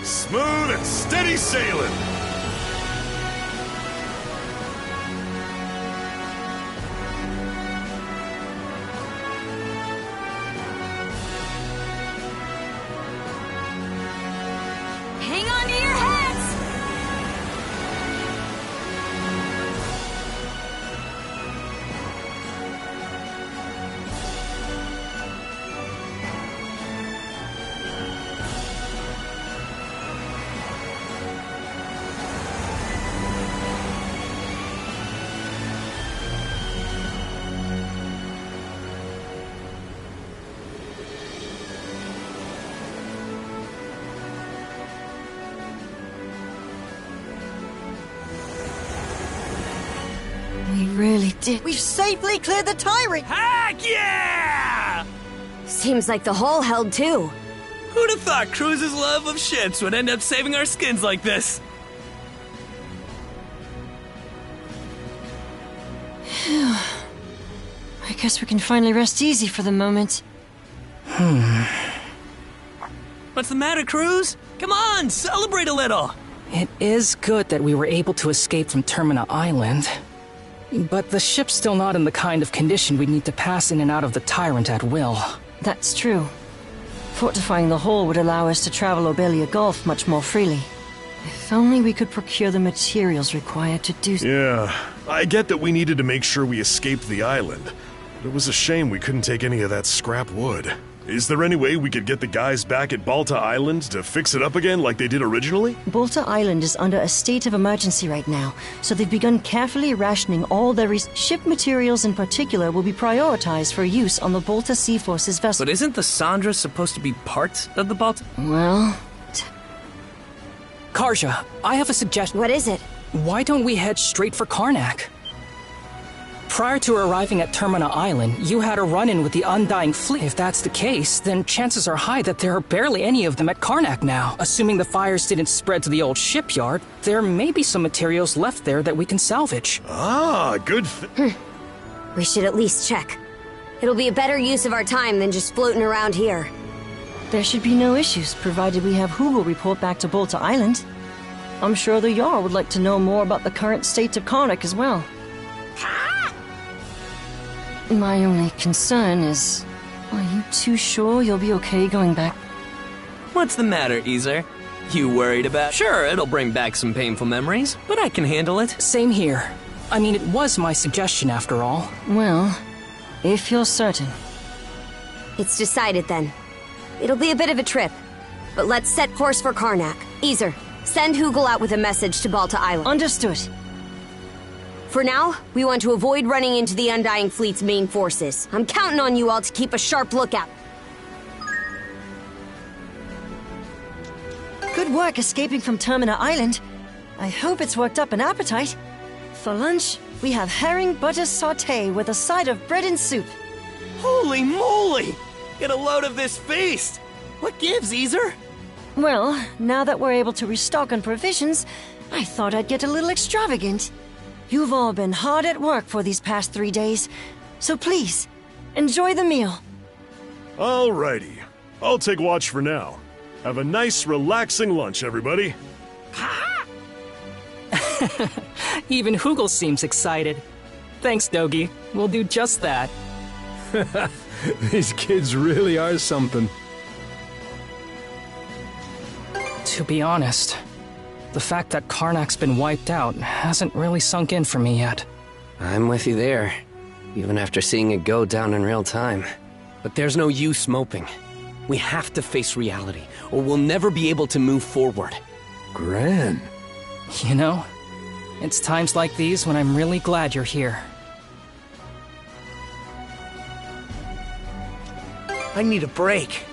Smooth and steady sailing. Hang on to your hats! We really did. We've safely cleared the tyrant! Heck yeah! Seems like the hole held too. Who'd have thought Cruz's love of ships would end up saving our skins like this? Phew. I guess we can finally rest easy for the moment. What's the matter, Cruz? Come on, celebrate a little! It is good that we were able to escape from Termina Island. But the ship's still not in the kind of condition we'd need to pass in and out of the Tyrant at will. That's true. Fortifying the hull would allow us to travel Obelia Gulf much more freely. If only we could procure the materials required to do so. Yeah, I get that we needed to make sure we escaped the island. But it was a shame we couldn't take any of that scrap wood. Is there any way we could get the guys back at Balta Island to fix it up again like they did originally? Balta Island is under a state of emergency right now, so they've begun carefully rationing all their ship materials in particular will be prioritized for use on the Balta Sea Force's vessel. But isn't the Sandra supposed to be part of the Balta? Well... Karja, I have a suggestion. What is it? Why don't we head straight for Karnak? Prior to arriving at Termina Island, you had a run-in with the Undying Fleet. If that's the case, then chances are high that there are barely any of them at Karnak now. Assuming the fires didn't spread to the old shipyard, there may be some materials left there that we can salvage. Ah, good We should at least check. It'll be a better use of our time than just floating around here. There should be no issues, provided we have Hugel report back to Balta Island. I'm sure the Jarl would like to know more about the current state of Karnak as well. My only concern is, are you too sure you'll be okay going back? What's the matter, Easer? You worried about? Sure, it'll bring back some painful memories, but I can handle it. Same here. I mean, it was my suggestion after all. Well, if you're certain. It's decided then. It'll be a bit of a trip, but let's set course for Karnak. Easer, send Hugel out with a message to Balta Island. Understood. For now, we want to avoid running into the Undying Fleet's main forces. I'm counting on you all to keep a sharp lookout. Good work escaping from Termina Island. I hope it's worked up an appetite. For lunch, we have herring butter sauté with a side of bread and soup. Holy moly! Get a load of this feast! What gives, Easer? Well, now that we're able to restock on provisions, I thought I'd get a little extravagant. You've all been hard at work for these past 3 days, so please, enjoy the meal. Alrighty. I'll take watch for now. Have a nice, relaxing lunch, everybody. Even Hugel seems excited. Thanks, Dogi. We'll do just that. These kids really are something. To be honest, the fact that Karnak's been wiped out hasn't really sunk in for me yet. I'm with you there, even after seeing it go down in real time. But there's no use moping. We have to face reality, or we'll never be able to move forward. Gran. You know, it's times like these when I'm really glad you're here. I need a break.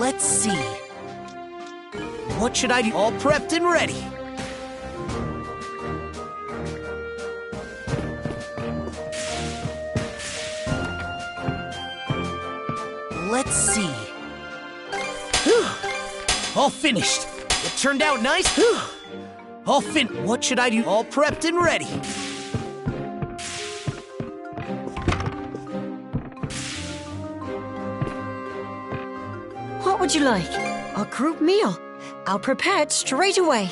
Let's see. What should I do? All prepped and ready. Let's see. All finished. It turned out nice. All What should I do? All prepped and ready. What would you like? A group meal. I'll prepare it straight away.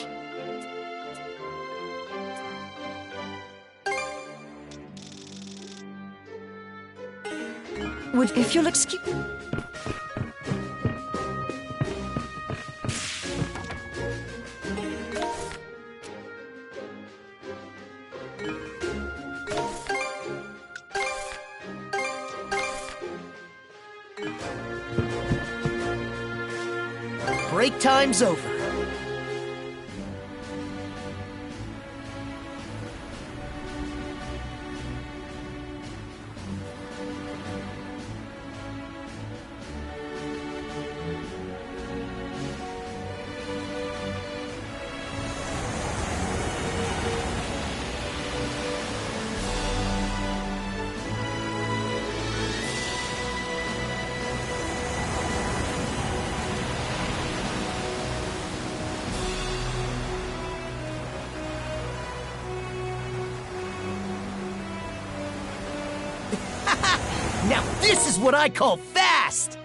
If you'll excuse... Break time's over. Now this is what I call fast!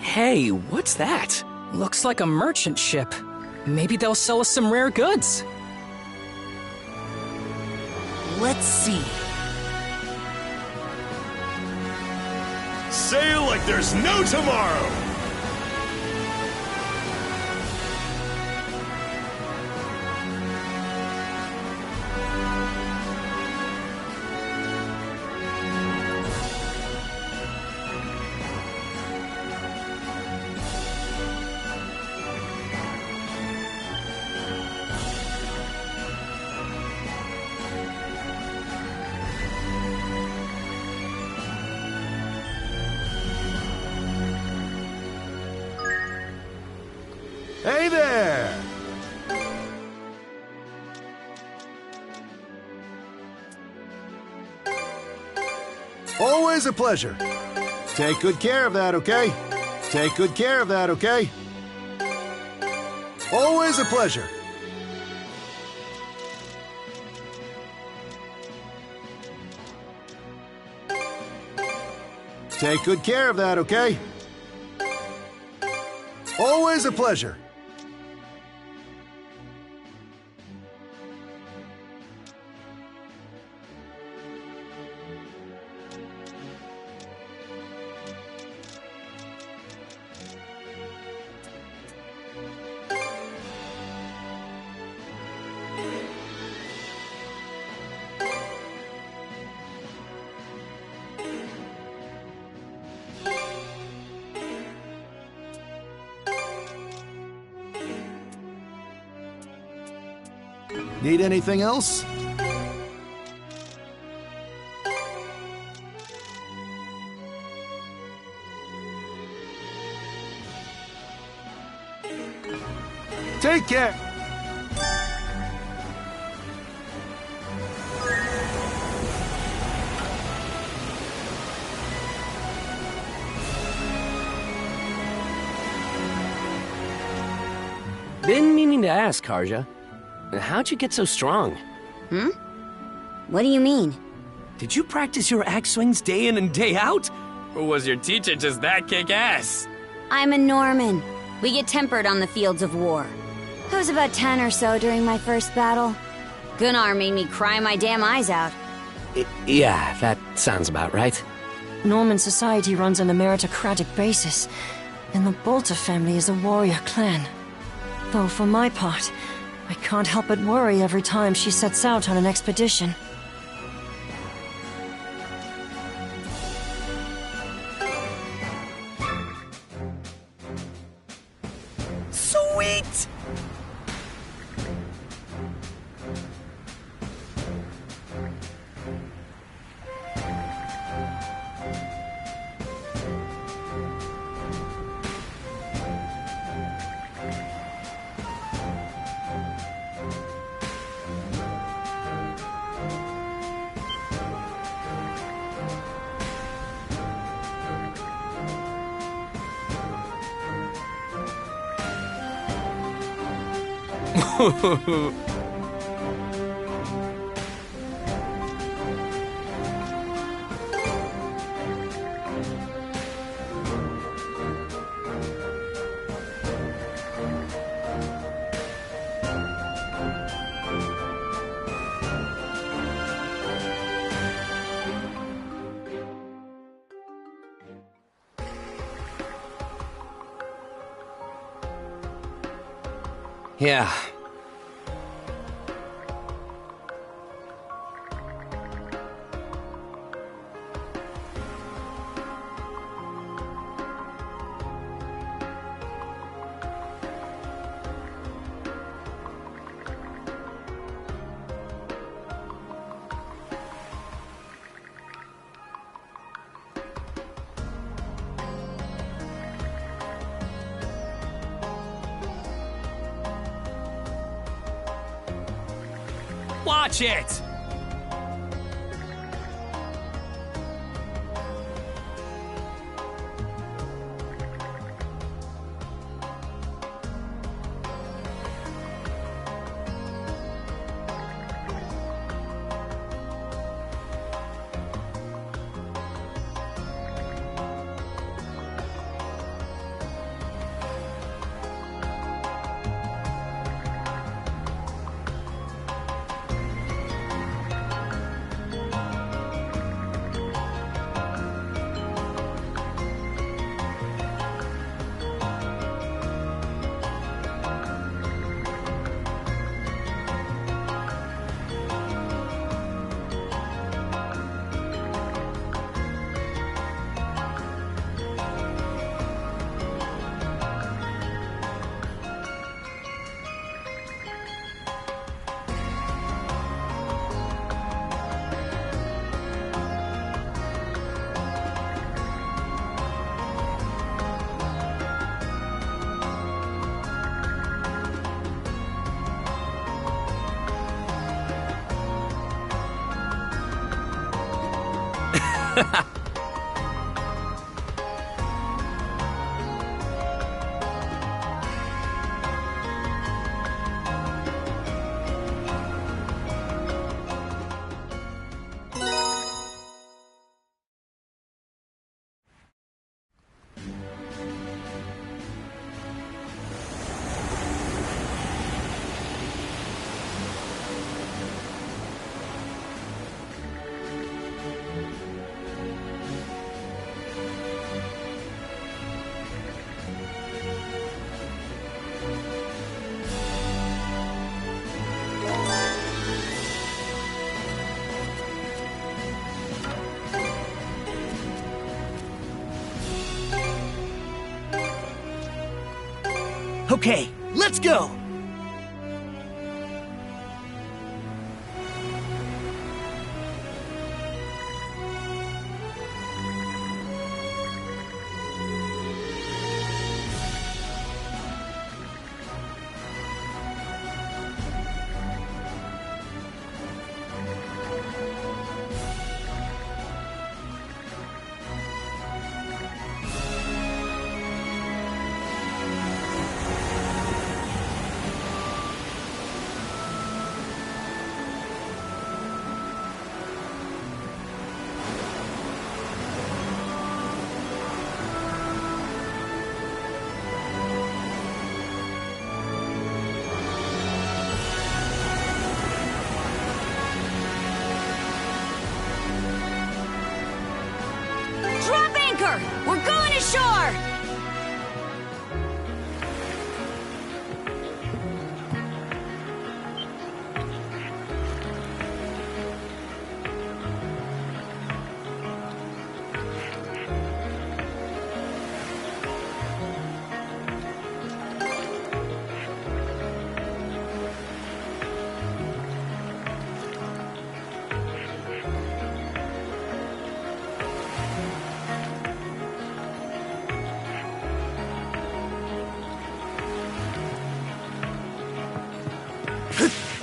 Hey, what's that? Looks like a merchant ship. Maybe they'll sell us some rare goods. Let's see. Sail like there's no tomorrow! Hey there! Always a pleasure. Take good care of that, okay? Take good care of that, okay? Always a pleasure. Take good care of that, okay? Always a pleasure. Need anything else? Take care. Been meaning to ask, Karja. How'd you get so strong? What do you mean? Did you practice your axe swings day in and day out? Or was your teacher just that kick-ass? I'm a Norman. We get tempered on the fields of war. I was about 10 or so during my first battle. Gunnar made me cry my damn eyes out. Yeah, that sounds about right. Norman society runs on a meritocratic basis, and the Bolter family is a warrior clan. Though for my part, I can't help but worry every time she sets out on an expedition. Sweet! Yeah. Watch it! Okay, let's go!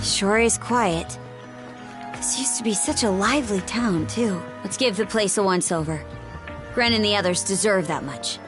Sure is quiet. This used to be such a lively town, too. Let's give the place a once-over. Gren and the others deserve that much.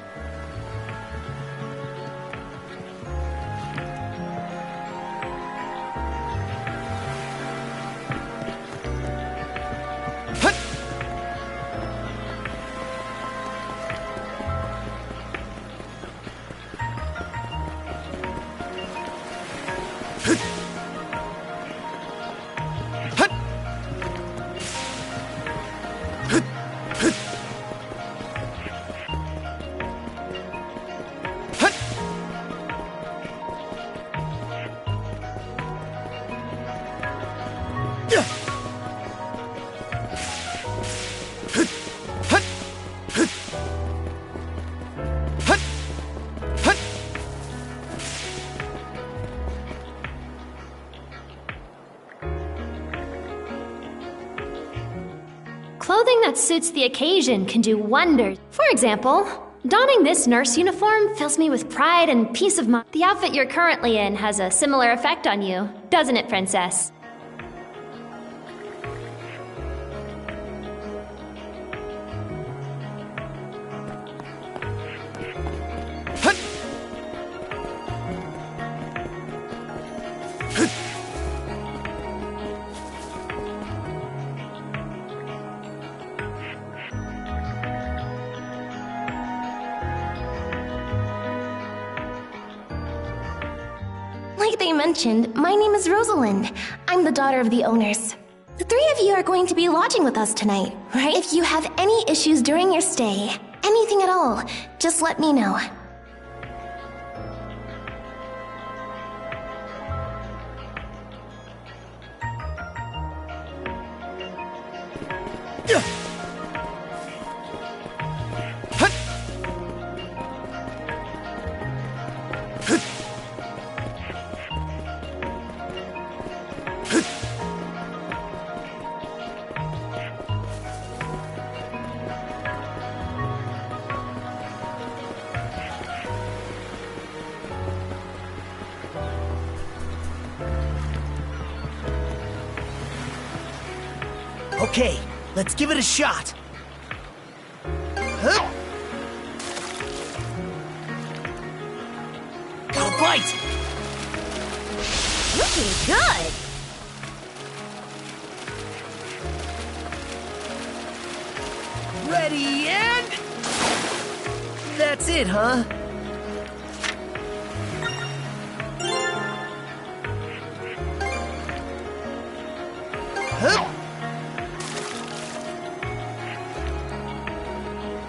Clothing that suits the occasion can do wonders. For example, donning this nurse uniform fills me with pride and peace of mind. The outfit you're currently in has a similar effect on you, doesn't it, Princess? Like they mentioned, my name is Rosalind. I'm the daughter of the owners. The three of you are going to be lodging with us tonight, right? If you have any issues during your stay, anything at all, just let me know. Okay, let's give it a shot. Huh? Got a bite! Looking good! Ready and... That's it, huh? Huh?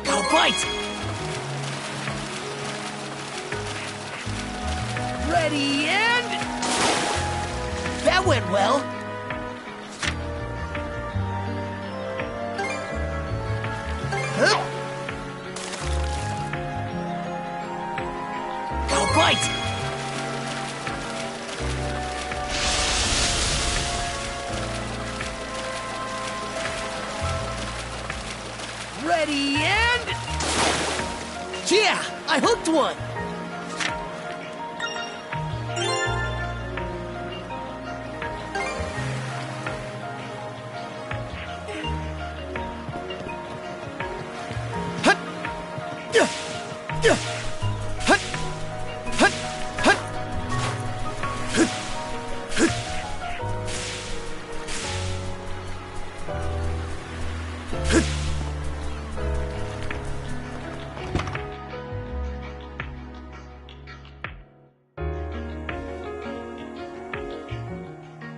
Got a bite! Ready and... That went well. Huh? Got a bite! Ready and... Yeah! I hooked one!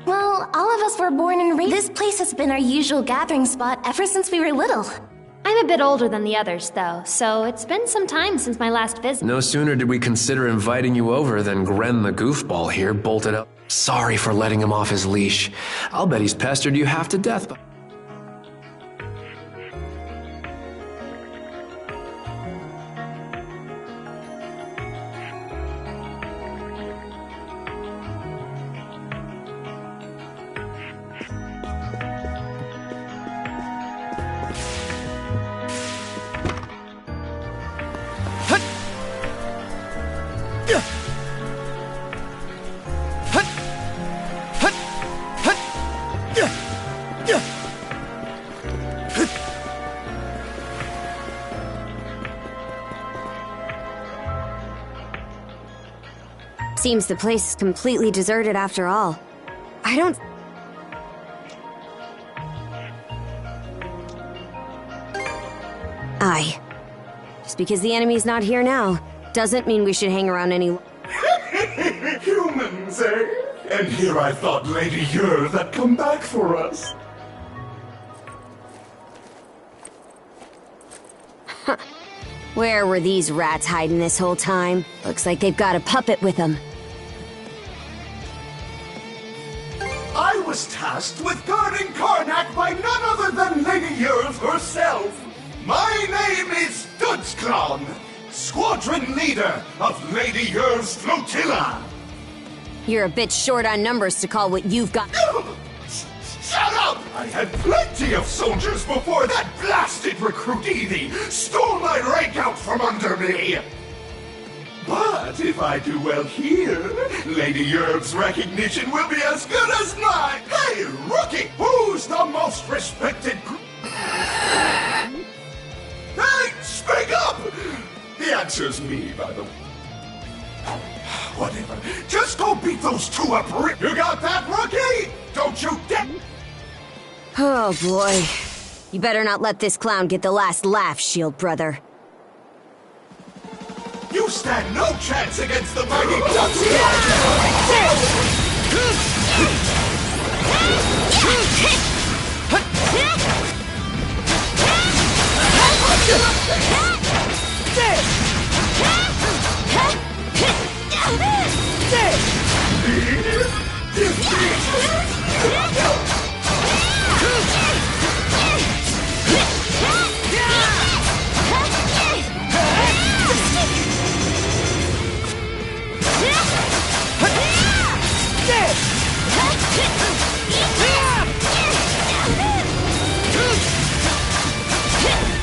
Well, all of us were born and raised. This place has been our usual gathering spot ever since we were little. I'm a bit older than the others, though, so it's been some time since my last visit. No sooner did we consider inviting you over than Gren the goofball here bolted up. Sorry for letting him off his leash. I'll bet he's pestered you half to death. Seems the place is completely deserted after all. I don't... Aye. Just because the enemy's not here now, doesn't mean we should hang around any... Humans, eh? And here I thought Lady Yerv had come back for us. Where were these rats hiding this whole time? Looks like they've got a puppet with them. I was tasked with guarding Karnak by none other than Lady Yerv herself. My name is Dudsclown, squadron leader of Lady Yerv's flotilla. You're a bit short on numbers to call what you've got... Shut up! I had plenty of soldiers before that blasted recruit Evie stole my rank out from under me! But if I do well here, Lady Yerv's recognition will be as good as mine! Hey, rookie! Who's the most respected Hey, speak up! The answer's me, by the way. Whatever. Just go beat those two up. You got that, rookie? Don't you get... Oh boy. You better not let this clown get the last laugh, Shield Brother. You stand no chance against the mighty Dudsclown!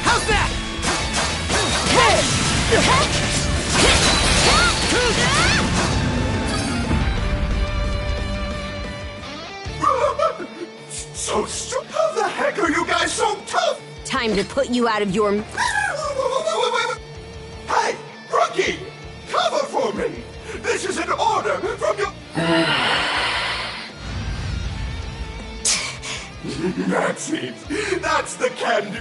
How's that? So how the heck are you guys so tough? Time to put you out of your... Hey, rookie! Cover for me! This is an order from your... That's it. That's the candy.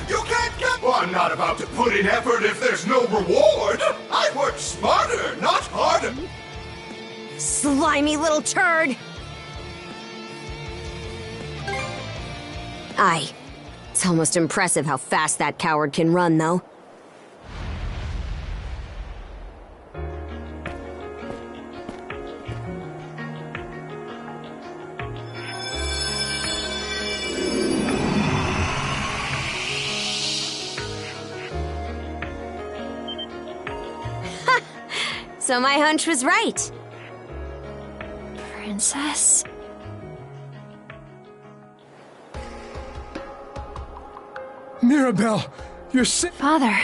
You can't get... Well, I'm not about to put in effort if there's no reward. I work smarter, not harder. Slimy little turd! Aye. It's almost impressive how fast that coward can run, though. So my hunch was right. Princess? Mirabelle, you're sick. Father.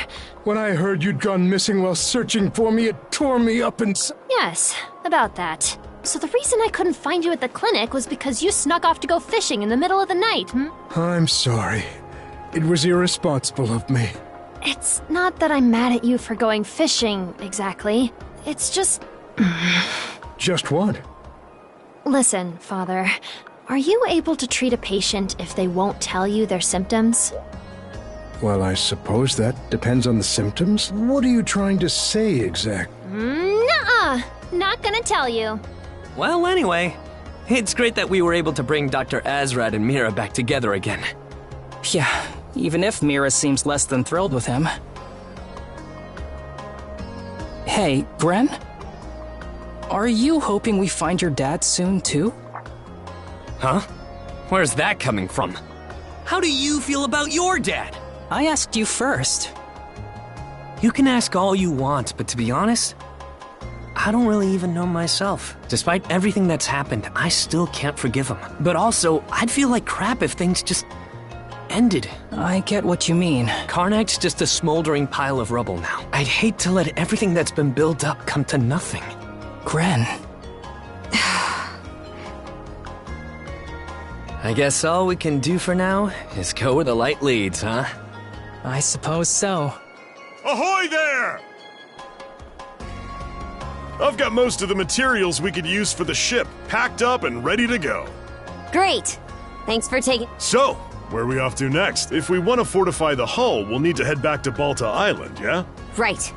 When I heard you'd gone missing while searching for me, it tore me up inside. Yes, about that. So the reason I couldn't find you at the clinic was because you snuck off to go fishing in the middle of the night, I'm sorry. It was irresponsible of me. It's not that I'm mad at you for going fishing, exactly. It's just... Just what? Listen, Father. Are you able to treat a patient if they won't tell you their symptoms? Well, I suppose that depends on the symptoms. What are you trying to say exactly? Nuh-uh! Not gonna tell you. Well, anyway, it's great that we were able to bring Dr. Azrad and Mira back together again. Yeah, even if Mira seems less than thrilled with him. Hey, Gren? Are you hoping we find your dad soon, too? Huh? Where's that coming from? How do you feel about your dad? I asked you first. You can ask all you want, but to be honest, I don't really even know myself. Despite everything that's happened, I still can't forgive him. But also, I'd feel like crap if things just ended. I get what you mean. Karnak's just a smoldering pile of rubble now. I'd hate to let everything that's been built up come to nothing. Gren. I guess all we can do for now is go where the light leads, huh? I suppose so. Ahoy there! I've got most of the materials we could use for the ship packed up and ready to go. Great. Thanks for taking... So, where are we off to next? If we want to fortify the hull, we'll need to head back to Balta Island, yeah? Right.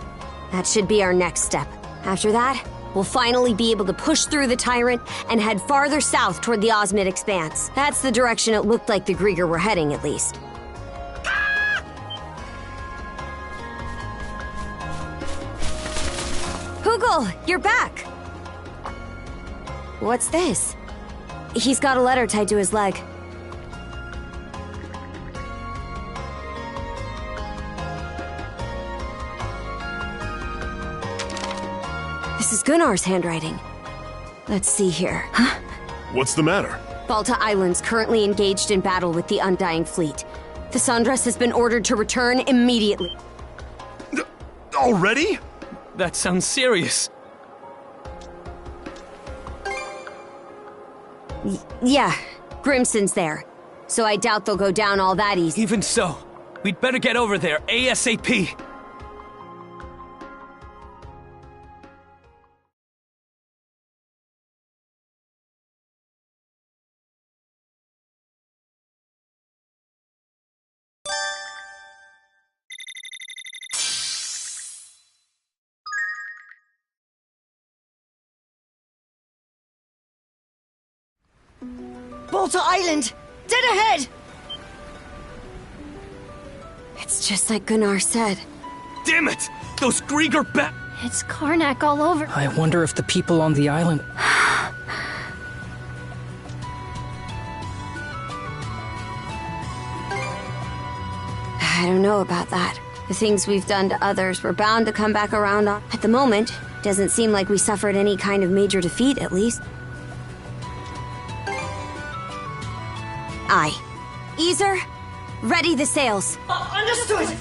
That should be our next step. After that, we'll finally be able to push through the Tyrant and head farther south toward the Osmid Expanse. That's the direction it looked like the Grieger were heading, at least. Hugel, you're back! What's this? He's got a letter tied to his leg. This is Gunnar's handwriting. Let's see here. Huh? What's the matter? Balta Island's currently engaged in battle with the Undying Fleet. The Sundress has been ordered to return immediately. Already? That sounds serious. Yeah, Grimson's there. So I doubt they'll go down all that easy. Even so, we'd better get over there ASAP. Balta Island! Dead ahead! It's just like Gunnar said. Damn it! Those Grieger It's Karnak all over. I wonder if the people on the island... I don't know about that. The things we've done to others were bound to come back around on. At the moment, doesn't seem like we suffered any kind of major defeat, at least. Aye. Easer, ready the sails. Understood!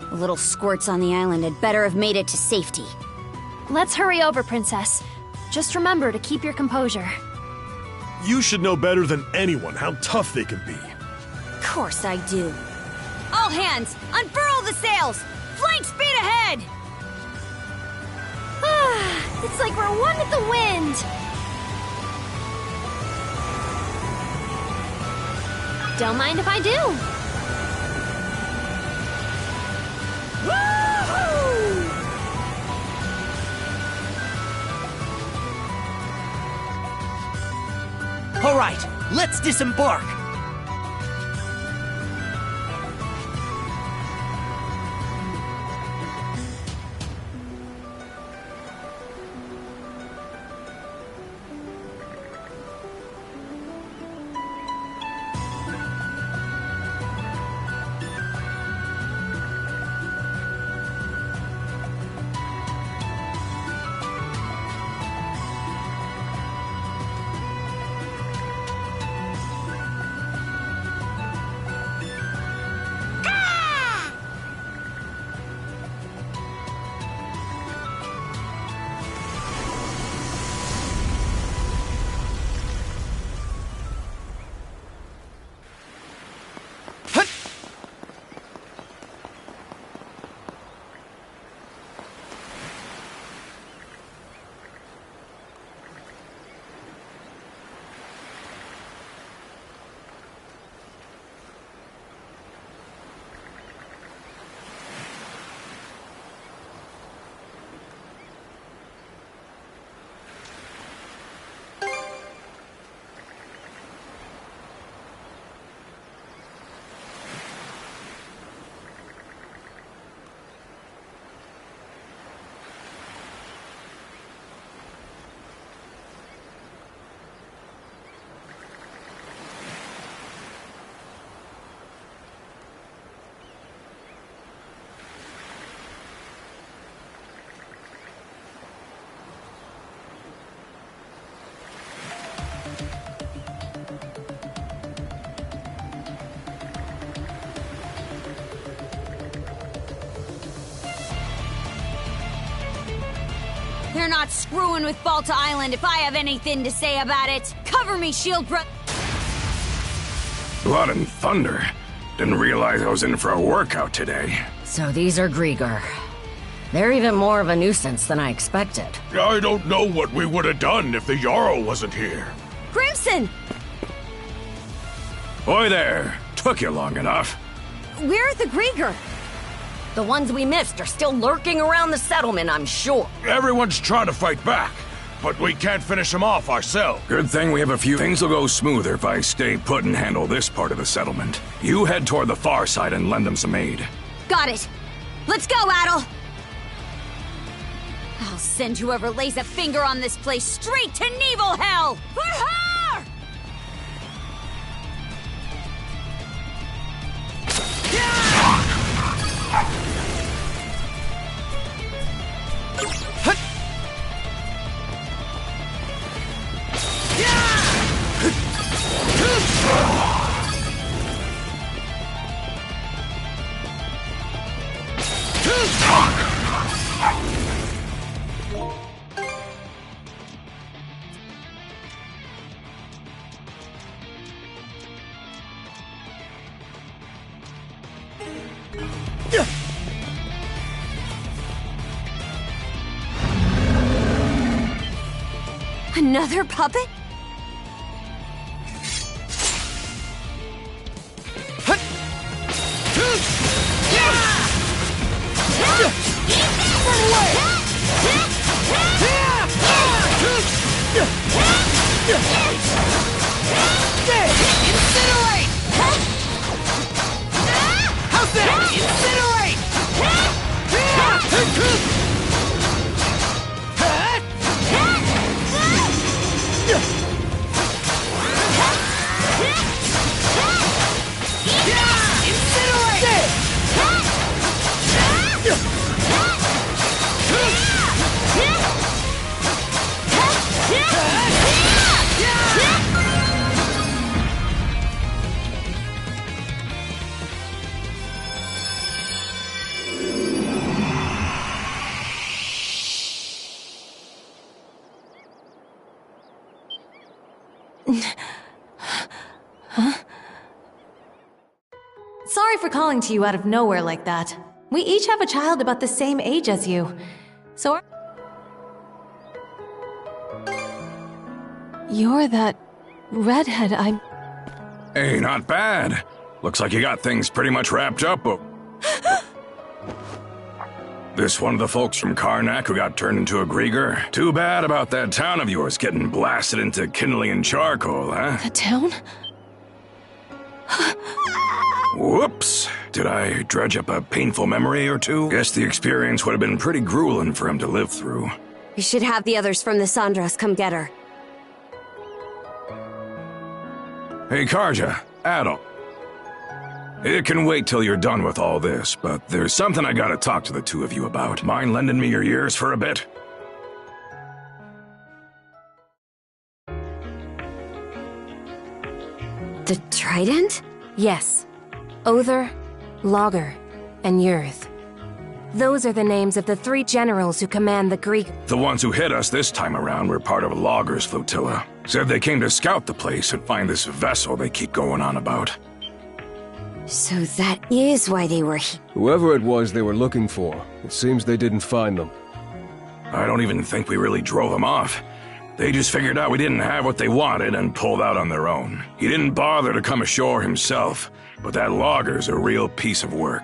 The little squirts on the island had better have made it to safety. Let's hurry over, Princess. Just remember to keep your composure. You should know better than anyone how tough they can be. Of course I do. All hands, unfurl the sails! Flank speed ahead! It's like we're one with the wind. Don't mind if I do. All right, let's disembark. They're not screwing with Balta Island if I have anything to say about it. Cover me, shield bro- Blood and thunder. Didn't realize I was in for a workout today. So these are Grieger. They're even more of a nuisance than I expected. I don't know what we would have done if the Jarl wasn't here. Crimson! Boy there, took you long enough. Where are the Grieger? The ones we missed are still lurking around the settlement, I'm sure. Everyone's trying to fight back, but we can't finish them off ourselves. Good thing we have a few. Things will go smoother if I stay put and handle this part of the settlement. You head toward the far side and lend them some aid. Got it. Let's go, Adel! I'll send whoever lays a finger on this place straight to Nevil Hell! For her! Another puppet? Incinerate! How's that? Incinerate! Sorry for calling to you out of nowhere like that. We each have a child about the same age as you. So you're that redhead I'm... Hey, not bad. Looks like you got things pretty much wrapped up. This one of the folks from Karnak who got turned into a Grieger? Too bad about that town of yours getting blasted into kindling and charcoal, huh? The town? Whoops. Did I dredge up a painful memory or two? Guess the experience would have been pretty grueling for him to live through. We should have the others from the Sandras come get her. Hey, Karja, Adel. It can wait till you're done with all this, but there's something I gotta talk to the two of you about. Mind lending me your ears for a bit? The Trident? Yes. Other, Logger, and Yurth. Those are the names of the 3 generals who command the Greek. The ones who hit us this time around were part of Logger's flotilla. Said they came to scout the place and find this vessel they keep going on about. So that is why they were here. Whoever it was they were looking for, it seems they didn't find them. I don't even think we really drove them off. They just figured out we didn't have what they wanted and pulled out on their own. He didn't bother to come ashore himself, but that Logger's a real piece of work.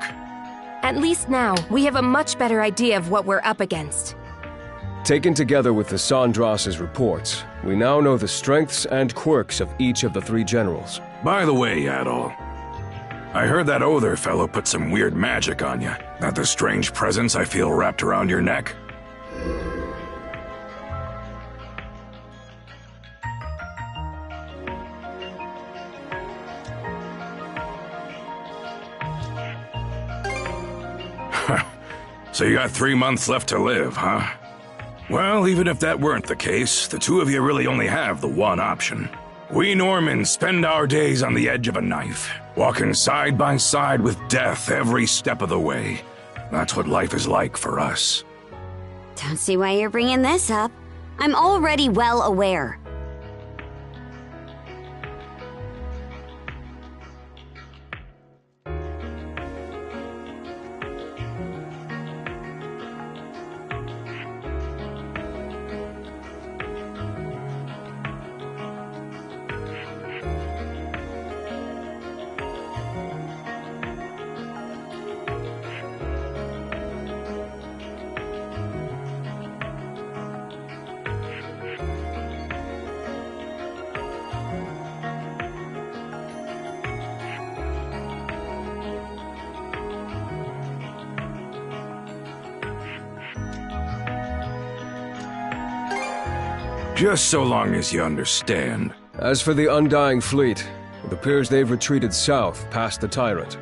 At least now, we have a much better idea of what we're up against. Taken together with the Sandras's reports, we now know the strengths and quirks of each of the 3 generals. By the way, Adol, I heard that Other fellow put some weird magic on you. Not the strange presence I feel wrapped around your neck? So you got 3 months left to live, huh? Well, even if that weren't the case, the two of you really only have the one option. We Normans spend our days on the edge of a knife, walking side by side with death every step of the way. That's what life is like for us. Don't see why you're bringing this up. I'm already well aware. Just so long as you understand. As for the Undying Fleet, it appears they've retreated south past the Tyrant.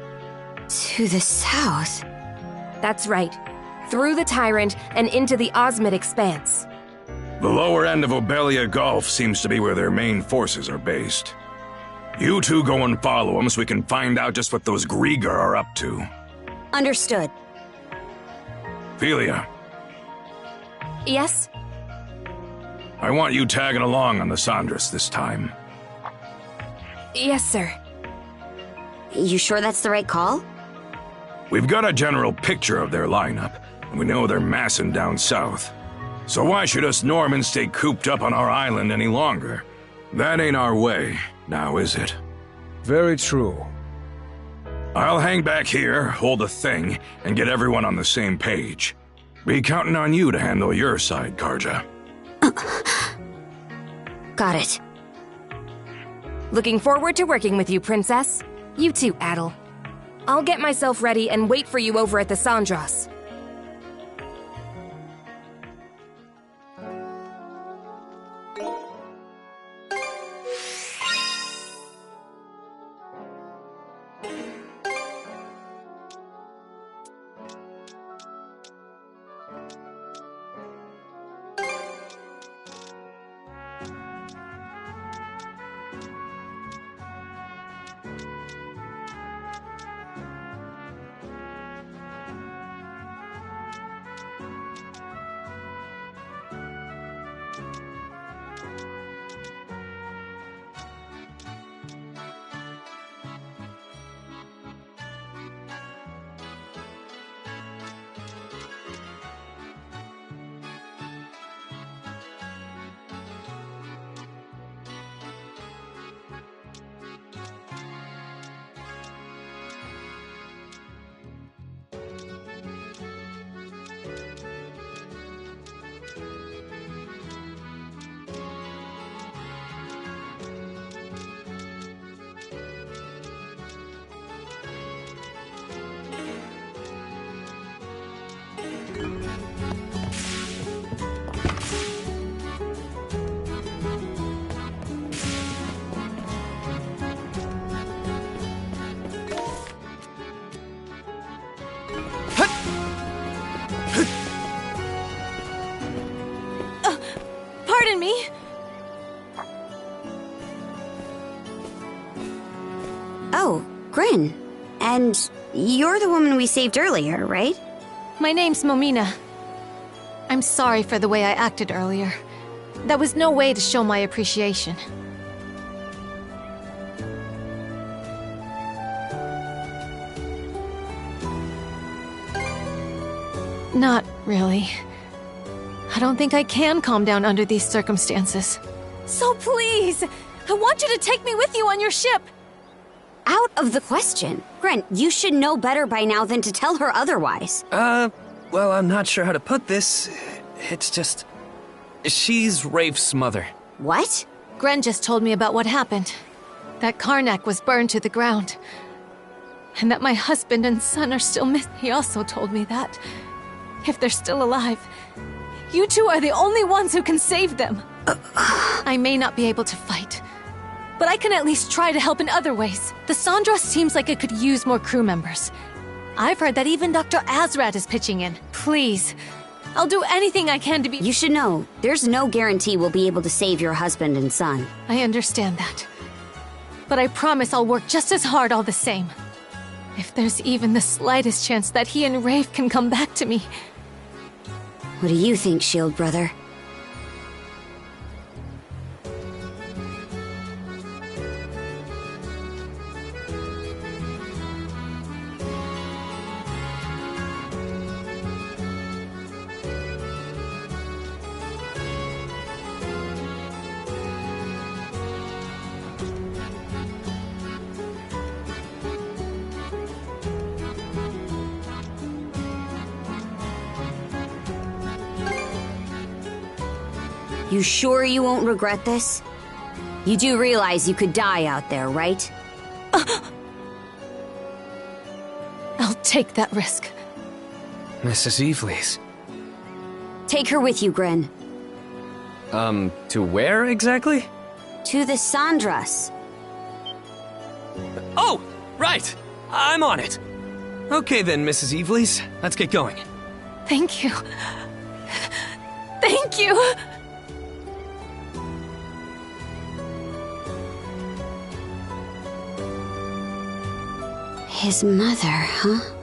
To the south? That's right. Through the Tyrant and into the Osmid Expanse. The lower end of Obelia Gulf seems to be where their main forces are based. You two go and follow them so we can find out just what those Grieger are up to. Understood. Philia, Yes? I want you tagging along on the Sandras this time. Yes, sir. You sure that's the right call? We've got a general picture of their lineup, and we know they're massing down south. So why should us Normans stay cooped up on our island any longer? That ain't our way, now is it? Very true. I'll hang back here, hold the thing, and get everyone on the same page. Be counting on you to handle your side, Karja. Got it. Looking forward to working with you, Princess. You too, Adel. I'll get myself ready and wait for you over at the Sandras. Pardon me? Oh, Grin. And you're the woman we saved earlier, right? My name's Momina. I'm sorry for the way I acted earlier. That was no way to show my appreciation. Not really. I don't think I can calm down under these circumstances. So please, I want you to take me with you on your ship. Out of the question. Gren, you should know better by now than to tell her otherwise. Well, I'm not sure how to put this. It's just... she's Rafe's mother. What? Gren just told me about what happened. That Karnak was burned to the ground. And that my husband and son are still missing. He also told me that, if they're still alive, you two are the only ones who can save them. I may not be able to fight, but I can at least try to help in other ways. The Sandras seems like it could use more crew members. I've heard that even Dr. Azrat is pitching in. Please, I'll do anything I can to be— You should know, there's no guarantee we'll be able to save your husband and son. I understand that. But I promise I'll work just as hard all the same. If there's even the slightest chance that he and Rafe can come back to me. What do you think, Shield Brother? You sure you won't regret this? You do realize you could die out there, right? I'll take that risk. Mrs. Evelys. Take her with you, Gren. To where exactly? To the Sandras. Oh, right! I'm on it! Okay then, Mrs. Evelys. Let's get going. Thank you. Thank you! His mother, huh?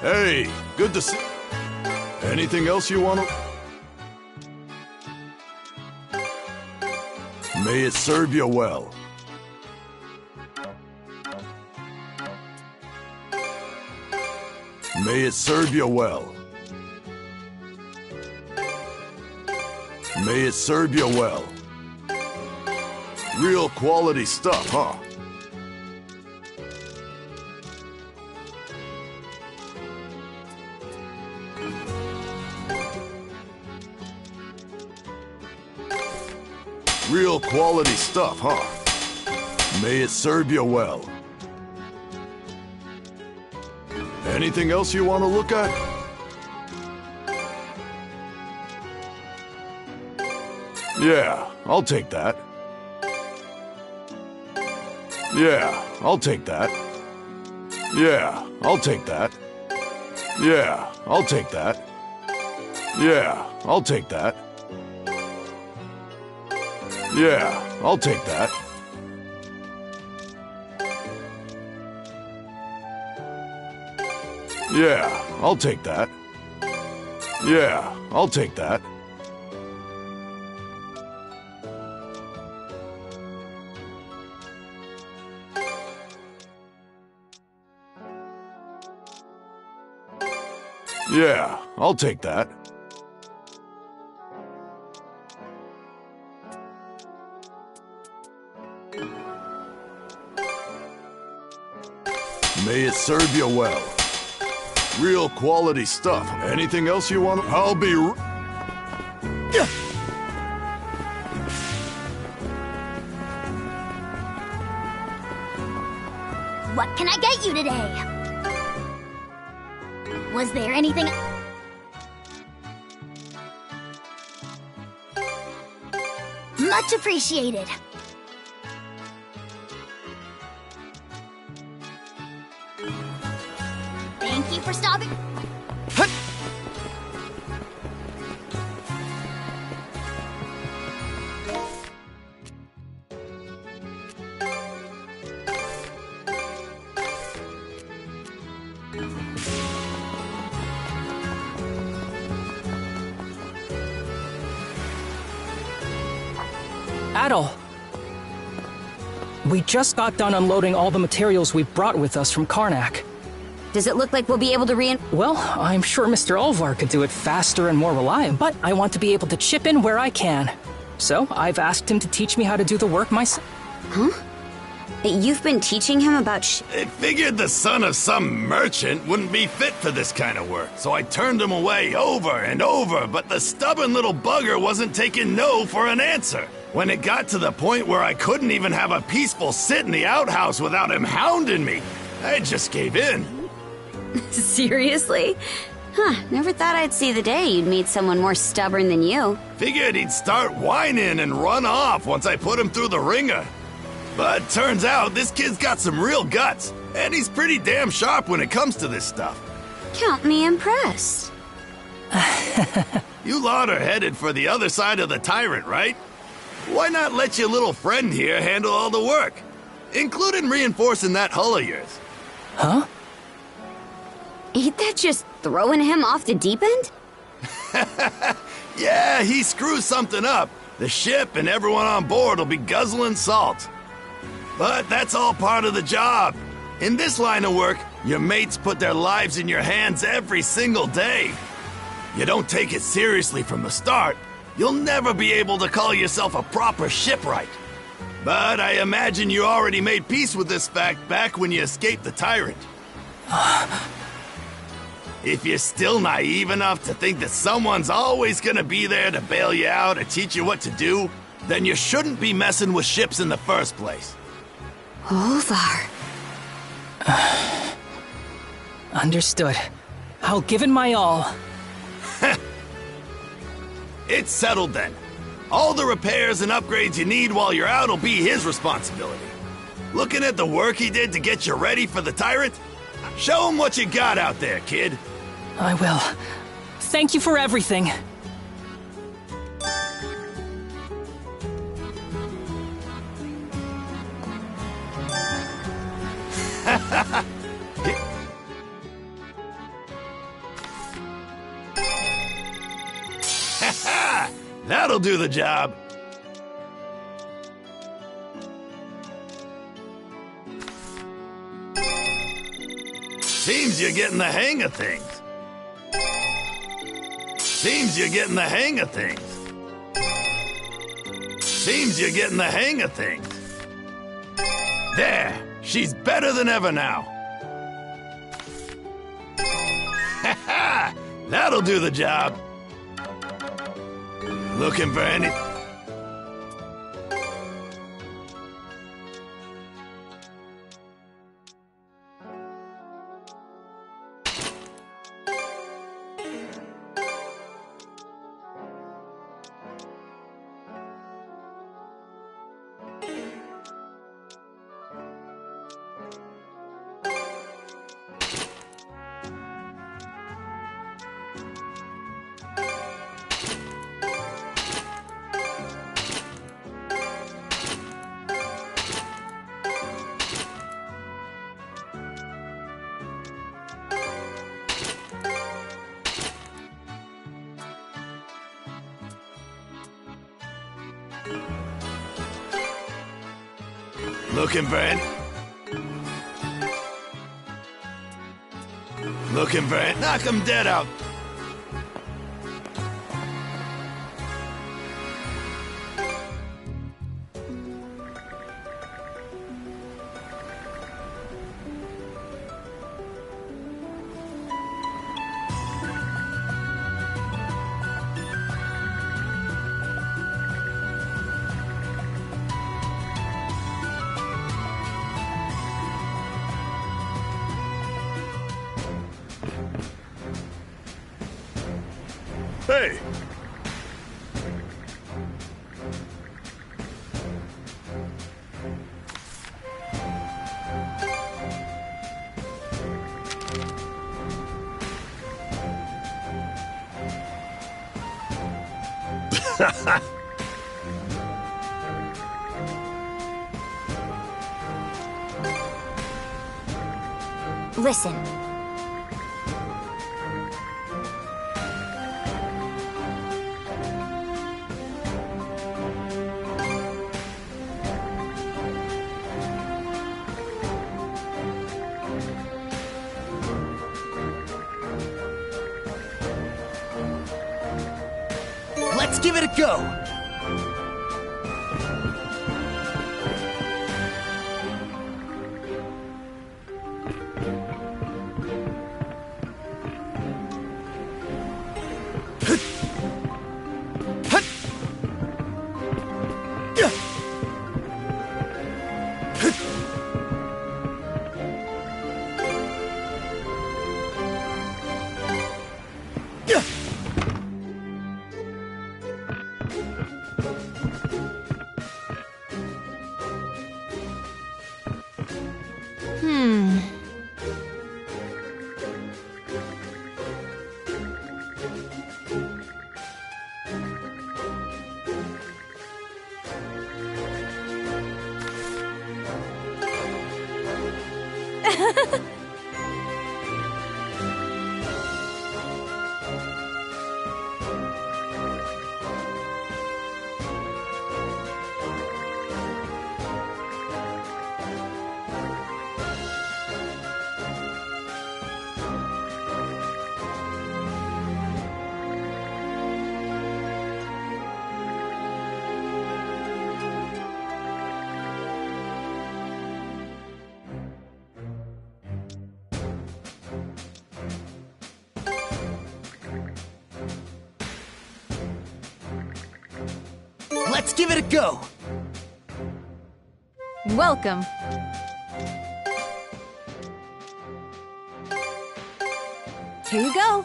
Hey, good to see. Anything else you want to? May it serve you well. May it serve you well. May it serve you well. Real quality stuff, huh? Real quality stuff, huh? May it serve you well. Anything else you want to look at? Yeah, I'll take that. Yeah, I'll take that. Yeah, I'll take that. Yeah, I'll take that. Yeah, I'll take that. Yeah, I'll take that. Yeah, I'll take that. Yeah, I'll take that. Yeah, I'll take that. May it serve you well. Real quality stuff. Anything else you want? I'll be... What can I get you today? Was there anything... Much appreciated. Thank you for stopping. Adol! We just got done unloading all the materials we brought with us from Karnak. Does it look like we'll be able to Well, I'm sure Mr. Ulvar could do it faster and more reliable, but I want to be able to chip in where I can. So, I've asked him to teach me how to do the work myself. Huh? You've been teaching him about They figured the son of some merchant wouldn't be fit for this kind of work, so I turned him away over and over, but the stubborn little bugger wasn't taking no for an answer. When it got to the point where I couldn't even have a peaceful sit in the outhouse without him hounding me, I just gave in. Seriously? Huh, never thought I'd see the day you'd meet someone more stubborn than you. Figured he'd start whining and run off once I put him through the ringer. But turns out this kid's got some real guts, and he's pretty damn sharp when it comes to this stuff. Count me impressed. You lot are headed for the other side of the tyrant, right? Why not let your little friend here handle all the work, including reinforcing that hull of yours? Huh? Ain't that just throwing him off the deep end? Yeah, he screws something up. The ship and everyone on board will be guzzling salt. But that's all part of the job. In this line of work, your mates put their lives in your hands every single day. You don't take it seriously from the start, you'll never be able to call yourself a proper shipwright. But I imagine you already made peace with this fact back when you escaped the tyrant. If you're still naive enough to think that someone's always gonna be there to bail you out or teach you what to do, then you shouldn't be messing with ships in the first place. Olvar. Understood. I'll give it my all. It's settled then. All the repairs and upgrades you need while you're out will be his responsibility. Looking at the work he did to get you ready for the tyrant? Show him what you got out there, kid. I will. Thank you for everything. That'll do the job. Seems you're getting the hang of things. Seems you're getting the hang of things. Seems you're getting the hang of things. There, she's better than ever now. That'll do the job. Looking for any... Looking for any... Looking for any... Knock him dead out. Hey! Listen. Let's give it a go! Let's give it a go! Welcome. Here you go.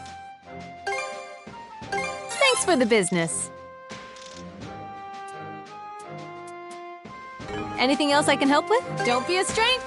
Thanks for the business. Anything else I can help with? Don't be a stranger.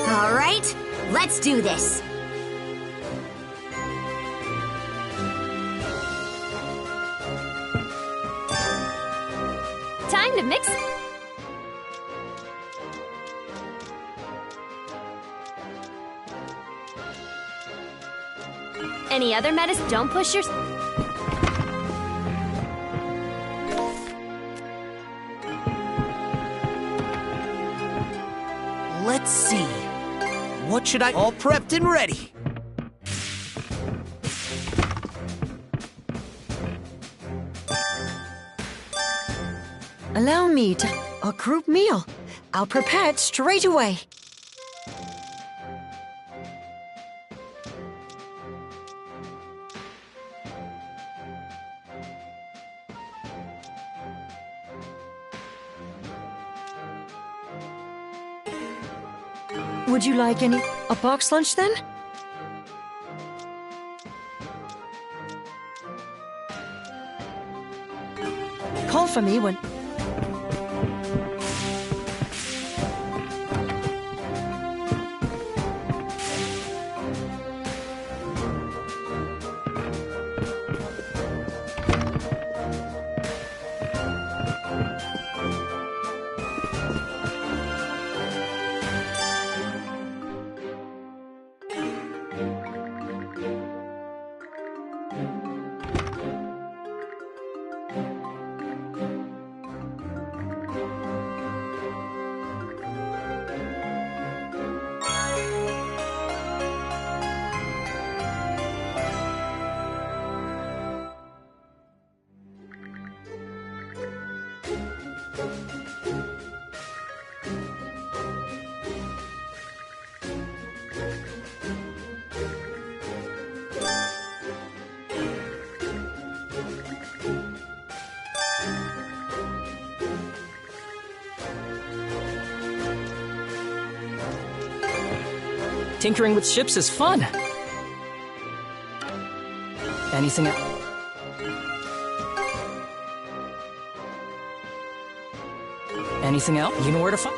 All right, let's do this. Time to mix. Any other medicine? Don't push your... Let's see. What should I... All prepped and ready. Allow me to... a group meal. I'll prepare it straight away. Would you like any... a box lunch then? Call for me when... Tinkering with ships is fun. Anything else? Anything else? You know where to find.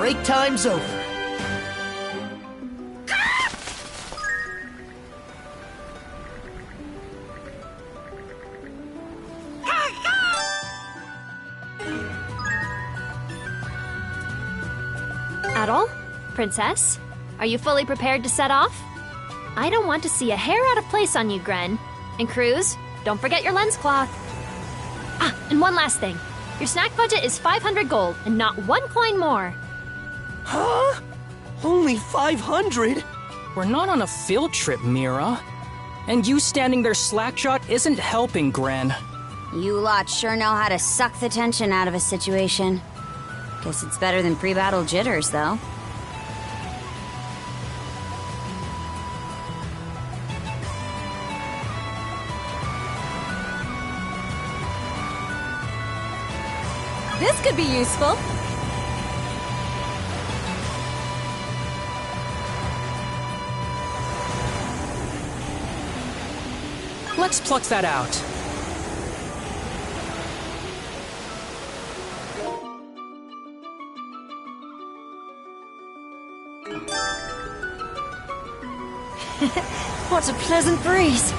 break time's over. Adol? Princess? Are you fully prepared to set off? I don't want to see a hair out of place on you, Gren. And Cruz, don't forget your lens cloth. Ah, and one last thing. Your snack budget is 500 gold, and not 1 coin more. Huh? Only 500? We're not on a field trip, Mira. And you standing there slackjawed isn't helping, Gren. You lot sure know how to suck the tension out of a situation. Guess it's better than pre-battle jitters, though. This could be useful. Let's pluck that out. What a pleasant breeze.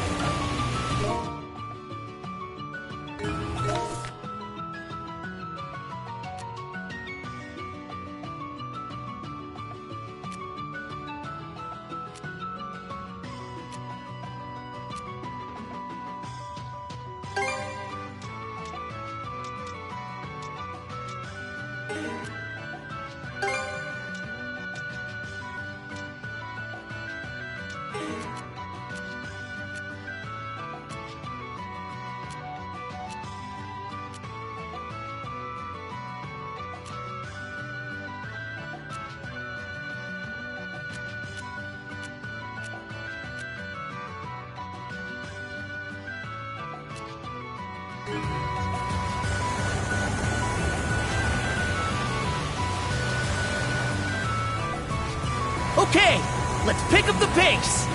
Okay, let's pick up the pace.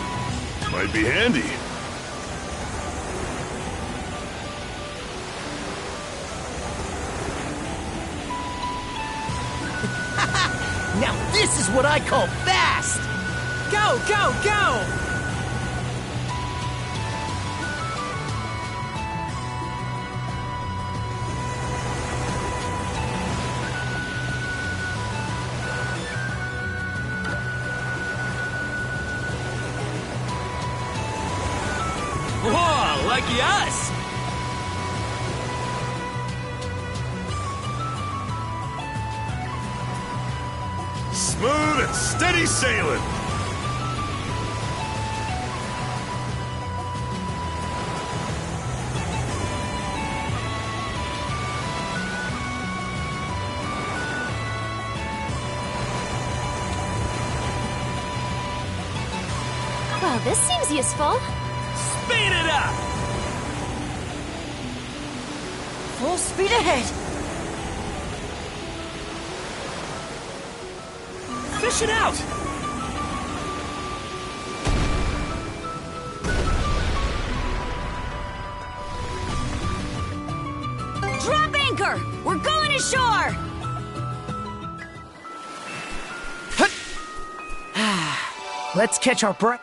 Might be handy. Now this is what I call fast. Go, go, go! Whoa, lucky us! Smooth and steady sailing. Well, this seems useful. Speed it up! Full speed ahead. Fish it out! Drop anchor! We're going ashore! Let's catch our breath.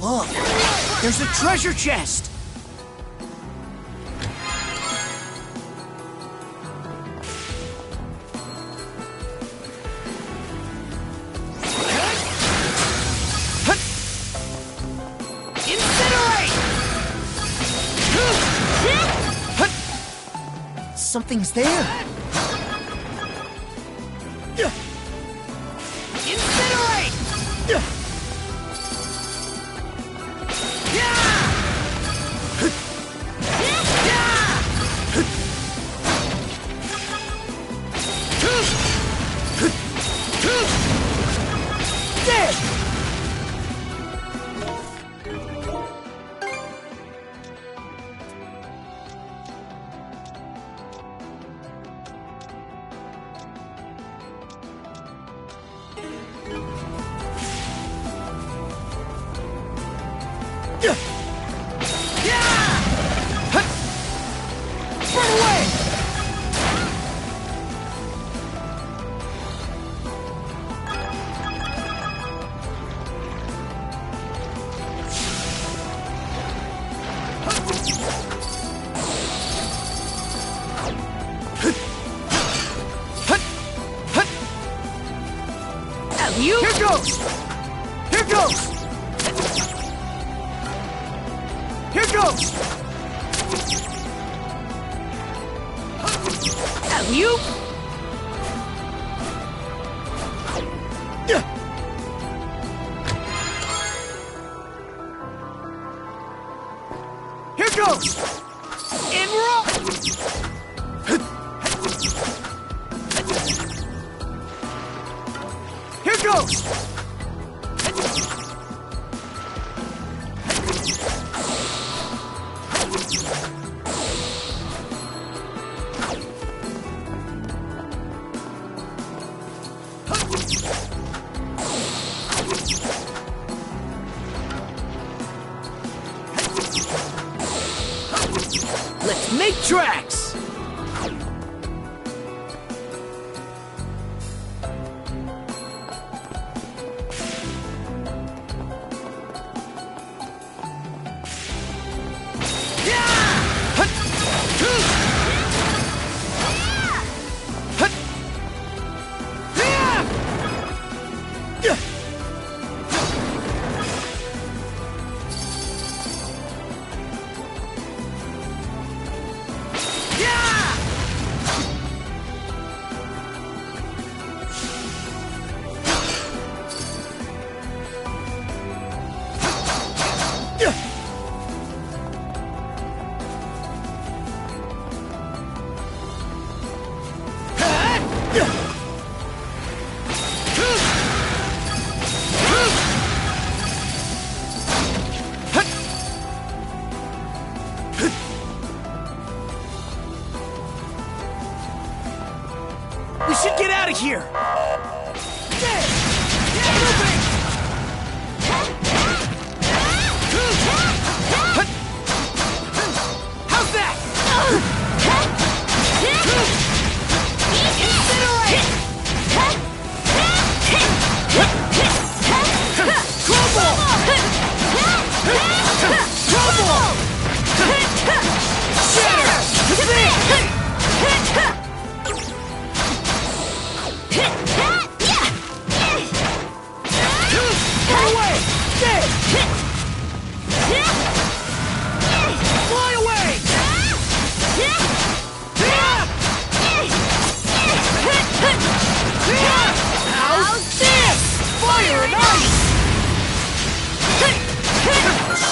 Look, there's a treasure chest. Something's there. Incinerate! Run away! You? Here goes! Here goes! Here goes! You? Here goes! And we're off! Here goes! Let's make tracks! We should get out of here! How's that?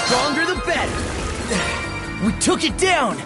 Stronger the better. We took it down.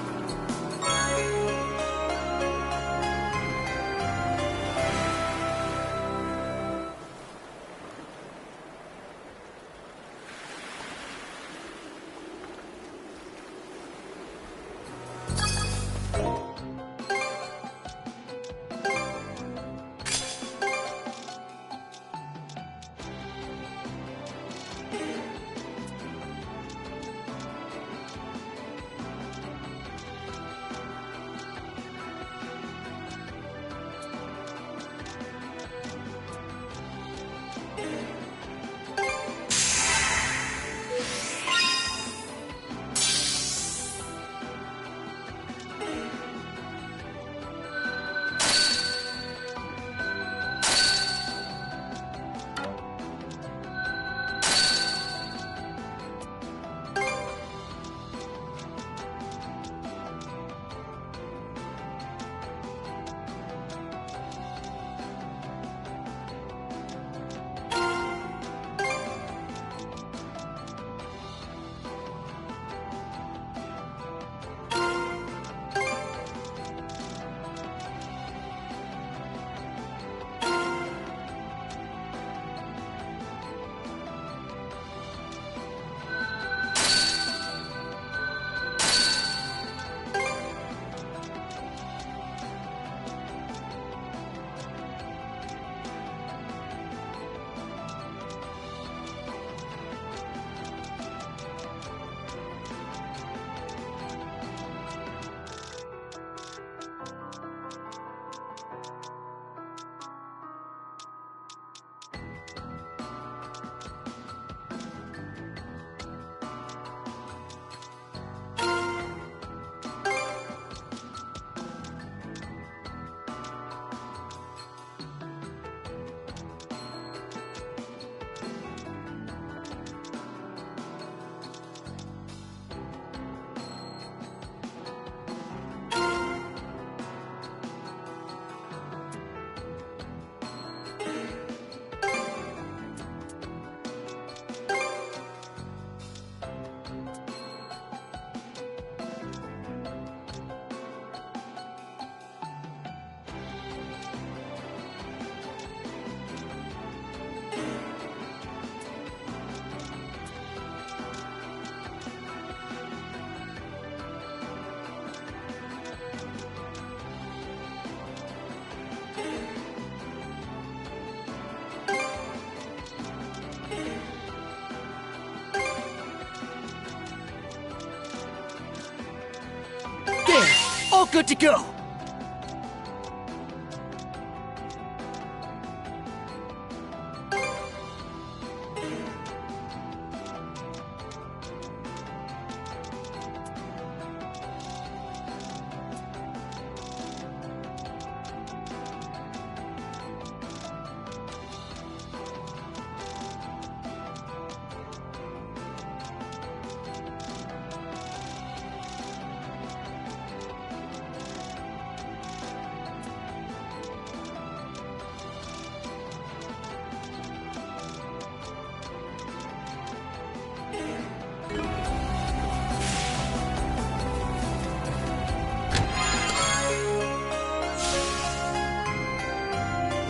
all good to go.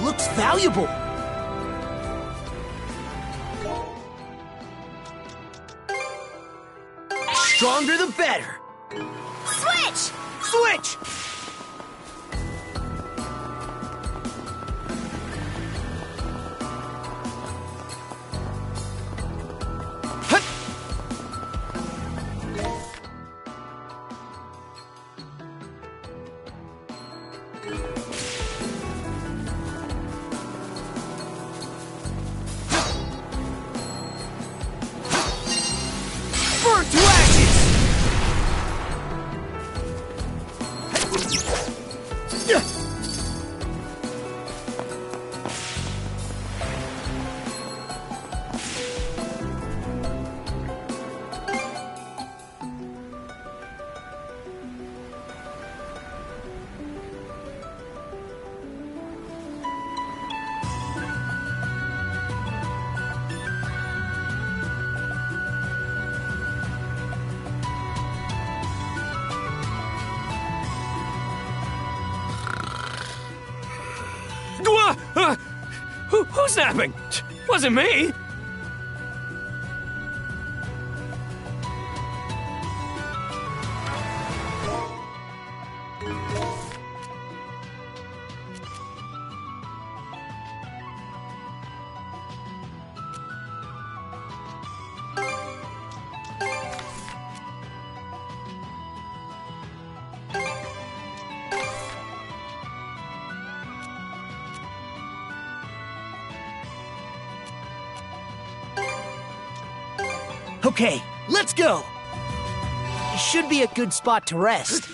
Looks valuable. Stronger the better. Switch! Switch! Burn to ashes! Who's napping? Wasn't me. Okay, let's go! It should be a good spot to rest.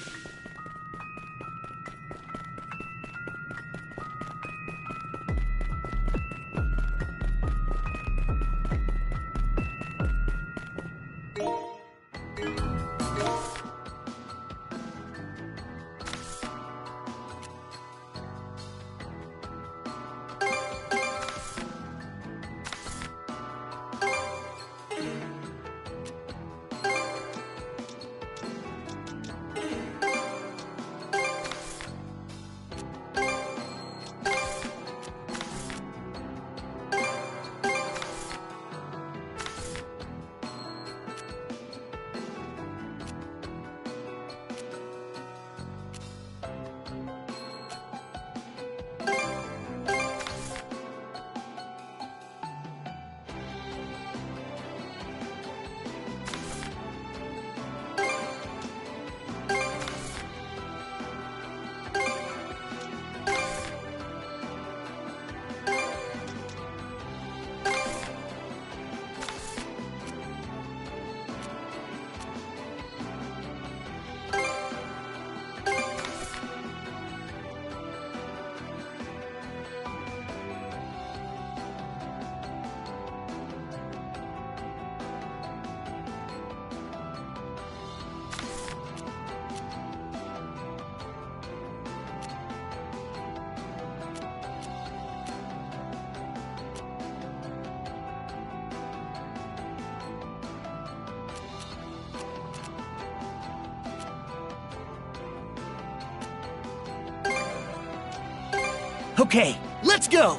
Okay, let's go!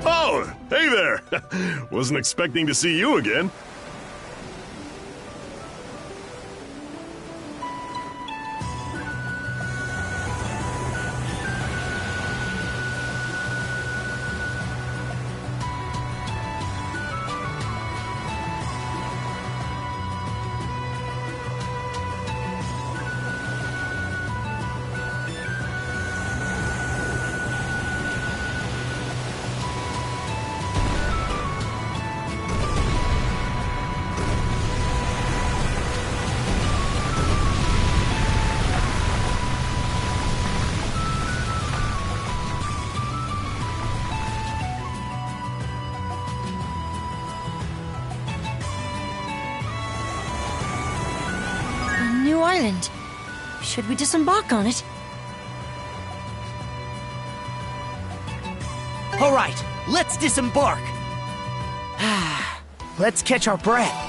Oh, hey there! Wasn't expecting to see you again. new island. Should we disembark on it? All right, let's disembark. Let's catch our breath.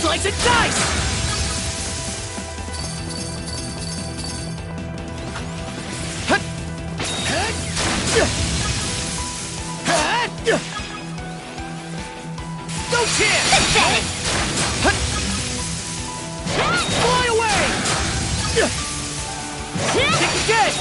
Slice and dice! No chance! Pathetic! Fly away! Think again!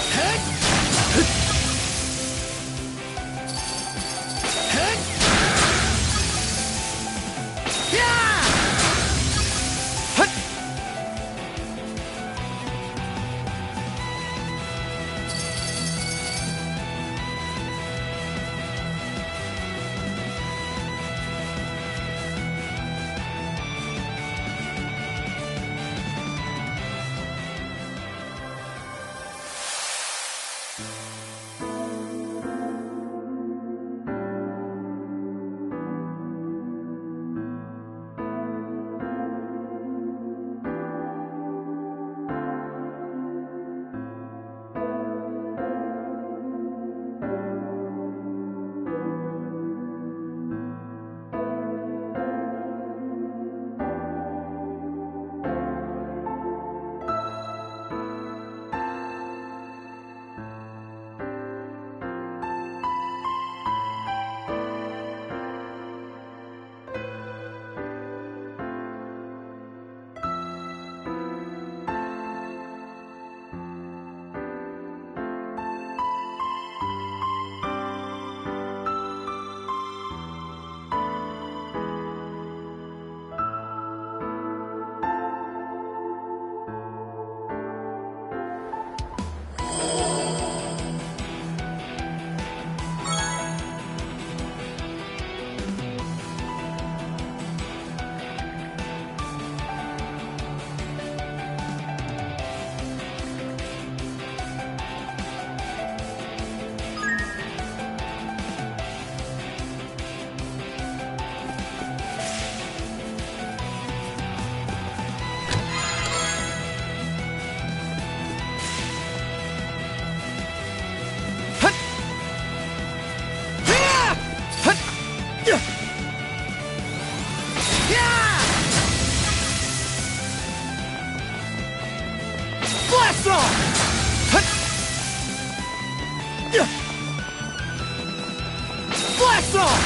Blast off! Blast off!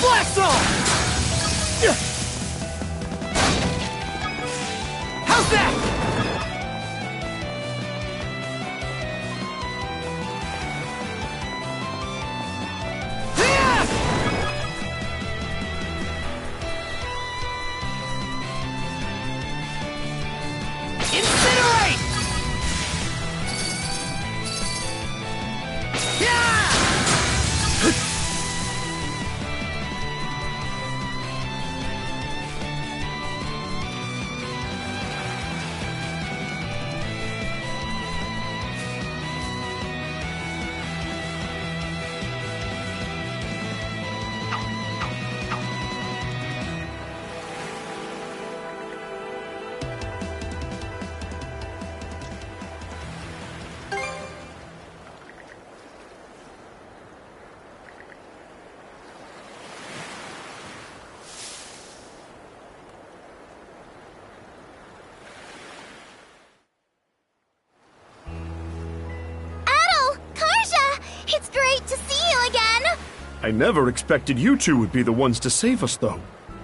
Blast off! How's that? I never expected you two would be the ones to save us, though.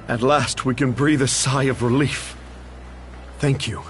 At last, we can breathe a sigh of relief. Thank you.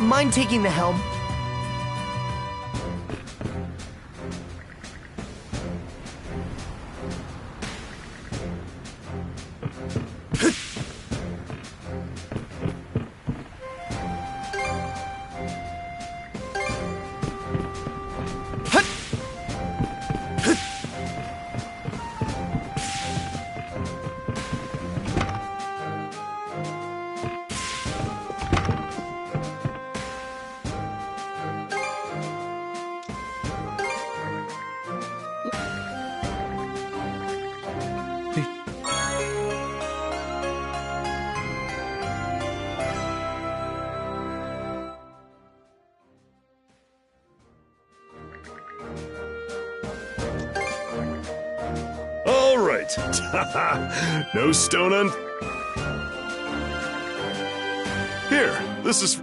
mind taking the helm? All right. No stone un... Here, this is...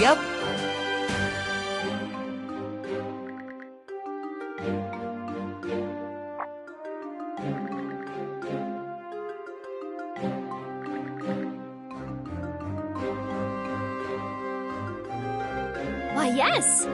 Yep. Why, yes.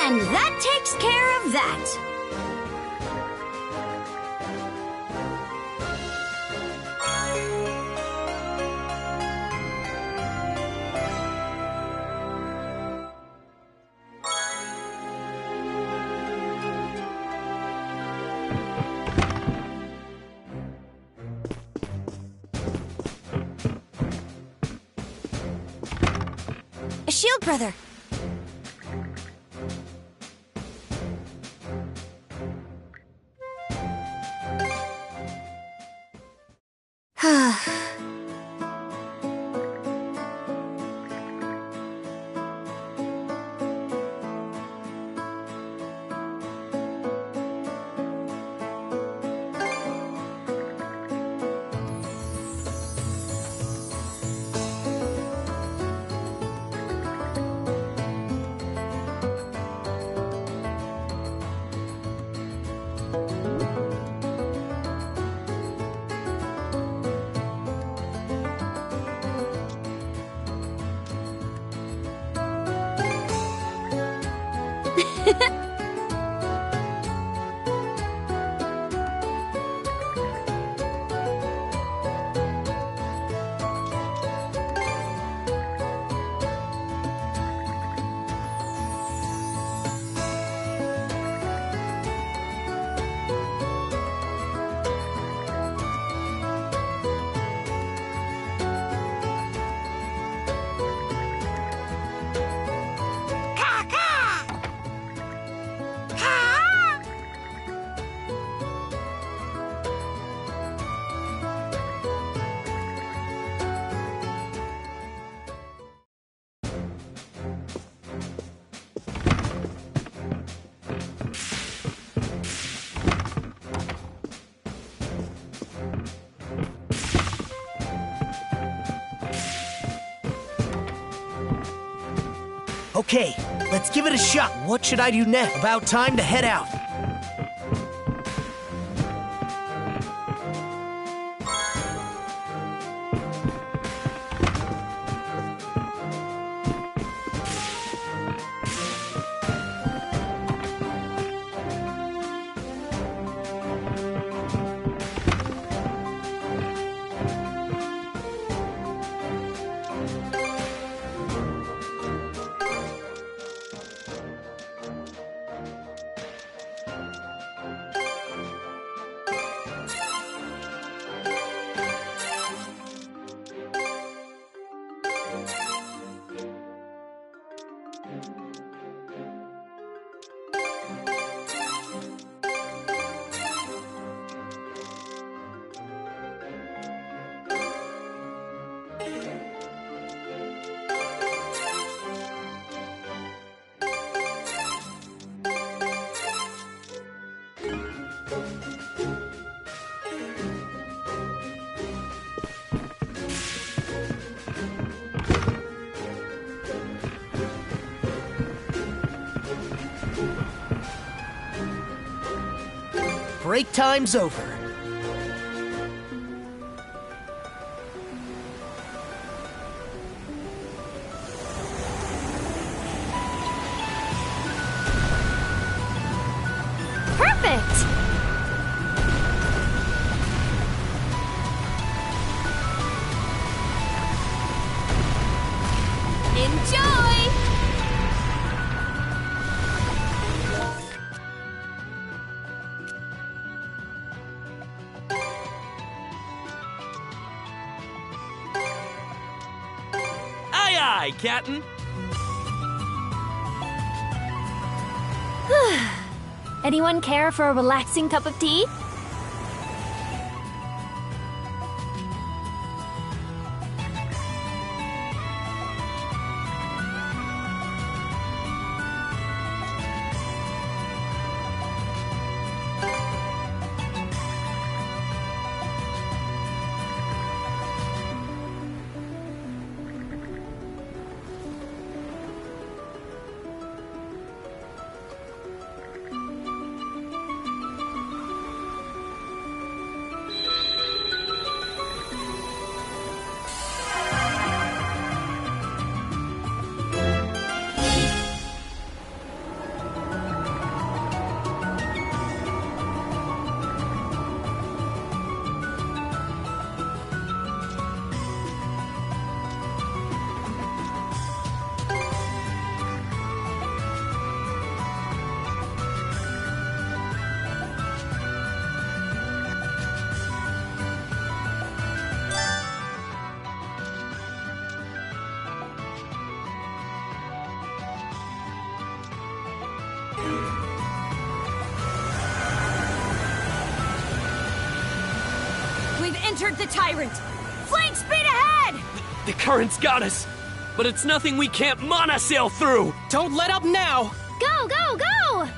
And that takes care of that. A shield brother. Okay, let's give it a shot. What should I do next? About time to head out. Break time's over. Perfect! Enjoy! Aye, aye, Captain. Anyone care for a relaxing cup of tea? We've entered the Tyrant! Flank speed ahead! The current's got us, but it's nothing we can't monosail through! Don't let up now! Go, go, go!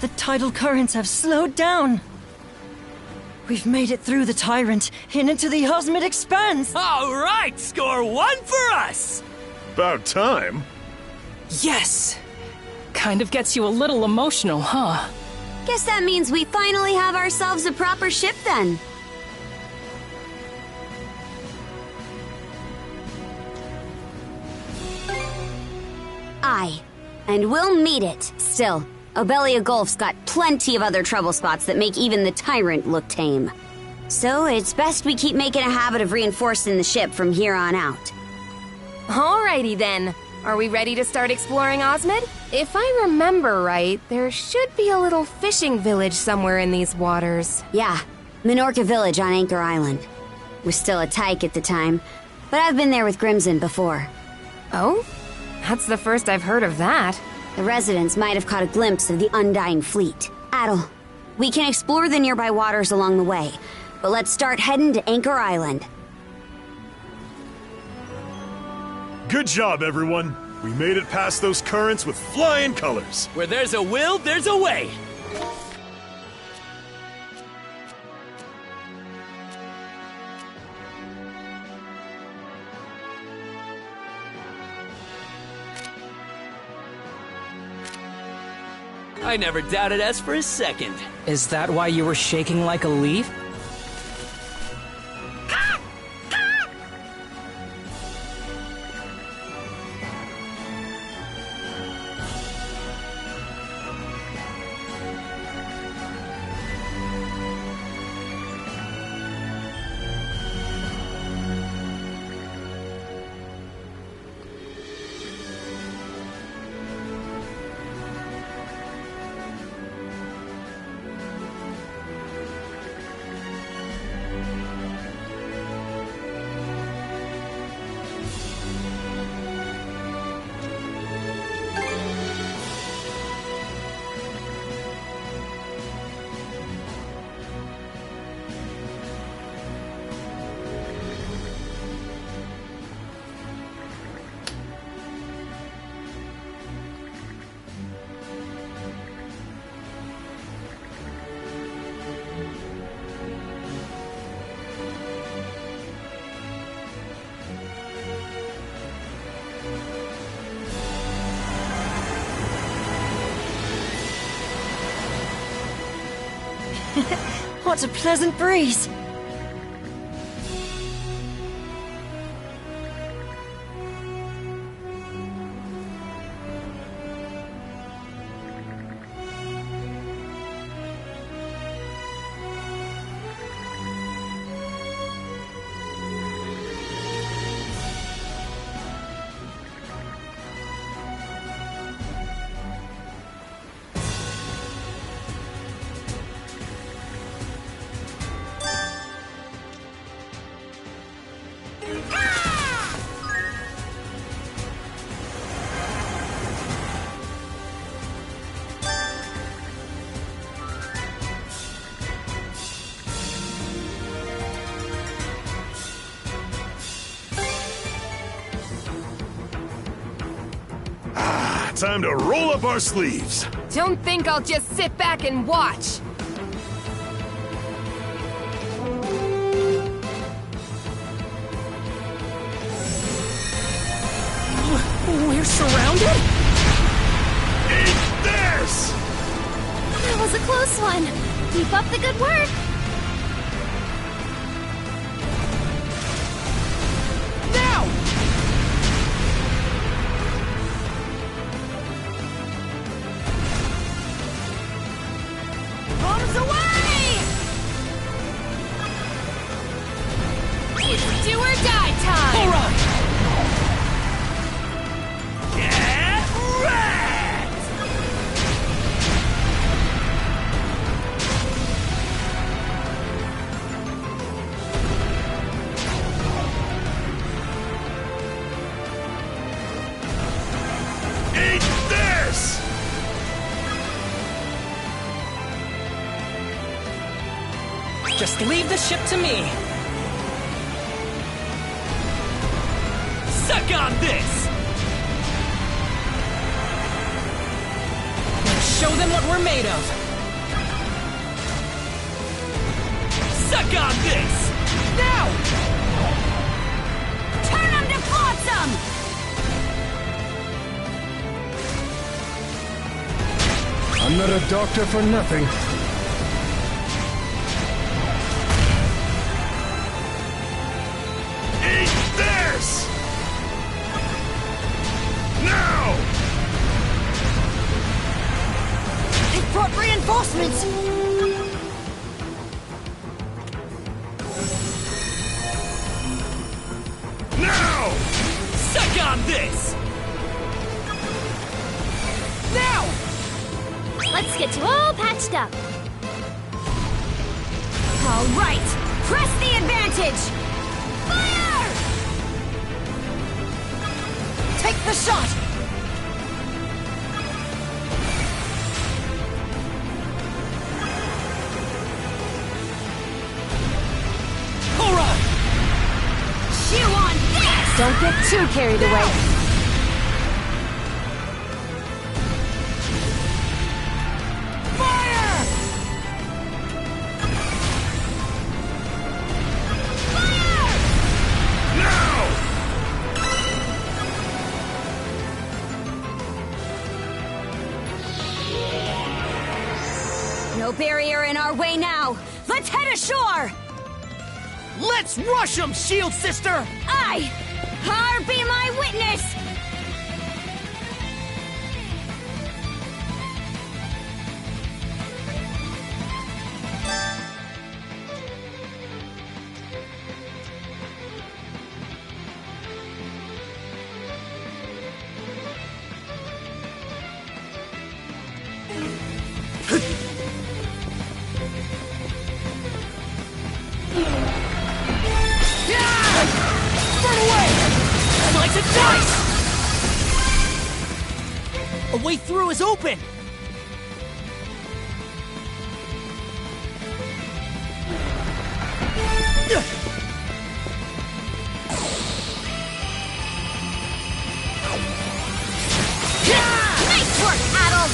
The tidal currents have slowed down. We've made it through the Tyrant and into the Osmid Expanse! All right, score one for us! About time. Yes! Kind of gets you a little emotional, huh? Guess that means we finally have ourselves a proper ship then. Aye, and we'll meet it. Still, Obelia Gulf's got plenty of other trouble spots that make even the Tyrant look tame. So it's best we keep making a habit of reinforcing the ship from here on out. Alrighty then. Are we ready to start exploring Osmid? If I remember right, there should be a little fishing village somewhere in these waters. Yeah, Minorca Village on Anchor Island. Was still a tyke at the time. but I've been there with Grimson before. Oh? That's the first I've heard of that. The residents might have caught a glimpse of the Undying Fleet. Adel, we can explore the nearby waters along the way, but let's start heading to Anchor Island. Good job, everyone. We made it past those currents with flying colors. Where there's a will, there's a way. I never doubted us for a second. Is that why you were shaking like a leaf? What a pleasant breeze! Time to roll up our sleeves. Don't think I'll just sit back and watch. We're surrounded? Eat this! That was a close one. Keep up the good work. Just leave the ship to me. Suck on this! Show them what we're made of. Suck on this! Now! Turn them to flotsam! I'm not a doctor for nothing. Reinforcements! Now! Suck on this! Now! Let's get you all patched up. All right! Press the advantage! Fire! Take the shot! Alright! Chew on this! Don't get too carried away. No barrier in our way now. Let's head ashore! Let's rush them, Shield Sister! Aye! Har be my witness! Slice and dice! A way through is open! Nice work, Adol!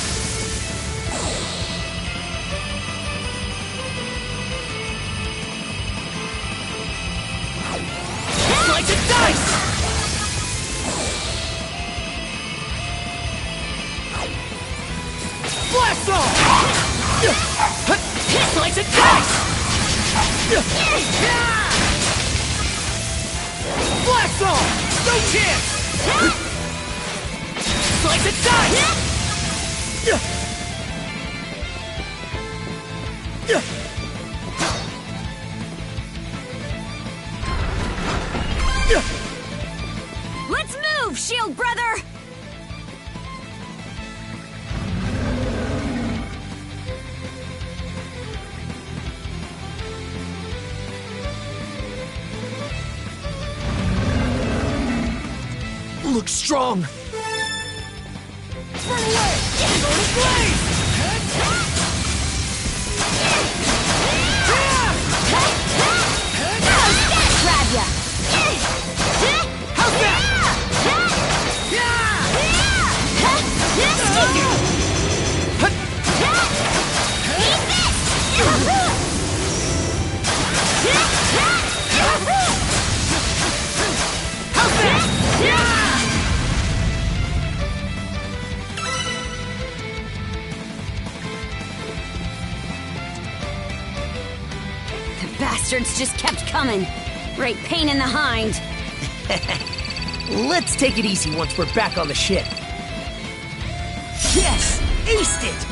Slice and dice! Blast off! Slice and dice! Blast off! No chance! Slice and dice! Let's move, Shield Brother! Look strong! Burn away! Burn a blaze! Grab ya! How's that? The bastards just kept coming. Great pain in the hind. Let's take it easy once we're back on the ship. Yes! Aced it!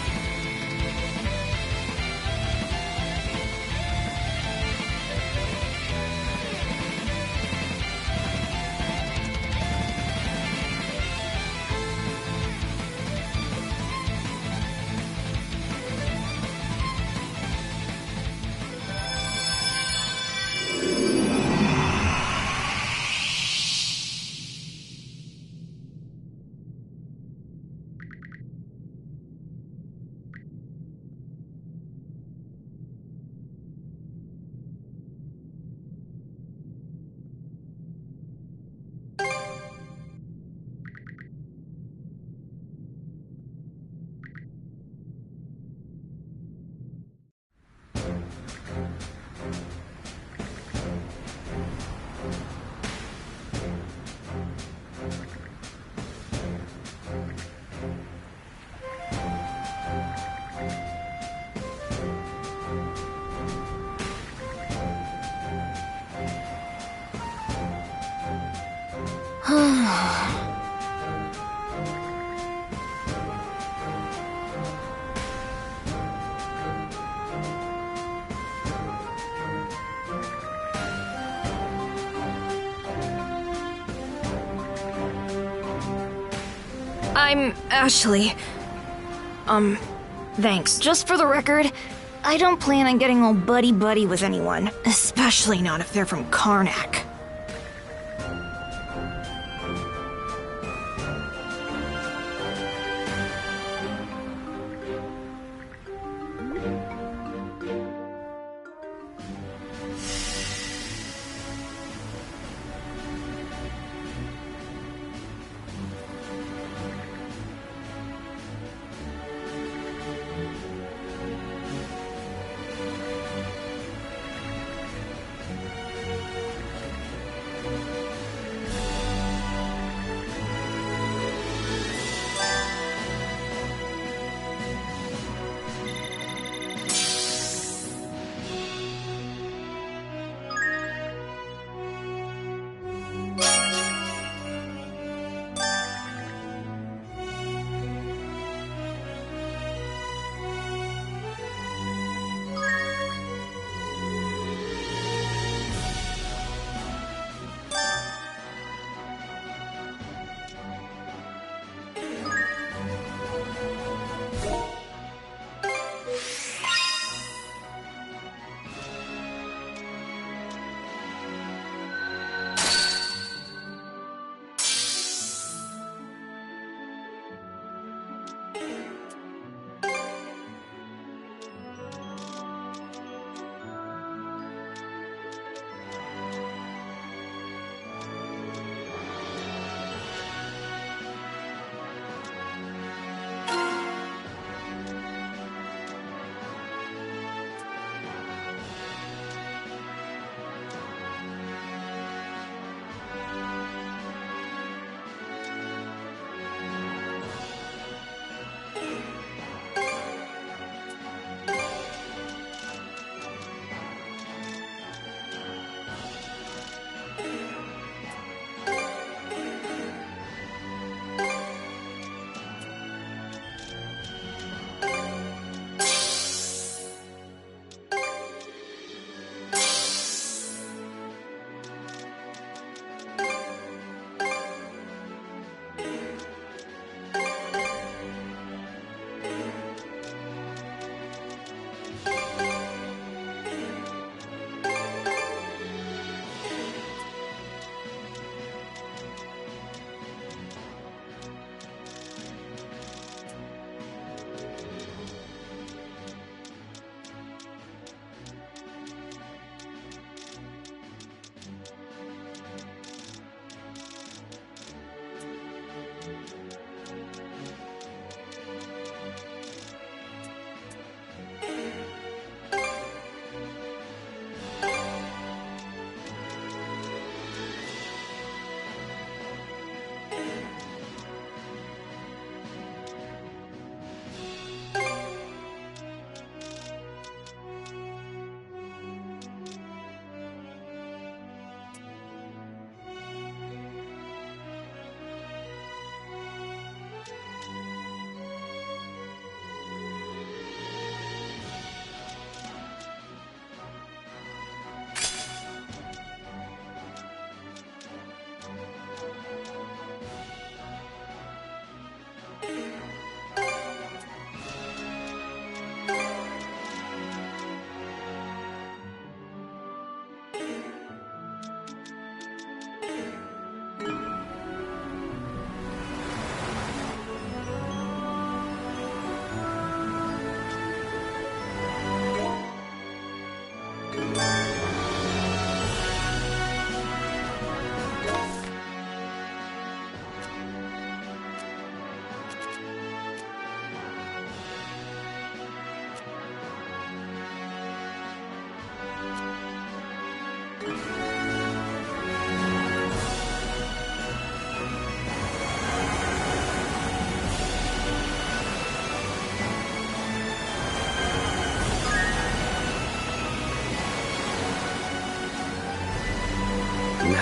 I'm Ashley. Thanks. Just for the record, I don't plan on getting all buddy-buddy with anyone. Especially not if they're from Karnak.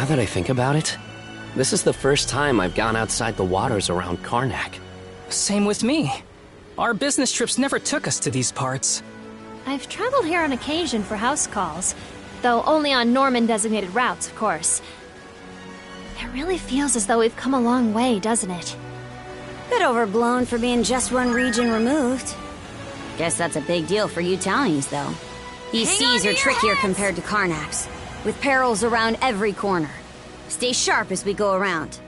Now that I think about it, this is the first time I've gone outside the waters around Karnak. Same with me. Our business trips never took us to these parts. I've traveled here on occasion for house calls, though only on Norman-designated routes, of course. It really feels as though we've come a long way, doesn't it? Bit overblown for being just one region removed. Guess that's a big deal for you townies, though. These seas are trickier compared to Karnak's, with perils around every corner. Stay sharp as we go around.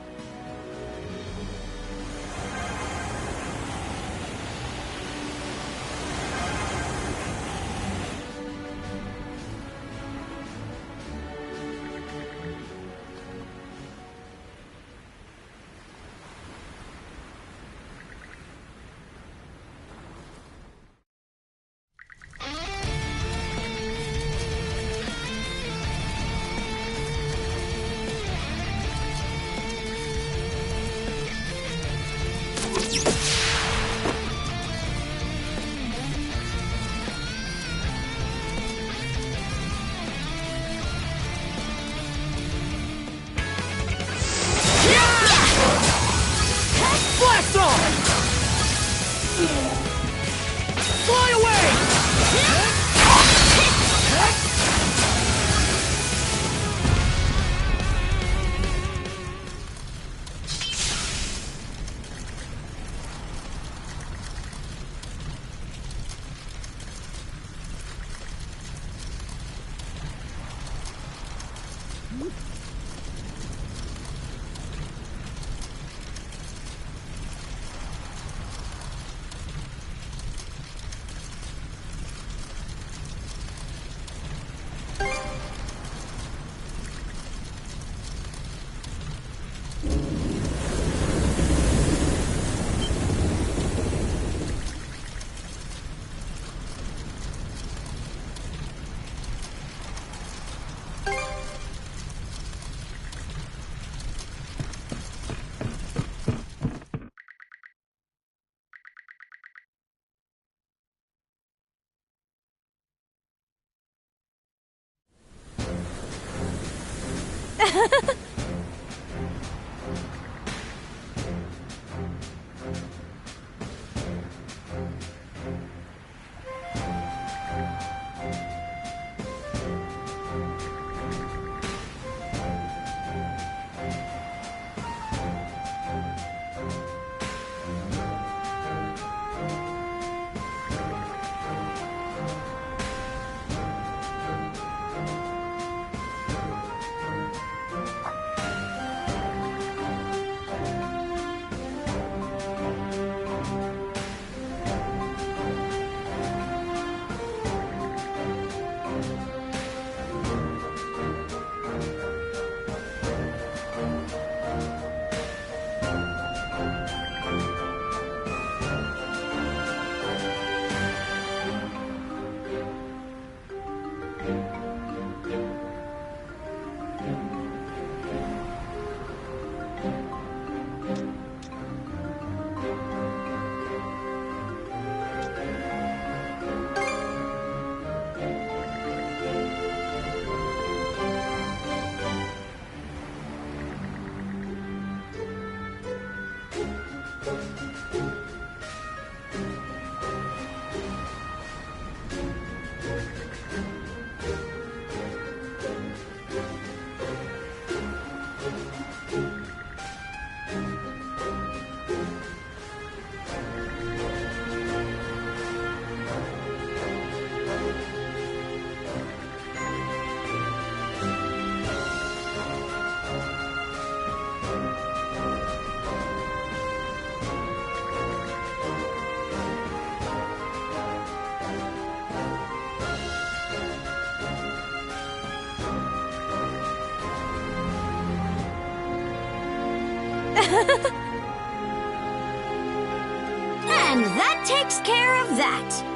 Blast off! Fly away! And that takes care of that.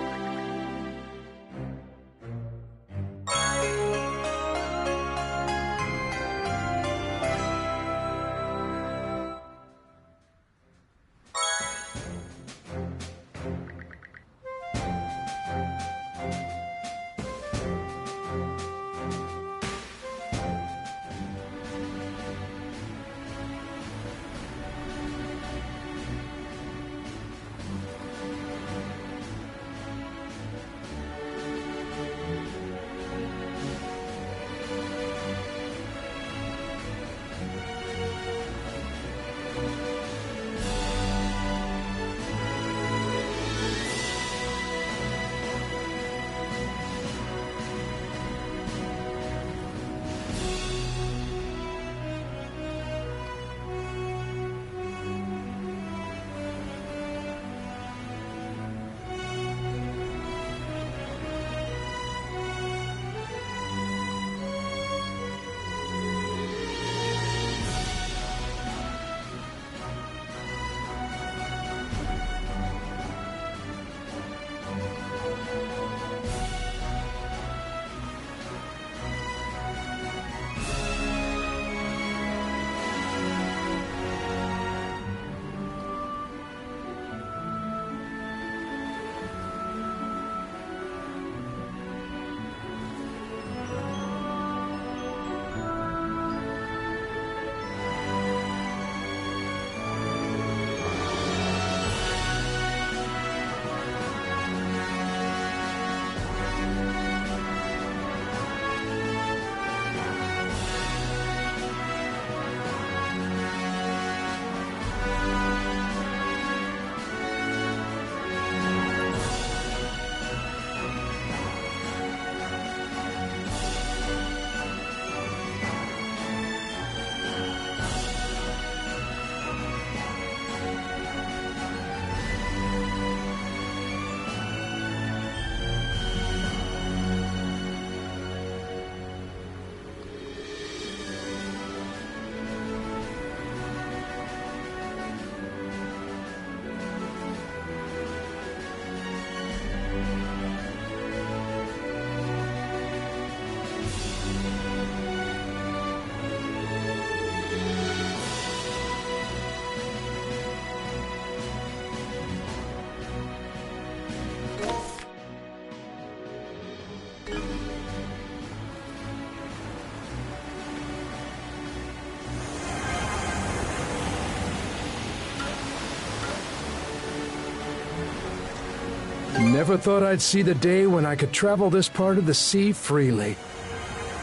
Never thought I'd see the day when I could travel this part of the sea freely.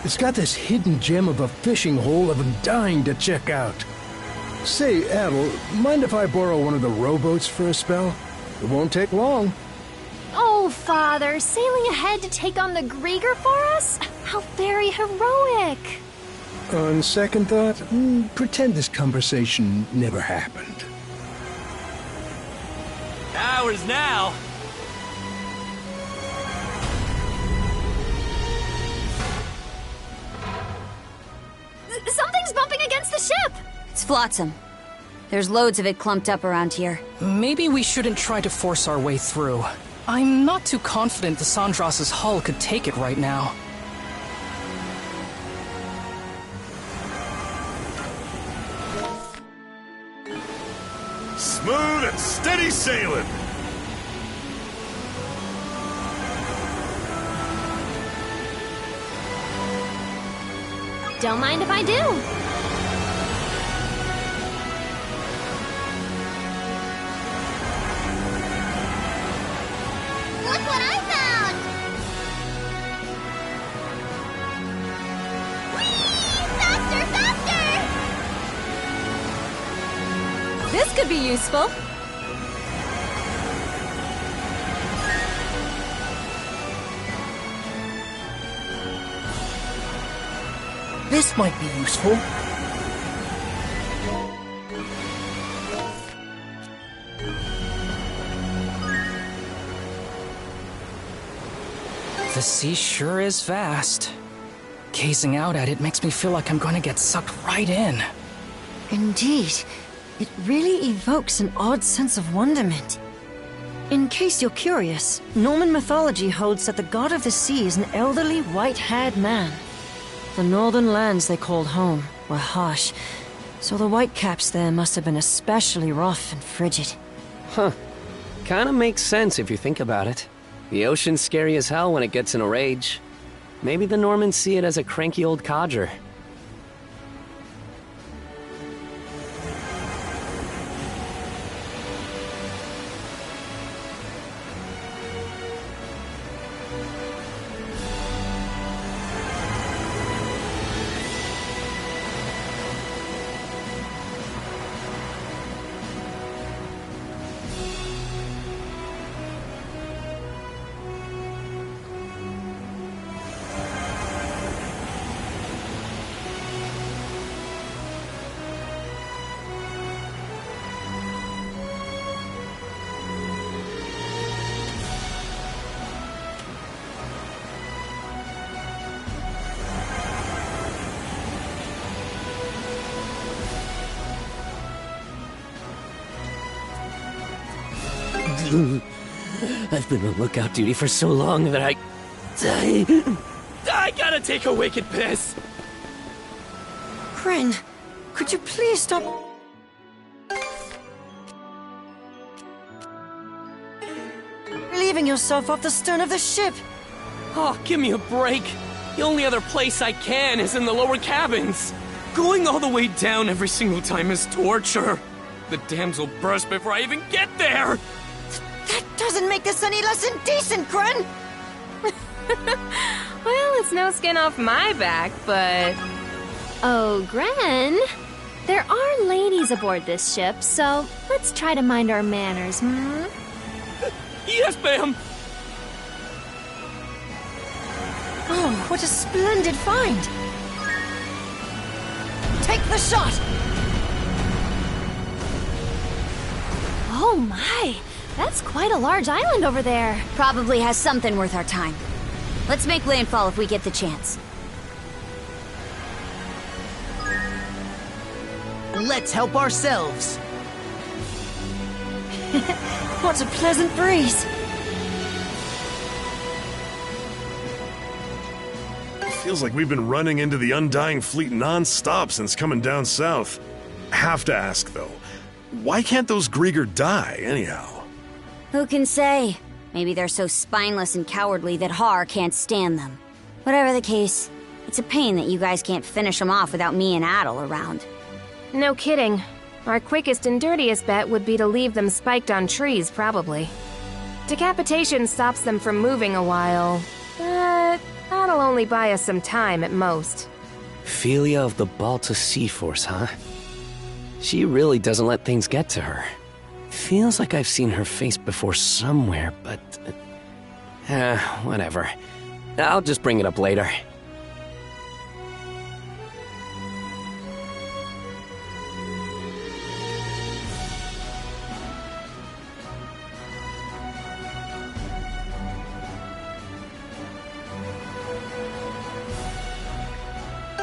It's got this hidden gem of a fishing hole I've been dying to check out. Say, Adel, mind if I borrow one of the rowboats for a spell? It won't take long. Oh, Father, sailing ahead to take on the Grieger for us? How very heroic! On second thought, pretend this conversation never happened. Ours now! Something's bumping against the ship! It's flotsam. There's loads of it clumped up around here. Maybe we shouldn't try to force our way through. I'm not too confident the Sandras's hull could take it right now. Smooth and steady sailing! Don't mind if I do. Look what I found! Whee! Faster, faster! This could be useful. This might be useful. The sea sure is vast. Gazing out at it makes me feel like I'm going to get sucked right in. Indeed. It really evokes an odd sense of wonderment. In case you're curious, Norman mythology holds that the god of the sea is an elderly, white-haired man. The northern lands they called home were harsh, so the whitecaps there must have been especially rough and frigid. Huh. Kinda makes sense if you think about it. The ocean's scary as hell when it gets in a rage. Maybe the Normans see it as a cranky old codger. I've been on lookout duty for so long that I gotta take a wicked piss. Kren, could you please stop? Relieving yourself off the stern of the ship. Oh, give me a break. The only other place I can is in the lower cabins. Going all the way down every single time is torture. The dams will burst before I even get there. That doesn't make this any less indecent, Kren! Well, it's no skin off my back, but... Oh, Gren, there are ladies aboard this ship, so let's try to mind our manners, hmm? Yes, ma'am! Oh, what a splendid find! Take the shot! Oh my, that's quite a large island over there. Probably has something worth our time. Let's make landfall if we get the chance. Let's help ourselves. What a pleasant breeze! Feels like we've been running into the Undying Fleet non-stop since coming down south. Have to ask, though, why can't those Grieger die, anyhow? Who can say? Maybe they're so spineless and cowardly that Har can't stand them. Whatever the case, it's a pain that you guys can't finish them off without me and Adel around. No kidding. Our quickest and dirtiest bet would be to leave them spiked on trees, probably. Decapitation stops them from moving a while, but that'll only buy us some time at most. Philia of the Balta Sea Force, huh? She really doesn't let things get to her. Feels like I've seen her face before somewhere, but... whatever. I'll just bring it up later.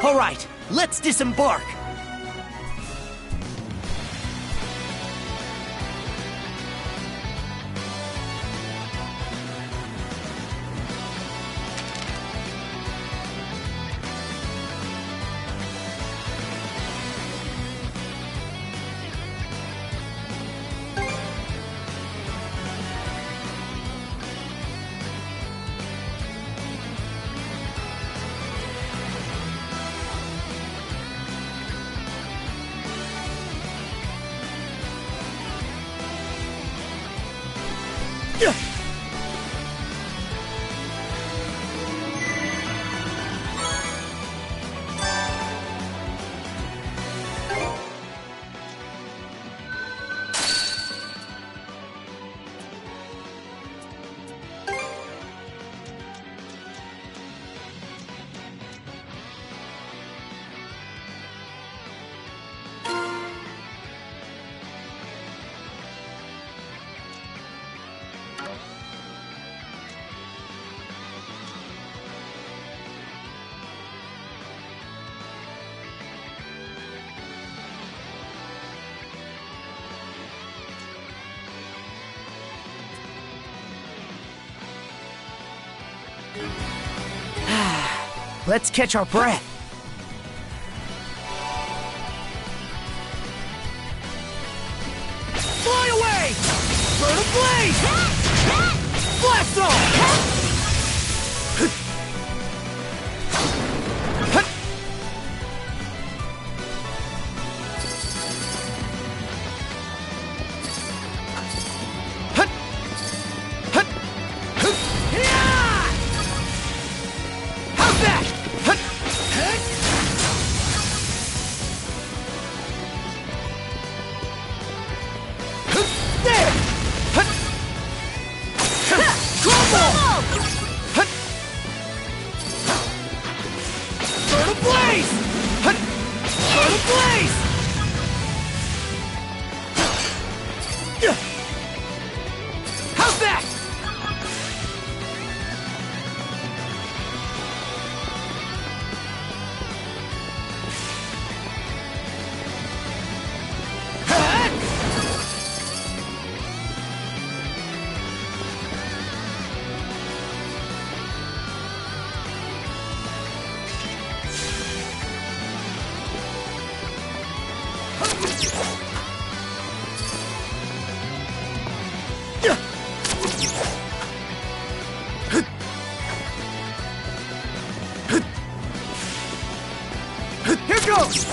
All right, let's disembark. Let's catch our breath. Fly away! Burn a blaze! Blast off! Here goes!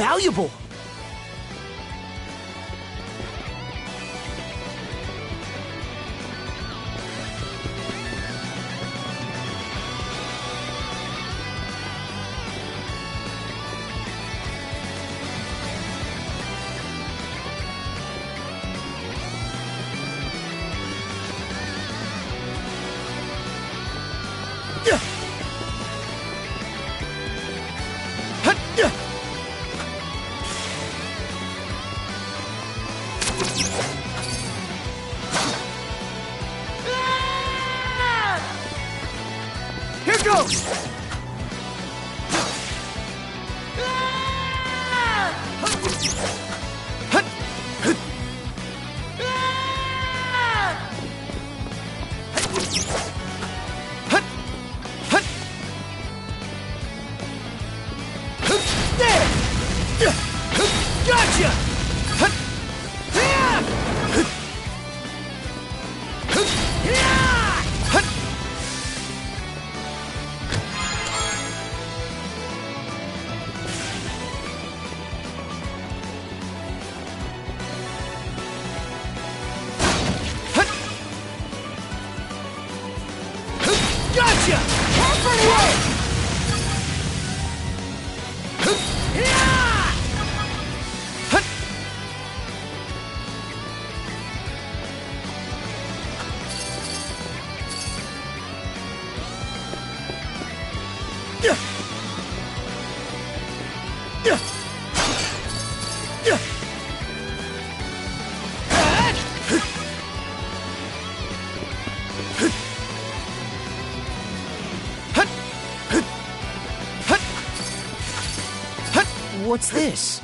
valuable. Here goes! Gotcha! Gotcha! Comfort away! What's this?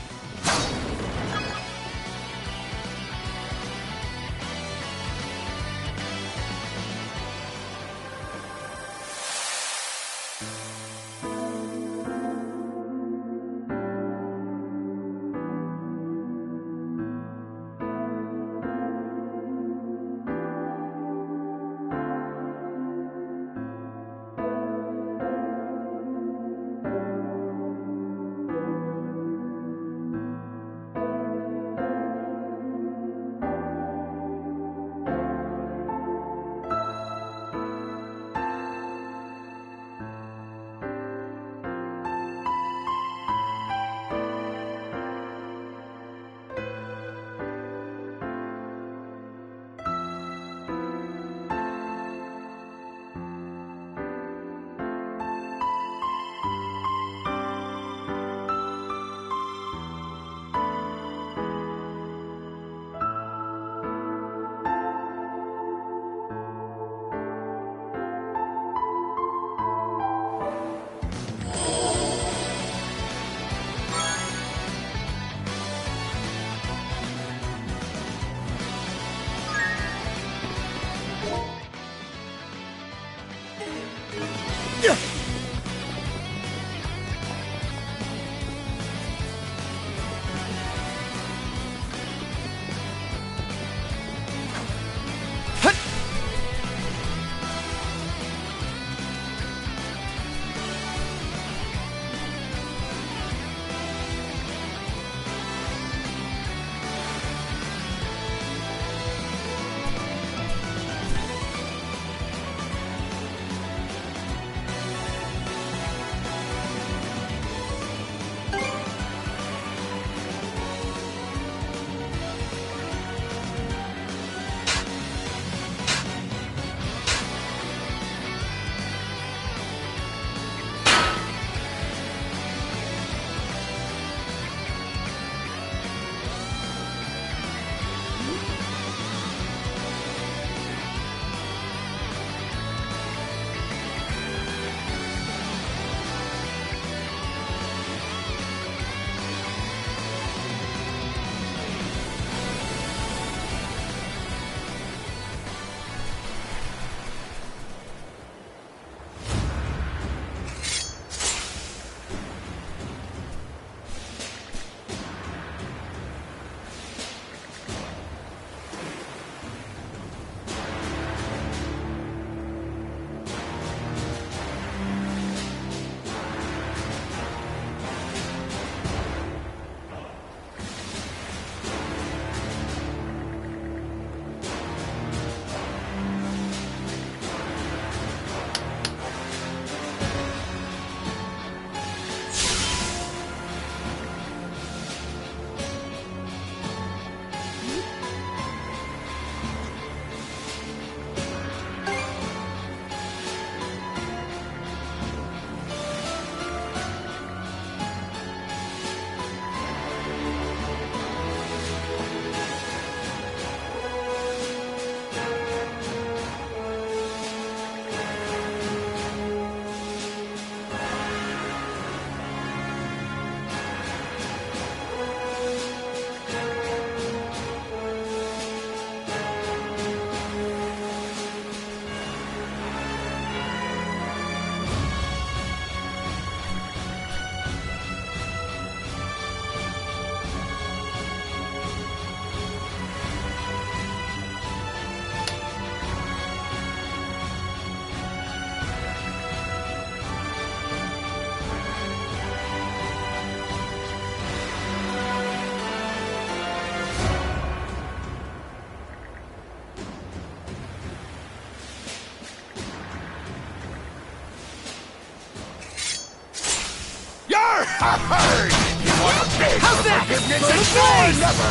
forgiveness For the and face! never!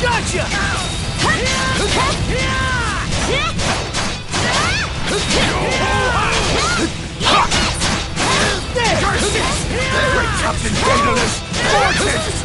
Gotcha! Curses! Great Captain Daedalus! Vortex!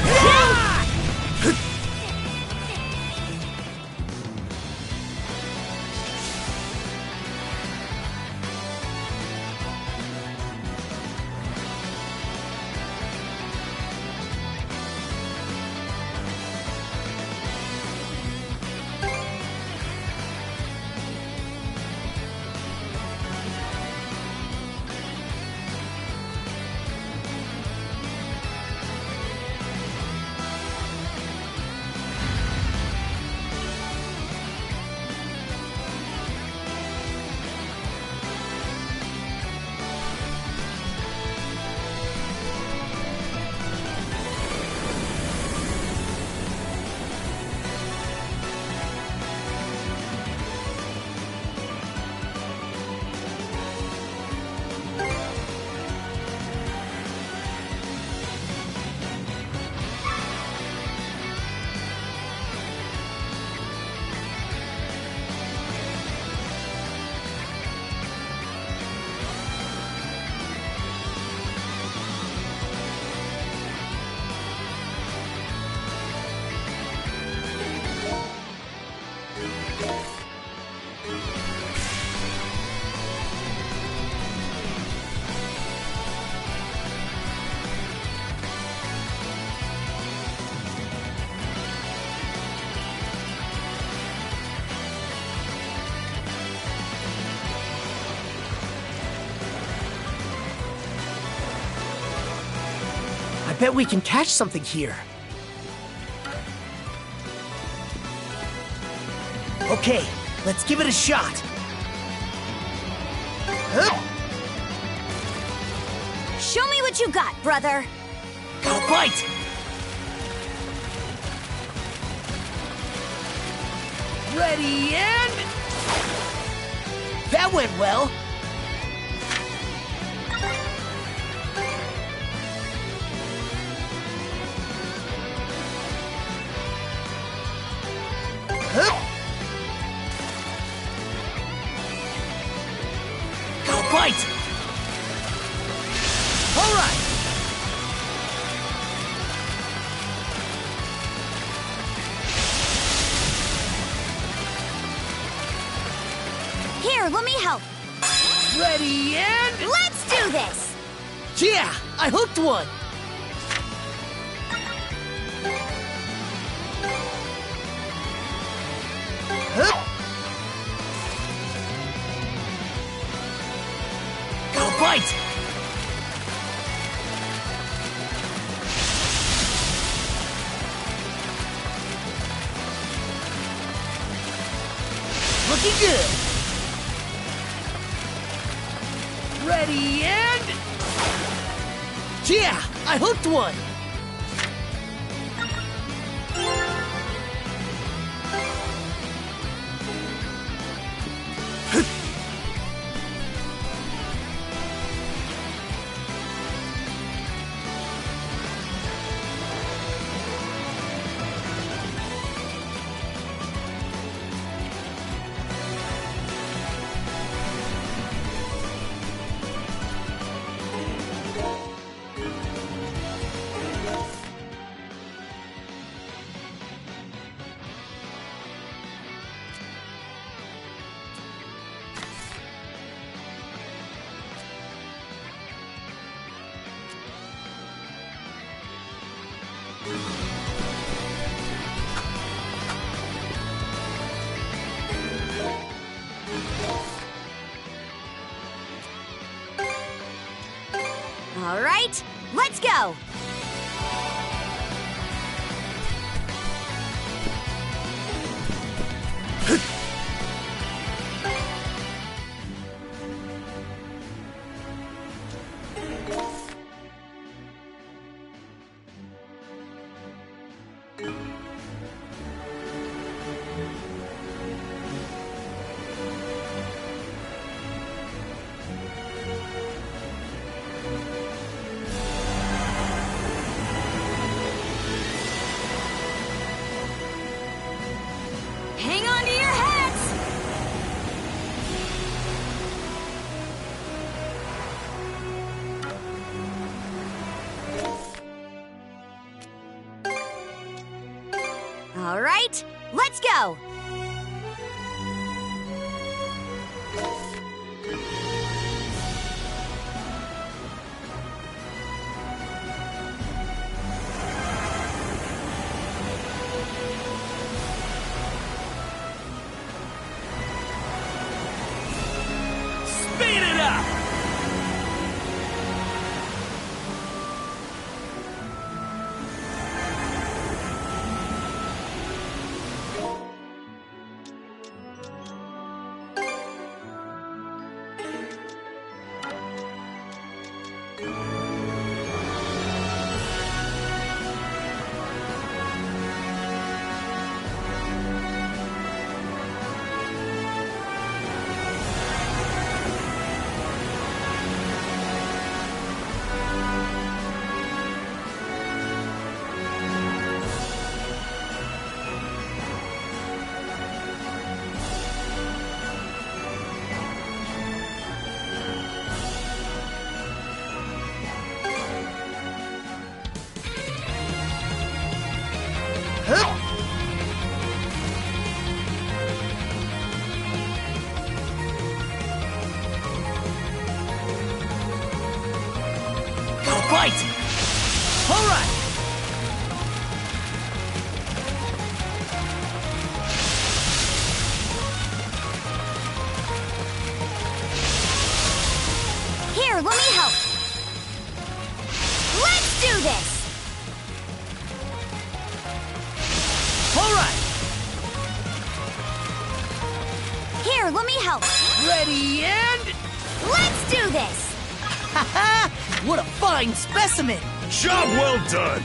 I bet we can catch something here. Okay, let's give it a shot. Show me what you got, brother. Go bite! Ready and... That went well. Go bite! All right. Here, let me help. Ready and... Let's do this! Yeah, I hooked one. Go bite! Looking good. Ready and... Yeah, I hooked one. All right, let's go! All right, let's go! Speed it up! Fight! All right! Here, let me help! Let's do this! All right! Here, let me help! Ready and... Let's do this! Ha-ha! What a fine specimen! Job well done!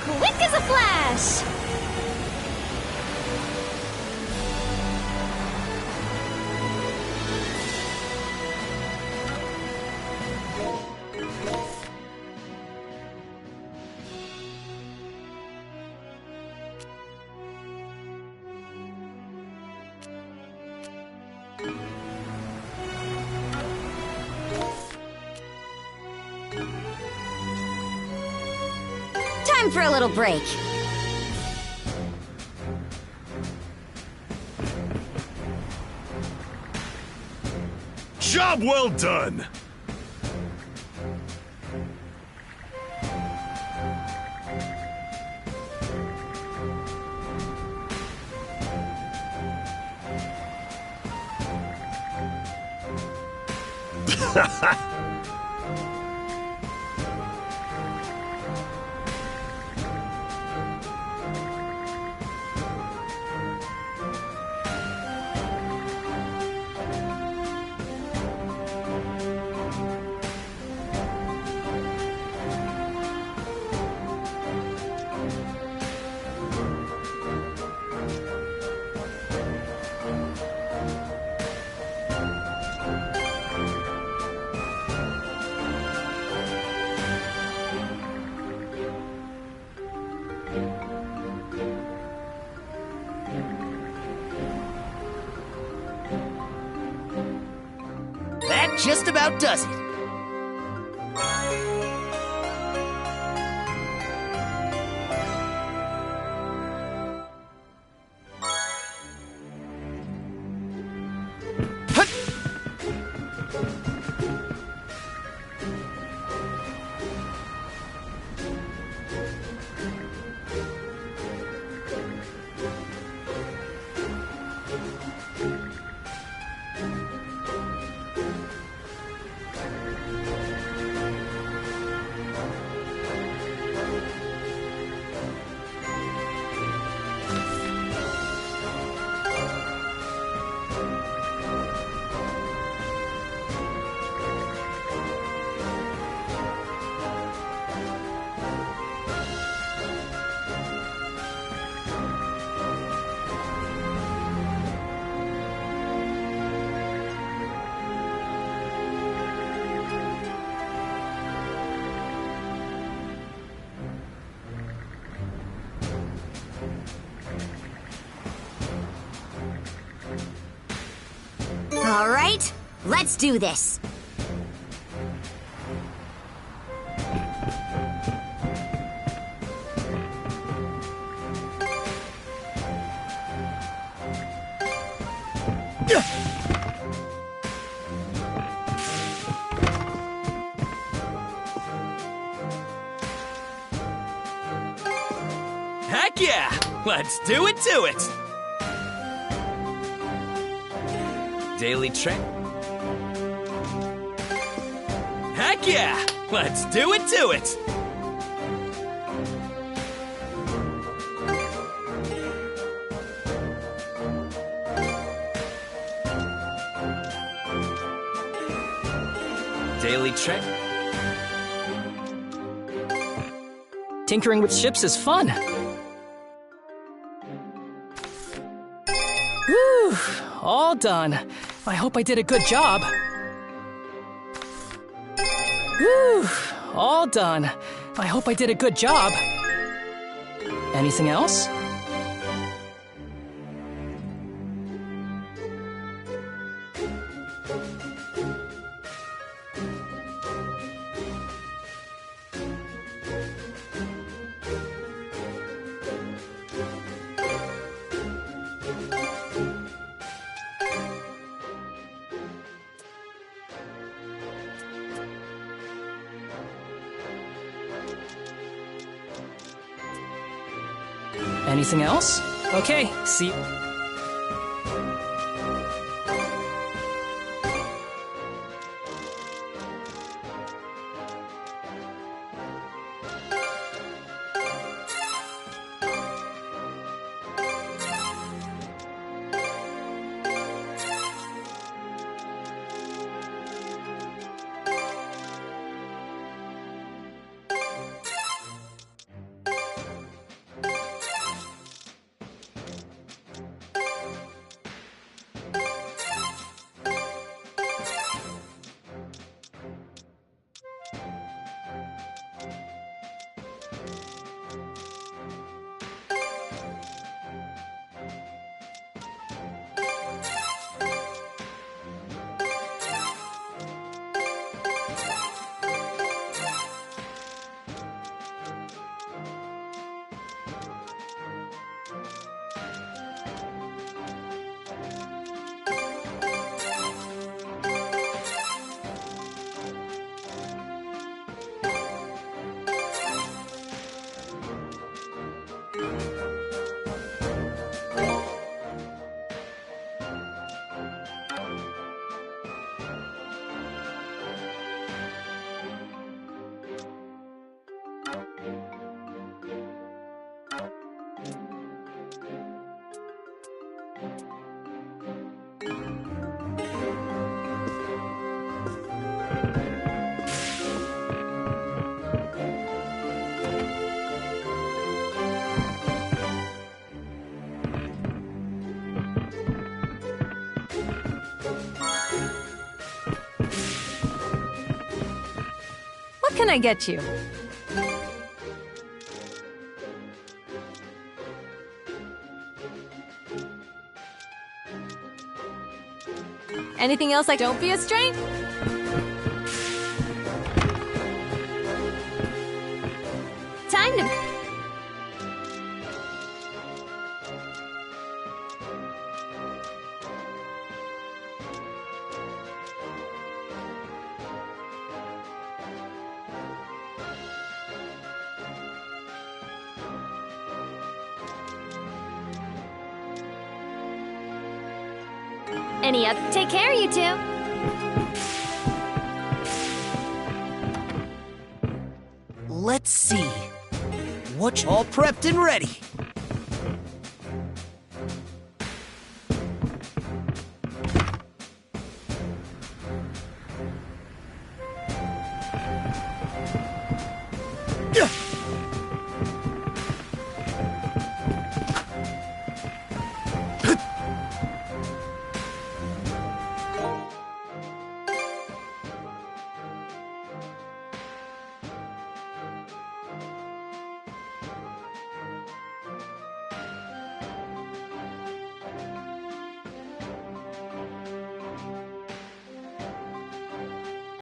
Quick as a flash! Time for a little break. Job well done! That just about does it. All right, let's do this. Heck yeah! Let's do it to it! Daily train. Heck yeah! Let's do it to it! Daily train. Tinkering with ships is fun. Whew, all done. I hope I did a good job. Whew, all done. I hope I did a good job. Anything else? Anything else? Okay, see. What can I get you? Anything else? Like, don't be a stranger. Time to... Any other? Take care, you two. Let's see. All prepped and ready.